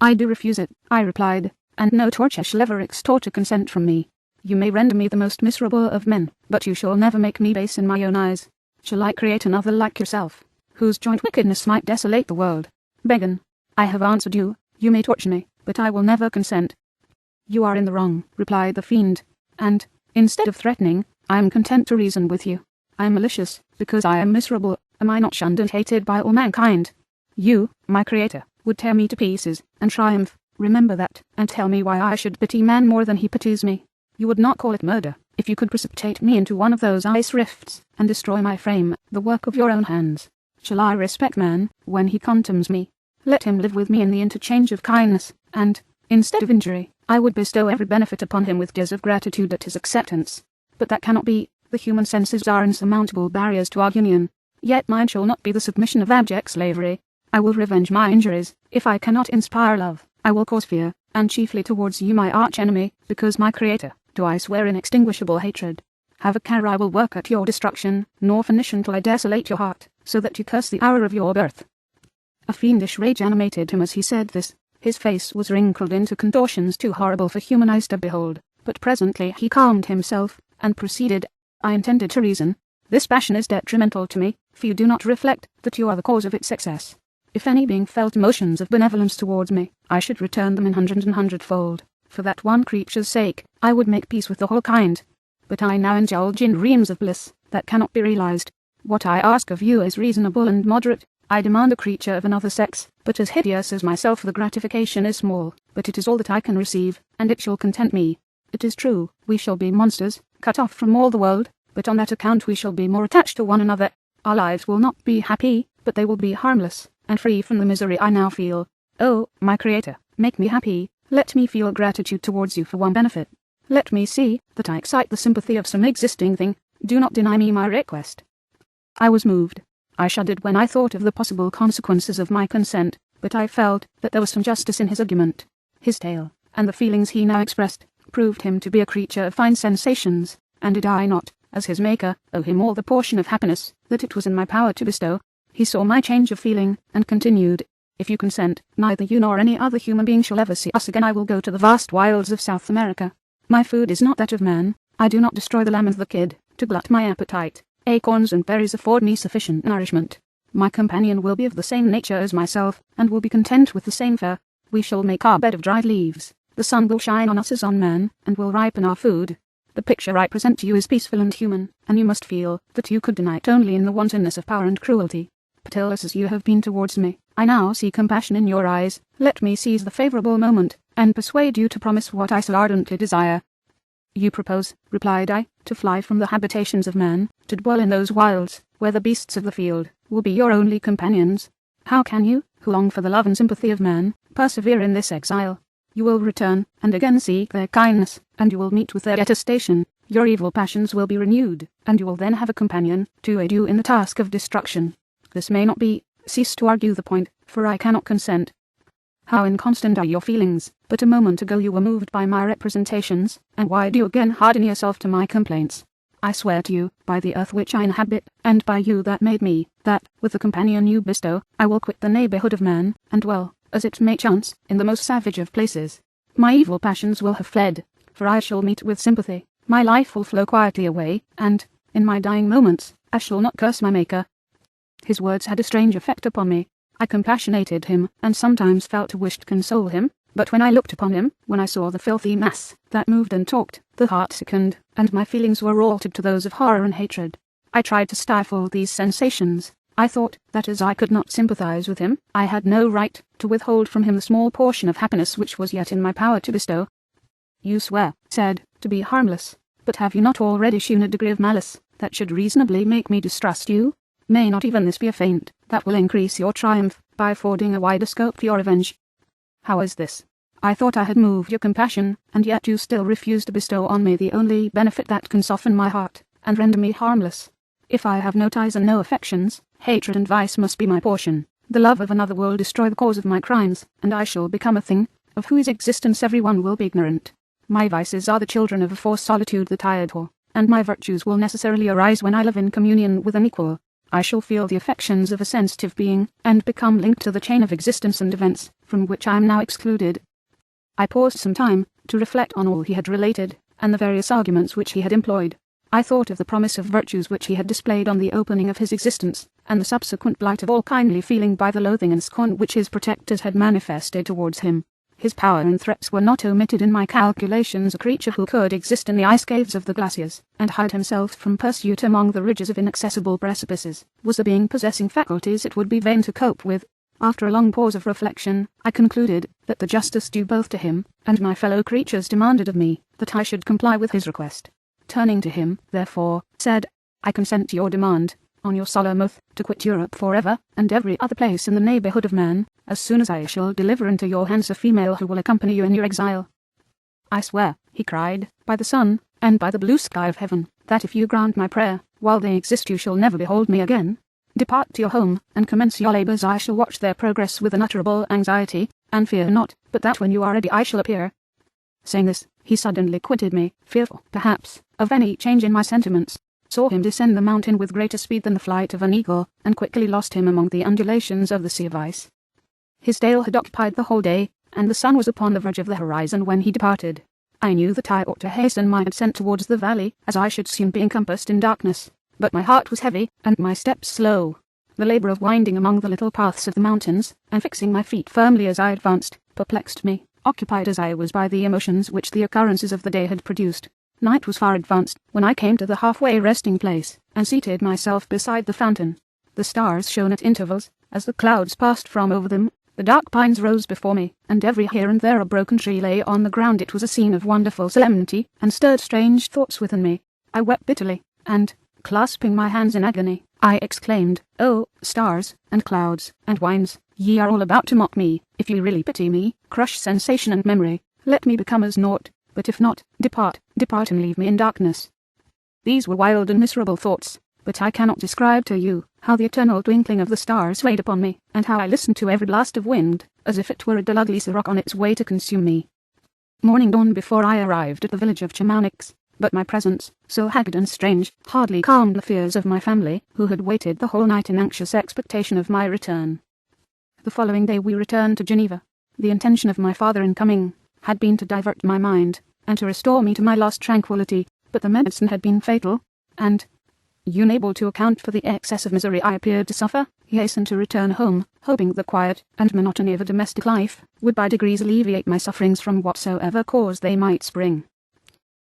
"I do refuse it," I replied, "and no torture shall ever extort a consent from me. You may render me the most miserable of men, but you shall never make me base in my own eyes. Shall I create another like yourself, whose joint wickedness might desolate the world? Begone. I have answered you. You may torture me, but I will never consent." "You are in the wrong," replied the fiend, "and, instead of threatening, I am content to reason with you. I am malicious, because I am miserable. Am I not shunned and hated by all mankind? You, my creator, would tear me to pieces, and triumph. Remember that, and tell me why I should pity man more than he pities me. You would not call it murder, if you could precipitate me into one of those ice rifts, and destroy my frame, the work of your own hands. Shall I respect man, when he contemns me? Let him live with me in the interchange of kindness, and, instead of injury, I would bestow every benefit upon him with tears of gratitude at his acceptance. But that cannot be. The human senses are insurmountable barriers to our union. Yet mine shall not be the submission of abject slavery. I will revenge my injuries. If I cannot inspire love, I will cause fear, and chiefly towards you my arch-enemy, because my creator, do I swear inextinguishable hatred. Have a care, I will work at your destruction, nor finish until I desolate your heart, so that you curse the hour of your birth." A fiendish rage animated him as he said this. His face was wrinkled into contortions too horrible for human eyes to behold, but presently he calmed himself, and proceeded, "I intended to reason. This passion is detrimental to me, for you do not reflect that you are the cause of its excess. If any being felt emotions of benevolence towards me, I should return them in hundredfold. For that one creature's sake, I would make peace with the whole kind. But I now indulge in dreams of bliss that cannot be realized. What I ask of you is reasonable and moderate. I demand a creature of another sex, but as hideous as myself. The gratification is small, but it is all that I can receive, and it shall content me. It is true, we shall be monsters, cut off from all the world, but on that account we shall be more attached to one another. Our lives will not be happy, but they will be harmless, and free from the misery I now feel. Oh, my creator, make me happy. Let me feel gratitude towards you for one benefit. Let me see that I excite the sympathy of some existing thing. Do not deny me my request." I was moved. I shuddered when I thought of the possible consequences of my consent, but I felt that there was some justice in his argument. His tale, and the feelings he now expressed, proved him to be a creature of fine sensations, and did I not, as his maker, owe him all the portion of happiness that it was in my power to bestow? He saw my change of feeling, and continued, "If you consent, neither you nor any other human being shall ever see us again. I will go to the vast wilds of South America. My food is not that of man. I do not destroy the lamb and the kid, to glut my appetite. Acorns and berries afford me sufficient nourishment. My companion will be of the same nature as myself, and will be content with the same fare. We shall make our bed of dried leaves. The sun will shine on us as on man, and will ripen our food. The picture I present to you is peaceful and human, and you must feel that you could deny it only in the wantonness of power and cruelty. Pitiless as you have been towards me, I now see compassion in your eyes. Let me seize the favourable moment, and persuade you to promise what I so ardently desire." "You propose," replied I, "to fly from the habitations of man, to dwell in those wilds, where the beasts of the field will be your only companions. How can you, who long for the love and sympathy of man, persevere in this exile? You will return, and again seek their kindness, and you will meet with their detestation. Your evil passions will be renewed, and you will then have a companion to aid you in the task of destruction. This may not be. Cease to argue the point, for I cannot consent. How inconstant are your feelings, but a moment ago you were moved by my representations, and why do you again harden yourself to my complaints? I swear to you, by the earth which I inhabit, and by you that made me, that, with the companion you bestow, I will quit the neighbourhood of man, and dwell, as it may chance, in the most savage of places. My evil passions will have fled, for I shall meet with sympathy. My life will flow quietly away, and, in my dying moments, I shall not curse my Maker. His words had a strange effect upon me. I compassionated him, and sometimes felt to wish to console him, but when I looked upon him, when I saw the filthy mass that moved and talked, the heart sickened, and my feelings were altered to those of horror and hatred. I tried to stifle these sensations. I thought that as I could not sympathize with him, I had no right to withhold from him the small portion of happiness which was yet in my power to bestow. You swear, said, to be harmless, but have you not already shewn a degree of malice that should reasonably make me distrust you? May not even this be a feint that will increase your triumph by affording a wider scope for your revenge? How is this? I thought I had moved your compassion, and yet you still refuse to bestow on me the only benefit that can soften my heart, and render me harmless. If I have no ties and no affections, hatred and vice must be my portion. The love of another will destroy the cause of my crimes, and I shall become a thing of whose existence everyone will be ignorant. My vices are the children of a forced solitude that I abhor, and my virtues will necessarily arise when I live in communion with an equal. I shall feel the affections of a sensitive being, and become linked to the chain of existence and events, from which I am now excluded. I paused some time, to reflect on all he had related, and the various arguments which he had employed. I thought of the promise of virtues which he had displayed on the opening of his existence, and the subsequent blight of all kindly feeling by the loathing and scorn which his protectors had manifested towards him. His power and threats were not omitted in my calculations. A creature who could exist in the ice caves of the glaciers, and hide himself from pursuit among the ridges of inaccessible precipices, was a being possessing faculties it would be vain to cope with. After a long pause of reflection, I concluded that the justice due both to him and my fellow creatures demanded of me that I should comply with his request. Turning to him, therefore, said, I consent to your demand, on your solemn oath, to quit Europe forever, and every other place in the neighbourhood of man, as soon as I shall deliver into your hands a female who will accompany you in your exile. I swear, he cried, by the sun, and by the blue sky of heaven, that if you grant my prayer, while they exist you shall never behold me again. Depart to your home, and commence your labours. I shall watch their progress with unutterable anxiety, and fear not, but that when you are ready I shall appear. Saying this, he suddenly quitted me, fearful, perhaps, of any change in my sentiments. Saw him descend the mountain with greater speed than the flight of an eagle, and quickly lost him among the undulations of the sea of ice. His tale had occupied the whole day, and the sun was upon the verge of the horizon when he departed. I knew that I ought to hasten my ascent towards the valley, as I should soon be encompassed in darkness. But my heart was heavy, and my steps slow. The labour of winding among the little paths of the mountains, and fixing my feet firmly as I advanced, perplexed me, occupied as I was by the emotions which the occurrences of the day had produced. Night was far advanced when I came to the halfway resting place, and seated myself beside the fountain. The stars shone at intervals, as the clouds passed from over them. The dark pines rose before me, and every here and there a broken tree lay on the ground. It was a scene of wonderful solemnity, and stirred strange thoughts within me. I wept bitterly, and, clasping my hands in agony, I exclaimed, "Oh, stars, and clouds, and winds, ye are all about to mock me. If you really pity me, crush sensation and memory. Let me become as naught, but if not, depart and leave me in darkness." These were wild and miserable thoughts, but I cannot describe to you how the eternal twinkling of the stars weighed upon me, and how I listened to every blast of wind, as if it were a dull ugly siroc on its way to consume me. Morning dawned before I arrived at the village of Chamonix, but my presence, so haggard and strange, hardly calmed the fears of my family, who had waited the whole night in anxious expectation of my return. The following day we returned to Geneva. The intention of my father in coming had been to divert my mind, and to restore me to my lost tranquillity, but the medicine had been fatal, and, unable to account for the excess of misery I appeared to suffer, he hastened to return home, hoping the quiet and monotony of a domestic life would by degrees alleviate my sufferings from whatsoever cause they might spring.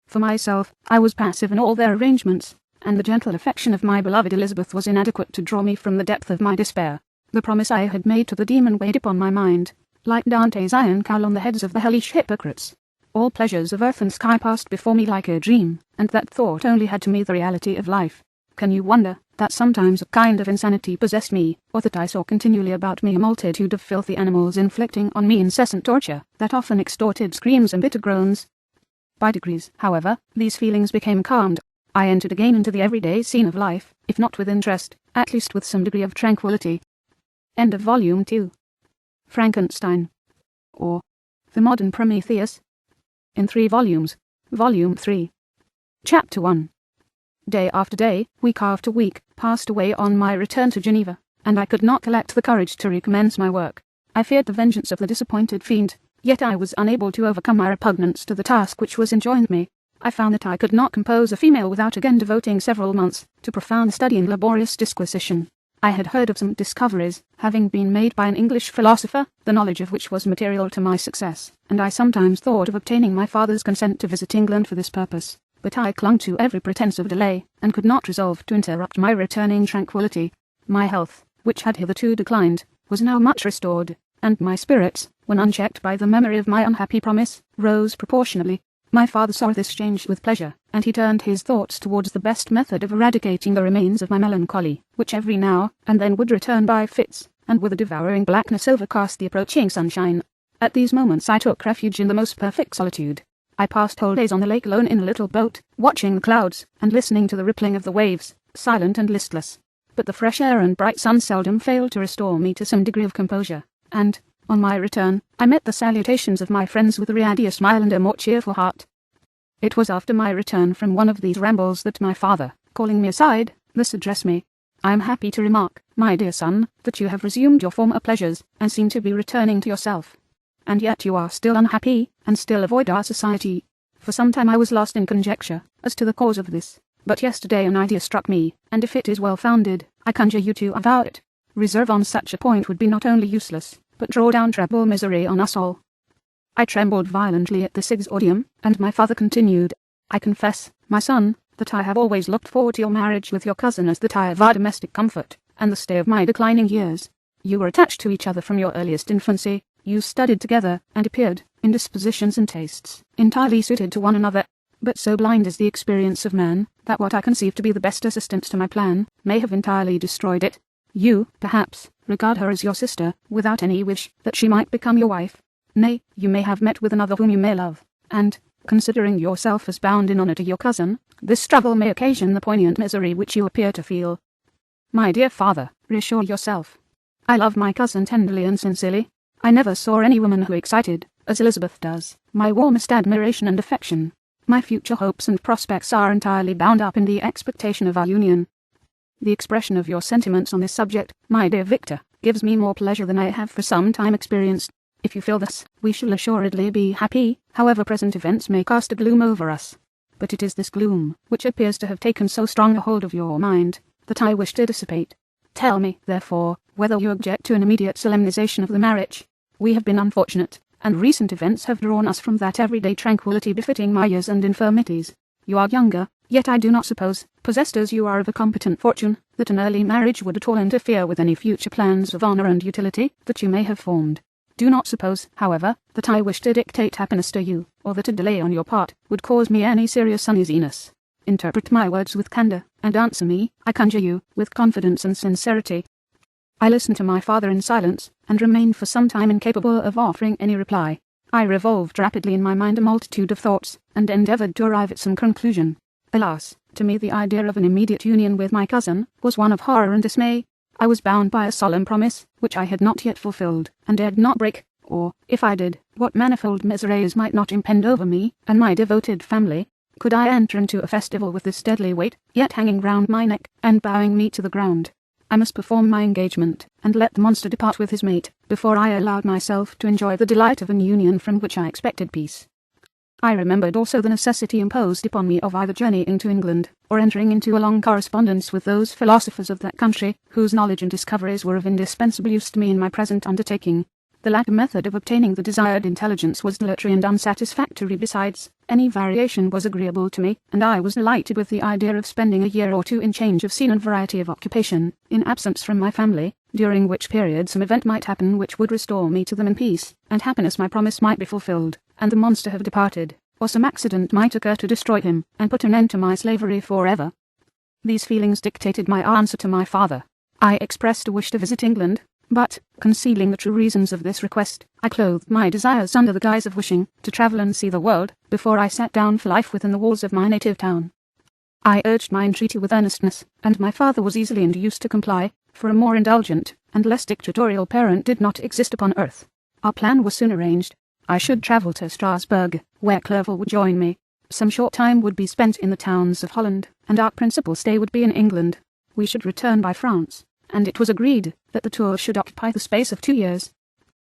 For myself, I was passive in all their arrangements, and the gentle affection of my beloved Elizabeth was inadequate to draw me from the depth of my despair. The promise I had made to the demon weighed upon my mind, like Dante's iron cowl on the heads of the hellish hypocrites. All pleasures of earth and sky passed before me like a dream, and that thought only had to me the reality of life. Can you wonder that sometimes a kind of insanity possessed me, or that I saw continually about me a multitude of filthy animals inflicting on me incessant torture, that often extorted screams and bitter groans. By degrees, however, these feelings became calmed. I entered again into the everyday scene of life, if not with interest, at least with some degree of tranquility. End of Volume 2. Frankenstein, or The Modern Prometheus, in 3 volumes, Volume 3. Chapter 1. Day after day, week after week, passed away on my return to Geneva, and I could not collect the courage to recommence my work. I feared the vengeance of the disappointed fiend, yet I was unable to overcome my repugnance to the task which was enjoined me. I found that I could not compose a female without again devoting several months to profound study and laborious disquisition. I had heard of some discoveries having been made by an English philosopher, the knowledge of which was material to my success, and I sometimes thought of obtaining my father's consent to visit England for this purpose. But I clung to every pretence of delay, and could not resolve to interrupt my returning tranquillity. My health, which had hitherto declined, was now much restored, and my spirits, when unchecked by the memory of my unhappy promise, rose proportionably. My father saw this change with pleasure, and he turned his thoughts towards the best method of eradicating the remains of my melancholy, which every now and then would return by fits, and with a devouring blackness overcast the approaching sunshine. At these moments I took refuge in the most perfect solitude. I passed whole days on the lake alone in a little boat, watching the clouds, and listening to the rippling of the waves, silent and listless. But the fresh air and bright sun seldom failed to restore me to some degree of composure, and, on my return, I met the salutations of my friends with a readier smile and a more cheerful heart. It was after my return from one of these rambles that my father, calling me aside, thus addressed me. I am happy to remark, my dear son, that you have resumed your former pleasures, and seem to be returning to yourself. And yet you are still unhappy, and still avoid our society. For some time I was lost in conjecture as to the cause of this, but yesterday an idea struck me, and if it is well founded, I conjure you to avow it. Reserve on such a point would be not only useless, but draw down treble misery on us all. I trembled violently at this exordium, and my father continued, I confess, my son, that I have always looked forward to your marriage with your cousin as the tie of our domestic comfort, and the stay of my declining years. You were attached to each other from your earliest infancy, you studied together, and appeared, in dispositions and tastes, entirely suited to one another. But so blind is the experience of man, that what I conceived to be the best assistance to my plan, may have entirely destroyed it. You, perhaps, regard her as your sister, without any wish that she might become your wife. Nay, you may have met with another whom you may love, and, considering yourself as bound in honour to your cousin, this struggle may occasion the poignant misery which you appear to feel. My dear father, reassure yourself. I love my cousin tenderly and sincerely. I never saw any woman who excited, as Elizabeth does, my warmest admiration and affection. My future hopes and prospects are entirely bound up in the expectation of our union. The expression of your sentiments on this subject, my dear Victor, gives me more pleasure than I have for some time experienced. If you feel thus, we shall assuredly be happy, however present events may cast a gloom over us. But it is this gloom, which appears to have taken so strong a hold of your mind, that I wish to dissipate. Tell me, therefore, whether you object to an immediate solemnization of the marriage. We have been unfortunate, and recent events have drawn us from that everyday tranquillity befitting my years and infirmities. You are younger, yet I do not suppose, possessed as you are of a competent fortune, that an early marriage would at all interfere with any future plans of honour and utility that you may have formed. Do not suppose, however, that I wish to dictate happiness to you, or that a delay on your part would cause me any serious uneasiness. Interpret my words with candour, and answer me, I conjure you, with confidence and sincerity. I listened to my father in silence, and remained for some time incapable of offering any reply. I revolved rapidly in my mind a multitude of thoughts, and endeavoured to arrive at some conclusion. Alas, to me the idea of an immediate union with my cousin was one of horror and dismay. I was bound by a solemn promise, which I had not yet fulfilled, and dared not break, or, if I did, what manifold miseries might not impend over me and my devoted family. Could I enter into a festival with this deadly weight, yet hanging round my neck, and bowing me to the ground? I must perform my engagement, and let the monster depart with his mate, before I allowed myself to enjoy the delight of an union from which I expected peace. I remembered also the necessity imposed upon me of either journeying to England, or entering into a long correspondence with those philosophers of that country, whose knowledge and discoveries were of indispensable use to me in my present undertaking. The latter method of obtaining the desired intelligence was dilatory and unsatisfactory besides. Any variation was agreeable to me, and I was delighted with the idea of spending a year or two in change of scene and variety of occupation, in absence from my family, during which period some event might happen which would restore me to them in peace, and happiness my promise might be fulfilled, and the monster have departed, or some accident might occur to destroy him, and put an end to my slavery for ever. These feelings dictated my answer to my father. I expressed a wish to visit England, but, concealing the true reasons of this request, I clothed my desires under the guise of wishing to travel and see the world before I sat down for life within the walls of my native town. I urged my entreaty with earnestness, and my father was easily induced to comply, for a more indulgent and less dictatorial parent did not exist upon earth. Our plan was soon arranged. I should travel to Strasbourg, where Clerval would join me. Some short time would be spent in the towns of Holland, and our principal stay would be in England. We should return by France, and it was agreed that the tour should occupy the space of 2 years.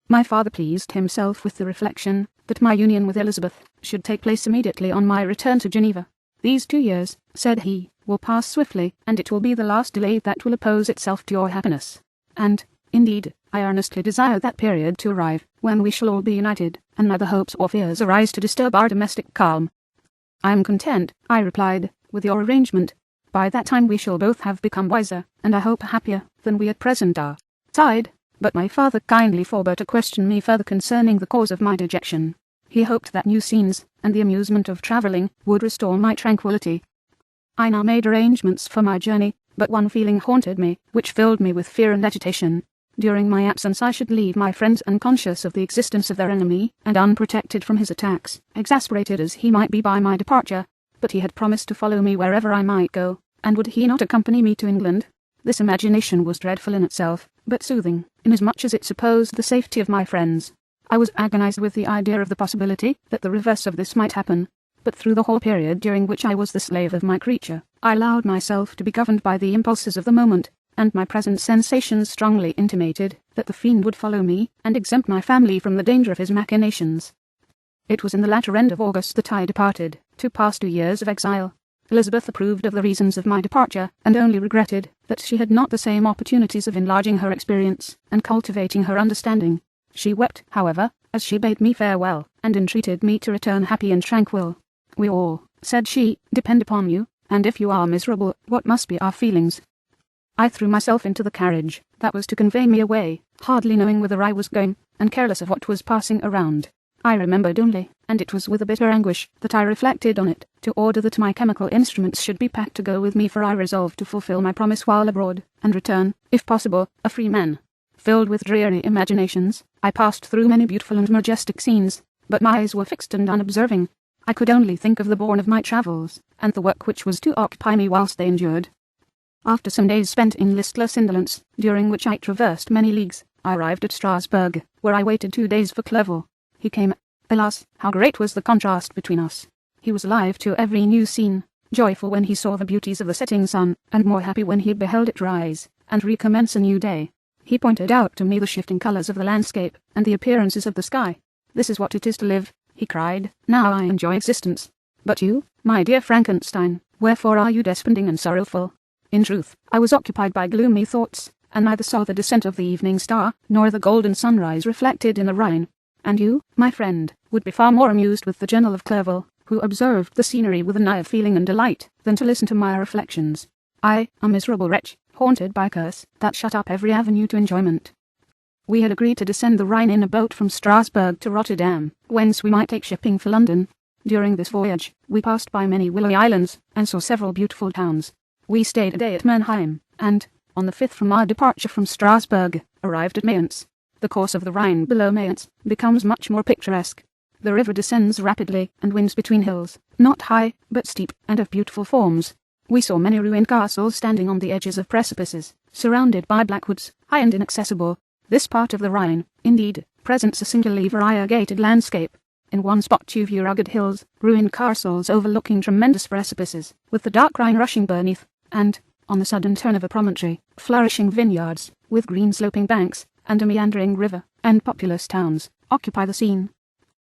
My father pleased himself with the reflection that my union with Elizabeth should take place immediately on my return to Geneva. These 2 years, said he, will pass swiftly, and it will be the last delay that will oppose itself to your happiness. And, indeed, I earnestly desire that period to arrive, when we shall all be united, and neither hopes or fears arise to disturb our domestic calm. I am content, I replied, with your arrangement. By that time we shall both have become wiser, and I hope happier, than we at present are. Sighed, but my father kindly forbore to question me further concerning the cause of my dejection. He hoped that new scenes, and the amusement of travelling, would restore my tranquillity. I now made arrangements for my journey, but one feeling haunted me, which filled me with fear and agitation. During my absence I should leave my friends unconscious of the existence of their enemy, and unprotected from his attacks, exasperated as he might be by my departure. But he had promised to follow me wherever I might go, and would he not accompany me to England? This imagination was dreadful in itself, but soothing, inasmuch as it supposed the safety of my friends. I was agonized with the idea of the possibility that the reverse of this might happen, but through the whole period during which I was the slave of my creature, I allowed myself to be governed by the impulses of the moment, and my present sensations strongly intimated that the fiend would follow me and exempt my family from the danger of his machinations. It was in the latter end of August that I departed, to pass 2 years of exile. Elizabeth approved of the reasons of my departure, and only regretted that she had not the same opportunities of enlarging her experience and cultivating her understanding. She wept, however, as she bade me farewell, and entreated me to return happy and tranquil. We all, said she, depend upon you, and if you are miserable, what must be our feelings? I threw myself into the carriage that was to convey me away, hardly knowing whither I was going, and careless of what was passing around. I remembered only, and it was with a bitter anguish that I reflected on it, to order that my chemical instruments should be packed to go with me, for I resolved to fulfil my promise while abroad, and return, if possible, a free man. Filled with dreary imaginations, I passed through many beautiful and majestic scenes, but my eyes were fixed and unobserving. I could only think of the bourne of my travels, and the work which was to occupy me whilst they endured. After some days spent in listless indolence, during which I traversed many leagues, I arrived at Strasbourg, where I waited 2 days for Clerval. He came. Alas, how great was the contrast between us! He was alive to every new scene, joyful when he saw the beauties of the setting sun, and more happy when he beheld it rise, and recommence a new day. He pointed out to me the shifting colours of the landscape, and the appearances of the sky. This is what it is to live, he cried. Now I enjoy existence. But you, my dear Frankenstein, wherefore are you desponding and sorrowful? In truth, I was occupied by gloomy thoughts, and neither saw the descent of the evening star, nor the golden sunrise reflected in the Rhine. And you, my friend, would be far more amused with the journal of Clerval, who observed the scenery with an eye of feeling and delight, than to listen to my reflections. I, a miserable wretch, haunted by a curse that shut up every avenue to enjoyment. We had agreed to descend the Rhine in a boat from Strasbourg to Rotterdam, whence we might take shipping for London. During this voyage, we passed by many willowy islands, and saw several beautiful towns. We stayed a day at Mannheim, and, on the 5th from our departure from Strasbourg, arrived at Mayence. The course of the Rhine below Mayence becomes much more picturesque. The river descends rapidly and winds between hills, not high, but steep, and of beautiful forms. We saw many ruined castles standing on the edges of precipices, surrounded by black woods, high and inaccessible. This part of the Rhine, indeed, presents a singularly variegated landscape. In one spot you view rugged hills, ruined castles overlooking tremendous precipices, with the dark Rhine rushing beneath, and, on the sudden turn of a promontory, flourishing vineyards, with green sloping banks, and a meandering river, and populous towns, occupy the scene.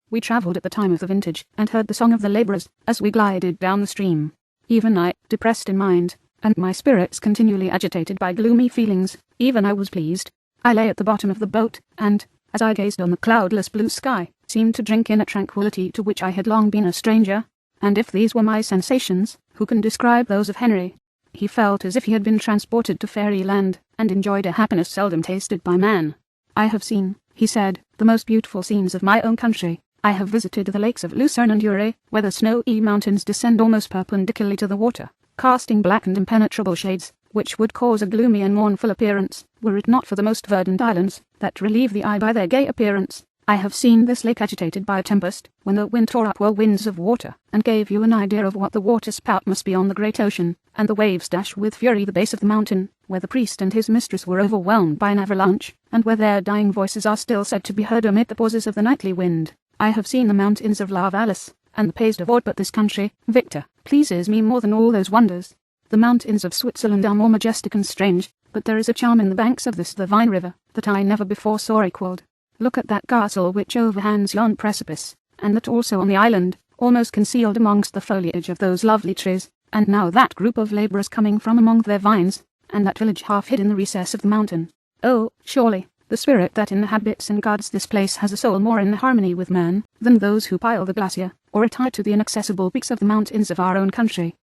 We travelled at the time of the vintage, and heard the song of the labourers, as we glided down the stream. Even I, depressed in mind, and my spirits continually agitated by gloomy feelings, even I was pleased. I lay at the bottom of the boat, and, as I gazed on the cloudless blue sky, seemed to drink in a tranquillity to which I had long been a stranger. And if these were my sensations, who can describe those of Henry? He felt as if he had been transported to fairyland, and enjoyed a happiness seldom tasted by man. I have seen, he said, the most beautiful scenes of my own country. I have visited the lakes of Lucerne and Ure, where the snowy mountains descend almost perpendicularly to the water, casting black and impenetrable shades, which would cause a gloomy and mournful appearance, were it not for the most verdant islands, that relieve the eye by their gay appearance. I have seen this lake agitated by a tempest, when the wind tore up whirlwinds of water, and gave you an idea of what the water spout must be on the great ocean, and the waves dash with fury the base of the mountain, where the priest and his mistress were overwhelmed by an avalanche, and where their dying voices are still said to be heard amid the pauses of the nightly wind. I have seen the mountains of La Vallis, and the Pays de Vaud, but this country, Victor, pleases me more than all those wonders. The mountains of Switzerland are more majestic and strange, but there is a charm in the banks of this divine river, that I never before saw equalled. Look at that castle which overhangs yon precipice, and that also on the island, almost concealed amongst the foliage of those lovely trees, and now that group of labourers coming from among their vines, and that village half hid in the recess of the mountain. Oh, surely, the spirit that inhabits and guards this place has a soul more in harmony with man, than those who pile the glacier, or retire to the inaccessible peaks of the mountains of our own country.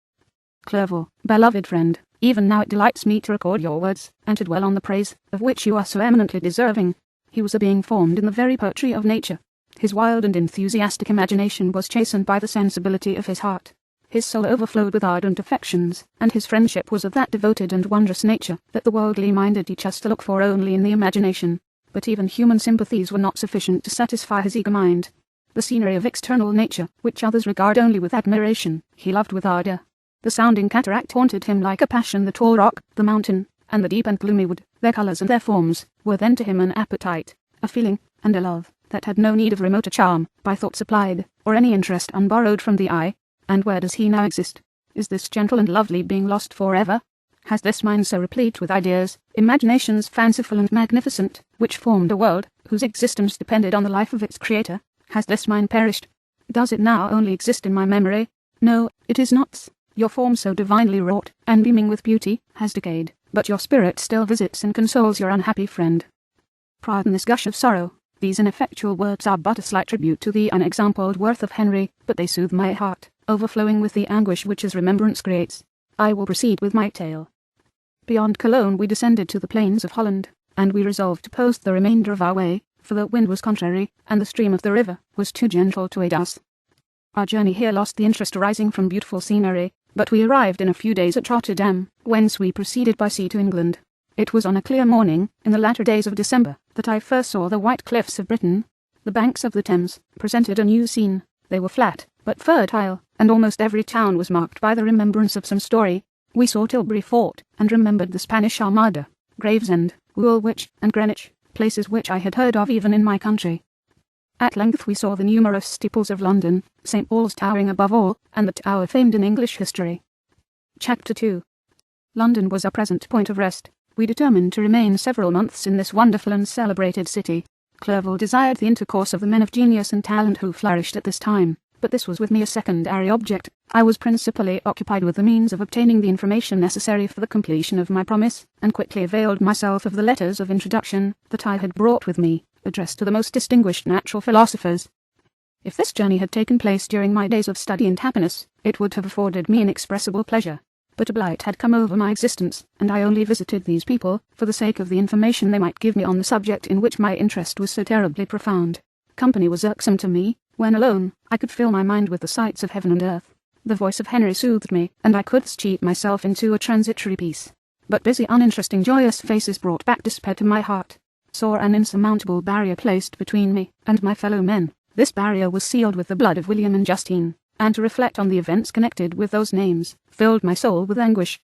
Clerval, beloved friend, even now it delights me to record your words, and to dwell on the praise, of which you are so eminently deserving. He was a being formed in the very poetry of nature. His wild and enthusiastic imagination was chastened by the sensibility of his heart. His soul overflowed with ardent affections, and his friendship was of that devoted and wondrous nature that the worldly minded teach us to look for only in the imagination. But even human sympathies were not sufficient to satisfy his eager mind. The scenery of external nature, which others regard only with admiration, he loved with ardour. The sounding cataract haunted him like a passion. The tall rock, the mountain, and the deep and gloomy wood, their colours and their forms, were then to him an appetite, a feeling, and a love, that had no need of remoter charm, by thought supplied, or any interest unborrowed from the eye. And where does he now exist? Is this gentle and lovely being lost for ever? Has this mind so replete with ideas, imaginations fanciful and magnificent, which formed a world, whose existence depended on the life of its creator, has this mind perished? Does it now only exist in my memory? No, it is not. Your form so divinely wrought, and beaming with beauty, has decayed, but your spirit still visits and consoles your unhappy friend. Pardon this gush of sorrow. These ineffectual words are but a slight tribute to the unexampled worth of Henry, but they soothe my heart, overflowing with the anguish which his remembrance creates. I will proceed with my tale. Beyond Cologne we descended to the plains of Holland, and we resolved to post the remainder of our way, for the wind was contrary, and the stream of the river was too gentle to aid us. Our journey here lost the interest arising from beautiful scenery, but we arrived in a few days at Rotterdam, whence we proceeded by sea to England. It was on a clear morning, in the latter days of December, that I first saw the white cliffs of Britain. The banks of the Thames presented a new scene. They were flat, but fertile, and almost every town was marked by the remembrance of some story. We saw Tilbury Fort, and remembered the Spanish Armada, Gravesend, Woolwich, and Greenwich, places which I had heard of even in my country. At length we saw the numerous steeples of London, St. Paul's towering above all, and the tower famed in English history. Chapter 2. London was our present point of rest. We determined to remain several months in this wonderful and celebrated city. Clerval desired the intercourse of the men of genius and talent who flourished at this time, but this was with me a secondary object. I was principally occupied with the means of obtaining the information necessary for the completion of my promise, and quickly availed myself of the letters of introduction that I had brought with me, addressed to the most distinguished natural philosophers. If this journey had taken place during my days of study and happiness, it would have afforded me inexpressible pleasure. But a blight had come over my existence, and I only visited these people for the sake of the information they might give me on the subject in which my interest was so terribly profound. Company was irksome to me. When alone, I could fill my mind with the sights of heaven and earth. The voice of Henry soothed me, and I could cheat myself into a transitory peace. But busy, uninteresting, joyous faces brought back despair to my heart. Saw an insurmountable barrier placed between me and my fellow men. This barrier was sealed with the blood of William and Justine, and to reflect on the events connected with those names filled my soul with anguish.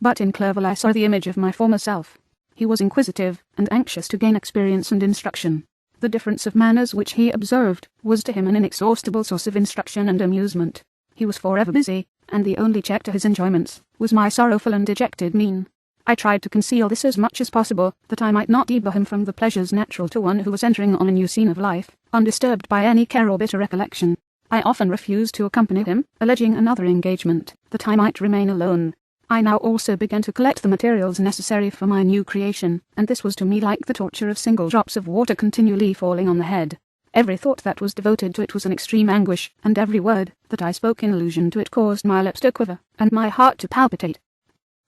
But in Clerval I saw the image of my former self. He was inquisitive and anxious to gain experience and instruction. The difference of manners which he observed was to him an inexhaustible source of instruction and amusement. He was forever busy, and the only check to his enjoyments was my sorrowful and dejected mien. I tried to conceal this as much as possible, that I might not debar him from the pleasures natural to one who was entering on a new scene of life, undisturbed by any care or bitter recollection. I often refused to accompany him, alleging another engagement, that I might remain alone. I now also began to collect the materials necessary for my new creation, and this was to me like the torture of single drops of water continually falling on the head. Every thought that was devoted to it was an extreme anguish, and every word that I spoke in allusion to it caused my lips to quiver, and my heart to palpitate.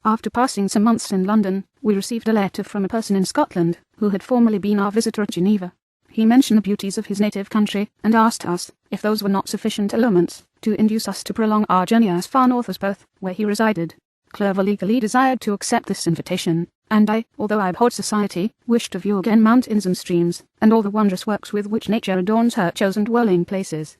After passing some months in London, we received a letter from a person in Scotland, who had formerly been our visitor at Geneva. He mentioned the beauties of his native country, and asked us, if those were not sufficient allurements, to induce us to prolong our journey as far north as Perth, where he resided. Clerval eagerly desired to accept this invitation, and I, although I abhorred society, wished to view again mountains and streams, and all the wondrous works with which nature adorns her chosen dwelling places.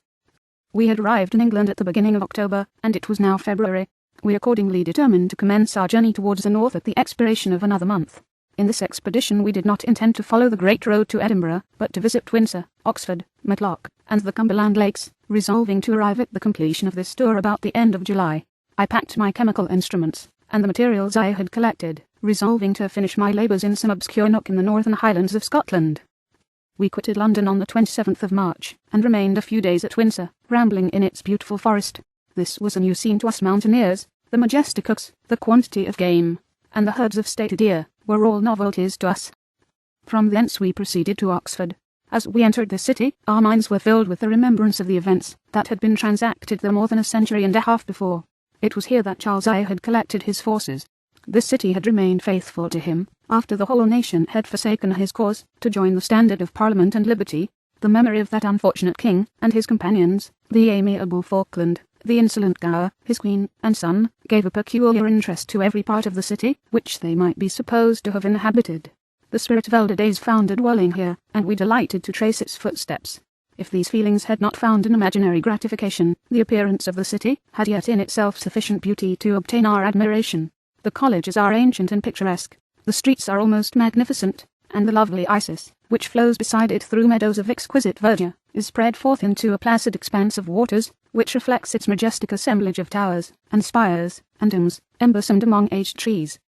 We had arrived in England at the beginning of October, and it was now February. We accordingly determined to commence our journey towards the north at the expiration of another month. In this expedition we did not intend to follow the great road to Edinburgh, but to visit Windsor, Oxford, Matlock, and the Cumberland Lakes, resolving to arrive at the completion of this tour about the end of July. I packed my chemical instruments, and the materials I had collected, resolving to finish my labours in some obscure nook in the northern highlands of Scotland. We quitted London on the 27th of March, and remained a few days at Windsor, rambling in its beautiful forest. This was a new scene to us mountaineers. The majestic oaks, the quantity of game, and the herds of stately deer, were all novelties to us. From thence we proceeded to Oxford. As we entered the city, our minds were filled with the remembrance of the events that had been transacted there more than a century and a half before. It was here that Charles I had collected his forces. This city had remained faithful to him, after the whole nation had forsaken his cause, to join the standard of Parliament and liberty. The memory of that unfortunate king, and his companions, the amiable Falkland, the insolent Gower, his queen and son, gave a peculiar interest to every part of the city, which they might be supposed to have inhabited. The spirit of elder days found a dwelling here, and we delighted to trace its footsteps. If these feelings had not found an imaginary gratification, the appearance of the city had yet in itself sufficient beauty to obtain our admiration. The colleges are ancient and picturesque, the streets are almost magnificent, and the lovely Isis, which flows beside it through meadows of exquisite verdure, is spread forth into a placid expanse of waters, which reflects its majestic assemblage of towers, and spires, and domes, embosomed among aged trees.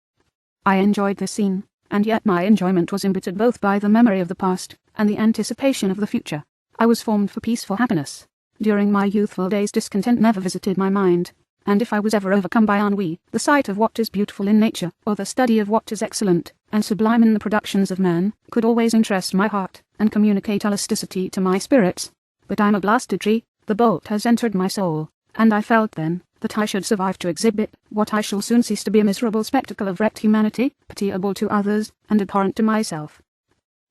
I enjoyed this scene, and yet my enjoyment was embittered both by the memory of the past, and the anticipation of the future. I was formed for peaceful happiness. During my youthful days discontent never visited my mind, and if I was ever overcome by ennui, the sight of what is beautiful in nature, or the study of what is excellent and sublime in the productions of man, could always interest my heart, and communicate elasticity to my spirits. But I'm a blasted tree, the bolt has entered my soul, and I felt then that I should survive to exhibit what I shall soon cease to be, a miserable spectacle of wrecked humanity, pitiable to others, and abhorrent to myself.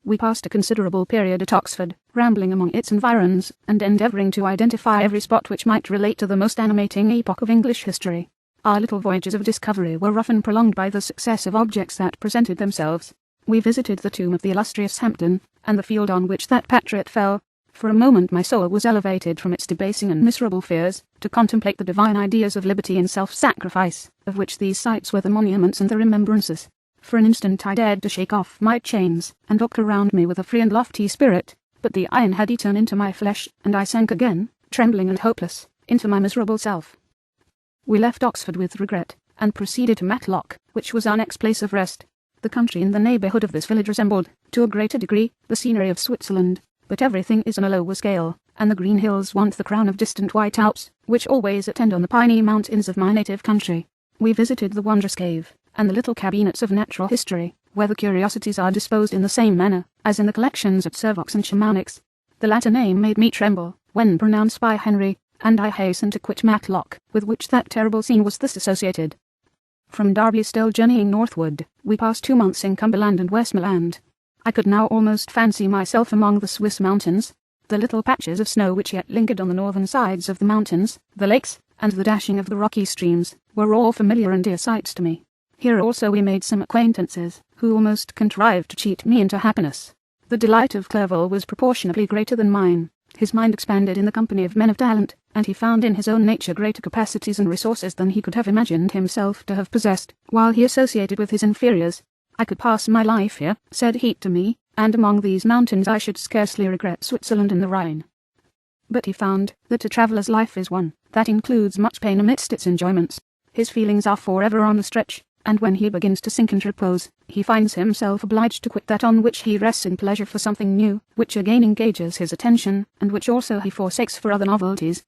We passed a considerable period at Oxford, rambling among its environs, and endeavouring to identify every spot which might relate to the most animating epoch of English history. Our little voyages of discovery were often prolonged by the success of objects that presented themselves. We visited the tomb of the illustrious Hampden, and the field on which that patriot fell. For a moment my soul was elevated from its debasing and miserable fears, to contemplate the divine ideas of liberty and self-sacrifice, of which these sites were the monuments and the remembrances. For an instant I dared to shake off my chains, and look around me with a free and lofty spirit, but the iron had eaten into my flesh, and I sank again, trembling and hopeless, into my miserable self. We left Oxford with regret, and proceeded to Matlock, which was our next place of rest. The country in the neighbourhood of this village resembled, to a greater degree, the scenery of Switzerland, but everything is on a lower scale, and the green hills want the crown of distant white Alps, which always attend on the piney mountains of my native country. We visited the wondrous cave, and the little cabinets of natural history, where the curiosities are disposed in the same manner as in the collections of Servox and Chamonix. The latter name made me tremble when pronounced by Henry, and I hastened to quit Matlock, with which that terrible scene was thus associated. From Derby, still journeying northward, we passed 2 months in Cumberland and Westmoreland. I could now almost fancy myself among the Swiss mountains. The little patches of snow which yet lingered on the northern sides of the mountains, the lakes, and the dashing of the rocky streams, were all familiar and dear sights to me. Here also we made some acquaintances, who almost contrived to cheat me into happiness. The delight of Clerval was proportionably greater than mine. His mind expanded in the company of men of talent, and he found in his own nature greater capacities and resources than he could have imagined himself to have possessed, while he associated with his inferiors. I could pass my life here, said he to me, and among these mountains I should scarcely regret Switzerland and the Rhine. But he found that a traveller's life is one that includes much pain amidst its enjoyments. His feelings are forever on the stretch, and when he begins to sink into repose, he finds himself obliged to quit that on which he rests in pleasure for something new, which again engages his attention, and which also he forsakes for other novelties.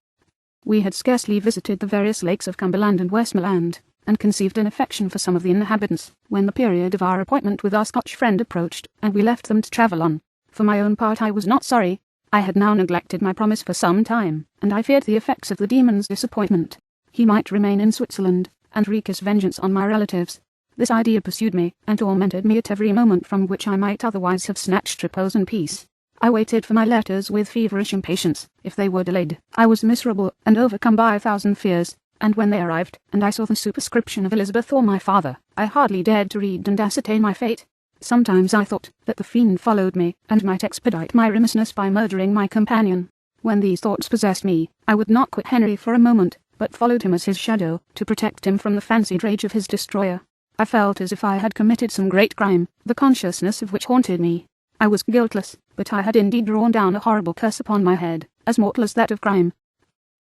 We had scarcely visited the various lakes of Cumberland and Westmoreland, and conceived an affection for some of the inhabitants, when the period of our appointment with our Scotch friend approached, and we left them to travel on. For my own part I was not sorry. I had now neglected my promise for some time, and I feared the effects of the demon's disappointment. He might remain in Switzerland, and wreak his vengeance on my relatives. This idea pursued me, and tormented me at every moment from which I might otherwise have snatched repose and peace. I waited for my letters with feverish impatience. If they were delayed, I was miserable and overcome by 1,000 fears, and when they arrived, and I saw the superscription of Elizabeth or my father, I hardly dared to read and ascertain my fate. Sometimes I thought that the fiend followed me, and might expedite my remissness by murdering my companion. When these thoughts possessed me, I would not quit Henry for a moment, but followed him as his shadow, to protect him from the fancied rage of his destroyer. I felt as if I had committed some great crime, the consciousness of which haunted me. I was guiltless, but I had indeed drawn down a horrible curse upon my head, as mortal as that of crime.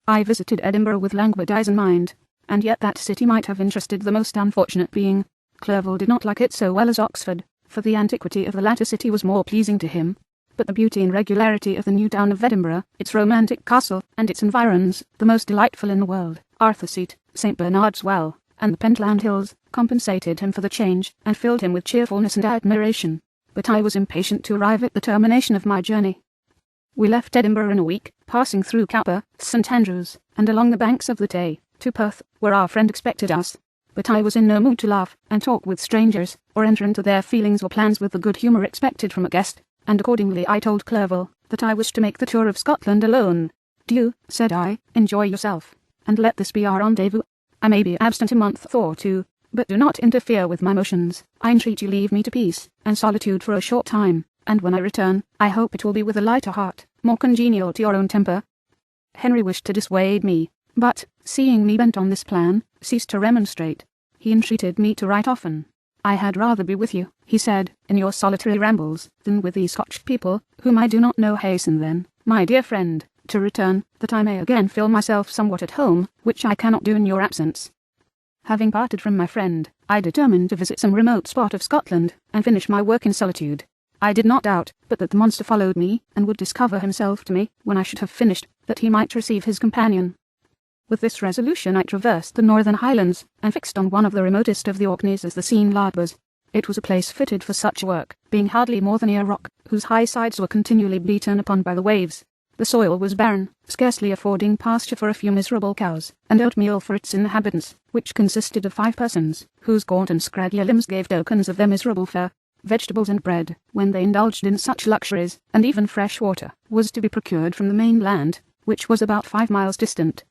I visited Edinburgh with languid eyes and mind, and yet that city might have interested the most unfortunate being. Clerval did not like it so well as Oxford, for the antiquity of the latter city was more pleasing to him. But the beauty and regularity of the new town of Edinburgh, its romantic castle, and its environs, the most delightful in the world, Arthur Seat, St. Bernard's Well, and the Pentland Hills, compensated him for the change, and filled him with cheerfulness and admiration. But I was impatient to arrive at the termination of my journey. We left Edinburgh in a week, passing through Cowper, St. Andrews, and along the banks of the Tay, to Perth, where our friend expected us. But I was in no mood to laugh and talk with strangers, or enter into their feelings or plans with the good humour expected from a guest, and accordingly I told Clerval that I wished to make the tour of Scotland alone. "Do," said I, "enjoy yourself, and let this be our rendezvous. I may be absent a month or two, but do not interfere with my motions. I entreat you leave me to peace and solitude for a short time, and when I return, I hope it will be with a lighter heart, more congenial to your own temper." Henry wished to dissuade me, but, seeing me bent on this plan, ceased to remonstrate. He entreated me to write often. "I had rather be with you," he said, "in your solitary rambles, than with these Scotch people, whom I do not know. Hasten then, my dear friend, to return, that I may again feel myself somewhat at home, which I cannot do in your absence." Having parted from my friend, I determined to visit some remote spot of Scotland, and finish my work in solitude. I did not doubt but that the monster followed me, and would discover himself to me, when I should have finished, that he might receive his companion. With this resolution I traversed the northern highlands, and fixed on one of the remotest of the Orkneys as the scene was. It was a place fitted for such work, being hardly more than a rock, whose high sides were continually beaten upon by the waves. The soil was barren, scarcely affording pasture for a few miserable cows, and oatmeal for its inhabitants, which consisted of 5 persons, whose gaunt and scraggy limbs gave tokens of their miserable fare. Vegetables and bread, when they indulged in such luxuries, and even fresh water, was to be procured from the mainland, which was about 5 miles distant.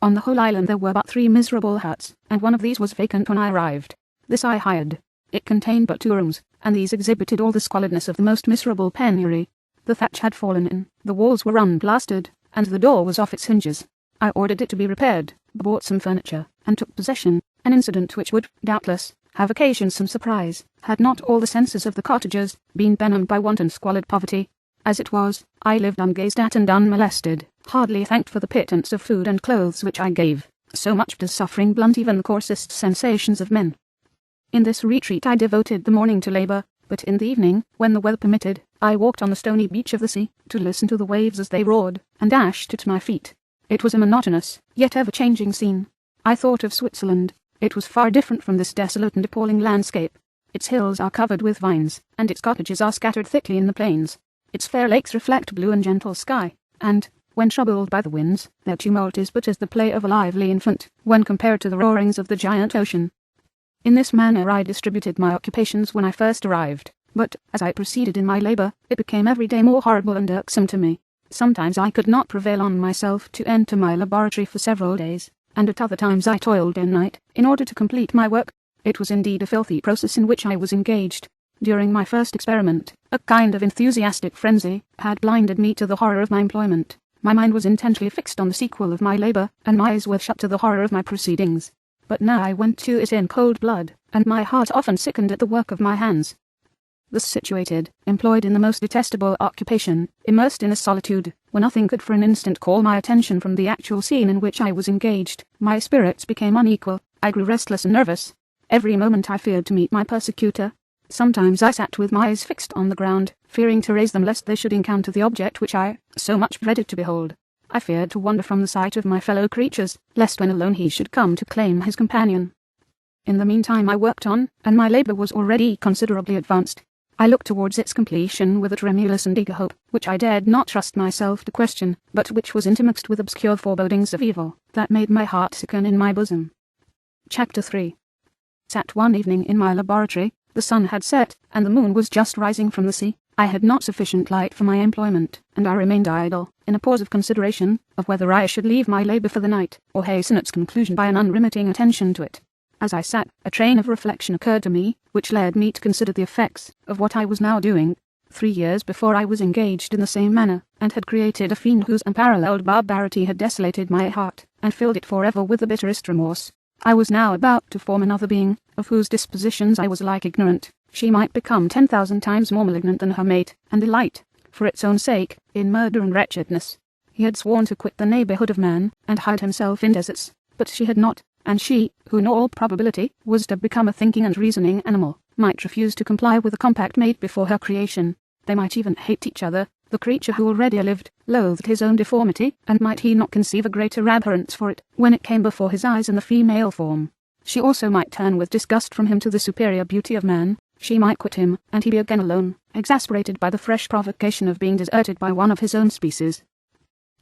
On the whole island there were but 3 miserable huts, and one of these was vacant when I arrived. This I hired. It contained but 2 rooms, and these exhibited all the squalidness of the most miserable penury. The thatch had fallen in, the walls were unplastered, and the door was off its hinges. I ordered it to be repaired, bought some furniture, and took possession, an incident which would, doubtless, have occasioned some surprise, had not all the senses of the cottagers been benumbed by want and squalid poverty. As it was, I lived ungazed at and unmolested, hardly thanked for the pittance of food and clothes which I gave. So much does suffering blunt even the coarsest sensations of men. In this retreat I devoted the morning to labour, but in the evening, when the weather permitted, I walked on the stony beach of the sea, to listen to the waves as they roared, and dashed at my feet. It was a monotonous, yet ever-changing scene. I thought of Switzerland. It was far different from this desolate and appalling landscape. Its hills are covered with vines, and its cottages are scattered thickly in the plains. Its fair lakes reflect blue and gentle sky, and, when troubled by the winds, their tumult is but as the play of a lively infant, when compared to the roarings of the giant ocean. In this manner I distributed my occupations when I first arrived, but, as I proceeded in my labour, it became every day more horrible and irksome to me. Sometimes I could not prevail on myself to enter my laboratory for several days, and at other times I toiled day and night, in order to complete my work. It was indeed a filthy process in which I was engaged. During my first experiment, a kind of enthusiastic frenzy had blinded me to the horror of my employment. My mind was intently fixed on the sequel of my labour, and my eyes were shut to the horror of my proceedings. But now I went to it in cold blood, and my heart often sickened at the work of my hands. Thus situated, employed in the most detestable occupation, immersed in a solitude, where nothing could for an instant call my attention from the actual scene in which I was engaged, my spirits became unequal, I grew restless and nervous. Every moment I feared to meet my persecutor. Sometimes I sat with my eyes fixed on the ground, fearing to raise them lest they should encounter the object which I so much dreaded to behold. I feared to wander from the sight of my fellow creatures, lest when alone he should come to claim his companion. In the meantime I worked on, and my labour was already considerably advanced. I looked towards its completion with a tremulous and eager hope, which I dared not trust myself to question, but which was intermixed with obscure forebodings of evil, that made my heart sicken in my bosom. Chapter 3. Sat one evening in my laboratory. The sun had set, and the moon was just rising from the sea, I had not sufficient light for my employment, and I remained idle, in a pause of consideration, of whether I should leave my labour for the night, or hasten its conclusion by an unremitting attention to it. As I sat, a train of reflection occurred to me, which led me to consider the effects of what I was now doing. 3 years before I was engaged in the same manner, and had created a fiend whose unparalleled barbarity had desolated my heart, and filled it forever with the bitterest remorse. I was now about to form another being, of whose dispositions I was alike ignorant. She might become 10,000 times more malignant than her mate, and delight, for its own sake, in murder and wretchedness. He had sworn to quit the neighbourhood of man, and hide himself in deserts, but she had not, and she, who in all probability was to become a thinking and reasoning animal, might refuse to comply with a compact made before her creation. They might even hate each other. The creature who already lived, loathed his own deformity, and might he not conceive a greater abhorrence for it, when it came before his eyes in the female form? She also might turn with disgust from him to the superior beauty of man. She might quit him, and he be again alone, exasperated by the fresh provocation of being deserted by one of his own species.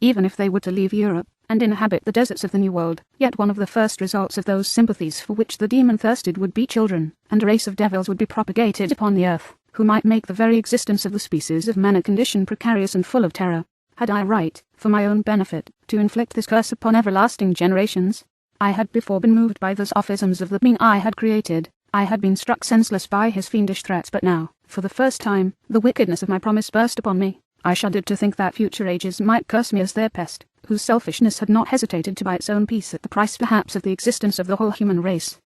Even if they were to leave Europe, and inhabit the deserts of the New World, yet one of the first results of those sympathies for which the demon thirsted would be children, and a race of devils would be propagated upon the earth, who might make the very existence of the species of man a condition precarious and full of terror. Had I right, for my own benefit, to inflict this curse upon everlasting generations? I had before been moved by the sophisms of the being I had created. I had been struck senseless by his fiendish threats, but now, for the first time, the wickedness of my promise burst upon me. I shuddered to think that future ages might curse me as their pest, whose selfishness had not hesitated to buy its own peace at the price perhaps of the existence of the whole human race.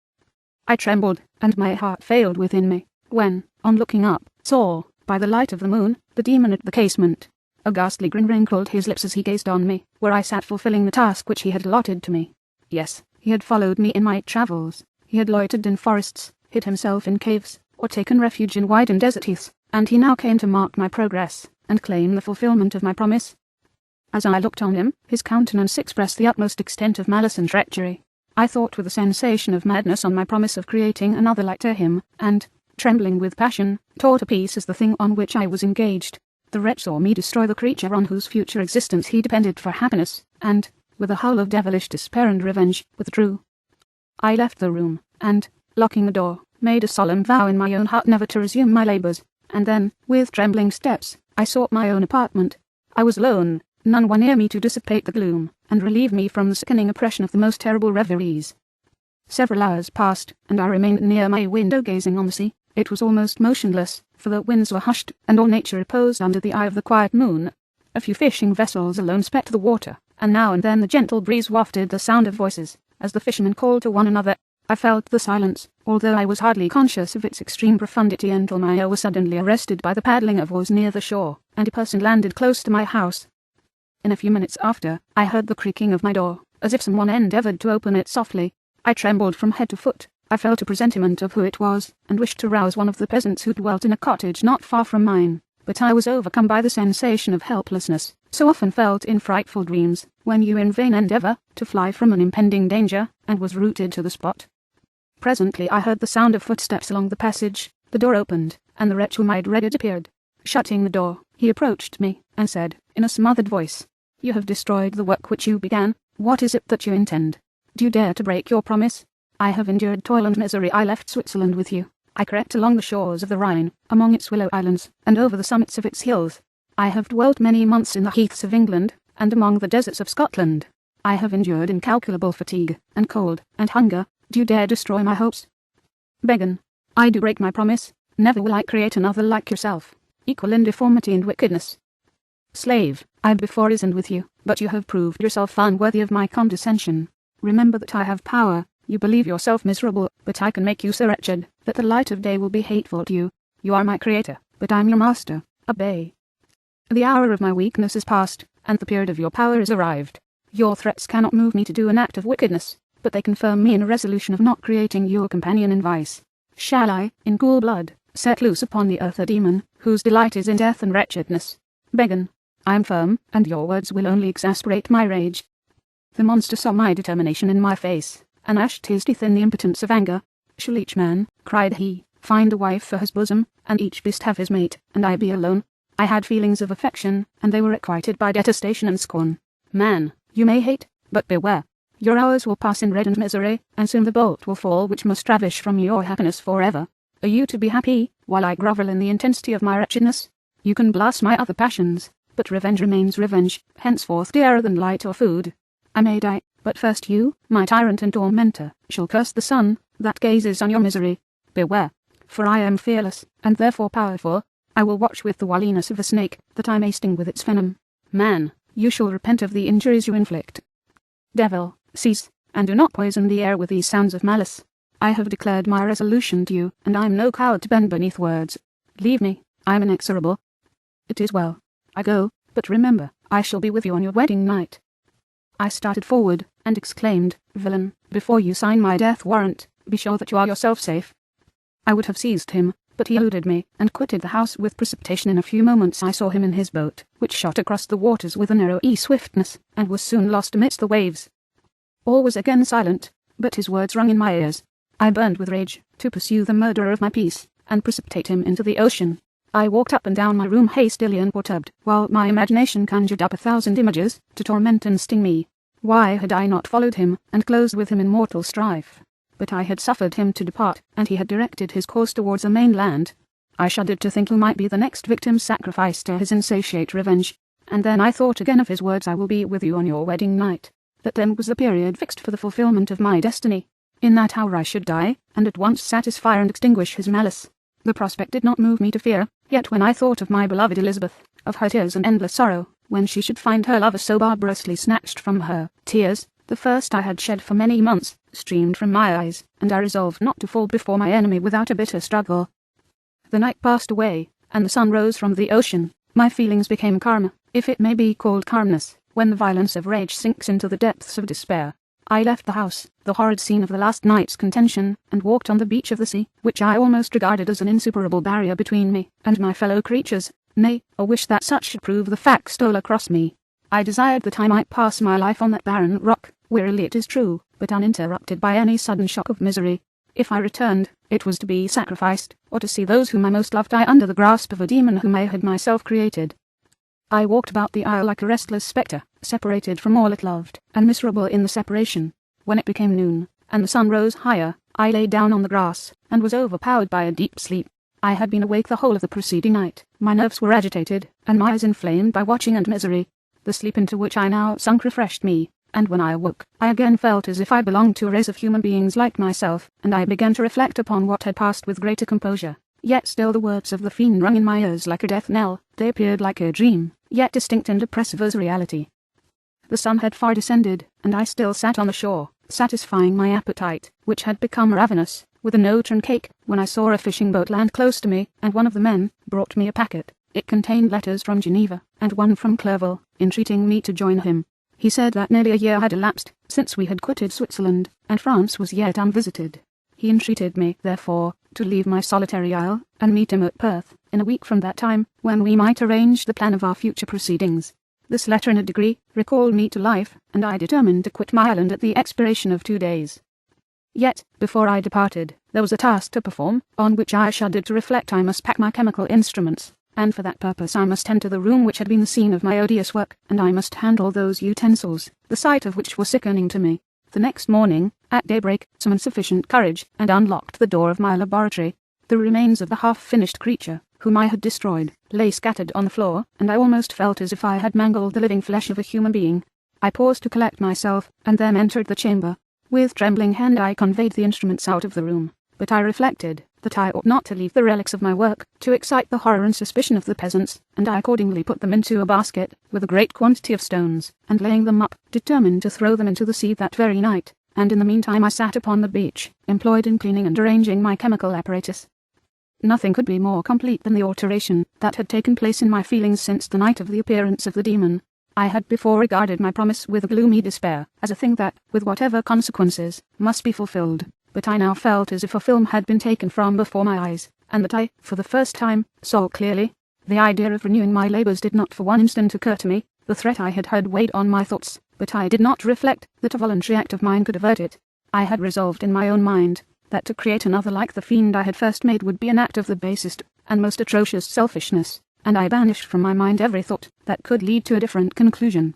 I trembled, and my heart failed within me, when, on looking up, saw, by the light of the moon, the demon at the casement. A ghastly grin wrinkled his lips as he gazed on me, where I sat fulfilling the task which he had allotted to me. Yes, he had followed me in my travels. He had loitered in forests, hid himself in caves, or taken refuge in wide and desert heaths, and he now came to mark my progress, and claim the fulfilment of my promise. As I looked on him, his countenance expressed the utmost extent of malice and treachery. I thought with a sensation of madness on my promise of creating another like to him, and, trembling with passion, tore to pieces the thing on which I was engaged. The wretch saw me destroy the creature on whose future existence he depended for happiness, and, with a howl of devilish despair and revenge, withdrew. I left the room, and, locking the door, made a solemn vow in my own heart never to resume my labours, and then, with trembling steps, I sought my own apartment. I was alone, none one near me to dissipate the gloom, and relieve me from the sickening oppression of the most terrible reveries. Several hours passed, and I remained near my window gazing on the sea. It was almost motionless, for the winds were hushed, and all nature reposed under the eye of the quiet moon. A few fishing vessels alone specked the water, and now and then the gentle breeze wafted the sound of voices, as the fishermen called to one another. I felt the silence, although I was hardly conscious of its extreme profundity until my ear was suddenly arrested by the paddling of oars near the shore, and a person landed close to my house. In a few minutes after, I heard the creaking of my door, as if someone endeavoured to open it softly. I trembled from head to foot. I felt a presentiment of who it was, and wished to rouse one of the peasants who dwelt in a cottage not far from mine, but I was overcome by the sensation of helplessness, so often felt in frightful dreams, when you in vain endeavour to fly from an impending danger, and was rooted to the spot. Presently I heard the sound of footsteps along the passage. The door opened, and the wretch whom I had dreaded appeared. Shutting the door, he approached me, and said, in a smothered voice, "You have destroyed the work which you began. What is it that you intend? Do you dare to break your promise? I have endured toil and misery. I left Switzerland with you. I crept along the shores of the Rhine, among its willow islands, and over the summits of its hills. I have dwelt many months in the heaths of England, and among the deserts of Scotland. I have endured incalculable fatigue, and cold, and hunger. Do you dare destroy my hopes? Begone. I do break my promise. Never will I create another like yourself, equal in deformity and wickedness. Slave, I had before reasoned with you, but you have proved yourself unworthy of my condescension. Remember that I have power. You believe yourself miserable, but I can make you so wretched that the light of day will be hateful to you. You are my creator, but I am your master. Obey. The hour of my weakness is past, and the period of your power is arrived. Your threats cannot move me to do an act of wickedness, but they confirm me in a resolution of not creating you a companion in vice. Shall I, in cool blood, set loose upon the earth a demon, whose delight is in death and wretchedness? Begone. I am firm, and your words will only exasperate my rage. The monster saw my determination in my face, and gnashed his teeth in the impotence of anger. Shall each man, cried he, find a wife for his bosom, and each beast have his mate, and I be alone? I had feelings of affection, and they were requited by detestation and scorn. Man, you may hate, but beware. Your hours will pass in dread and misery, and soon the bolt will fall which must ravish from you your happiness forever. Are you to be happy, while I grovel in the intensity of my wretchedness? You can blast my other passions, but revenge remains revenge, henceforth dearer than light or food. I may die, but first you, my tyrant and tormentor, shall curse the sun that gazes on your misery. Beware, for I am fearless, and therefore powerful. I will watch with the wiliness of a snake, that I may sting with its venom. Man, you shall repent of the injuries you inflict. Devil, cease, and do not poison the air with these sounds of malice. I have declared my resolution to you, and I am no coward to bend beneath words. Leave me, I am inexorable. It is well. I go, but remember, I shall be with you on your wedding night. I started forward, and exclaimed, Villain, before you sign my death warrant, be sure that you are yourself safe. I would have seized him, but he eluded me, and quitted the house with precipitation. In a few moments I saw him in his boat, which shot across the waters with an arrowy swiftness, and was soon lost amidst the waves. All was again silent, but his words rung in my ears. I burned with rage, to pursue the murderer of my peace, and precipitate him into the ocean. I walked up and down my room hastily and perturbed, while my imagination conjured up 1,000 images, to torment and sting me. Why had I not followed him, and closed with him in mortal strife? But I had suffered him to depart, and he had directed his course towards the mainland. I shuddered to think who might be the next victim sacrificed to his insatiate revenge, and then I thought again of his words, I will be with you on your wedding night. That then was the period fixed for the fulfilment of my destiny. In that hour I should die, and at once satisfy and extinguish his malice. The prospect did not move me to fear, yet when I thought of my beloved Elizabeth, of her tears and endless sorrow, when she should find her lover so barbarously snatched from her, tears, the first I had shed for many months, streamed from my eyes, and I resolved not to fall before my enemy without a bitter struggle. The night passed away, and the sun rose from the ocean. My feelings became calmer, if it may be called calmness, when the violence of rage sinks into the depths of despair. I left the house, the horrid scene of the last night's contention, and walked on the beach of the sea, which I almost regarded as an insuperable barrier between me and my fellow creatures. Nay, a wish that such should prove the fact stole across me. I desired that I might pass my life on that barren rock, wearily it is true, but uninterrupted by any sudden shock of misery. If I returned, it was to be sacrificed, or to see those whom I most loved die under the grasp of a demon whom I had myself created. I walked about the isle like a restless spectre, separated from all it loved, and miserable in the separation. When it became noon, and the sun rose higher, I lay down on the grass, and was overpowered by a deep sleep. I had been awake the whole of the preceding night, my nerves were agitated, and my eyes inflamed by watching and misery. The sleep into which I now sunk refreshed me, and when I awoke, I again felt as if I belonged to a race of human beings like myself, and I began to reflect upon what had passed with greater composure. Yet still the words of the fiend rung in my ears like a death knell. They appeared like a dream, yet distinct and oppressive as reality. The sun had far descended, and I still sat on the shore, satisfying my appetite, which had become ravenous, with an oat and cake, when I saw a fishing boat land close to me, and one of the men brought me a packet. It contained letters from Geneva, and one from Clerval, entreating me to join him. He said that nearly a year had elapsed since we had quitted Switzerland, and France was yet unvisited. He entreated me, therefore, to leave my solitary isle, and meet him at Perth, in a week from that time, when we might arrange the plan of our future proceedings. This letter in a degree recalled me to life, and I determined to quit my island at the expiration of 2 days. Yet, before I departed, there was a task to perform, on which I shuddered to reflect. I must pack my chemical instruments, and for that purpose I must enter the room which had been the scene of my odious work, and I must handle those utensils, the sight of which was sickening to me. The next morning, at daybreak, summoned sufficient courage, and unlocked the door of my laboratory. The remains of the half-finished creature, whom I had destroyed, lay scattered on the floor, and I almost felt as if I had mangled the living flesh of a human being. I paused to collect myself, and then entered the chamber. With trembling hand I conveyed the instruments out of the room, but I reflected that I ought not to leave the relics of my work to excite the horror and suspicion of the peasants, and I accordingly put them into a basket with a great quantity of stones, and laying them up, determined to throw them into the sea that very night, and in the meantime I sat upon the beach, employed in cleaning and arranging my chemical apparatus. Nothing could be more complete than the alteration that had taken place in my feelings since the night of the appearance of the demon. I had before regarded my promise with gloomy despair, as a thing that, with whatever consequences, must be fulfilled, but I now felt as if a film had been taken from before my eyes, and that I, for the first time, saw clearly. The idea of renewing my labours did not for one instant occur to me. The threat I had heard weighed on my thoughts, but I did not reflect that a voluntary act of mine could avert it. I had resolved in my own mind that to create another like the fiend I had first made would be an act of the basest and most atrocious selfishness, and I banished from my mind every thought that could lead to a different conclusion.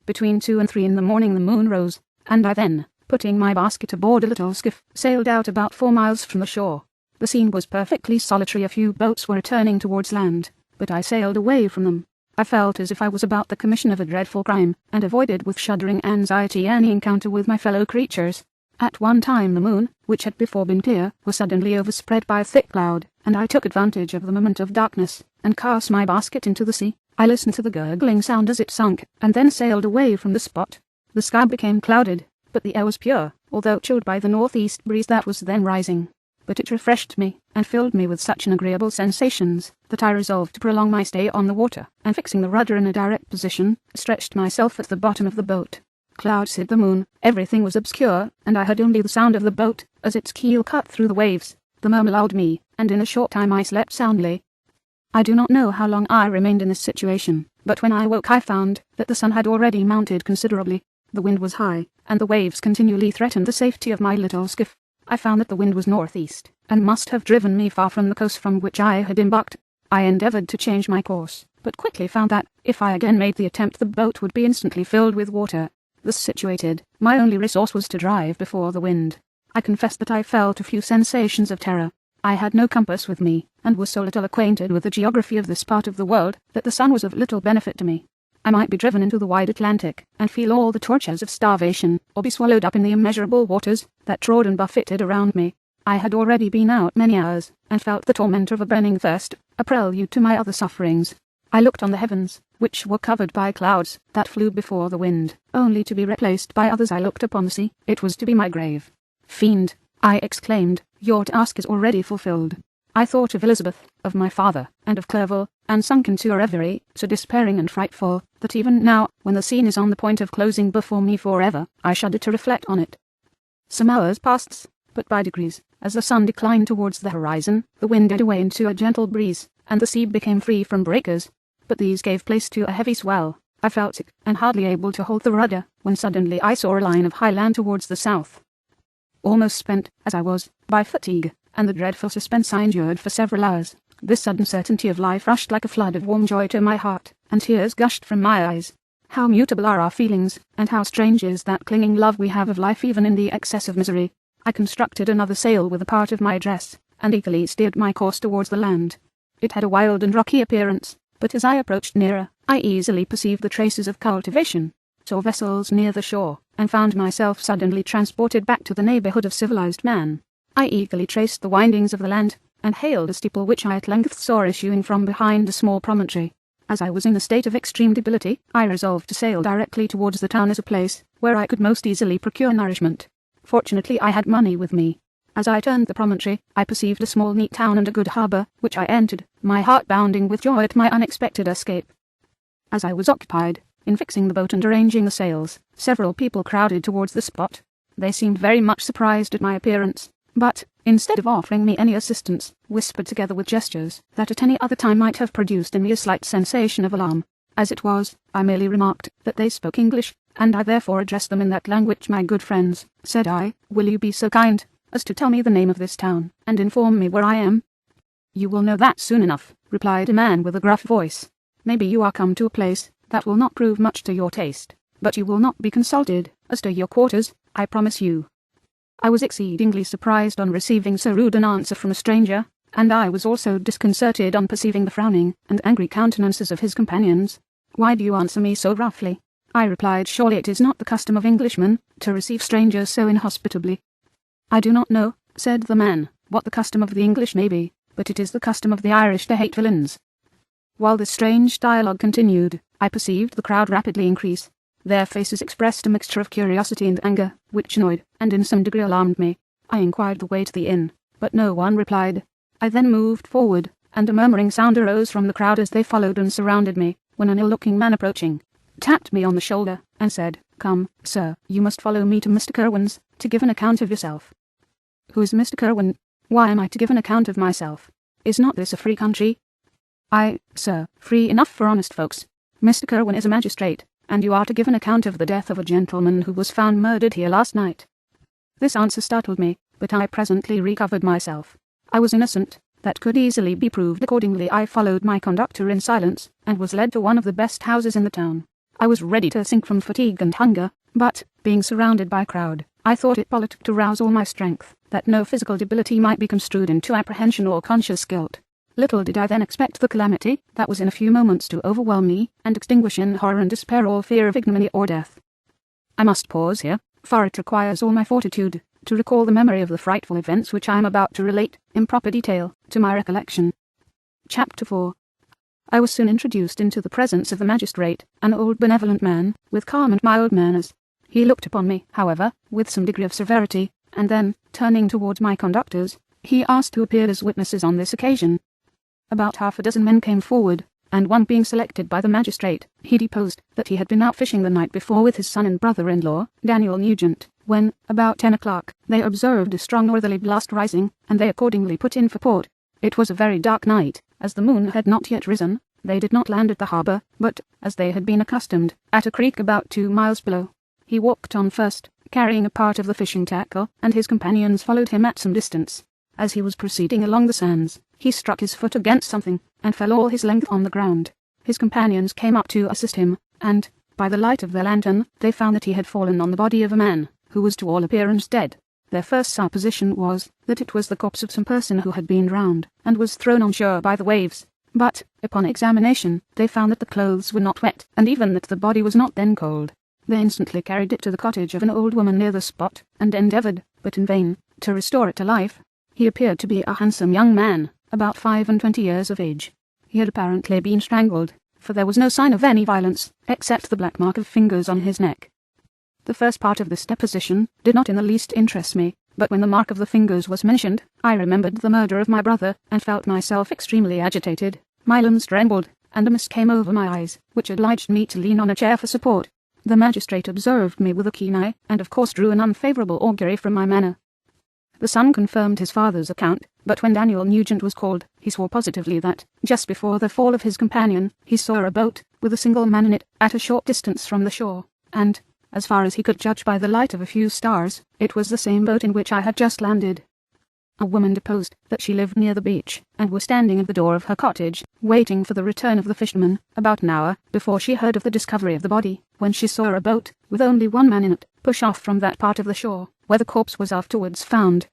Between 2 and 3 in the morning the moon rose, and I then, putting my basket aboard a little skiff, sailed out about 4 miles from the shore. The scene was perfectly solitary. A few boats were returning towards land, but I sailed away from them. I felt as if I was about the commission of a dreadful crime, and avoided with shuddering anxiety any encounter with my fellow creatures. At one time the moon, which had before been clear, was suddenly overspread by a thick cloud, and I took advantage of the moment of darkness, and cast my basket into the sea. I listened to the gurgling sound as it sunk, and then sailed away from the spot. The sky became clouded, but the air was pure, although chilled by the northeast breeze that was then rising. But it refreshed me, and filled me with such an agreeable sensations, that I resolved to prolong my stay on the water, and fixing the rudder in a direct position, stretched myself at the bottom of the boat. Clouds hid the moon, everything was obscure, and I heard only the sound of the boat, as its keel cut through the waves. The murmur lulled me, and in a short time I slept soundly. I do not know how long I remained in this situation, but when I woke I found that the sun had already mounted considerably. The wind was high, and the waves continually threatened the safety of my little skiff. I found that the wind was northeast, and must have driven me far from the coast from which I had embarked. I endeavoured to change my course, but quickly found that, if I again made the attempt, the boat would be instantly filled with water. Thus situated, my only resource was to drive before the wind. I confess that I felt a few sensations of terror. I had no compass with me, and was so little acquainted with the geography of this part of the world that the sun was of little benefit to me. I might be driven into the wide Atlantic, and feel all the tortures of starvation, or be swallowed up in the immeasurable waters that trod and buffeted around me. I had already been out many hours, and felt the torment of a burning thirst, a prelude to my other sufferings. I looked on the heavens, which were covered by clouds that flew before the wind, only to be replaced by others. I looked upon the sea, it was to be my grave. Fiend, I exclaimed, your task is already fulfilled. I thought of Elizabeth, of my father, and of Clerval, and sunk into a reverie, so despairing and frightful, that even now, when the scene is on the point of closing before me forever, I shudder to reflect on it. Some hours passed, but by degrees, as the sun declined towards the horizon, the wind died away into a gentle breeze, and the sea became free from breakers, but these gave place to a heavy swell. I felt sick, and hardly able to hold the rudder, when suddenly I saw a line of high land towards the south. Almost spent, as I was, by fatigue, and the dreadful suspense I endured for several hours, this sudden certainty of life rushed like a flood of warm joy to my heart, and tears gushed from my eyes. How mutable are our feelings, and how strange is that clinging love we have of life even in the excess of misery. I constructed another sail with a part of my dress, and eagerly steered my course towards the land. It had a wild and rocky appearance, but as I approached nearer, I easily perceived the traces of cultivation, saw vessels near the shore, and found myself suddenly transported back to the neighbourhood of civilized man. I eagerly traced the windings of the land, and hailed a steeple which I at length saw issuing from behind a small promontory. As I was in a state of extreme debility, I resolved to sail directly towards the town as a place where I could most easily procure nourishment. Fortunately I had money with me. As I turned the promontory, I perceived a small neat town and a good harbour, which I entered, my heart bounding with joy at my unexpected escape. As I was occupied in fixing the boat and arranging the sails, several people crowded towards the spot. They seemed very much surprised at my appearance, but, instead of offering me any assistance, whispered together with gestures that at any other time might have produced in me a slight sensation of alarm. As it was, I merely remarked that they spoke English, and I therefore addressed them in that language. My good friends, said I, will you be so kind as to tell me the name of this town, and inform me where I am? You will know that soon enough, replied a man with a gruff voice. Maybe you are come to a place that will not prove much to your taste, but you will not be consulted as to your quarters, I promise you. I was exceedingly surprised on receiving so rude an answer from a stranger, and I was also disconcerted on perceiving the frowning and angry countenances of his companions. Why do you answer me so roughly? I replied, surely it is not the custom of Englishmen to receive strangers so inhospitably. I do not know, said the man, what the custom of the English may be, but it is the custom of the Irish to hate villains. While this strange dialogue continued, I perceived the crowd rapidly increase. Their faces expressed a mixture of curiosity and anger, which annoyed, and in some degree alarmed me. I inquired the way to the inn, but no one replied. I then moved forward, and a murmuring sound arose from the crowd as they followed and surrounded me, when an ill-looking man approaching, tapped me on the shoulder, and said, Come, sir, you must follow me to Mr. Kerwin's, to give an account of yourself. Who is Mr. Kerwin? Why am I to give an account of myself? Is not this a free country? Sir, free enough for honest folks. Mr. Kerwin is a magistrate, and you are to give an account of the death of a gentleman who was found murdered here last night. This answer startled me, but I presently recovered myself. I was innocent, that could easily be proved. Accordingly I followed my conductor in silence, and was led to one of the best houses in the town. I was ready to sink from fatigue and hunger, but, being surrounded by a crowd, I thought it politic to rouse all my strength, that no physical debility might be construed into apprehension or conscious guilt. Little did I then expect the calamity that was in a few moments to overwhelm me and extinguish in horror and despair all fear of ignominy or death. I must pause here, for it requires all my fortitude to recall the memory of the frightful events which I am about to relate, in proper detail, to my recollection. Chapter 4. I was soon introduced into the presence of the magistrate, an old benevolent man, with calm and mild manners. He looked upon me, however, with some degree of severity, and then, turning towards my conductors, he asked who appeared as witnesses on this occasion. About half a dozen men came forward, and one being selected by the magistrate, he deposed that he had been out fishing the night before with his son and brother-in-law, Daniel Nugent, when, about 10 o'clock, they observed a strong northerly blast rising, and they accordingly put in for port. It was a very dark night, as the moon had not yet risen. They did not land at the harbour, but, as they had been accustomed, at a creek about 2 miles below. He walked on first, carrying a part of the fishing tackle, and his companions followed him at some distance. As he was proceeding along the sands, he struck his foot against something, and fell all his length on the ground. His companions came up to assist him, and, by the light of their lantern, they found that he had fallen on the body of a man, who was to all appearance dead. Their first supposition was that it was the corpse of some person who had been drowned, and was thrown on shore by the waves. But, upon examination, they found that the clothes were not wet, and even that the body was not then cold. They instantly carried it to the cottage of an old woman near the spot, and endeavoured, but in vain, to restore it to life. He appeared to be a handsome young man, about 25 years of age. He had apparently been strangled, for there was no sign of any violence, except the black mark of fingers on his neck. The first part of this deposition did not in the least interest me, but when the mark of the fingers was mentioned, I remembered the murder of my brother, and felt myself extremely agitated. My limbs trembled, and a mist came over my eyes, which obliged me to lean on a chair for support. The magistrate observed me with a keen eye, and of course drew an unfavourable augury from my manner. The son confirmed his father's account, but when Daniel Nugent was called, he swore positively that, just before the fall of his companion, he saw a boat, with a single man in it, at a short distance from the shore, and, as far as he could judge by the light of a few stars, it was the same boat in which I had just landed. A woman deposed that she lived near the beach, and was standing at the door of her cottage, waiting for the return of the fisherman, about an hour before she heard of the discovery of the body, when she saw a boat, with only one man in it, push off from that part of the shore, where the corpse was afterwards found.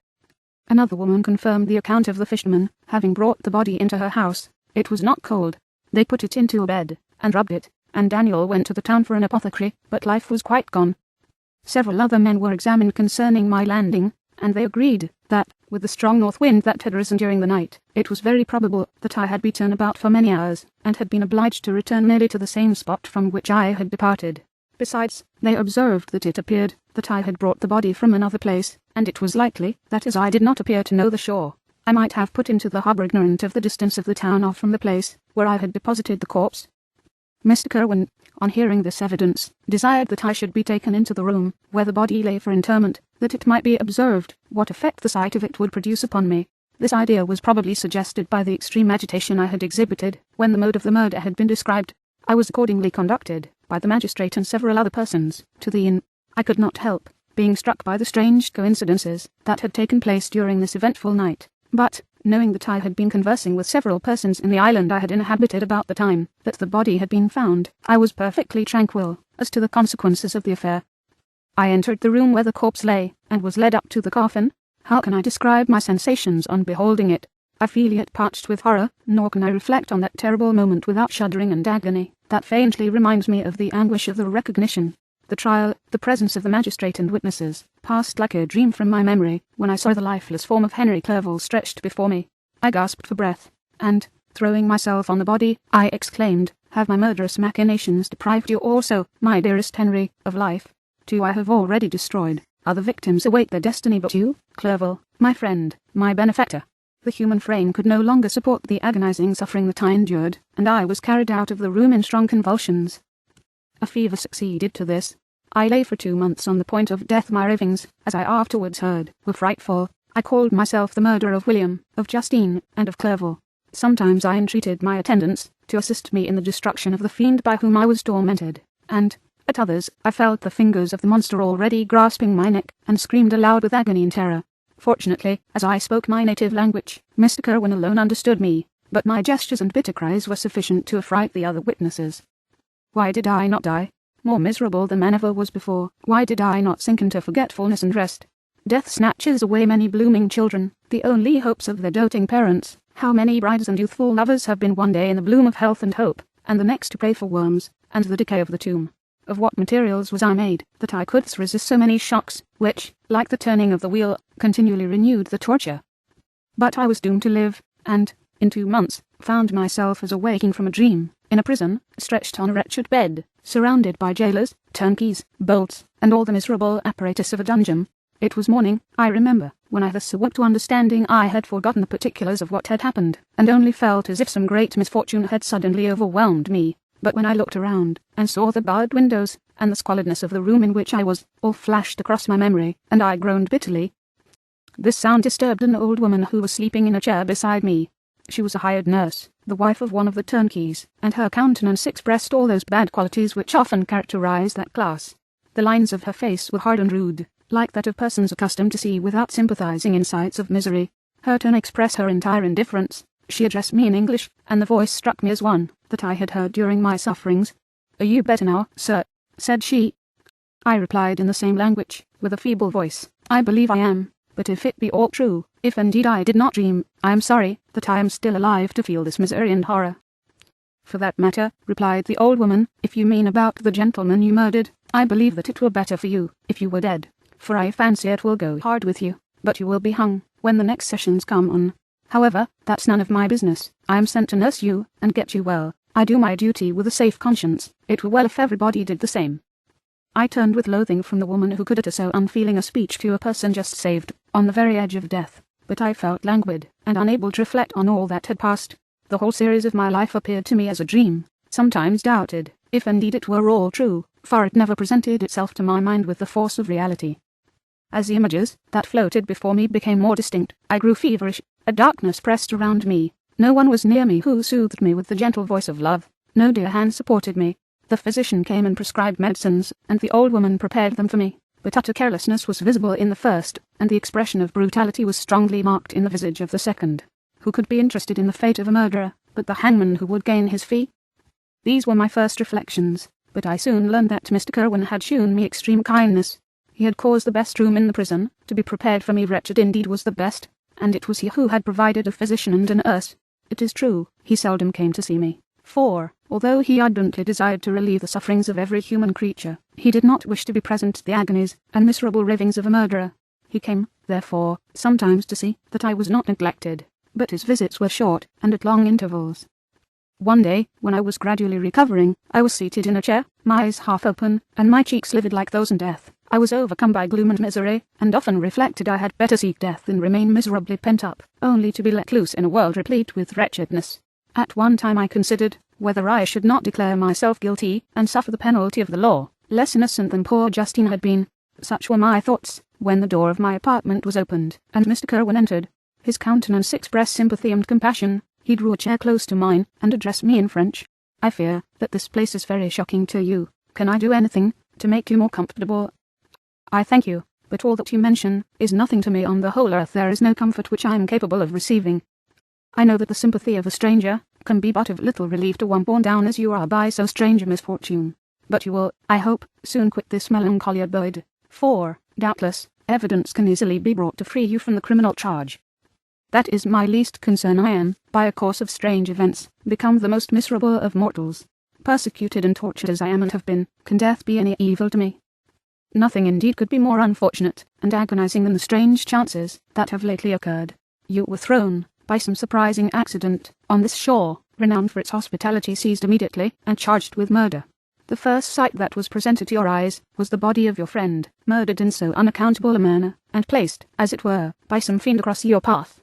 Another woman confirmed the account of the fisherman, having brought the body into her house. It was not cold. They put it into a bed, and rubbed it, and Daniel went to the town for an apothecary, but life was quite gone. Several other men were examined concerning my landing, and they agreed that, with the strong north wind that had risen during the night, it was very probable that I had beaten about for many hours, and had been obliged to return nearly to the same spot from which I had departed. Besides, they observed that it appeared that I had brought the body from another place, and it was likely that as I did not appear to know the shore, I might have put into the harbour ignorant of the distance of the town off from the place where I had deposited the corpse. Mr. Kirwan, on hearing this evidence, desired that I should be taken into the room where the body lay for interment, that it might be observed what effect the sight of it would produce upon me. This idea was probably suggested by the extreme agitation I had exhibited when the mode of the murder had been described. I was accordingly conducted, by the magistrate and several other persons, to the inn. I could not help being struck by the strange coincidences that had taken place during this eventful night, but, knowing that I had been conversing with several persons in the island I had inhabited about the time that the body had been found, I was perfectly tranquil as to the consequences of the affair. I entered the room where the corpse lay, and was led up to the coffin. How can I describe my sensations on beholding it? I feel yet parched with horror, nor can I reflect on that terrible moment without shuddering and agony, that faintly reminds me of the anguish of the recognition. The trial, the presence of the magistrate and witnesses, passed like a dream from my memory, when I saw the lifeless form of Henry Clerval stretched before me. I gasped for breath, and, throwing myself on the body, I exclaimed, "Have my murderous machinations deprived you also, my dearest Henry, of life? 2 I have already destroyed. Other victims await their destiny, but you, Clerval, my friend, my benefactor." The human frame could no longer support the agonizing suffering that I endured, and I was carried out of the room in strong convulsions. A fever succeeded to this. I lay for 2 months on the point of death. My ravings, as I afterwards heard, were frightful. I called myself the murderer of William, of Justine, and of Clerval. Sometimes I entreated my attendants to assist me in the destruction of the fiend by whom I was tormented, and, at others, I felt the fingers of the monster already grasping my neck, and screamed aloud with agony and terror. Fortunately, as I spoke my native language, Mr. Kirwan alone understood me, but my gestures and bitter cries were sufficient to affright the other witnesses. Why did I not die? More miserable than man ever was before, why did I not sink into forgetfulness and rest? Death snatches away many blooming children, the only hopes of their doting parents. How many brides and youthful lovers have been one day in the bloom of health and hope, and the next to pray for worms, and the decay of the tomb. Of what materials was I made, that I could resist so many shocks, which, like the turning of the wheel, continually renewed the torture? But I was doomed to live, and, in 2 months, found myself as awaking from a dream, in a prison, stretched on a wretched bed, surrounded by jailers, turnkeys, bolts, and all the miserable apparatus of a dungeon. It was morning, I remember, when I thus awoke to understanding. I had forgotten the particulars of what had happened, and only felt as if some great misfortune had suddenly overwhelmed me. But when I looked around, and saw the barred windows, and the squalidness of the room in which I was, all flashed across my memory, and I groaned bitterly. This sound disturbed an old woman who was sleeping in a chair beside me. She was a hired nurse, the wife of one of the turnkeys, and her countenance expressed all those bad qualities which often characterize that class. The lines of her face were hard and rude, like that of persons accustomed to see without sympathizing in sights of misery. Her tone expressed her entire indifference. She addressed me in English, and the voice struck me as one that I had heard during my sufferings. "Are you better now, sir?" said she. I replied in the same language, with a feeble voice, "I believe I am, but if it be all true, if indeed I did not dream, I am sorry that I am still alive to feel this misery and horror." "For that matter," replied the old woman, "if you mean about the gentleman you murdered, I believe that it were better for you if you were dead, for I fancy it will go hard with you, but you will be hung when the next sessions come on. However, that's none of my business. I am sent to nurse you, and get you well. I do my duty with a safe conscience. It were well if everybody did the same." I turned with loathing from the woman who could utter so unfeeling a speech to a person just saved, on the very edge of death, but I felt languid, and unable to reflect on all that had passed. The whole series of my life appeared to me as a dream. Sometimes doubted, if indeed it were all true, for it never presented itself to my mind with the force of reality. As the images that floated before me became more distinct, I grew feverish. A darkness pressed around me. No one was near me who soothed me with the gentle voice of love. No dear hand supported me. The physician came and prescribed medicines, and the old woman prepared them for me. But utter carelessness was visible in the first, and the expression of brutality was strongly marked in the visage of the second. Who could be interested in the fate of a murderer, but the hangman who would gain his fee? These were my first reflections, but I soon learned that Mr. Kerwin had shewn me extreme kindness. He had caused the best room in the prison to be prepared for me. Wretched indeed was the best, and it was he who had provided a physician and a nurse. It is true, he seldom came to see me, for, although he ardently desired to relieve the sufferings of every human creature, he did not wish to be present at the agonies and miserable ravings of a murderer. He came, therefore, sometimes to see that I was not neglected, but his visits were short and at long intervals. One day, when I was gradually recovering, I was seated in a chair, my eyes half open, and my cheeks livid like those in death. I was overcome by gloom and misery, and often reflected I had better seek death than remain miserably pent up, only to be let loose in a world replete with wretchedness. At one time I considered whether I should not declare myself guilty and suffer the penalty of the law, less innocent than poor Justine had been. Such were my thoughts, when the door of my apartment was opened, and Mr. Kerwin entered. His countenance expressed sympathy and compassion. He drew a chair close to mine, and addressed me in French. "I fear that this place is very shocking to you. Can I do anything to make you more comfortable?" "I thank you, but all that you mention is nothing to me. On the whole earth there is no comfort which I am capable of receiving. I know that the sympathy of a stranger can be but of little relief to one borne down as you are by so strange a misfortune. But you will, I hope, soon quit this melancholy abode, for, doubtless, evidence can easily be brought to free you from the criminal charge. That is my least concern. I am, by a course of strange events, become the most miserable of mortals. Persecuted and tortured as I am and have been, can death be any evil to me? Nothing indeed could be more unfortunate and agonizing than the strange chances that have lately occurred. You were thrown, by some surprising accident, on this shore, renowned for its hospitality, seized immediately, and charged with murder. The first sight that was presented to your eyes was the body of your friend, murdered in so unaccountable a manner, and placed, as it were, by some fiend across your path.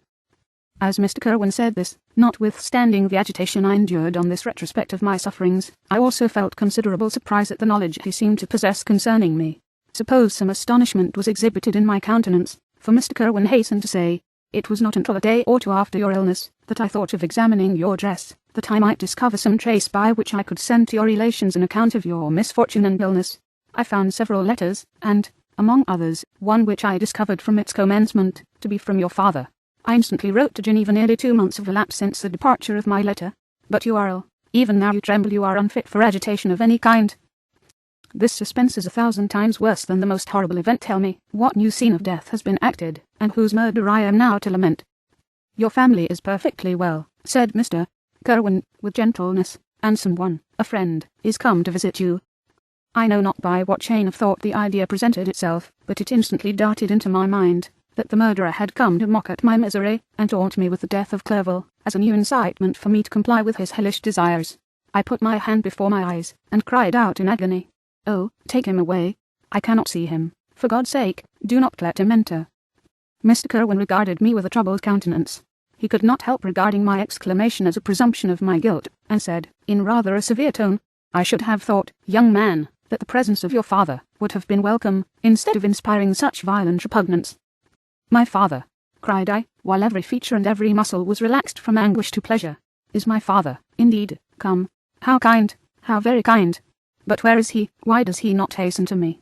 As Mr. Kerwin said this, notwithstanding the agitation I endured on this retrospect of my sufferings, I also felt considerable surprise at the knowledge he seemed to possess concerning me. Suppose some astonishment was exhibited in my countenance, for Mr. Kerwin hastened to say, "It was not until a day or two after your illness that I thought of examining your dress, that I might discover some trace by which I could send to your relations an account of your misfortune and illness. I found several letters, and, among others, one which I discovered from its commencement to be from your father. I instantly wrote to Geneva. Nearly 2 months have elapsed since the departure of my letter, but you are ill. Even now you tremble. You are unfit for agitation of any kind. This suspense is 1,000 times worse than the most horrible event. Tell me, what new scene of death has been acted, and whose murder I am now to lament?" "Your family is perfectly well," said Mr. Kerwin, with gentleness, "and someone, a friend, is come to visit you." I know not by what chain of thought the idea presented itself, but it instantly darted into my mind that the murderer had come to mock at my misery and taunt me with the death of Clerval, as a new incitement for me to comply with his hellish desires. I put my hand before my eyes, and cried out in agony, "Oh, take him away. I cannot see him. For God's sake, do not let him enter." Mr. Kerwin regarded me with a troubled countenance. He could not help regarding my exclamation as a presumption of my guilt, and said, in rather a severe tone, "I should have thought, young man, that the presence of your father would have been welcome, instead of inspiring such violent repugnance." "My father," cried I, while every feature and every muscle was relaxed from anguish to pleasure, "is my father, indeed, come. How kind, how very kind. But where is he? Why does he not hasten to me?"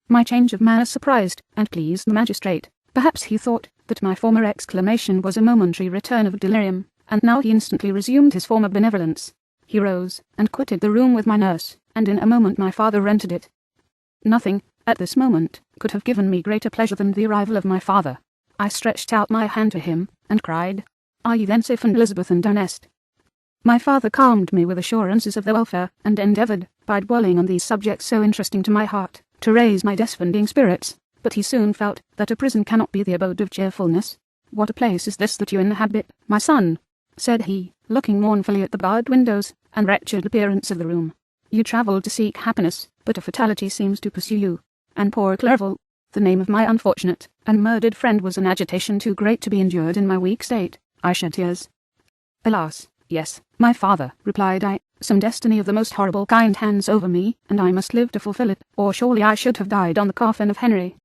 My change of manner surprised and pleased the magistrate. Perhaps he thought that my former exclamation was a momentary return of delirium, and now he instantly resumed his former benevolence. He rose and quitted the room with my nurse, and in a moment my father entered it. Nothing, at this moment, could have given me greater pleasure than the arrival of my father. I stretched out my hand to him, and cried, "Are you then safe, and Elizabeth and Ernest?" My father calmed me with assurances of their welfare, and endeavoured, by dwelling on these subjects so interesting to my heart, to raise my desponding spirits, but he soon felt that a prison cannot be the abode of cheerfulness. "What a place is this that you inhabit, my son?" said he, looking mournfully at the barred windows and wretched appearance of the room. "You travelled to seek happiness, but a fatality seems to pursue you. And poor Clerval, the name of my unfortunate and murdered friend, was an agitation too great to be endured in my weak state." I shed tears. "Alas, yes, my father," replied I, "some destiny of the most horrible kind hangs over me, and I must live to fulfil it, or surely I should have died on the coffin of Henry."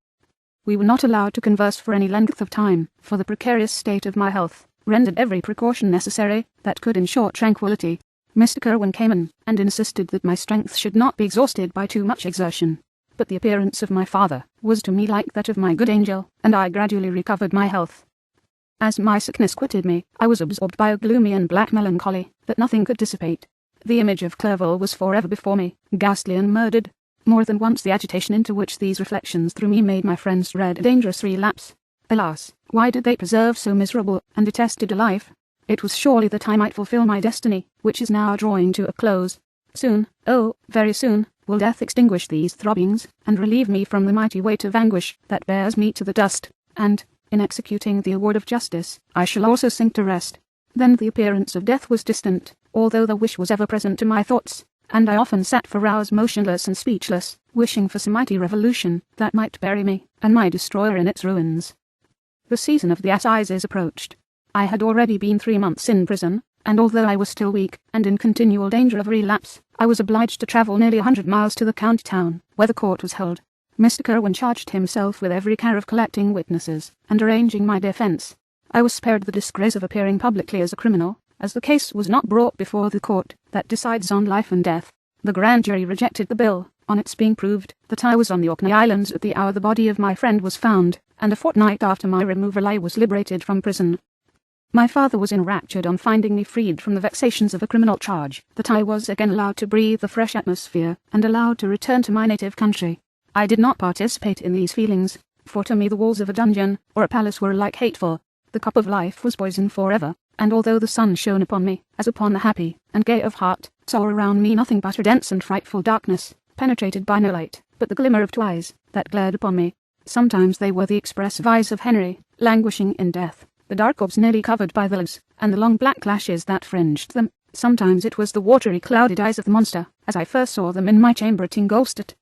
We were not allowed to converse for any length of time, for the precarious state of my health rendered every precaution necessary that could ensure tranquillity. Mr. Kerwin came in, and insisted that my strength should not be exhausted by too much exertion. But the appearance of my father was to me like that of my good angel, and I gradually recovered my health. As my sickness quitted me, I was absorbed by a gloomy and black melancholy that nothing could dissipate. The image of Clerval was forever before me, ghastly and murdered. More than once the agitation into which these reflections threw me made my friends dread a dangerous relapse. Alas, why did they preserve so miserable and detested a life? It was surely that I might fulfil my destiny, which is now drawing to a close. Soon, oh, very soon, will death extinguish these throbbings, and relieve me from the mighty weight of anguish that bears me to the dust, and, in executing the award of justice, I shall also sink to rest. Then the appearance of death was distant, although the wish was ever present to my thoughts, and I often sat for hours motionless and speechless, wishing for some mighty revolution that might bury me and my destroyer in its ruins. The season of the assizes approached. I had already been 3 months in prison, and although I was still weak and in continual danger of relapse, I was obliged to travel nearly 100 miles to the county town, where the court was held. Mr. Kerwin charged himself with every care of collecting witnesses and arranging my defence. I was spared the disgrace of appearing publicly as a criminal, as the case was not brought before the court that decides on life and death. The grand jury rejected the bill, on its being proved that I was on the Orkney Islands at the hour the body of my friend was found, and a fortnight after my removal I was liberated from prison. My father was enraptured on finding me freed from the vexations of a criminal charge, that I was again allowed to breathe the fresh atmosphere, and allowed to return to my native country. I did not participate in these feelings, for to me the walls of a dungeon or a palace were alike hateful. The cup of life was poisoned forever, and although the sun shone upon me, as upon the happy and gay of heart, saw around me nothing but a dense and frightful darkness, penetrated by no light, but the glimmer of 2 eyes that glared upon me. Sometimes they were the expressive eyes of Henry, languishing in death, the dark orbs nearly covered by the lids, and the long black lashes that fringed them. Sometimes it was the watery clouded eyes of the monster, as I first saw them in my chamber at Ingolstadt.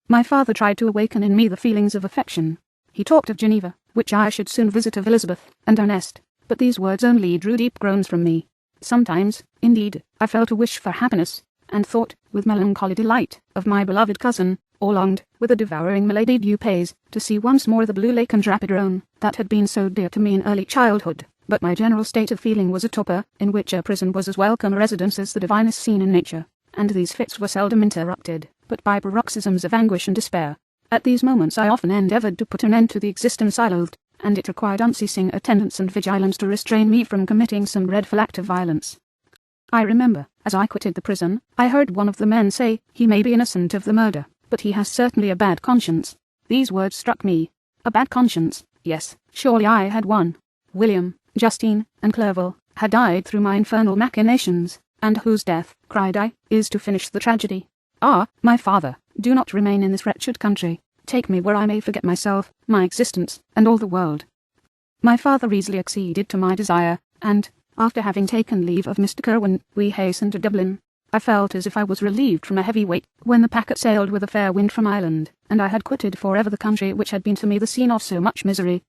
My father tried to awaken in me the feelings of affection. He talked of Geneva, which I should soon visit, of Elizabeth and Ernest, but these words only drew deep groans from me. Sometimes, indeed, I felt a wish for happiness, and thought, with melancholy delight, of my beloved cousin, or longed, with a devouring Milady du Pays, to see once more the blue lake and rapid Rhone, that had been so dear to me in early childhood. But my general state of feeling was a torpor, in which a prison was as welcome a residence as the divinest scene in nature, and these fits were seldom interrupted, but by paroxysms of anguish and despair. At these moments I often endeavoured to put an end to the existence I loathed, and it required unceasing attendance and vigilance to restrain me from committing some dreadful act of violence. I remember, as I quitted the prison, I heard one of the men say, "He may be innocent of the murder, but he has certainly a bad conscience." These words struck me. A bad conscience? Yes, surely I had one. William, Justine, and Clerval, had died through my infernal machinations, and whose death, cried I, is to finish the tragedy. Ah, my father, do not remain in this wretched country. Take me where I may forget myself, my existence, and all the world. My father easily acceded to my desire, and, after having taken leave of Mr. Kerwin, we hastened to Dublin. I felt as if I was relieved from a heavy weight when the packet sailed with a fair wind from Ireland, and I had quitted for ever the country which had been to me the scene of so much misery.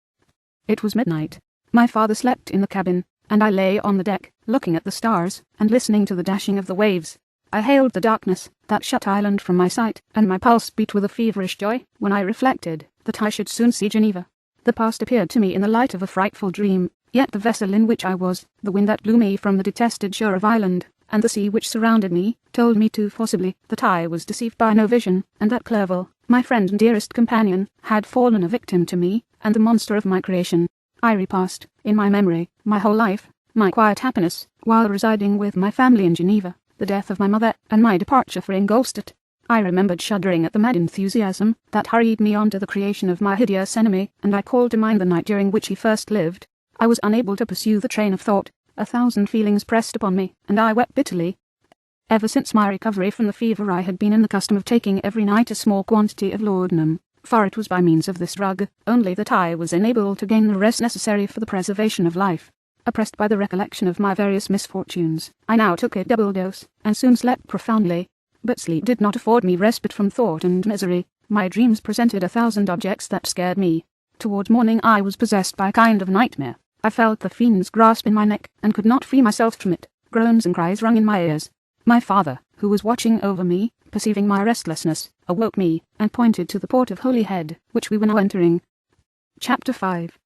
It was midnight. My father slept in the cabin, and I lay on the deck, looking at the stars, and listening to the dashing of the waves. I hailed the darkness that shut Ireland from my sight, and my pulse beat with a feverish joy when I reflected that I should soon see Geneva. The past appeared to me in the light of a frightful dream, yet the vessel in which I was, the wind that blew me from the detested shore of Ireland, and the sea which surrounded me, told me too forcibly that I was deceived by no vision, and that Clerval, my friend and dearest companion, had fallen a victim to me, and the monster of my creation. I repassed, in my memory, my whole life, my quiet happiness, while residing with my family in Geneva, the death of my mother, and my departure for Ingolstadt. I remembered shuddering at the mad enthusiasm that hurried me on to the creation of my hideous enemy, and I called to mind the night during which he first lived. I was unable to pursue the train of thought. 1,000 feelings pressed upon me, and I wept bitterly. Ever since my recovery from the fever I had been in the custom of taking every night a small quantity of laudanum, for it was by means of this drug only that I was enabled to gain the rest necessary for the preservation of life. Oppressed by the recollection of my various misfortunes, I now took a double dose, and soon slept profoundly. But sleep did not afford me respite from thought and misery. My dreams presented 1,000 objects that scared me. Towards morning I was possessed by a kind of nightmare. I felt the fiend's grasp in my neck, and could not free myself from it. Groans and cries rung in my ears. My father, who was watching over me, perceiving my restlessness, awoke me, and pointed to the port of Holyhead, which we were now entering. Chapter 5.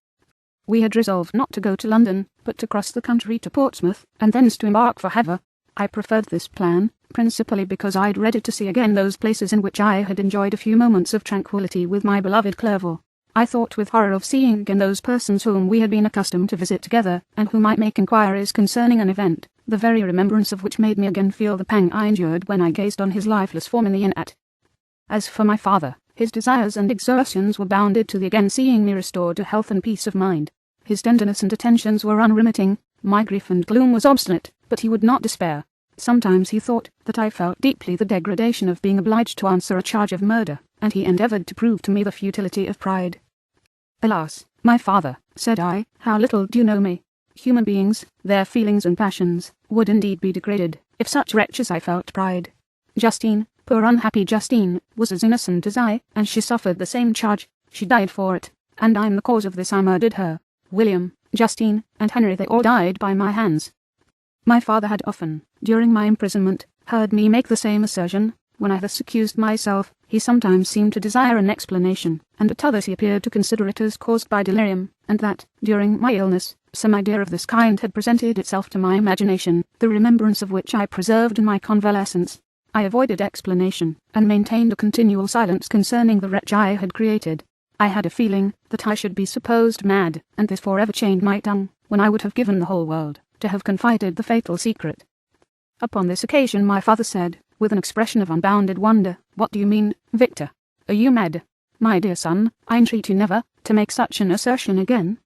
We had resolved not to go to London, but to cross the country to Portsmouth, and thence to embark for Havre. I preferred this plan, principally because I dreaded to see again those places in which I had enjoyed a few moments of tranquillity with my beloved Clerval. I thought with horror of seeing again those persons whom we had been accustomed to visit together, and who might make inquiries concerning an event, the very remembrance of which made me again feel the pang I endured when I gazed on his lifeless form in the inn at. As for my father, his desires and exertions were bounded to the again seeing me restored to health and peace of mind. His tenderness and attentions were unremitting. My grief and gloom was obstinate, but he would not despair. Sometimes he thought that I felt deeply the degradation of being obliged to answer a charge of murder, and he endeavoured to prove to me the futility of pride. Alas, my father, said I, how little do you know me. Human beings, their feelings and passions, would indeed be degraded, if such wretches I felt pride. Justine, poor unhappy Justine, was as innocent as I, and she suffered the same charge. She died for it, and I am the cause of this. I murdered her. William, Justine, and Henry, they all died by my hands. My father had often, during my imprisonment, heard me make the same assertion. When I thus accused myself, he sometimes seemed to desire an explanation, and at others he appeared to consider it as caused by delirium, and that, during my illness, some idea of this kind had presented itself to my imagination, the remembrance of which I preserved in my convalescence. I avoided explanation, and maintained a continual silence concerning the wretch I had created. I had a feeling that I should be supposed mad, and this forever chained my tongue, when I would have given the whole world to have confided the fatal secret. Upon this occasion my father said, with an expression of unbounded wonder, "What do you mean, Victor? Are you mad? My dear son, I entreat you never to make such an assertion again."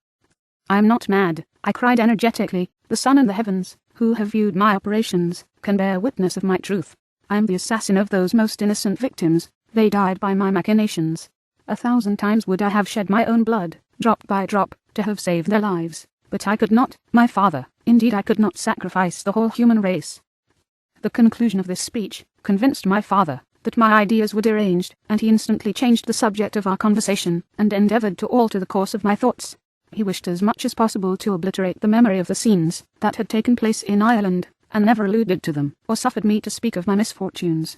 "I am not mad," I cried energetically. "The sun and the heavens, who have viewed my operations, can bear witness of my truth. I am the assassin of those most innocent victims. They died by my machinations. 1,000 times would I have shed my own blood, drop by drop, to have saved their lives. But I could not, my father, indeed I could not sacrifice the whole human race." The conclusion of this speech convinced my father that my ideas were deranged, and he instantly changed the subject of our conversation, and endeavoured to alter the course of my thoughts. He wished as much as possible to obliterate the memory of the scenes that had taken place in Ireland, and never alluded to them, or suffered me to speak of my misfortunes.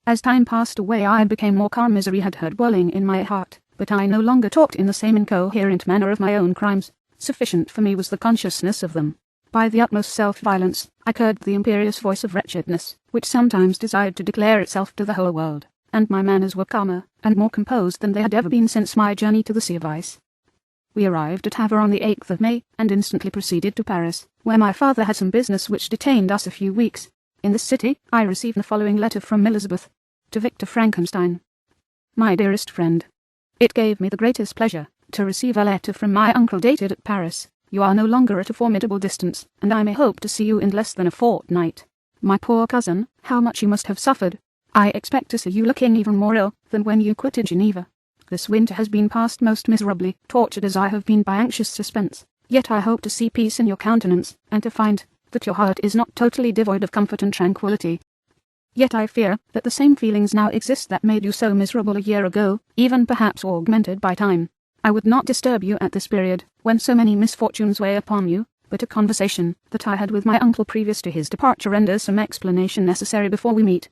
As time passed away I became more calm. Misery had heard dwelling in my heart, but I no longer talked in the same incoherent manner of my own crimes. Sufficient for me was the consciousness of them. By the utmost self-violence, I curbed the imperious voice of wretchedness, which sometimes desired to declare itself to the whole world, and my manners were calmer and more composed than they had ever been since my journey to the Sea of Ice. We arrived at Havre on the 8th of May, and instantly proceeded to Paris, where my father had some business which detained us a few weeks. In this city, I received the following letter from Elizabeth, to Victor Frankenstein. My dearest friend, it gave me the greatest pleasure to receive a letter from my uncle dated at Paris, You are no longer at a formidable distance, and I may hope to see you in less than a fortnight. My poor cousin, how much you must have suffered. I expect to see you looking even more ill than when you quitted Geneva. This winter has been passed most miserably, tortured as I have been by anxious suspense. Yet I hope to see peace in your countenance, and to find that your heart is not totally devoid of comfort and tranquillity. Yet I fear that the same feelings now exist that made you so miserable a year ago, even perhaps augmented by time. I would not disturb you at this period, when so many misfortunes weigh upon you, but a conversation that I had with my uncle previous to his departure renders some explanation necessary before we meet.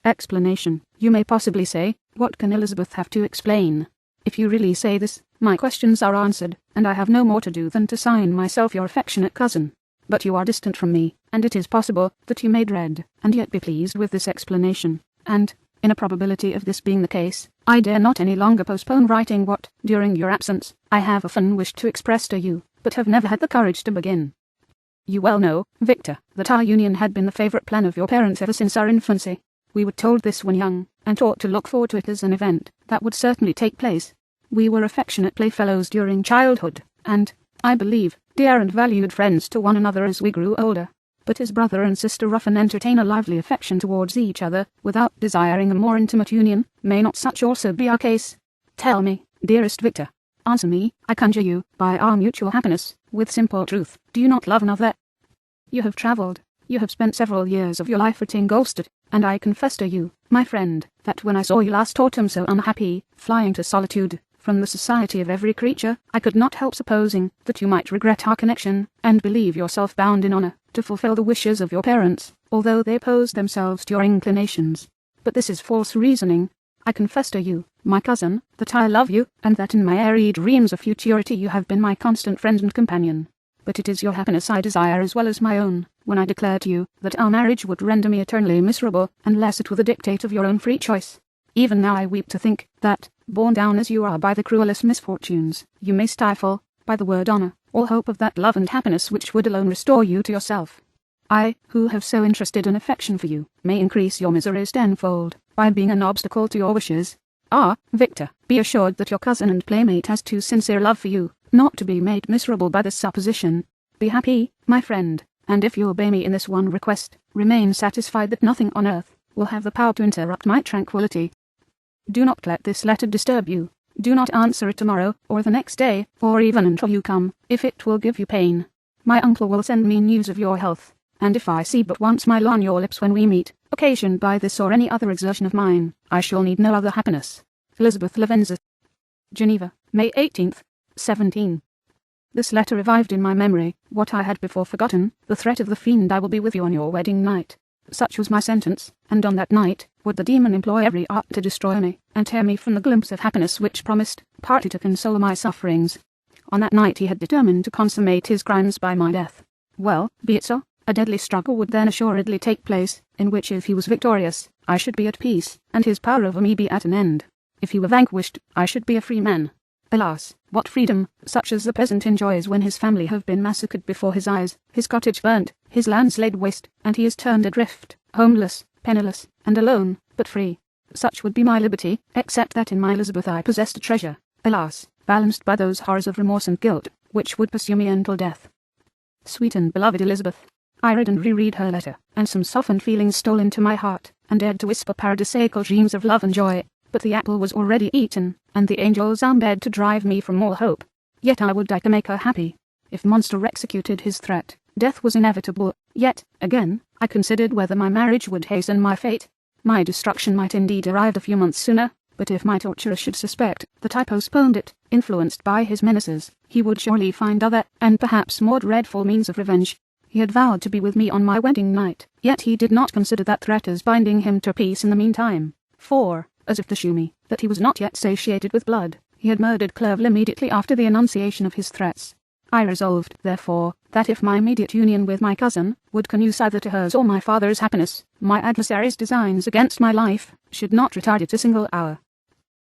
Explanation, you may possibly say. What can Elizabeth have to explain? If you really say this, my questions are answered, and I have no more to do than to sign myself your affectionate cousin. But you are distant from me, and it is possible that you may dread, and yet be pleased with this explanation, and, in a probability of this being the case, I dare not any longer postpone writing what, during your absence, I have often wished to express to you, but have never had the courage to begin. You well know, Victor, that our union had been the favourite plan of your parents ever since our infancy. We were told this when young, and taught to look forward to it as an event that would certainly take place. We were affectionate playfellows during childhood, and, I believe, dear and valued friends to one another as we grew older. But as brother and sister often entertain a lively affection towards each other, without desiring a more intimate union, may not such also be our case? Tell me, dearest Victor. Answer me, I conjure you, by our mutual happiness, with simple truth. Do you not love another? You have travelled. You have spent several years of your life at Ingolstadt, and I confess to you, my friend, that when I saw you last autumn so unhappy, flying to solitude, from the society of every creature, I could not help supposing that you might regret our connection, and believe yourself bound in honour to fulfil the wishes of your parents, although they opposed themselves to your inclinations. But this is false reasoning. I confess to you, my cousin, that I love you, and that in my airy dreams of futurity you have been my constant friend and companion. But it is your happiness I desire as well as my own, when I declare to you that our marriage would render me eternally miserable, unless it were the dictate of your own free choice. Even now I weep to think that, borne down as you are by the cruelest misfortunes, you may stifle, by the word honour, all hope of that love and happiness which would alone restore you to yourself. I, who have so interested an affection for you, may increase your miseries tenfold, by being an obstacle to your wishes. Ah, Victor, be assured that your cousin and playmate has too sincere love for you, not to be made miserable by this supposition. Be happy, my friend, and if you obey me in this one request, remain satisfied that nothing on earth will have the power to interrupt my tranquillity. Do not let this letter disturb you. Do not answer it tomorrow, or the next day, or even until you come, if it will give you pain. My uncle will send me news of your health, and if I see but one smile on your lips when we meet, occasioned by this or any other exertion of mine, I shall need no other happiness. Elizabeth Lavenza. Geneva, May 18th, 17. This letter revived in my memory what I had before forgotten, the threat of the fiend I will be with you on your wedding night. Such was my sentence, and on that night would the demon employ every art to destroy me, and tear me from the glimpse of happiness which promised, partly to console my sufferings. On that night he had determined to consummate his crimes by my death. Well, be it so. A deadly struggle would then assuredly take place, in which if he was victorious, I should be at peace, and his power over me be at an end. If he were vanquished, I should be a free man. Alas, what freedom, such as the peasant enjoys when his family have been massacred before his eyes, his cottage burnt, his lands laid waste, and he is turned adrift, homeless, penniless, and alone, but free. Such would be my liberty, except that in my Elizabeth I possessed a treasure, alas, balanced by those horrors of remorse and guilt, which would pursue me until death. Sweet and beloved Elizabeth, I read and reread her letter, and some softened feelings stole into my heart, and dared to whisper paradisaical dreams of love and joy. But the apple was already eaten, and the angels are in bed to drive me from all hope. Yet I would die to make her happy. If monster executed his threat, death was inevitable. Yet, again, I considered whether my marriage would hasten my fate. My destruction might indeed arrive a few months sooner, but if my torturer should suspect that I postponed it, influenced by his menaces, he would surely find other, and perhaps more dreadful means of revenge. He had vowed to be with me on my wedding night, yet he did not consider that threat as binding him to peace in the meantime. For, as if to shew me that he was not yet satiated with blood, he had murdered Clerval immediately after the enunciation of his threats. I resolved, therefore, that if my immediate union with my cousin would conduce either to hers or my father's happiness, my adversary's designs against my life should not retard it a single hour.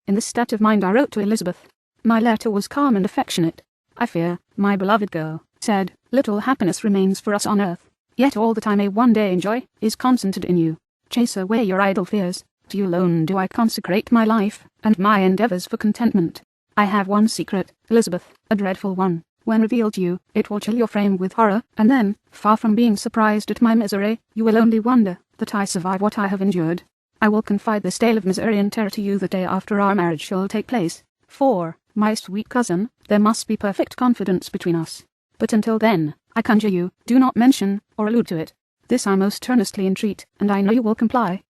In this state of mind I wrote to Elizabeth. My letter was calm and affectionate. I fear, my beloved girl, said, little happiness remains for us on earth, yet all that I may one day enjoy is concentrated in you. Chase away your idle fears. To you alone do I consecrate my life, and my endeavours for contentment. I have one secret, Elizabeth, a dreadful one, When revealed to you, it will chill your frame with horror, and then, far from being surprised at my misery, you will only wonder that I survive what I have endured. I will confide this tale of misery and terror to you the day after our marriage shall take place. For, my sweet cousin, there must be perfect confidence between us. But until then, I conjure you, do not mention or allude to it. This I most earnestly entreat, and I know you will comply.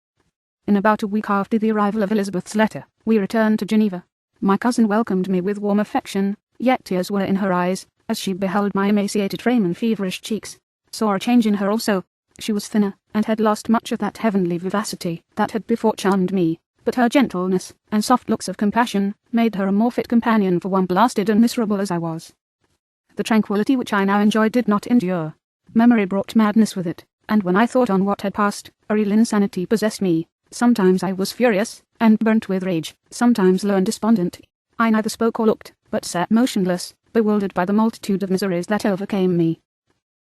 In about a week after the arrival of Elizabeth's letter, we returned to Geneva. My cousin welcomed me with warm affection, yet tears were in her eyes, as she beheld my emaciated frame and feverish cheeks. Saw a change in her also. She was thinner, and had lost much of that heavenly vivacity that had before charmed me, but her gentleness, and soft looks of compassion, made her a more fit companion for one blasted and miserable as I was. The tranquillity which I now enjoyed did not endure. Memory brought madness with it, and when I thought on what had passed, a real insanity possessed me. Sometimes I was furious, and burnt with rage, sometimes low and despondent. I neither spoke or looked, but sat motionless, bewildered by the multitude of miseries that overcame me.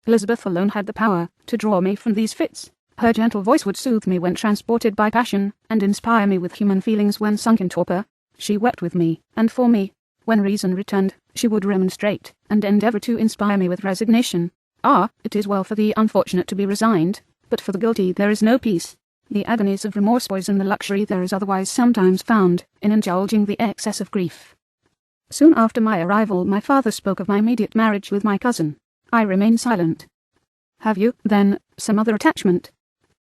Elizabeth alone had the power to draw me from these fits. Her gentle voice would soothe me when transported by passion, and inspire me with human feelings when sunk in torpor. She wept with me, and for me. When reason returned, she would remonstrate, and endeavour to inspire me with resignation. Ah, it is well for the unfortunate to be resigned, but for the guilty there is no peace. The agonies of remorse poison the luxury there is otherwise sometimes found in indulging the excess of grief. Soon after my arrival my father spoke of my immediate marriage with my cousin. I remained silent. Have you, then, some other attachment?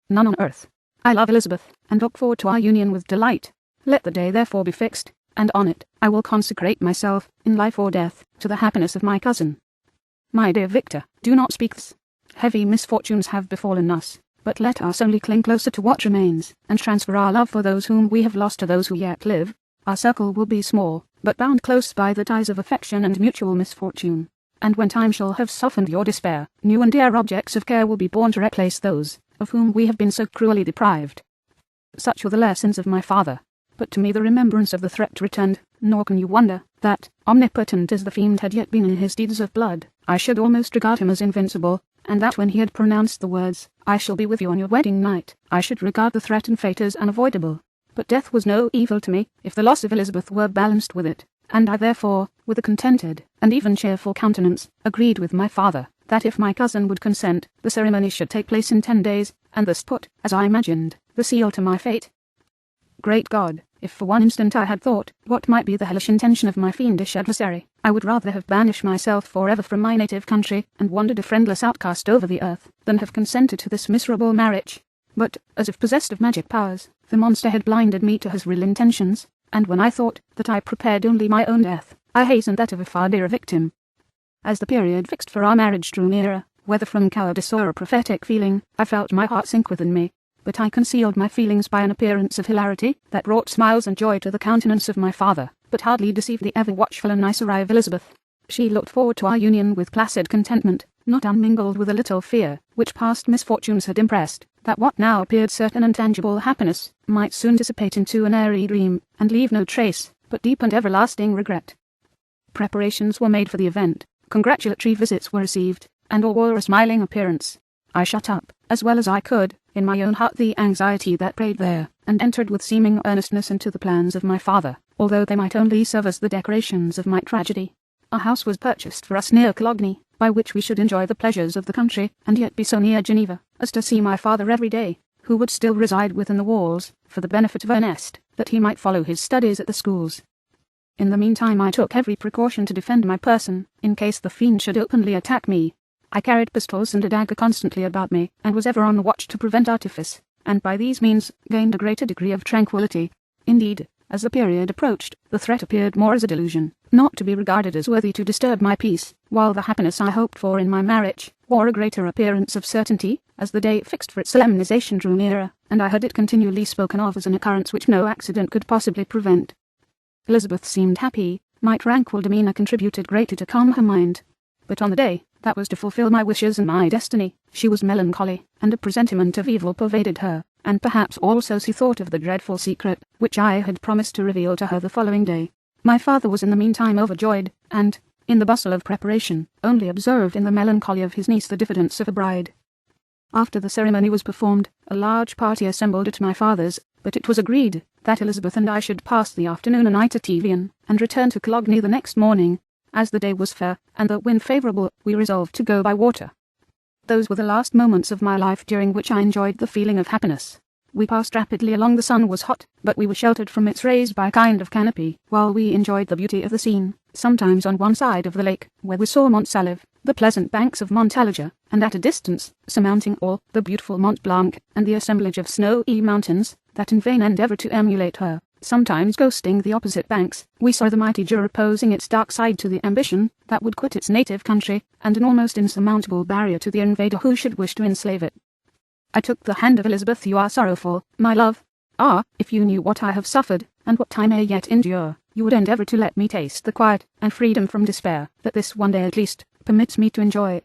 None on earth. I love Elizabeth, and look forward to our union with delight. Let the day therefore be fixed, and on it I will consecrate myself, in life or death, to the happiness of my cousin. My dear Victor, do not speak thus. Heavy misfortunes have befallen us, but let us only cling closer to what remains, and transfer our love for those whom we have lost to those who yet live. Our circle will be small, but bound close by the ties of affection and mutual misfortune. And when time shall have softened your despair, new and dear objects of care will be born to replace those of whom we have been so cruelly deprived. Such were the lessons of my father, but to me the remembrance of the threat returned, nor can you wonder that, omnipotent as the fiend had yet been in his deeds of blood, I should almost regard him as invincible, and that when he had pronounced the words, "I shall be with you on your wedding night," I should regard the threat and fate as unavoidable. But death was no evil to me, if the loss of Elizabeth were balanced with it, and I therefore, with a contented, and even cheerful countenance, agreed with my father, that if my cousin would consent, the ceremony should take place in 10 days, and thus put, as I imagined, the seal to my fate. Great God, if for one instant I had thought what might be the hellish intention of my fiendish adversary, I would rather have banished myself forever from my native country, and wandered a friendless outcast over the earth, than have consented to this miserable marriage. But, as if possessed of magic powers, the monster had blinded me to his real intentions, and when I thought that I prepared only my own death, I hastened that of a far dearer victim. As the period fixed for our marriage drew nearer, whether from cowardice or a prophetic feeling, I felt my heart sink within me, but I concealed my feelings by an appearance of hilarity that brought smiles and joy to the countenance of my father, but hardly deceived the ever-watchful and nice eye of Elizabeth. She looked forward to our union with placid contentment, not unmingled with a little fear, which past misfortunes had impressed, that what now appeared certain and tangible happiness might soon dissipate into an airy dream, and leave no trace, but deep and everlasting regret. Preparations were made for the event, congratulatory visits were received, and all wore a smiling appearance. I shut up, as well as I could, in my own heart the anxiety that preyed there, and entered with seeming earnestness into the plans of my father, although they might only serve as the decorations of my tragedy. A house was purchased for us near Cologne, by which we should enjoy the pleasures of the country, and yet be so near Geneva, as to see my father every day, who would still reside within the walls, for the benefit of Ernest, that he might follow his studies at the schools. In the meantime I took every precaution to defend my person, in case the fiend should openly attack me. I carried pistols and a dagger constantly about me, and was ever on the watch to prevent artifice, and by these means gained a greater degree of tranquillity. Indeed, as the period approached, the threat appeared more as a delusion, not to be regarded as worthy to disturb my peace, while the happiness I hoped for in my marriage wore a greater appearance of certainty, as the day fixed for its solemnization drew nearer, and I heard it continually spoken of as an occurrence which no accident could possibly prevent. Elizabeth seemed happy, my tranquil demeanour contributed greatly to calm her mind, but on the day that was to fulfil my wishes and my destiny, she was melancholy, and a presentiment of evil pervaded her, and perhaps also she thought of the dreadful secret which I had promised to reveal to her the following day. My father was in the meantime overjoyed, and, in the bustle of preparation, only observed in the melancholy of his niece the diffidence of a bride. After the ceremony was performed, a large party assembled at my father's, but it was agreed that Elizabeth and I should pass the afternoon and night at Evian, and return to Cologne the next morning, As the day was fair, and the wind favourable, we resolved to go by water. Those were the last moments of my life during which I enjoyed the feeling of happiness. We passed rapidly along. The sun was hot, but we were sheltered from its rays by a kind of canopy, while we enjoyed the beauty of the scene, sometimes on one side of the lake, where we saw Mont Saleve, the pleasant banks of Montalger, and at a distance, surmounting all, the beautiful Mont Blanc, and the assemblage of snowy mountains, that in vain endeavour to emulate her, sometimes ghosting the opposite banks, we saw the mighty Jura opposing its dark side to the ambition that would quit its native country, and an almost insurmountable barrier to the invader who should wish to enslave it. I took the hand of Elizabeth. You are sorrowful, my love. Ah, if you knew what I have suffered, and what I may yet endure, you would endeavour to let me taste the quiet and freedom from despair that this one day at least permits me to enjoy.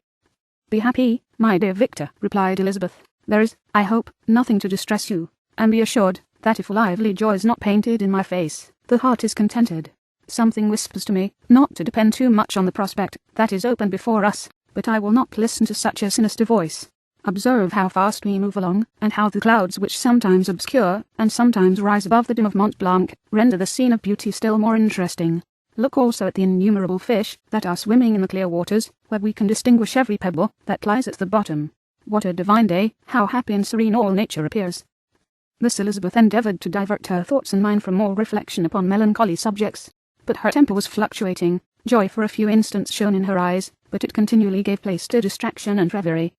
Be happy, my dear Victor, replied Elizabeth. There is, I hope, nothing to distress you, and be assured that if lively joy is not painted in my face, the heart is contented. Something whispers to me not to depend too much on the prospect that is open before us, but I will not listen to such a sinister voice. Observe how fast we move along, and how the clouds which sometimes obscure, and sometimes rise above the dim of Mont Blanc, render the scene of beauty still more interesting. Look also at the innumerable fish that are swimming in the clear waters, where we can distinguish every pebble that lies at the bottom. What a divine day, how happy and serene all nature appears. Thus Elizabeth endeavoured to divert her thoughts and mind from more reflection upon melancholy subjects, but her temper was fluctuating. Joy for a few instants shone in her eyes, but it continually gave place to distraction and reverie.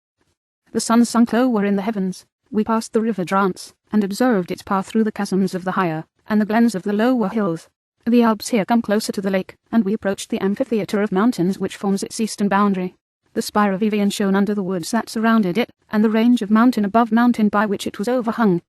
The sun sunk lower in the heavens. We passed the river Drance, and observed its path through the chasms of the higher, and the glens of the lower hills. The Alps here come closer to the lake, and we approached the amphitheatre of mountains which forms its eastern boundary. The spire of Evian shone under the woods that surrounded it, and the range of mountain above mountain by which it was overhung.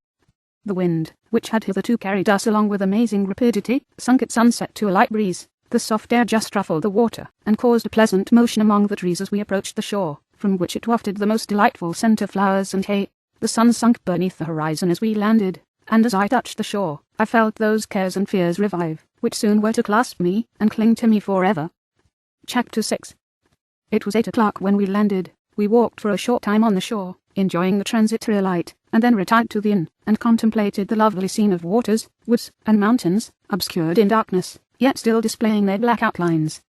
The wind, which had hitherto carried us along with amazing rapidity, sunk at sunset to a light breeze. The soft air just ruffled the water, and caused a pleasant motion among the trees as we approached the shore, from which it wafted the most delightful scent of flowers and hay. The sun sunk beneath the horizon as we landed, and as I touched the shore, I felt those cares and fears revive, which soon were to clasp me and cling to me forever. Chapter 6. It was 8 o'clock when we landed. We walked for a short time on the shore, enjoying the transitory light, and then retired to the inn, and contemplated the lovely scene of waters, woods, and mountains, obscured in darkness, yet still displaying their black outlines.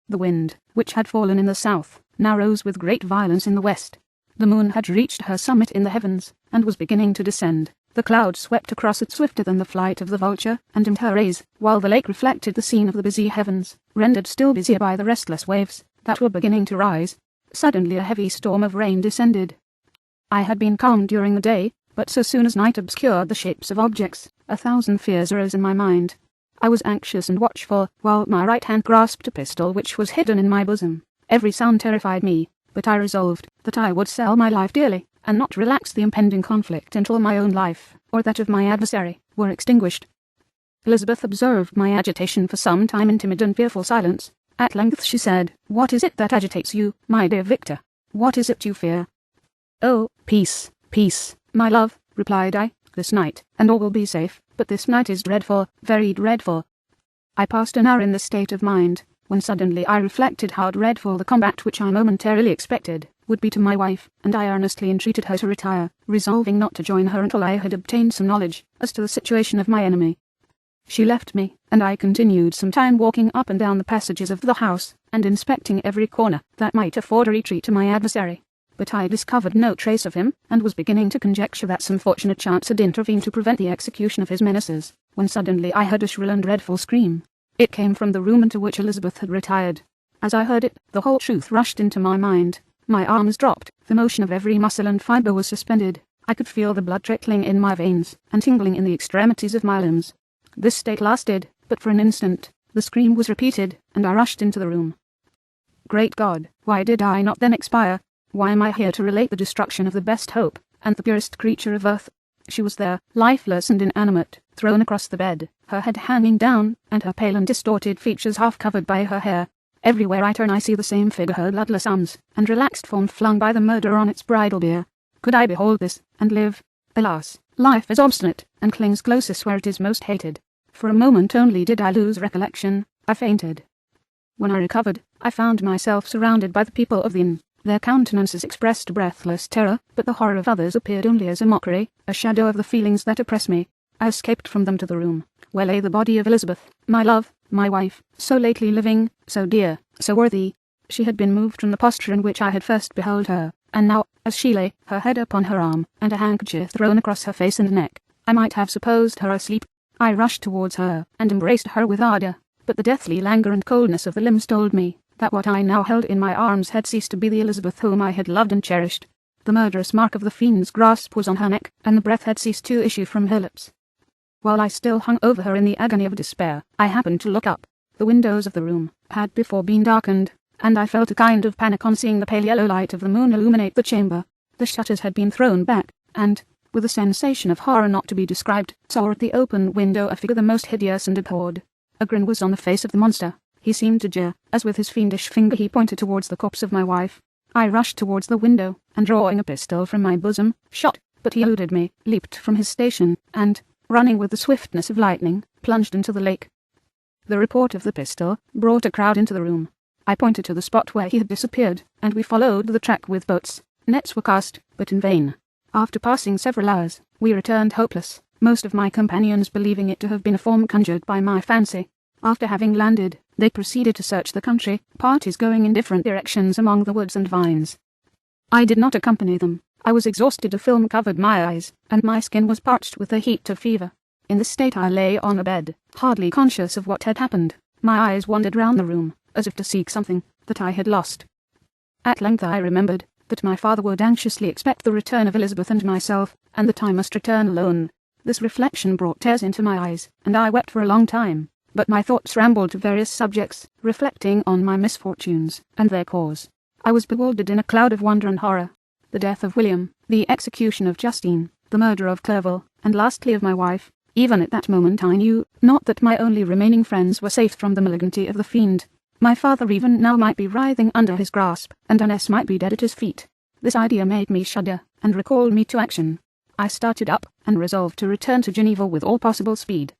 The wind, which had fallen in the south, now rose with great violence in the west. The moon had reached her summit in the heavens, and was beginning to descend. The clouds swept across it swifter than the flight of the vulture, and dimmed her rays, while the lake reflected the scene of the busy heavens, rendered still busier by the restless waves that were beginning to rise. Suddenly a heavy storm of rain descended. I had been calm during the day, but so soon as night obscured the shapes of objects, 1,000 fears arose in my mind. I was anxious and watchful, while my right hand grasped a pistol which was hidden in my bosom. Every sound terrified me, but I resolved that I would sell my life dearly, and not relax the impending conflict until my own life, or that of my adversary, were extinguished. Elizabeth observed my agitation for some time in timid and fearful silence. At length she said, "What is it that agitates you, my dear Victor? What is it you fear?" "Oh, peace, peace, my love," replied I. "This night, and all will be safe, but this night is dreadful, very dreadful." I passed an hour in this state of mind, when suddenly I reflected how dreadful the combat which I momentarily expected would be to my wife, and I earnestly entreated her to retire, resolving not to join her until I had obtained some knowledge as to the situation of my enemy. She left me, and I continued some time walking up and down the passages of the house, and inspecting every corner that might afford a retreat to my adversary. But I discovered no trace of him, and was beginning to conjecture that some fortunate chance had intervened to prevent the execution of his menaces, when suddenly I heard a shrill and dreadful scream. It came from the room into which Elizabeth had retired. As I heard it, the whole truth rushed into my mind. My arms dropped, the motion of every muscle and fibre was suspended. I could feel the blood trickling in my veins, and tingling in the extremities of my limbs. This state lasted but for an instant. The scream was repeated, and I rushed into the room. Great God, why did I not then expire? Why am I here to relate the destruction of the best hope, and the purest creature of earth? She was there, lifeless and inanimate, thrown across the bed, her head hanging down, and her pale and distorted features half covered by her hair. Everywhere I turn I see the same figure, her bloodless arms and relaxed form flung by the murderer on its bridal bier. Could I behold this, and live? Alas, life is obstinate, and clings closest where it is most hated. For a moment only did I lose recollection. I fainted. When I recovered, I found myself surrounded by the people of the inn. Their countenances expressed breathless terror, but the horror of others appeared only as a mockery, a shadow of the feelings that oppress me. I escaped from them to the room, where lay the body of Elizabeth, my love, My wife, so lately living, so dear, so worthy. She had been moved from the posture in which I had first beheld her, and now, as she lay, her head upon her arm, and a handkerchief thrown across her face and neck, I might have supposed her asleep. I rushed towards her, and embraced her with ardour, but the deathly languor and coldness of the limbs told me that what I now held in my arms had ceased to be the Elizabeth whom I had loved and cherished. The murderous mark of the fiend's grasp was on her neck, and the breath had ceased to issue from her lips. While I still hung over her in the agony of despair, I happened to look up. The windows of the room had before been darkened, and I felt a kind of panic on seeing the pale yellow light of the moon illuminate the chamber. The shutters had been thrown back, and, with a sensation of horror not to be described, saw at the open window a figure the most hideous and abhorred. A grin was on the face of the monster. He seemed to jeer, as with his fiendish finger he pointed towards the corpse of my wife. I rushed towards the window, and drawing a pistol from my bosom, shot, but he eluded me, leaped from his station, and, running with the swiftness of lightning, plunged into the lake. The report of the pistol brought a crowd into the room. I pointed to the spot where he had disappeared, and we followed the track with boats. Nets were cast, but in vain. After passing several hours, we returned hopeless, most of my companions believing it to have been a form conjured by my fancy. After having landed, they proceeded to search the country, parties going in different directions among the woods and vines. I did not accompany them. I was exhausted, a film covered my eyes, and my skin was parched with the heat of fever. In this state I lay on a bed, hardly conscious of what had happened. My eyes wandered round the room, as if to seek something that I had lost. At length I remembered that my father would anxiously expect the return of Elizabeth and myself, and that I must return alone. This reflection brought tears into my eyes, and I wept for a long time, but my thoughts rambled to various subjects, reflecting on my misfortunes, and their cause. I was bewildered in a cloud of wonder and horror. The death of William, the execution of Justine, the murder of Clerval, and lastly of my wife. Even at that moment I knew not that my only remaining friends were safe from the malignity of the fiend. My father even now might be writhing under his grasp, and Ernest might be dead at his feet. This idea made me shudder, and recalled me to action. I started up, and resolved to return to Geneva with all possible speed.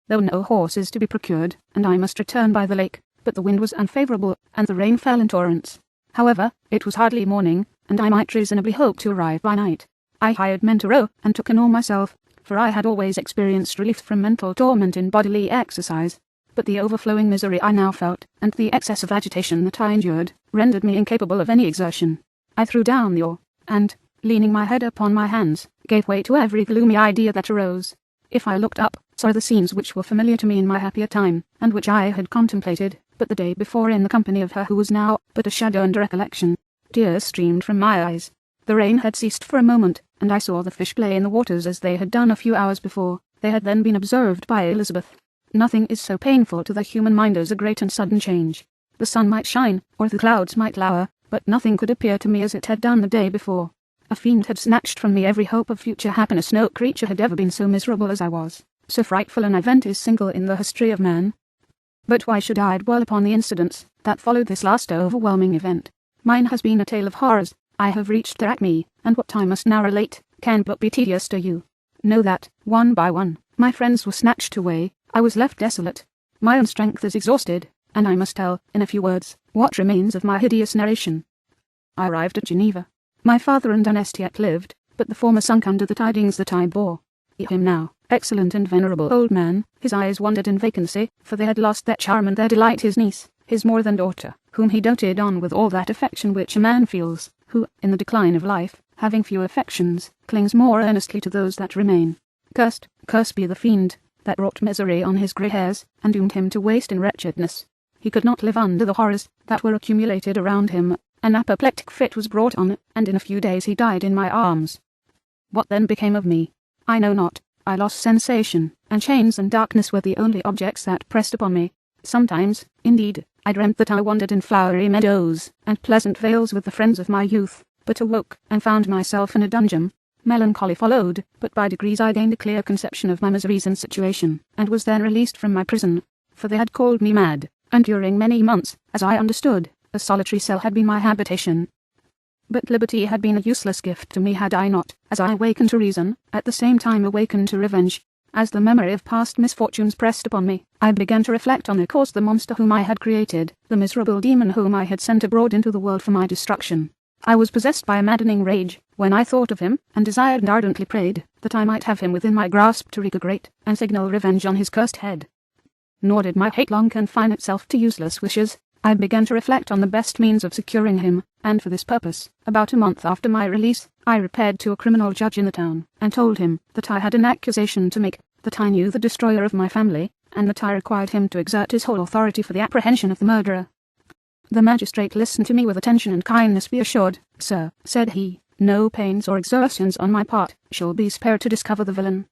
There were no horses to be procured, and I must return by the lake, but the wind was unfavourable, and the rain fell in torrents. However, it was hardly morning, and I might reasonably hope to arrive by night. I hired men to row, and took an oar myself, for I had always experienced relief from mental torment in bodily exercise. But the overflowing misery I now felt, and the excess of agitation that I endured, rendered me incapable of any exertion. I threw down the oar, and, leaning my head upon my hands, gave way to every gloomy idea that arose. If I looked up, saw the scenes which were familiar to me in my happier time, and which I had contemplated but the day before in the company of her who was now but a shadow and recollection. Tears streamed from my eyes. The rain had ceased for a moment, and I saw the fish play in the waters as they had done a few hours before. They had then been observed by Elizabeth. Nothing is so painful to the human mind as a great and sudden change. The sun might shine, or the clouds might lower, but nothing could appear to me as it had done the day before. A fiend had snatched from me every hope of future happiness. No creature had ever been so miserable as I was. So frightful an event is single in the history of man. But why should I dwell upon the incidents that followed this last overwhelming event? Mine has been a tale of horrors. I have reached their acme, and what I must now relate can but be tedious to you. Know that, one by one, my friends were snatched away. I was left desolate. My own strength is exhausted, and I must tell, in a few words, what remains of my hideous narration. I arrived at Geneva. My father and Ernest yet lived, but the former sunk under the tidings that I bore. Him now, excellent and venerable old man, his eyes wandered in vacancy, for they had lost their charm and their delight. His niece, his more than daughter, whom he doted on with all that affection which a man feels, who, in the decline of life, having few affections, clings more earnestly to those that remain. Cursed be the fiend that wrought misery on his grey hairs, and doomed him to waste in wretchedness. He could not live under the horrors that were accumulated around him. An apoplectic fit was brought on, and in a few days he died in my arms. What then became of me? I know not. I lost sensation, and chains and darkness were the only objects that pressed upon me. Sometimes, indeed, I dreamt that I wandered in flowery meadows and pleasant vales with the friends of my youth, but awoke and found myself in a dungeon. Melancholy followed, but by degrees I gained a clear conception of my miseries and situation, and was then released from my prison, for they had called me mad, and during many months, as I understood, a solitary cell had been my habitation. But liberty had been a useless gift to me had I not, as I awakened to reason, at the same time awakened to revenge. As the memory of past misfortunes pressed upon me, I began to reflect on the cause the monster whom I had created, the miserable demon whom I had sent abroad into the world for my destruction. I was possessed by a maddening rage when I thought of him, and desired and ardently prayed that I might have him within my grasp to wreak a great and signal revenge on his cursed head. Nor did my hate long confine itself to useless wishes. I began to reflect on the best means of securing him, and for this purpose, about a month after my release, I repaired to a criminal judge in the town, and told him that I had an accusation to make, that I knew the destroyer of my family, and that I required him to exert his whole authority for the apprehension of the murderer. The magistrate listened to me with attention and kindness. "Be assured, sir," said he, "no pains or exertions on my part shall be spared to discover the villain."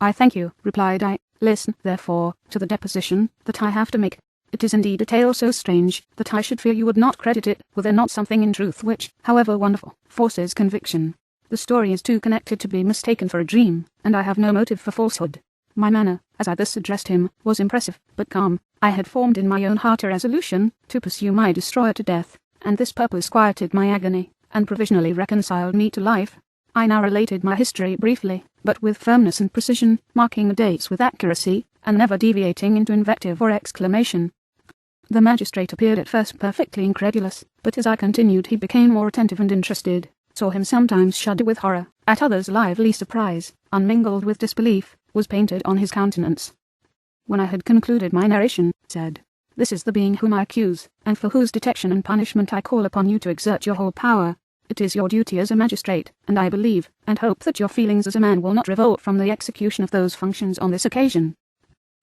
"I thank you," replied I. "Listen, therefore, to the deposition that I have to make. It is indeed a tale so strange that I should fear you would not credit it were there not something in truth which, however wonderful, forces conviction. The story is too connected to be mistaken for a dream, and I have no motive for falsehood." My manner, as I thus addressed him, was impressive, but calm. I had formed in my own heart a resolution to pursue my destroyer to death, and this purpose quieted my agony, and provisionally reconciled me to life. I now related my history briefly, but with firmness and precision, marking the dates with accuracy, and never deviating into invective or exclamation. The magistrate appeared at first perfectly incredulous, but as I continued he became more attentive and interested, saw him sometimes shudder with horror, at others lively surprise, unmingled with disbelief, was painted on his countenance. When I had concluded my narration, said, "This is the being whom I accuse, and for whose detection and punishment I call upon you to exert your whole power. It is your duty as a magistrate, and I believe, and hope that your feelings as a man will not revolt from the execution of those functions on this occasion."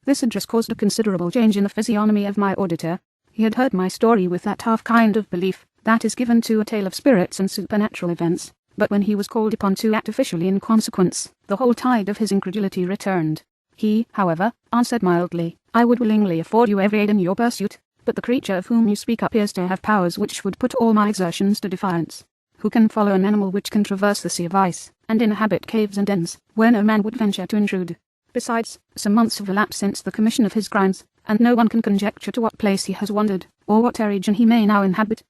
This address caused a considerable change in the physiognomy of my auditor. He had heard my story with that half kind of belief that is given to a tale of spirits and supernatural events, but when he was called upon to act officially in consequence, the whole tide of his incredulity returned. He, however, answered mildly, "I would willingly afford you every aid in your pursuit, but the creature of whom you speak appears to have powers which would put all my exertions to defiance. Who can follow an animal which can traverse the sea of ice, and inhabit caves and dens, where no man would venture to intrude? Besides, some months have elapsed since the commission of his crimes, and no one can conjecture to what place he has wandered, or what region he may now inhabit.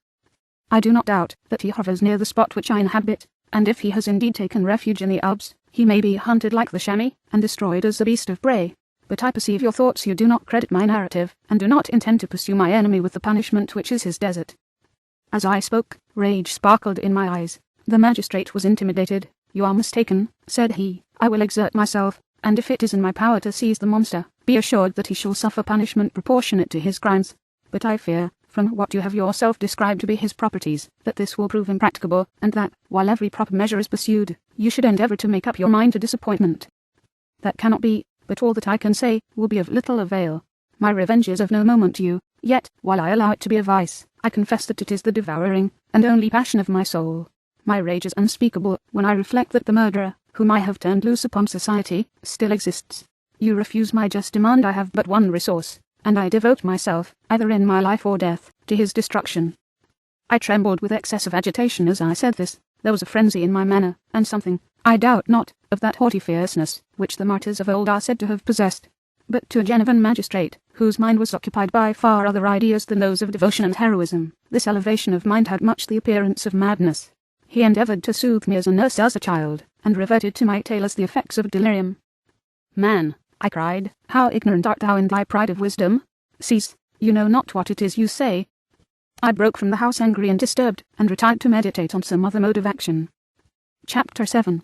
I do not doubt that he hovers near the spot which I inhabit, and if he has indeed taken refuge in the Alps, he may be hunted like the chamois, and destroyed as a beast of prey. But I perceive your thoughts. You do not credit my narrative, and do not intend to pursue my enemy with the punishment which is his desert." As I spoke, rage sparkled in my eyes. The magistrate was intimidated. "You are mistaken," said he. "I will exert myself, and if it is in my power to seize the monster, be assured that he shall suffer punishment proportionate to his crimes. But I fear, from what you have yourself described to be his properties, that this will prove impracticable, and that, while every proper measure is pursued, you should endeavour to make up your mind to disappointment. That cannot be, but all that I can say will be of little avail. My revenge is of no moment to you, yet, while I allow it to be a vice, I confess that it is the devouring, and only passion of my soul. My rage is unspeakable when I reflect that the murderer, whom I have turned loose upon society, still exists. You refuse my just demand. I have but one resource, and I devote myself, either in my life or death, to his destruction." I trembled with excess of agitation as I said this. There was a frenzy in my manner, and something, I doubt not, of that haughty fierceness which the martyrs of old are said to have possessed. But to a Genevan magistrate, whose mind was occupied by far other ideas than those of devotion and heroism, this elevation of mind had much the appearance of madness. He endeavoured to soothe me as a nurse does a child, and reverted to my tale as the effects of delirium. "Man," I cried, "how ignorant art thou in thy pride of wisdom? Cease, you know not what it is you say." I broke from the house angry and disturbed, and retired to meditate on some other mode of action. Chapter 7.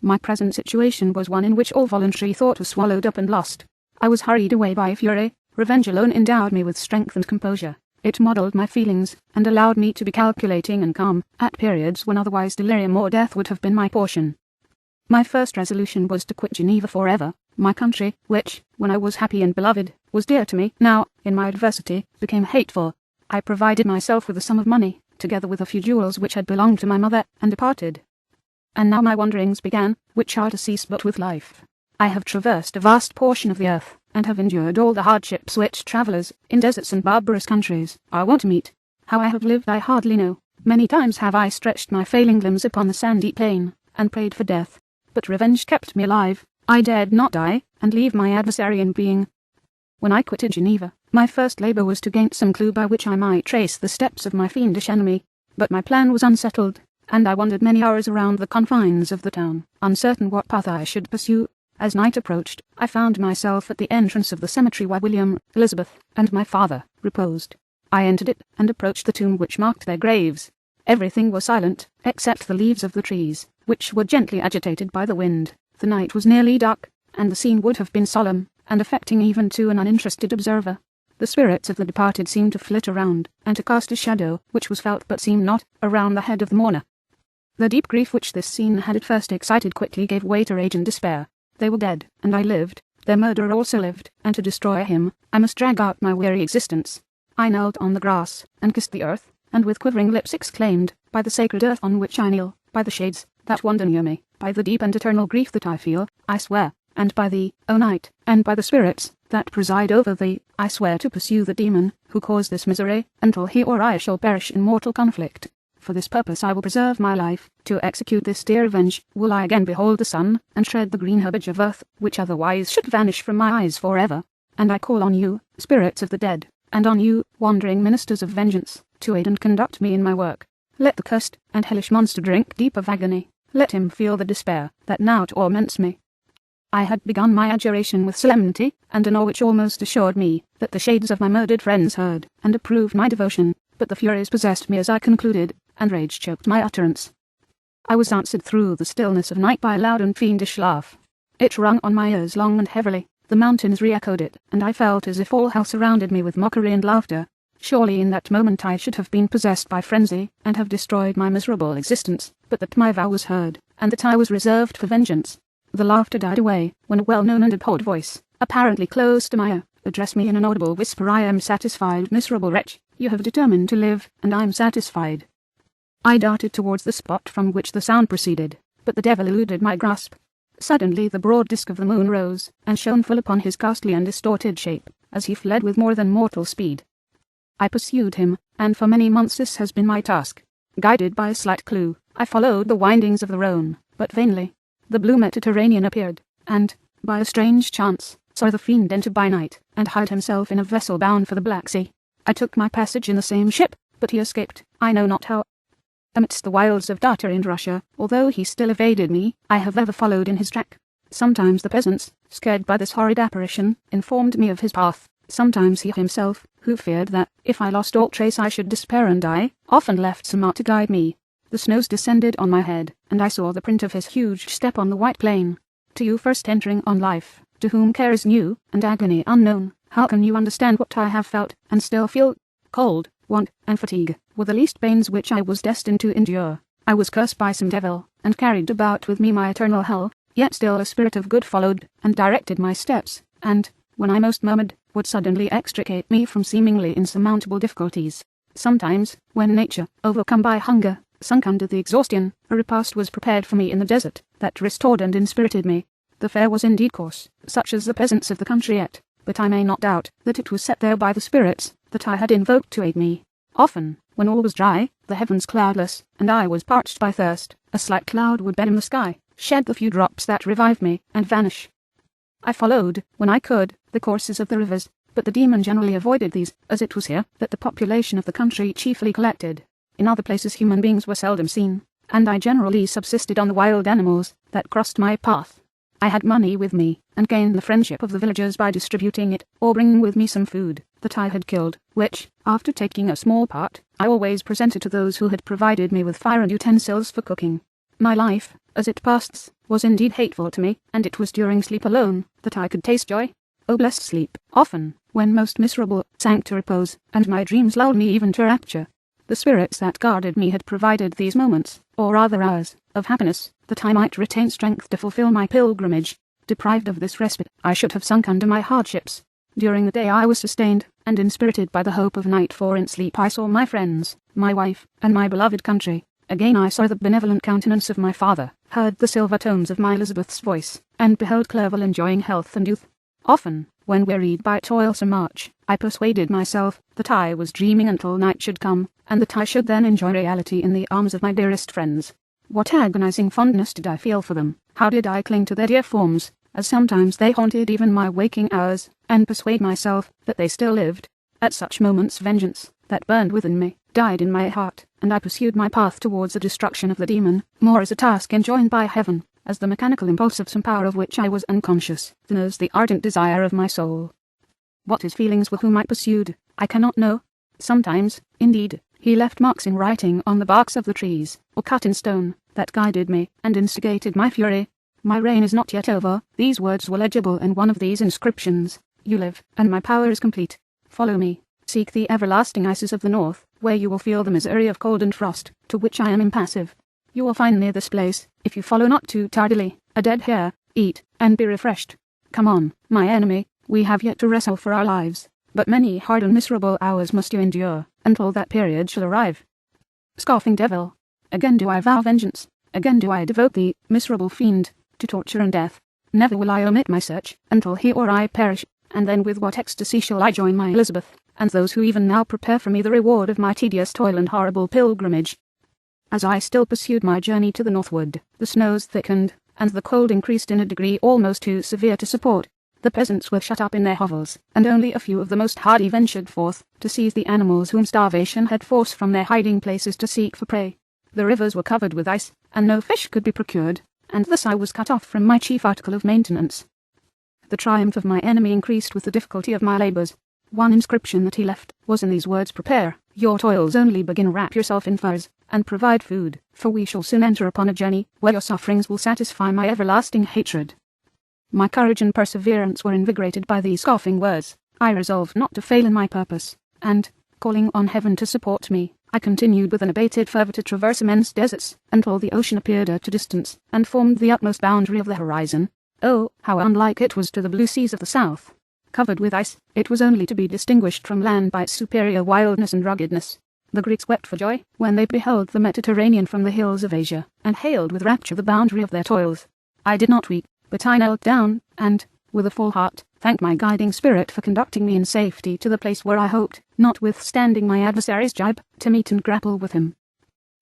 My present situation was one in which all voluntary thought was swallowed up and lost. I was hurried away by fury. Revenge alone endowed me with strength and composure. It modelled my feelings, and allowed me to be calculating and calm, at periods when otherwise delirium or death would have been my portion. My first resolution was to quit Geneva forever. My country, which, when I was happy and beloved, was dear to me, now, in my adversity, became hateful. I provided myself with a sum of money, together with a few jewels which had belonged to my mother, and departed. And now my wanderings began, which are to cease but with life. I have traversed a vast portion of the earth, and have endured all the hardships which travellers, in deserts and barbarous countries, are wont to meet. How I have lived I hardly know. Many times have I stretched my failing limbs upon the sandy plain, and prayed for death. But revenge kept me alive. I dared not die, and leave my adversary in being. When I quitted Geneva, my first labour was to gain some clue by which I might trace the steps of my fiendish enemy. But my plan was unsettled, and I wandered many hours around the confines of the town, uncertain what path I should pursue. As night approached, I found myself at the entrance of the cemetery where William, Elizabeth, and my father reposed. I entered it, and approached the tomb which marked their graves. Everything was silent, except the leaves of the trees, which were gently agitated by the wind. The night was nearly dark, and the scene would have been solemn, and affecting even to an uninterested observer. The spirits of the departed seemed to flit around, and to cast a shadow, which was felt but seemed not, around the head of the mourner. The deep grief which this scene had at first excited quickly gave way to rage and despair. They were dead, and I lived. Their murderer also lived, and to destroy him, I must drag out my weary existence. I knelt on the grass, and kissed the earth, and with quivering lips exclaimed, by the sacred earth on which I kneel, by the shades that wander near me, by the deep and eternal grief that I feel, I swear, and by thee, O night, and by the spirits that preside over thee, I swear to pursue the demon who caused this misery, until he or I shall perish in mortal conflict. For this purpose I will preserve my life. To execute this dear revenge, will I again behold the sun, and tread the green herbage of earth, which otherwise should vanish from my eyes forever. And I call on you, spirits of the dead, and on you, wandering ministers of vengeance, to aid and conduct me in my work. Let the cursed and hellish monster drink deep of agony. Let him feel the despair that now torments me. I had begun my adjuration with solemnity, and an awe which almost assured me that the shades of my murdered friends heard and approved my devotion, but the furies possessed me as I concluded, and rage choked my utterance. I was answered through the stillness of night by a loud and fiendish laugh. It rung on my ears long and heavily. The mountains re-echoed it, and I felt as if all hell surrounded me with mockery and laughter. Surely in that moment I should have been possessed by frenzy, and have destroyed my miserable existence, but that my vow was heard, and that I was reserved for vengeance. The laughter died away, when a well-known and abhorred voice, apparently close to my ear, addressed me in an audible whisper. I am satisfied, miserable wretch. You have determined to live, and I am satisfied. I darted towards the spot from which the sound proceeded, but the devil eluded my grasp. Suddenly the broad disk of the moon rose, and shone full upon his ghastly and distorted shape, as he fled with more than mortal speed. I pursued him, and for many months this has been my task. Guided by a slight clue, I followed the windings of the Rhone, but vainly. The blue Mediterranean appeared, and, by a strange chance, saw the fiend enter by night, and hide himself in a vessel bound for the Black Sea. I took my passage in the same ship, but he escaped, I know not how. Amidst the wilds of Tartary and Russia, although he still evaded me, I have ever followed in his track. Sometimes the peasants, scared by this horrid apparition, informed me of his path. Sometimes he himself, who feared that, if I lost all trace I should despair and die, often left some mark to guide me. The snows descended on my head, and I saw the print of his huge step on the white plain. To you first entering on life, to whom care is new, and agony unknown, how can you understand what I have felt, and still feel? Cold, want, and fatigue were the least pains which I was destined to endure. I was cursed by some devil, and carried about with me my eternal hell, yet still a spirit of good followed, and directed my steps, and, when I most murmured, would suddenly extricate me from seemingly insurmountable difficulties. Sometimes, when nature, overcome by hunger, sunk under the exhaustion, a repast was prepared for me in the desert, that restored and inspirited me. The fare was indeed coarse, such as the peasants of the country ate, but I may not doubt that it was set there by the spirits that I had invoked to aid me. Often, when all was dry, the heavens cloudless, and I was parched by thirst, a slight cloud would bend in the sky, shed the few drops that revived me, and vanish. I followed, when I could, the courses of the rivers, but the demon generally avoided these, as it was here that the population of the country chiefly collected. In other places human beings were seldom seen, and I generally subsisted on the wild animals that crossed my path. I had money with me, and gained the friendship of the villagers by distributing it, or bringing with me some food that I had killed, which, after taking a small part, I always presented to those who had provided me with fire and utensils for cooking. My life, as it passed, was indeed hateful to me, and it was during sleep alone that I could taste joy. O blessed sleep, often, when most miserable, sank to repose, and my dreams lulled me even to rapture. The spirits that guarded me had provided these moments, or rather hours, of happiness, that I might retain strength to fulfill my pilgrimage. Deprived of this respite, I should have sunk under my hardships. During the day I was sustained, and inspirited by the hope of night, for in sleep I saw my friends, my wife, and my beloved country. Again I saw the benevolent countenance of my father, heard the silver tones of my Elizabeth's voice, and beheld Clerval enjoying health and youth. Often, when wearied by toilsome march, I persuaded myself that I was dreaming until night should come, and that I should then enjoy reality in the arms of my dearest friends. What agonizing fondness did I feel for them! How did I cling to their dear forms, as sometimes they haunted even my waking hours, and persuade myself that they still lived. At such moments vengeance, that burned within me, died in my heart, and I pursued my path towards the destruction of the demon, more as a task enjoined by heaven, as the mechanical impulse of some power of which I was unconscious, than as the ardent desire of my soul. What his feelings were whom I pursued, I cannot know. Sometimes, indeed, he left marks in writing on the barks of the trees, or cut in stone, that guided me, and instigated my fury. My reign is not yet over. These words were legible in one of these inscriptions. You live, and my power is complete. Follow me. Seek the everlasting ices of the north, where you will feel the misery of cold and frost, to which I am impassive. You will find near this place, if you follow not too tardily, a dead hare. Eat, and be refreshed. Come on, my enemy, we have yet to wrestle for our lives, but many hard and miserable hours must you endure, until that period shall arrive. Scoffing devil! Again do I vow vengeance, again do I devote thee, miserable fiend, to torture and death. Never will I omit my search, until he or I perish, and then with what ecstasy shall I join my Elizabeth, and those who even now prepare for me the reward of my tedious toil and horrible pilgrimage. As I still pursued my journey to the northward, the snows thickened, and the cold increased in a degree almost too severe to support. The peasants were shut up in their hovels, and only a few of the most hardy ventured forth to seize the animals whom starvation had forced from their hiding places to seek for prey. The rivers were covered with ice, and no fish could be procured, and thus I was cut off from my chief article of maintenance. The triumph of my enemy increased with the difficulty of my labours. One inscription that he left was in these words: Prepare your toils, only begin, wrap yourself in furs, and provide food, for we shall soon enter upon a journey where your sufferings will satisfy my everlasting hatred. My courage and perseverance were invigorated by these scoffing words. I resolved not to fail in my purpose, and, calling on heaven to support me, I continued with unabated fervour to traverse immense deserts, until the ocean appeared at a distance, and formed the utmost boundary of the horizon. Oh, how unlike it was to the blue seas of the south! Covered with ice, it was only to be distinguished from land by its superior wildness and ruggedness. The Greeks wept for joy when they beheld the Mediterranean from the hills of Asia, and hailed with rapture the boundary of their toils. I did not weep, but I knelt down, and, with a full heart, thanked my guiding spirit for conducting me in safety to the place where I hoped, notwithstanding my adversary's jibe, to meet and grapple with him.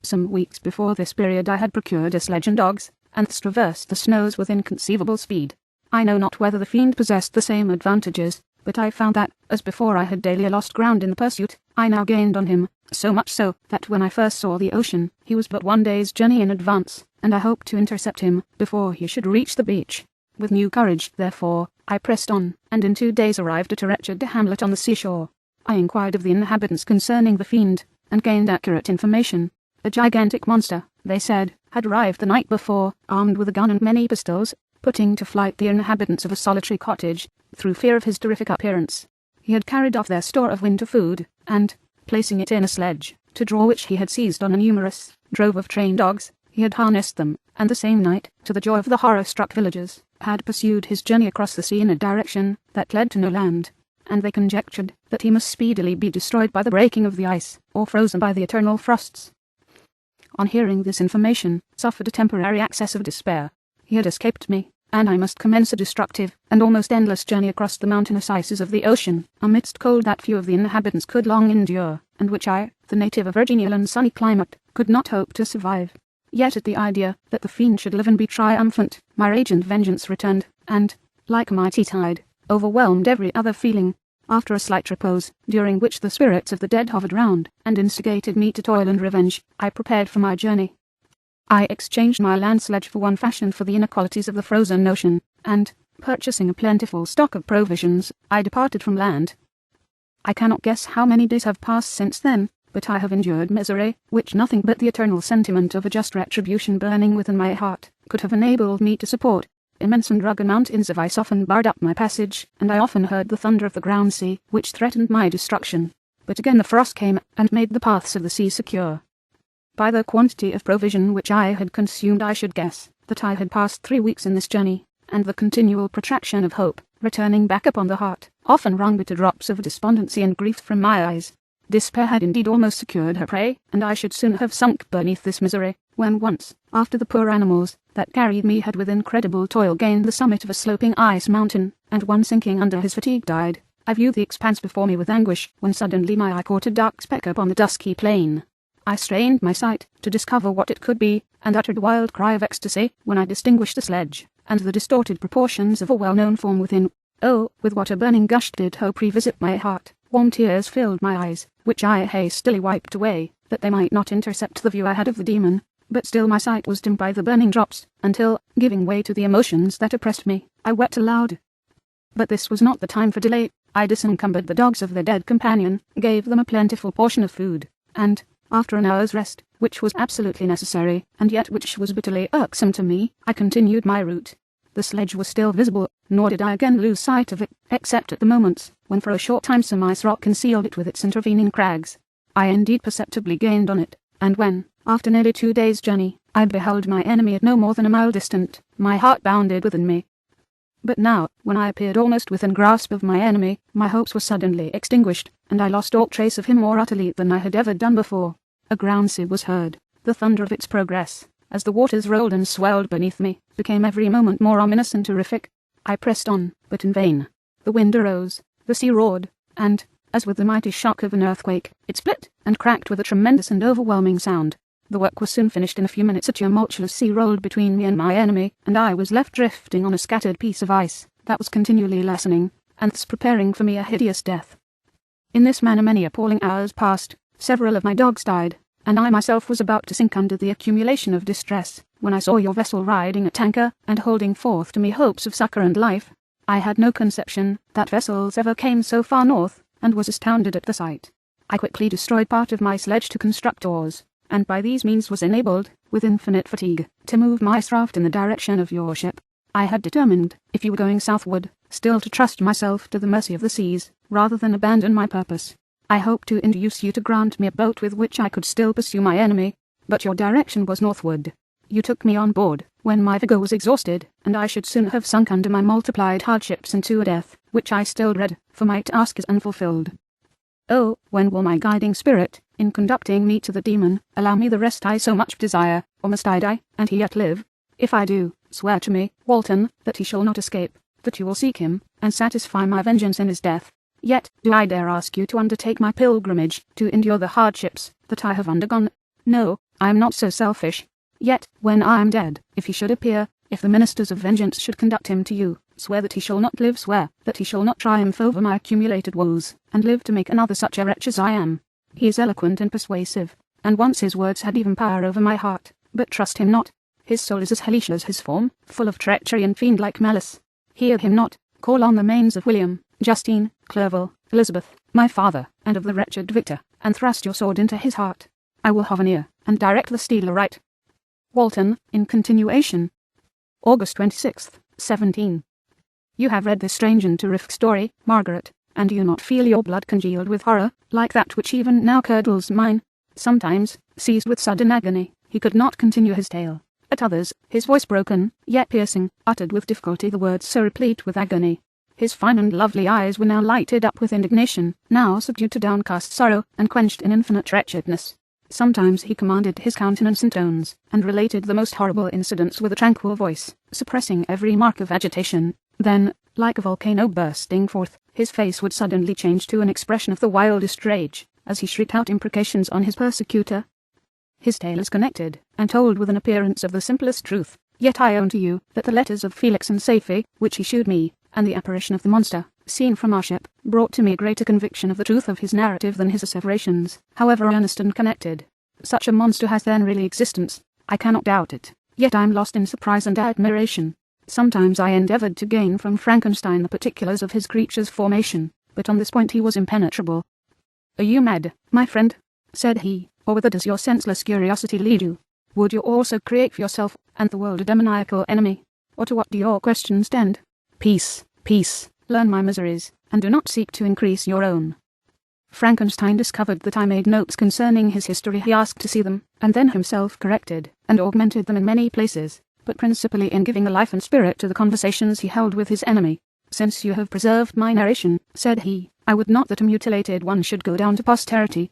Some weeks before this period I had procured a sledge and dogs, and traversed the snows with inconceivable speed. I know not whether the fiend possessed the same advantages, but I found that, as before I had daily lost ground in the pursuit, I now gained on him, so much so, that when I first saw the ocean, he was but 1 day's journey in advance, and I hoped to intercept him before he should reach the beach. With new courage, therefore, I pressed on, and in 2 days arrived at a wretched hamlet on the seashore. I inquired of the inhabitants concerning the fiend, and gained accurate information. A gigantic monster, they said, had arrived the night before, armed with a gun and many pistols, putting to flight the inhabitants of a solitary cottage, through fear of his terrific appearance. He had carried off their store of winter food, and, placing it in a sledge, to draw which he had seized on a numerous drove of trained dogs, he had harnessed them, and the same night, to the joy of the horror-struck villagers, had pursued his journey across the sea in a direction that led to no land, and they conjectured that he must speedily be destroyed by the breaking of the ice, or frozen by the eternal frosts. On hearing this information, suffered a temporary access of despair. He had escaped me, and I must commence a destructive and almost endless journey across the mountainous ices of the ocean, amidst cold that few of the inhabitants could long endure, and which I, the native of a genial and sunny climate, could not hope to survive. Yet at the idea that the fiend should live and be triumphant, my rage and vengeance returned, and, like a mighty tide, overwhelmed every other feeling. After a slight repose, during which the spirits of the dead hovered round, and instigated me to toil and revenge, I prepared for my journey. I exchanged my land sledge for one fashioned for the inequalities of the frozen ocean, and, purchasing a plentiful stock of provisions, I departed from land. I cannot guess how many days have passed since then, but I have endured misery, which nothing but the eternal sentiment of a just retribution burning within my heart could have enabled me to support. Immense and rugged mountains of ice often barred up my passage, and I often heard the thunder of the ground sea, which threatened my destruction. But again the frost came, and made the paths of the sea secure. By the quantity of provision which I had consumed I should guess that I had passed 3 weeks in this journey, and the continual protraction of hope, returning back upon the heart, often wrung bitter drops of despondency and grief from my eyes. Despair had indeed almost secured her prey, and I should soon have sunk beneath this misery, when once, after the poor animals that carried me had with incredible toil gained the summit of a sloping ice mountain, and one sinking under his fatigue died, I viewed the expanse before me with anguish, when suddenly my eye caught a dark speck upon the dusky plain. I strained my sight to discover what it could be, and uttered a wild cry of ecstasy when I distinguished the sledge, and the distorted proportions of a well-known form within. Oh, with what a burning gush did hope revisit my heart! Warm tears filled my eyes, which I hastily wiped away, that they might not intercept the view I had of the demon. But still my sight was dimmed by the burning drops, until, giving way to the emotions that oppressed me, I wept aloud. But this was not the time for delay. I disencumbered the dogs of their dead companion, gave them a plentiful portion of food, and, after an hour's rest, which was absolutely necessary, and yet which was bitterly irksome to me, I continued my route. The sledge was still visible, nor did I again lose sight of it, except at the moments when for a short time some ice rock concealed it with its intervening crags. I indeed perceptibly gained on it, and when, after nearly 2 days' journey, I beheld my enemy at no more than a mile distant, my heart bounded within me. But now, when I appeared almost within grasp of my enemy, my hopes were suddenly extinguished, and I lost all trace of him more utterly than I had ever done before. A ground sea was heard. The thunder of its progress, as the waters rolled and swelled beneath me, became every moment more ominous and terrific. I pressed on, but in vain. The wind arose, the sea roared, and, as with the mighty shock of an earthquake, it split and cracked with a tremendous and overwhelming sound. The work was soon finished. In a few minutes a tumultuous sea rolled between me and my enemy, and I was left drifting on a scattered piece of ice that was continually lessening, and thus preparing for me a hideous death. In this manner many appalling hours passed. Several of my dogs died, and I myself was about to sink under the accumulation of distress, when I saw your vessel riding at anchor and holding forth to me hopes of succour and life. I had no conception that vessels ever came so far north, and was astounded at the sight. I quickly destroyed part of my sledge to construct oars, and by these means was enabled, with infinite fatigue, to move my raft in the direction of your ship. I had determined, if you were going southward, still to trust myself to the mercy of the seas, rather than abandon my purpose. I hoped to induce you to grant me a boat with which I could still pursue my enemy, but your direction was northward. You took me on board, when my vigour was exhausted, and I should soon have sunk under my multiplied hardships into a death, which I still dread, for my task is unfulfilled. Oh, when will my guiding spirit, in conducting me to the demon, allow me the rest I so much desire, or must I die, and he yet live? If I do, swear to me, Walton, that he shall not escape, that you will seek him, and satisfy my vengeance in his death. Yet, do I dare ask you to undertake my pilgrimage, to endure the hardships that I have undergone? No, I am not so selfish. Yet, when I am dead, if he should appear, if the ministers of vengeance should conduct him to you, swear that he shall not live, swear that he shall not triumph over my accumulated woes, and live to make another such a wretch as I am. He is eloquent and persuasive, and once his words had even power over my heart, but trust him not. His soul is as hellish as his form, full of treachery and fiend-like malice. Hear him not. Call on the manes of William, Justine, Clerval, Elizabeth, my father, and of the wretched Victor, and thrust your sword into his heart. I will have an ear, and direct the steel aright. Walton, in continuation. August 26th, 17. You have read this strange and terrific story, Margaret, and do you not feel your blood congealed with horror, like that which even now curdles mine? Sometimes, seized with sudden agony, he could not continue his tale. At others, his voice broken, yet piercing, uttered with difficulty the words so replete with agony. His fine and lovely eyes were now lighted up with indignation, now subdued to downcast sorrow, and quenched in infinite wretchedness. Sometimes he commanded his countenance in tones, and related the most horrible incidents with a tranquil voice, suppressing every mark of agitation. Then, like a volcano bursting forth, his face would suddenly change to an expression of the wildest rage, as he shrieked out imprecations on his persecutor. His tale is connected, and told with an appearance of the simplest truth, yet I own to you that the letters of Felix and Safie, which he shewed me, and the apparition of the monster, seen from our ship, brought to me a greater conviction of the truth of his narrative than his asseverations, however earnest and connected. Such a monster has then really existence, I cannot doubt it, yet I am lost in surprise and admiration. Sometimes I endeavoured to gain from Frankenstein the particulars of his creature's formation, but on this point he was impenetrable. Are you mad, my friend? Said he, or whither does your senseless curiosity lead you? Would you also create for yourself and the world a demoniacal enemy? Or to what do your questions tend? Peace, peace, learn my miseries, and do not seek to increase your own. Frankenstein discovered that I made notes concerning his history. He asked to see them, and then himself corrected and augmented them in many places, but principally in giving a life and spirit to the conversations he held with his enemy. Since you have preserved my narration, said he, I would not that a mutilated one should go down to posterity.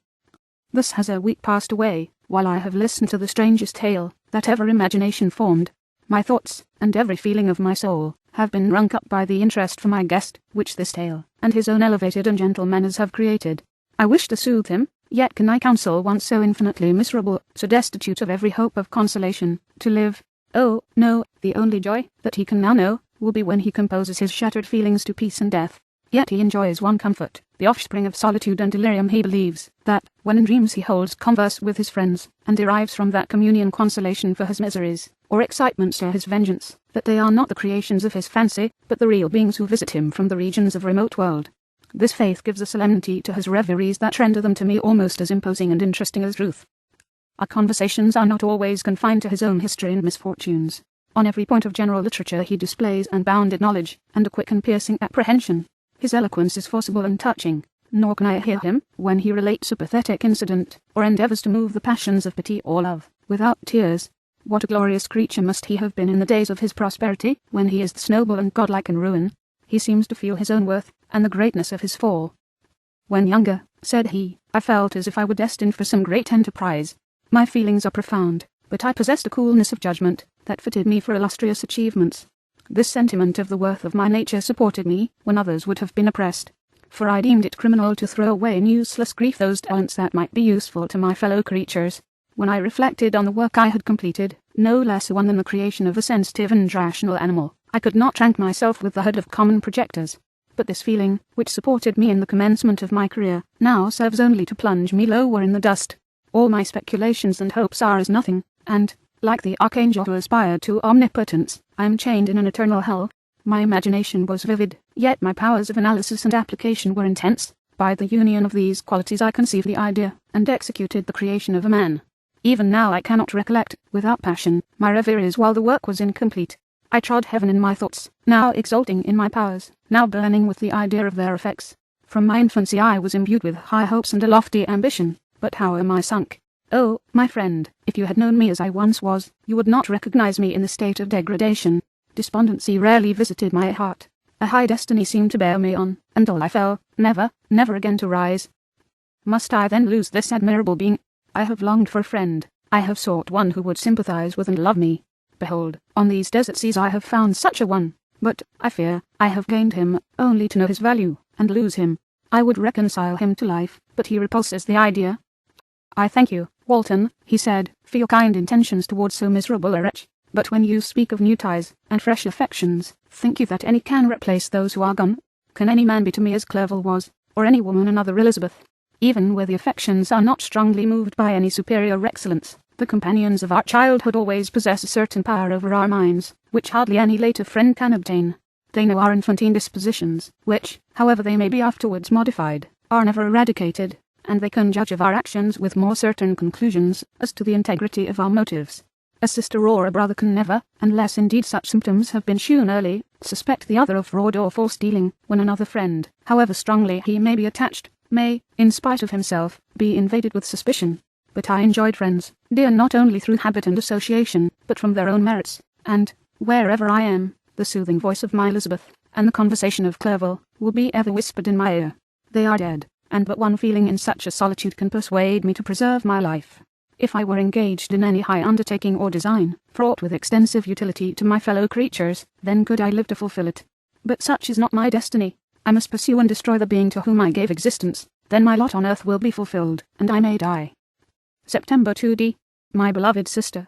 Thus has a week passed away, while I have listened to the strangest tale that ever imagination formed. My thoughts, and every feeling of my soul, have been wrung up by the interest for my guest, which this tale, and his own elevated and gentle manners have created. I wish to soothe him, yet can I counsel one so infinitely miserable, so destitute of every hope of consolation, to live? Oh, no, the only joy that he can now know will be when he composes his shattered feelings to peace and death. Yet he enjoys one comfort, the offspring of solitude and delirium. He believes that, when in dreams he holds converse with his friends, and derives from that communion consolation for his miseries, or excitements to his vengeance, that they are not the creations of his fancy, but the real beings who visit him from the regions of a remote world. This faith gives a solemnity to his reveries that render them to me almost as imposing and interesting as truth. Our conversations are not always confined to his own history and misfortunes. On every point of general literature he displays unbounded knowledge, and a quick and piercing apprehension. His eloquence is forcible and touching, nor can I hear him, when he relates a pathetic incident, or endeavours to move the passions of pity or love, without tears. What a glorious creature must he have been in the days of his prosperity, when he is noble and godlike in ruin. He seems to feel his own worth, and the greatness of his fall. When younger, said he, I felt as if I were destined for some great enterprise. My feelings are profound, but I possessed a coolness of judgment that fitted me for illustrious achievements. This sentiment of the worth of my nature supported me when others would have been oppressed, for I deemed it criminal to throw away in useless grief those talents that might be useful to my fellow creatures. When I reflected on the work I had completed, no less a one than the creation of a sensitive and rational animal, I could not rank myself with the herd of common projectors. But this feeling, which supported me in the commencement of my career, now serves only to plunge me lower in the dust. All my speculations and hopes are as nothing, and, like the archangel who aspired to omnipotence, I am chained in an eternal hell. My imagination was vivid, yet my powers of analysis and application were intense. By the union of these qualities I conceived the idea, and executed the creation of a man. Even now I cannot recollect, without passion, my reveries while the work was incomplete. I trod heaven in my thoughts, now exulting in my powers, now burning with the idea of their effects. From my infancy I was imbued with high hopes and a lofty ambition, but how am I sunk? Oh, my friend, if you had known me as I once was, you would not recognize me in the state of degradation. Despondency rarely visited my heart. A high destiny seemed to bear me on, until I fell, never, never again to rise. Must I then lose this admirable being? I have longed for a friend. I have sought one who would sympathize with and love me. Behold, on these desert seas I have found such a one. But, I fear, I have gained him, only to know his value, and lose him. I would reconcile him to life, but he repulses the idea. I thank you, Walton, he said, for your kind intentions towards so miserable a wretch. But when you speak of new ties, and fresh affections, think you that any can replace those who are gone? Can any man be to me as Clerval was, or any woman another Elizabeth? Even where the affections are not strongly moved by any superior excellence, the companions of our childhood always possess a certain power over our minds, which hardly any later friend can obtain. They know our infantine dispositions, which, however they may be afterwards modified, are never eradicated, and they can judge of our actions with more certain conclusions as to the integrity of our motives. A sister or a brother can never, unless indeed such symptoms have been shewn early, suspect the other of fraud or false dealing, when another friend, however strongly he may be attached, may, in spite of himself, be invaded with suspicion. But I enjoyed friends, dear not only through habit and association, but from their own merits, and, wherever I am, the soothing voice of my Elizabeth, and the conversation of Clerval, will be ever whispered in my ear. They are dead, and but one feeling in such a solitude can persuade me to preserve my life. If I were engaged in any high undertaking or design, fraught with extensive utility to my fellow creatures, then could I live to fulfill it. But such is not my destiny. I must pursue and destroy the being to whom I gave existence, then my lot on earth will be fulfilled, and I may die. September 2d. My beloved sister.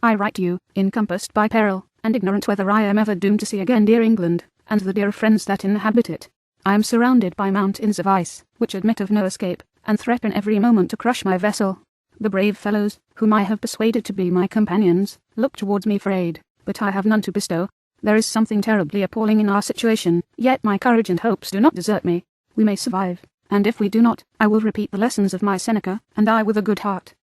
I write to you, encompassed by peril, and ignorant whether I am ever doomed to see again dear England, and the dear friends that inhabit it. I am surrounded by mountains of ice, which admit of no escape, and threaten every moment to crush my vessel. The brave fellows, whom I have persuaded to be my companions, look towards me for aid, but I have none to bestow. There is something terribly appalling in our situation, yet my courage and hopes do not desert me. We may survive, and if we do not, I will repeat the lessons of my Seneca, and I with a good heart.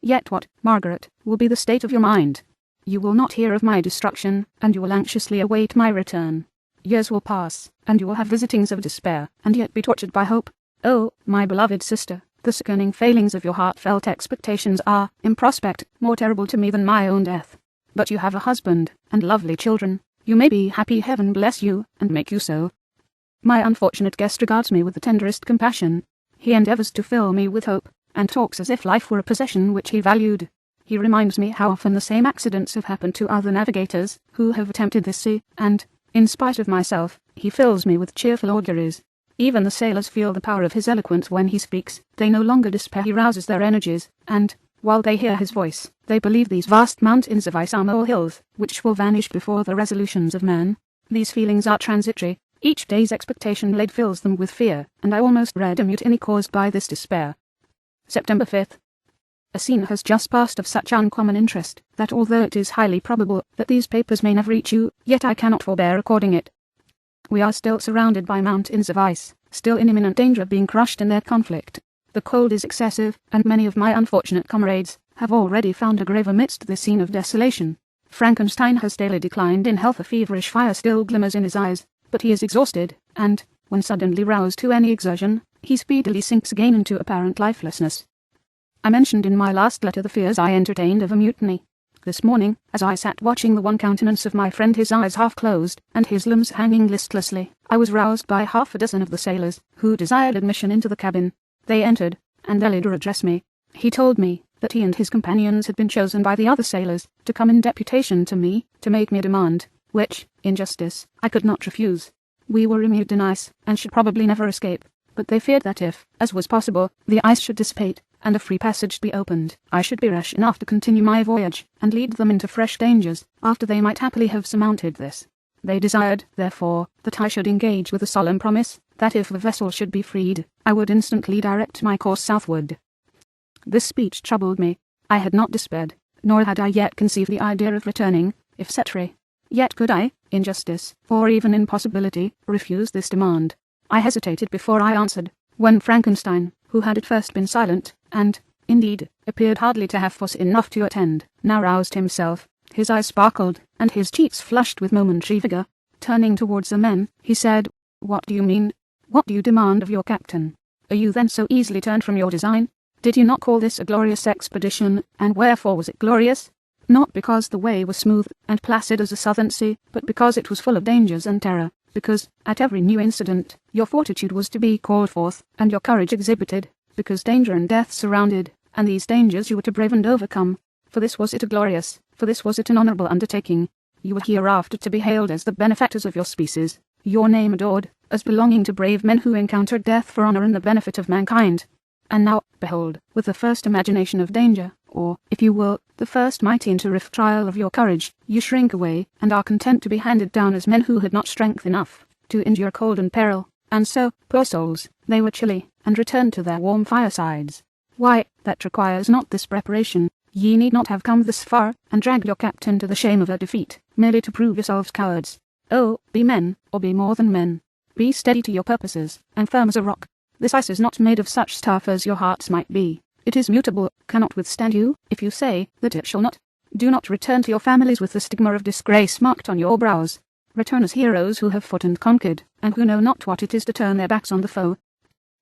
Yet what, Margaret, will be the state of your mind? You will not hear of my destruction, and you will anxiously await my return. Years will pass, and you will have visitings of despair, and yet be tortured by hope. Oh, my beloved sister, the sickening failings of your heartfelt expectations are, in prospect, more terrible to me than my own death. But you have a husband, and lovely children. You may be happy, heaven bless you, and make you so. My unfortunate guest regards me with the tenderest compassion. He endeavours to fill me with hope, and talks as if life were a possession which he valued. He reminds me how often the same accidents have happened to other navigators, who have attempted this sea, and, in spite of myself, he fills me with cheerful auguries. Even the sailors feel the power of his eloquence when he speaks. They no longer despair, he rouses their energies, and, while they hear his voice, they believe these vast mountains of ice are molehills, which will vanish before the resolutions of man. These feelings are transitory. Each day's expectation laid fills them with fear, and I almost dread a mutiny caused by this despair. September 5th. A scene has just passed of such uncommon interest, that although it is highly probable that these papers may never reach you, yet I cannot forbear recording it. We are still surrounded by mountains of ice, still in imminent danger of being crushed in their conflict. The cold is excessive, and many of my unfortunate comrades, have already found a grave amidst this scene of desolation. Frankenstein has daily declined in health, a feverish fire still glimmers in his eyes, but he is exhausted, and, when suddenly roused to any exertion, he speedily sinks again into apparent lifelessness. I mentioned in my last letter the fears I entertained of a mutiny. This morning, as I sat watching the one countenance of my friend, his eyes half closed, and his limbs hanging listlessly, I was roused by half a dozen of the sailors, who desired admission into the cabin. They entered, and their leader addressed me. He told me that he and his companions had been chosen by the other sailors to come in deputation to me, to make me a demand, which, in justice, I could not refuse. We were immured in ice, and should probably never escape, but they feared that if, as was possible, the ice should dissipate, and a free passage be opened, I should be rash enough to continue my voyage, and lead them into fresh dangers, after they might happily have surmounted this. They desired, therefore, that I should engage with a solemn promise, that if the vessel should be freed, I would instantly direct my course southward. This speech troubled me. I had not despaired, nor had I yet conceived the idea of returning, if set free. Yet could I, in justice, or even in possibility, refuse this demand? I hesitated before I answered, when Frankenstein, who had at first been silent, and, indeed, appeared hardly to have force enough to attend, now roused himself. His eyes sparkled, and his cheeks flushed with momentary vigour. Turning towards the men, he said, "What do you mean? What do you demand of your captain? Are you then so easily turned from your design? Did you not call this a glorious expedition, and wherefore was it glorious? Not because the way was smooth and placid as a southern sea, but because it was full of dangers and terror, because, at every new incident, your fortitude was to be called forth, and your courage exhibited, because danger and death surrounded, and these dangers you were to brave and overcome. For this was it a glorious, for this was it an honourable undertaking. You were hereafter to be hailed as the benefactors of your species, your name adored, as belonging to brave men who encountered death for honour and the benefit of mankind. And now, behold, with the first imagination of danger, or, if you will, the first mighty and terrific trial of your courage, you shrink away, and are content to be handed down as men who had not strength enough to endure cold and peril, and so, poor souls, they were chilly, and returned to their warm firesides. Why, that requires not this preparation. Ye need not have come this far, and dragged your captain to the shame of a defeat, merely to prove yourselves cowards. Oh, be men, or be more than men. Be steady to your purposes, and firm as a rock. This ice is not made of such stuff as your hearts might be. It is mutable, cannot withstand you, if you say that it shall not. Do not return to your families with the stigma of disgrace marked on your brows. Return as heroes who have fought and conquered, and who know not what it is to turn their backs on the foe."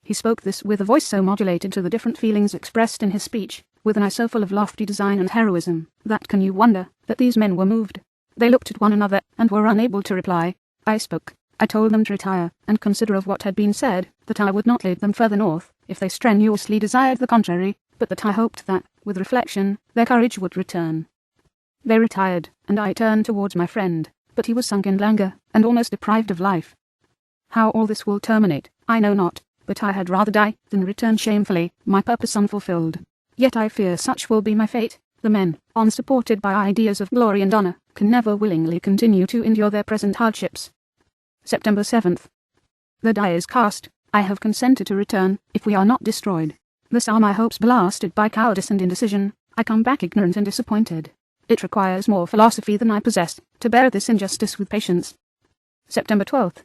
He spoke this with a voice so modulated to the different feelings expressed in his speech, with an eye so full of lofty design and heroism, that can you wonder that these men were moved? They looked at one another, and were unable to reply. I spoke. I told them to retire, and consider of what had been said, that I would not lead them further north, if they strenuously desired the contrary, but that I hoped that, with reflection, their courage would return. They retired, and I turned towards my friend, but he was sunk in languor, and almost deprived of life. How all this will terminate, I know not, but I had rather die than return shamefully, my purpose unfulfilled. Yet I fear such will be my fate. The men, unsupported by ideas of glory and honour, can never willingly continue to endure their present hardships. September 7th. The die is cast. I have consented to return, if we are not destroyed. Thus are my hopes blasted by cowardice and indecision. I come back ignorant and disappointed. It requires more philosophy than I possess, to bear this injustice with patience. September 12th.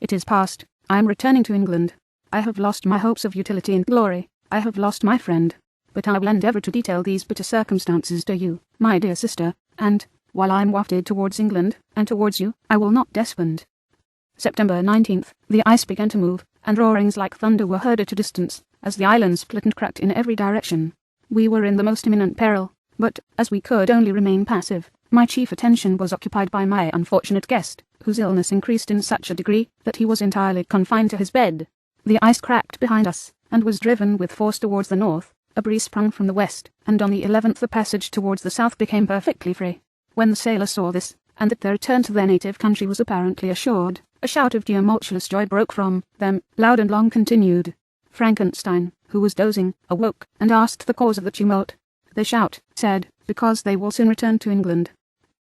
It is past. I am returning to England. I have lost my hopes of utility and glory. I have lost my friend. But I will endeavour to detail these bitter circumstances to you, my dear sister, and, while I am wafted towards England, and towards you, I will not despond. September 19th. The ice began to move, and roarings like thunder were heard at a distance, as the island split and cracked in every direction. We were in the most imminent peril, but, as we could only remain passive, my chief attention was occupied by my unfortunate guest, whose illness increased in such a degree that he was entirely confined to his bed. The ice cracked behind us, and was driven with force towards the north. A breeze sprung from the west, and on the 11th the passage towards the south became perfectly free. When the sailors saw this, and that their return to their native country was apparently assured, a shout of tumultuous joy broke from them, loud and long continued. Frankenstein, who was dozing, awoke, and asked the cause of the tumult. The shout said, because they will soon return to England.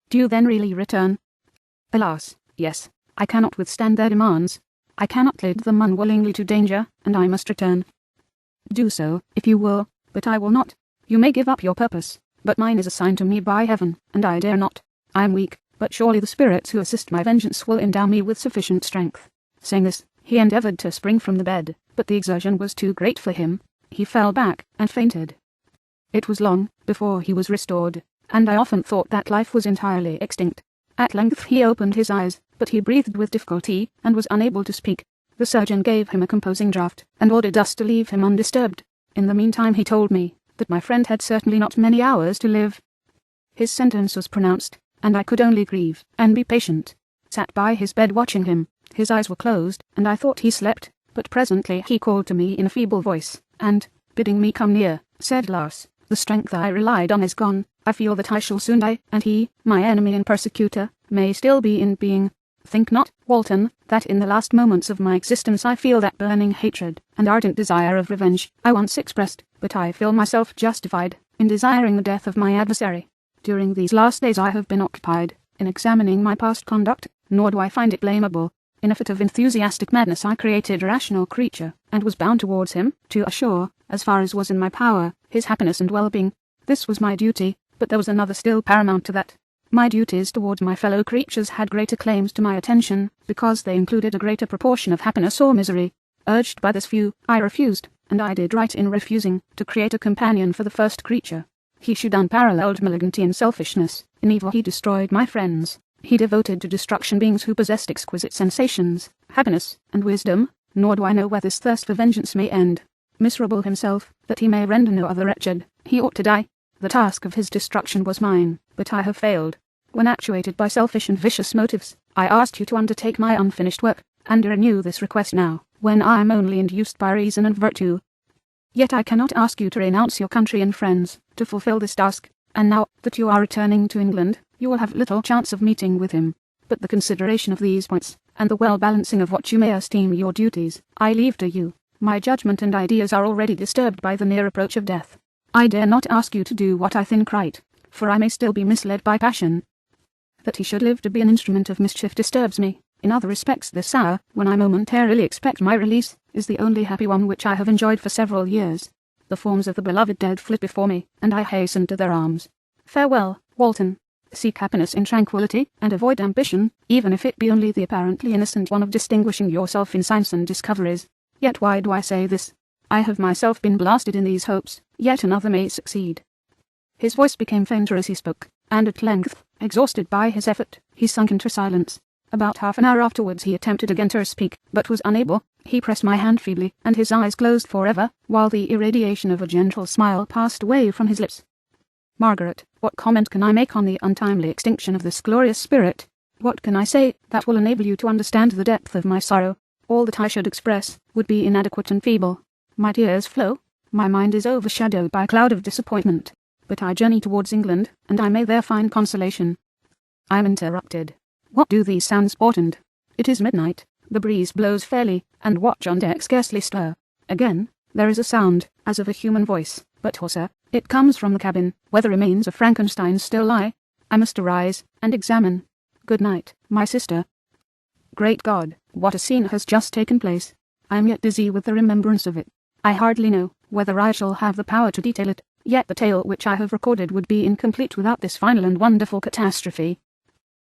Do you then really return? Alas, yes. I cannot withstand their demands. I cannot lead them unwillingly to danger, and I must return. Do so, if you will, but I will not. You may give up your purpose, but mine is assigned to me by heaven, and I dare not. I am weak, but surely the spirits who assist my vengeance will endow me with sufficient strength. Saying this, he endeavoured to spring from the bed, but the exertion was too great for him. He fell back, and fainted. It was long before he was restored, and I often thought that life was entirely extinct. At length he opened his eyes, but he breathed with difficulty and was unable to speak. The surgeon gave him a composing draught and ordered us to leave him undisturbed. In the meantime he told me that my friend had certainly not many hours to live. His sentence was pronounced, and I could only grieve and be patient. Sat by his bed watching him. His eyes were closed, and I thought he slept, but presently he called to me in a feeble voice, and, bidding me come near, said, "Lars, the strength I relied on is gone. I feel that I shall soon die, and he, my enemy and persecutor, may still be in being. Think not, Walton, that in the last moments of my existence I feel that burning hatred and ardent desire of revenge I once expressed, but I feel myself justified in desiring the death of my adversary. During these last days I have been occupied in examining my past conduct, nor do I find it blamable. In a fit of enthusiastic madness I created a rational creature, and was bound towards him, to assure, as far as was in my power, his happiness and well-being. This was my duty, but there was another still paramount to that. My duties towards my fellow creatures had greater claims to my attention, because they included a greater proportion of happiness or misery. Urged by this view, I refused, and I did right in refusing, to create a companion for the first creature. He shewed unparalleled malignity and selfishness. In evil he destroyed my friends. He devoted to destruction beings who possessed exquisite sensations, happiness, and wisdom, nor do I know where this thirst for vengeance may end. Miserable himself, that he may render no other wretched, he ought to die. The task of his destruction was mine, but I have failed. When actuated by selfish and vicious motives, I asked you to undertake my unfinished work, and renew this request now, when I am only induced by reason and virtue. Yet I cannot ask you to renounce your country and friends, to fulfill this task, and now that you are returning to England, you will have little chance of meeting with him. But the consideration of these points, and the well-balancing of what you may esteem your duties, I leave to you. My judgment and ideas are already disturbed by the near approach of death. I dare not ask you to do what I think right, for I may still be misled by passion. That he should live to be an instrument of mischief disturbs me. In other respects this hour, when I momentarily expect my release, is the only happy one which I have enjoyed for several years. The forms of the beloved dead flit before me, and I hasten to their arms. Farewell, Walton. Seek happiness in tranquillity, and avoid ambition, even if it be only the apparently innocent one of distinguishing yourself in science and discoveries. Yet why do I say this? I have myself been blasted in these hopes, yet another may succeed. His voice became fainter as he spoke, and at length, exhausted by his effort, he sunk into silence. About half an hour afterwards he attempted again to speak, but was unable. He pressed my hand feebly, and his eyes closed forever, while the irradiation of a gentle smile passed away from his lips. Margaret, what comment can I make on the untimely extinction of this glorious spirit? What can I say that will enable you to understand the depth of my sorrow? All that I should express would be inadequate and feeble. My tears flow, my mind is overshadowed by a cloud of disappointment, but I journey towards England, and I may there find consolation. I am interrupted. What do these sounds portend? It is midnight, the breeze blows fairly, and watch on deck scarcely stir. Again, there is a sound, as of a human voice, but hoarser. It comes from the cabin, where the remains of Frankenstein still lie. I must arise, and examine. Good night, my sister. Great God, what a scene has just taken place. I am yet dizzy with the remembrance of it. I hardly know whether I shall have the power to detail it, yet the tale which I have recorded would be incomplete without this final and wonderful catastrophe.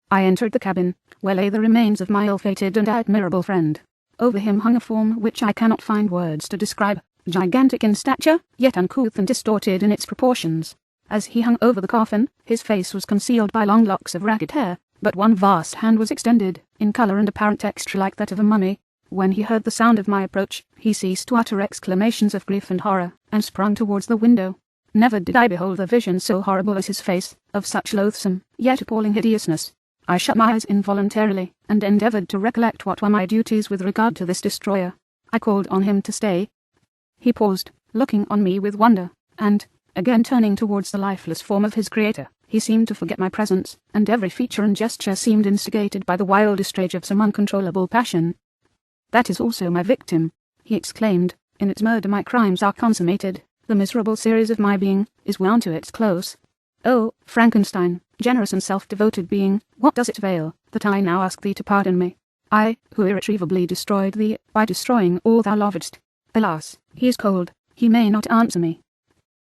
I entered the cabin, where lay the remains of my ill-fated and admirable friend. Over him hung a form which I cannot find words to describe, gigantic in stature, yet uncouth and distorted in its proportions. As he hung over the coffin, his face was concealed by long locks of ragged hair, but one vast hand was extended, in colour and apparent texture like that of a mummy. When he heard the sound of my approach, he ceased to utter exclamations of grief and horror, and sprung towards the window. Never did I behold a vision so horrible as his face, of such loathsome, yet appalling hideousness. I shut my eyes involuntarily, and endeavoured to recollect what were my duties with regard to this destroyer. I called on him to stay. He paused, looking on me with wonder, and, again turning towards the lifeless form of his creator, he seemed to forget my presence, and every feature and gesture seemed instigated by the wildest rage of some uncontrollable passion. "That is also my victim," he exclaimed. "In its murder my crimes are consummated. The miserable series of my being is wound to its close. Oh, Frankenstein, generous and self-devoted being, what does it avail that I now ask thee to pardon me? I, who irretrievably destroyed thee by destroying all thou lovedst. Alas, he is cold, he may not answer me."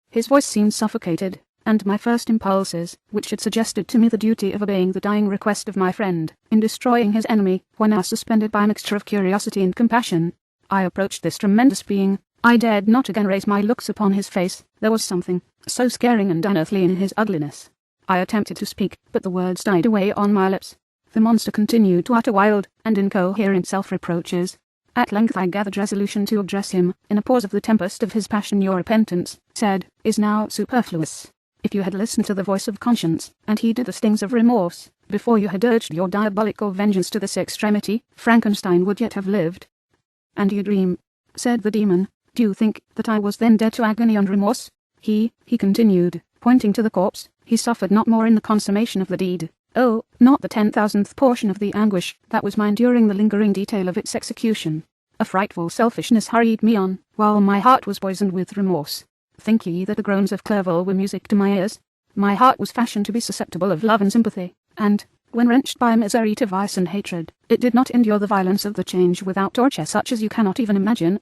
His voice seemed suffocated, and my first impulses, which had suggested to me the duty of obeying the dying request of my friend, in destroying his enemy, were now suspended by a mixture of curiosity and compassion. I approached this tremendous being. I dared not again raise my looks upon his face, There was something so scaring and unearthly in his ugliness. I attempted to speak, but the words died away on my lips. The monster continued to utter wild and incoherent self-reproaches. At length I gathered resolution to address him. In a pause of the tempest of his passion, your repentance, said, is now superfluous. If you had listened to the voice of conscience, and heeded the stings of remorse, before you had urged your diabolical vengeance to this extremity, Frankenstein would yet have lived. And you dream, said the demon. Do you think that I was then dead to agony and remorse? He continued, pointing to the corpse, he suffered not more in the consummation of the deed. Oh, not the 10,000th portion of the anguish that was mine during the lingering detail of its execution. A frightful selfishness hurried me on, while my heart was poisoned with remorse. Think ye that the groans of Clerval were music to my ears? My heart was fashioned to be susceptible of love and sympathy, and, when wrenched by misery to vice and hatred, it did not endure the violence of the change without torture such as you cannot even imagine.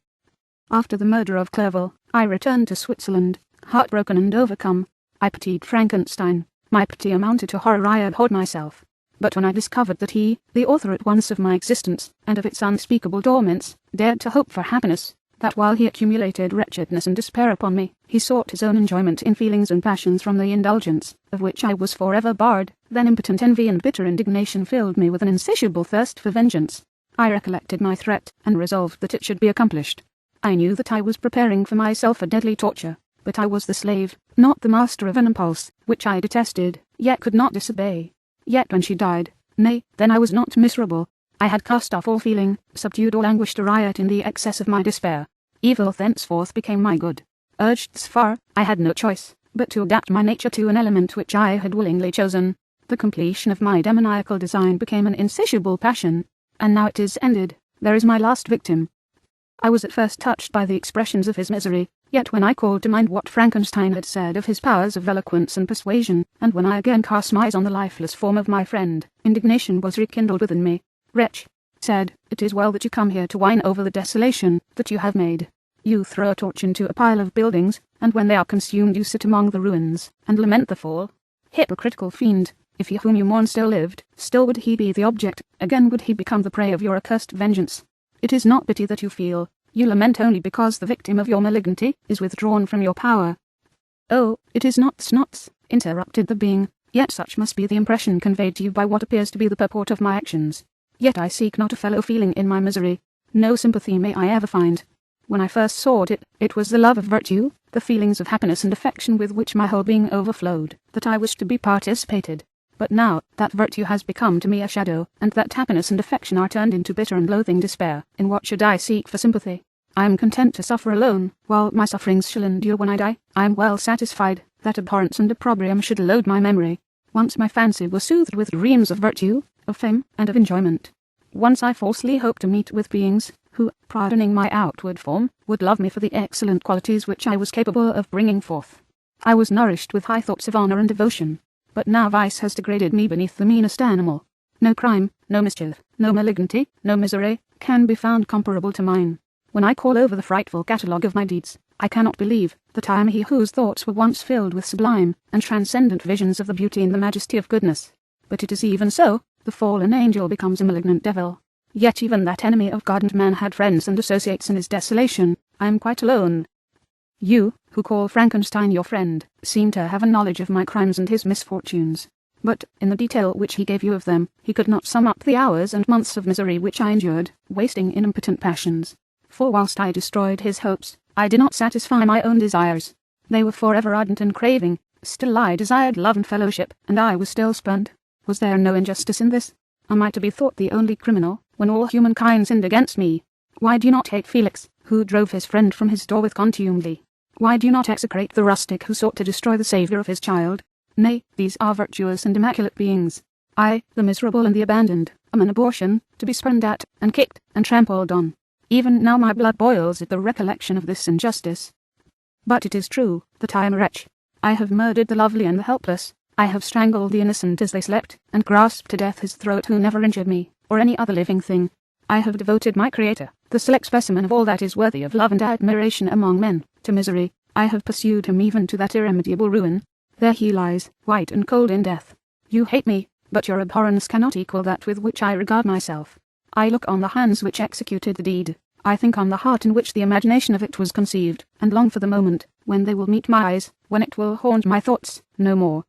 After the murder of Clerval, I returned to Switzerland, heartbroken and overcome. I pitied Frankenstein. My pity amounted to horror. I abhorred myself. But when I discovered that he, the author at once of my existence, and of its unspeakable torments, dared to hope for happiness, that while he accumulated wretchedness and despair upon me, he sought his own enjoyment in feelings and passions from the indulgence, of which I was forever barred, then impotent envy and bitter indignation filled me with an insatiable thirst for vengeance. I recollected my threat, and resolved that it should be accomplished. I knew that I was preparing for myself a deadly torture, but I was the slave, not the master of an impulse, which I detested, yet could not disobey. Yet when she died, nay, then I was not miserable. I had cast off all feeling, subdued all anguish to riot in the excess of my despair. Evil thenceforth became my good. Urged thus far, I had no choice, but to adapt my nature to an element which I had willingly chosen. The completion of my demoniacal design became an insatiable passion, and now it is ended. There is my last victim. I was at first touched by the expressions of his misery, yet when I called to mind what Frankenstein had said of his powers of eloquence and persuasion, and when I again cast my eyes on the lifeless form of my friend, indignation was rekindled within me. Wretch, said, it is well that you come here to whine over the desolation that you have made. You throw a torch into a pile of buildings, and when they are consumed you sit among the ruins, and lament the fall. Hypocritical fiend, if he whom you mourn still lived, still would he be the object, again would he become the prey of your accursed vengeance. It is not pity that you feel, you lament only because the victim of your malignity is withdrawn from your power. Oh, it is not snots, interrupted the being, yet such must be the impression conveyed to you by what appears to be the purport of my actions. Yet I seek not a fellow feeling in my misery, no sympathy may I ever find. When I first sought it, it was the love of virtue, the feelings of happiness and affection with which my whole being overflowed, that I wished to be participated. But now, that virtue has become to me a shadow, and that happiness and affection are turned into bitter and loathing despair. In what should I seek for sympathy? I am content to suffer alone, while my sufferings shall endure when I die. I am well satisfied that abhorrence and opprobrium should load my memory. Once my fancy was soothed with dreams of virtue, of fame, and of enjoyment. Once I falsely hoped to meet with beings, who, pardoning my outward form, would love me for the excellent qualities which I was capable of bringing forth. I was nourished with high thoughts of honour and devotion. But now vice has degraded me beneath the meanest animal. No crime, no mischief, no malignity, no misery, can be found comparable to mine. When I call over the frightful catalogue of my deeds, I cannot believe that I am he whose thoughts were once filled with sublime and transcendent visions of the beauty and the majesty of goodness. But it is even so, the fallen angel becomes a malignant devil. Yet even that enemy of God and man had friends and associates in his desolation. I am quite alone. You, who call Frankenstein your friend, seem to have a knowledge of my crimes and his misfortunes. But, in the detail which he gave you of them, he could not sum up the hours and months of misery which I endured, wasting in impotent passions. For whilst I destroyed his hopes, I did not satisfy my own desires. They were forever ardent and craving. Still I desired love and fellowship, and I was still spurned. Was there no injustice in this? Am I to be thought the only criminal, when all humankind sinned against me? Why do you not hate Felix, who drove his friend from his door with contumely? Why do you not execrate the rustic who sought to destroy the saviour of his child? Nay, these are virtuous and immaculate beings. I, the miserable and the abandoned, am an abortion, to be spurned at, and kicked, and trampled on. Even now my blood boils at the recollection of this injustice. But it is true that I am a wretch. I have murdered the lovely and the helpless. I have strangled the innocent as they slept, and grasped to death his throat who never injured me, or any other living thing. I have devoted my Creator, the select specimen of all that is worthy of love and admiration among men, to misery. I have pursued him even to that irremediable ruin. There he lies, white and cold in death. You hate me, but your abhorrence cannot equal that with which I regard myself. I look on the hands which executed the deed. I think on the heart in which the imagination of it was conceived, and long for the moment when they will meet my eyes, when it will haunt my thoughts, no more.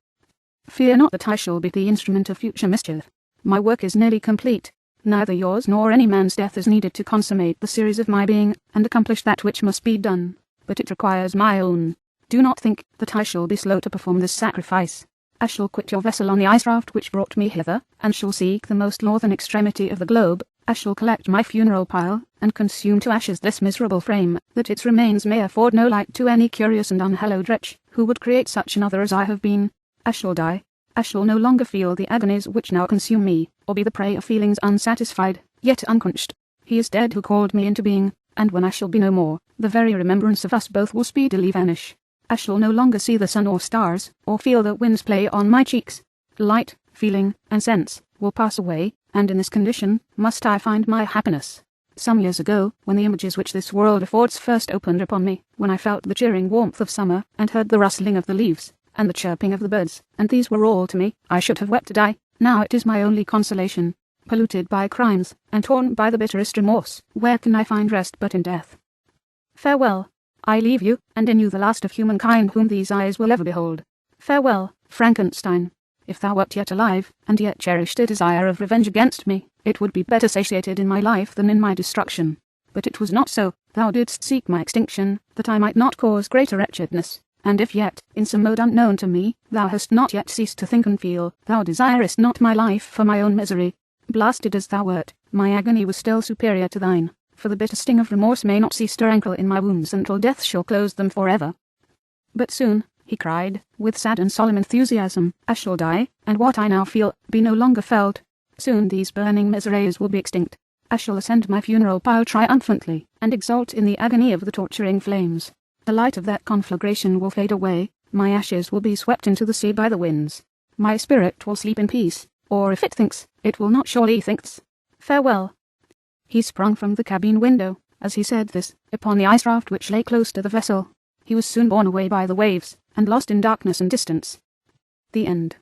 Fear not that I shall be the instrument of future mischief. My work is nearly complete. Neither yours nor any man's death is needed to consummate the series of my being, and accomplish that which must be done. But it requires my own. Do not think that I shall be slow to perform this sacrifice. I shall quit your vessel on the ice raft which brought me hither, and shall seek the most northern extremity of the globe. I shall collect my funeral pile, and consume to ashes this miserable frame, that its remains may afford no light to any curious and unhallowed wretch, who would create such another as I have been. I shall die. I shall no longer feel the agonies which now consume me, or be the prey of feelings unsatisfied, yet unquenched. He is dead who called me into being, and when I shall be no more, the very remembrance of us both will speedily vanish. I shall no longer see the sun or stars, or feel the winds play on my cheeks. Light, feeling, and sense will pass away, and in this condition must I find my happiness. Some years ago, when the images which this world affords first opened upon me, when I felt the cheering warmth of summer, and heard the rustling of the leaves, and the chirping of the birds, and these were all to me, I should have wept to die. Now it is my only consolation. Polluted by crimes, and torn by the bitterest remorse, where can I find rest but in death? Farewell. I leave you, and in you the last of humankind whom these eyes will ever behold. Farewell, Frankenstein. If thou wert yet alive, and yet cherished a desire of revenge against me, it would be better satiated in my life than in my destruction. But it was not so. Thou didst seek my extinction, that I might not cause greater wretchedness. And if yet, in some mode unknown to me, thou hast not yet ceased to think and feel, thou desirest not my life for my own misery. Blasted as thou wert, my agony was still superior to thine, for the bitter sting of remorse may not cease to rankle in my wounds until death shall close them forever. But soon, he cried, with sad and solemn enthusiasm, I shall die, and what I now feel, be no longer felt. Soon these burning miseries will be extinct. I shall ascend my funeral pile triumphantly, and exult in the agony of the torturing flames. The light of that conflagration will fade away, my ashes will be swept into the sea by the winds. My spirit will sleep in peace, or if it thinks, it will not surely thinks. Farewell. He sprung from the cabin window, as he said this, upon the ice raft which lay close to the vessel. He was soon borne away by the waves, and lost in darkness and distance. The End.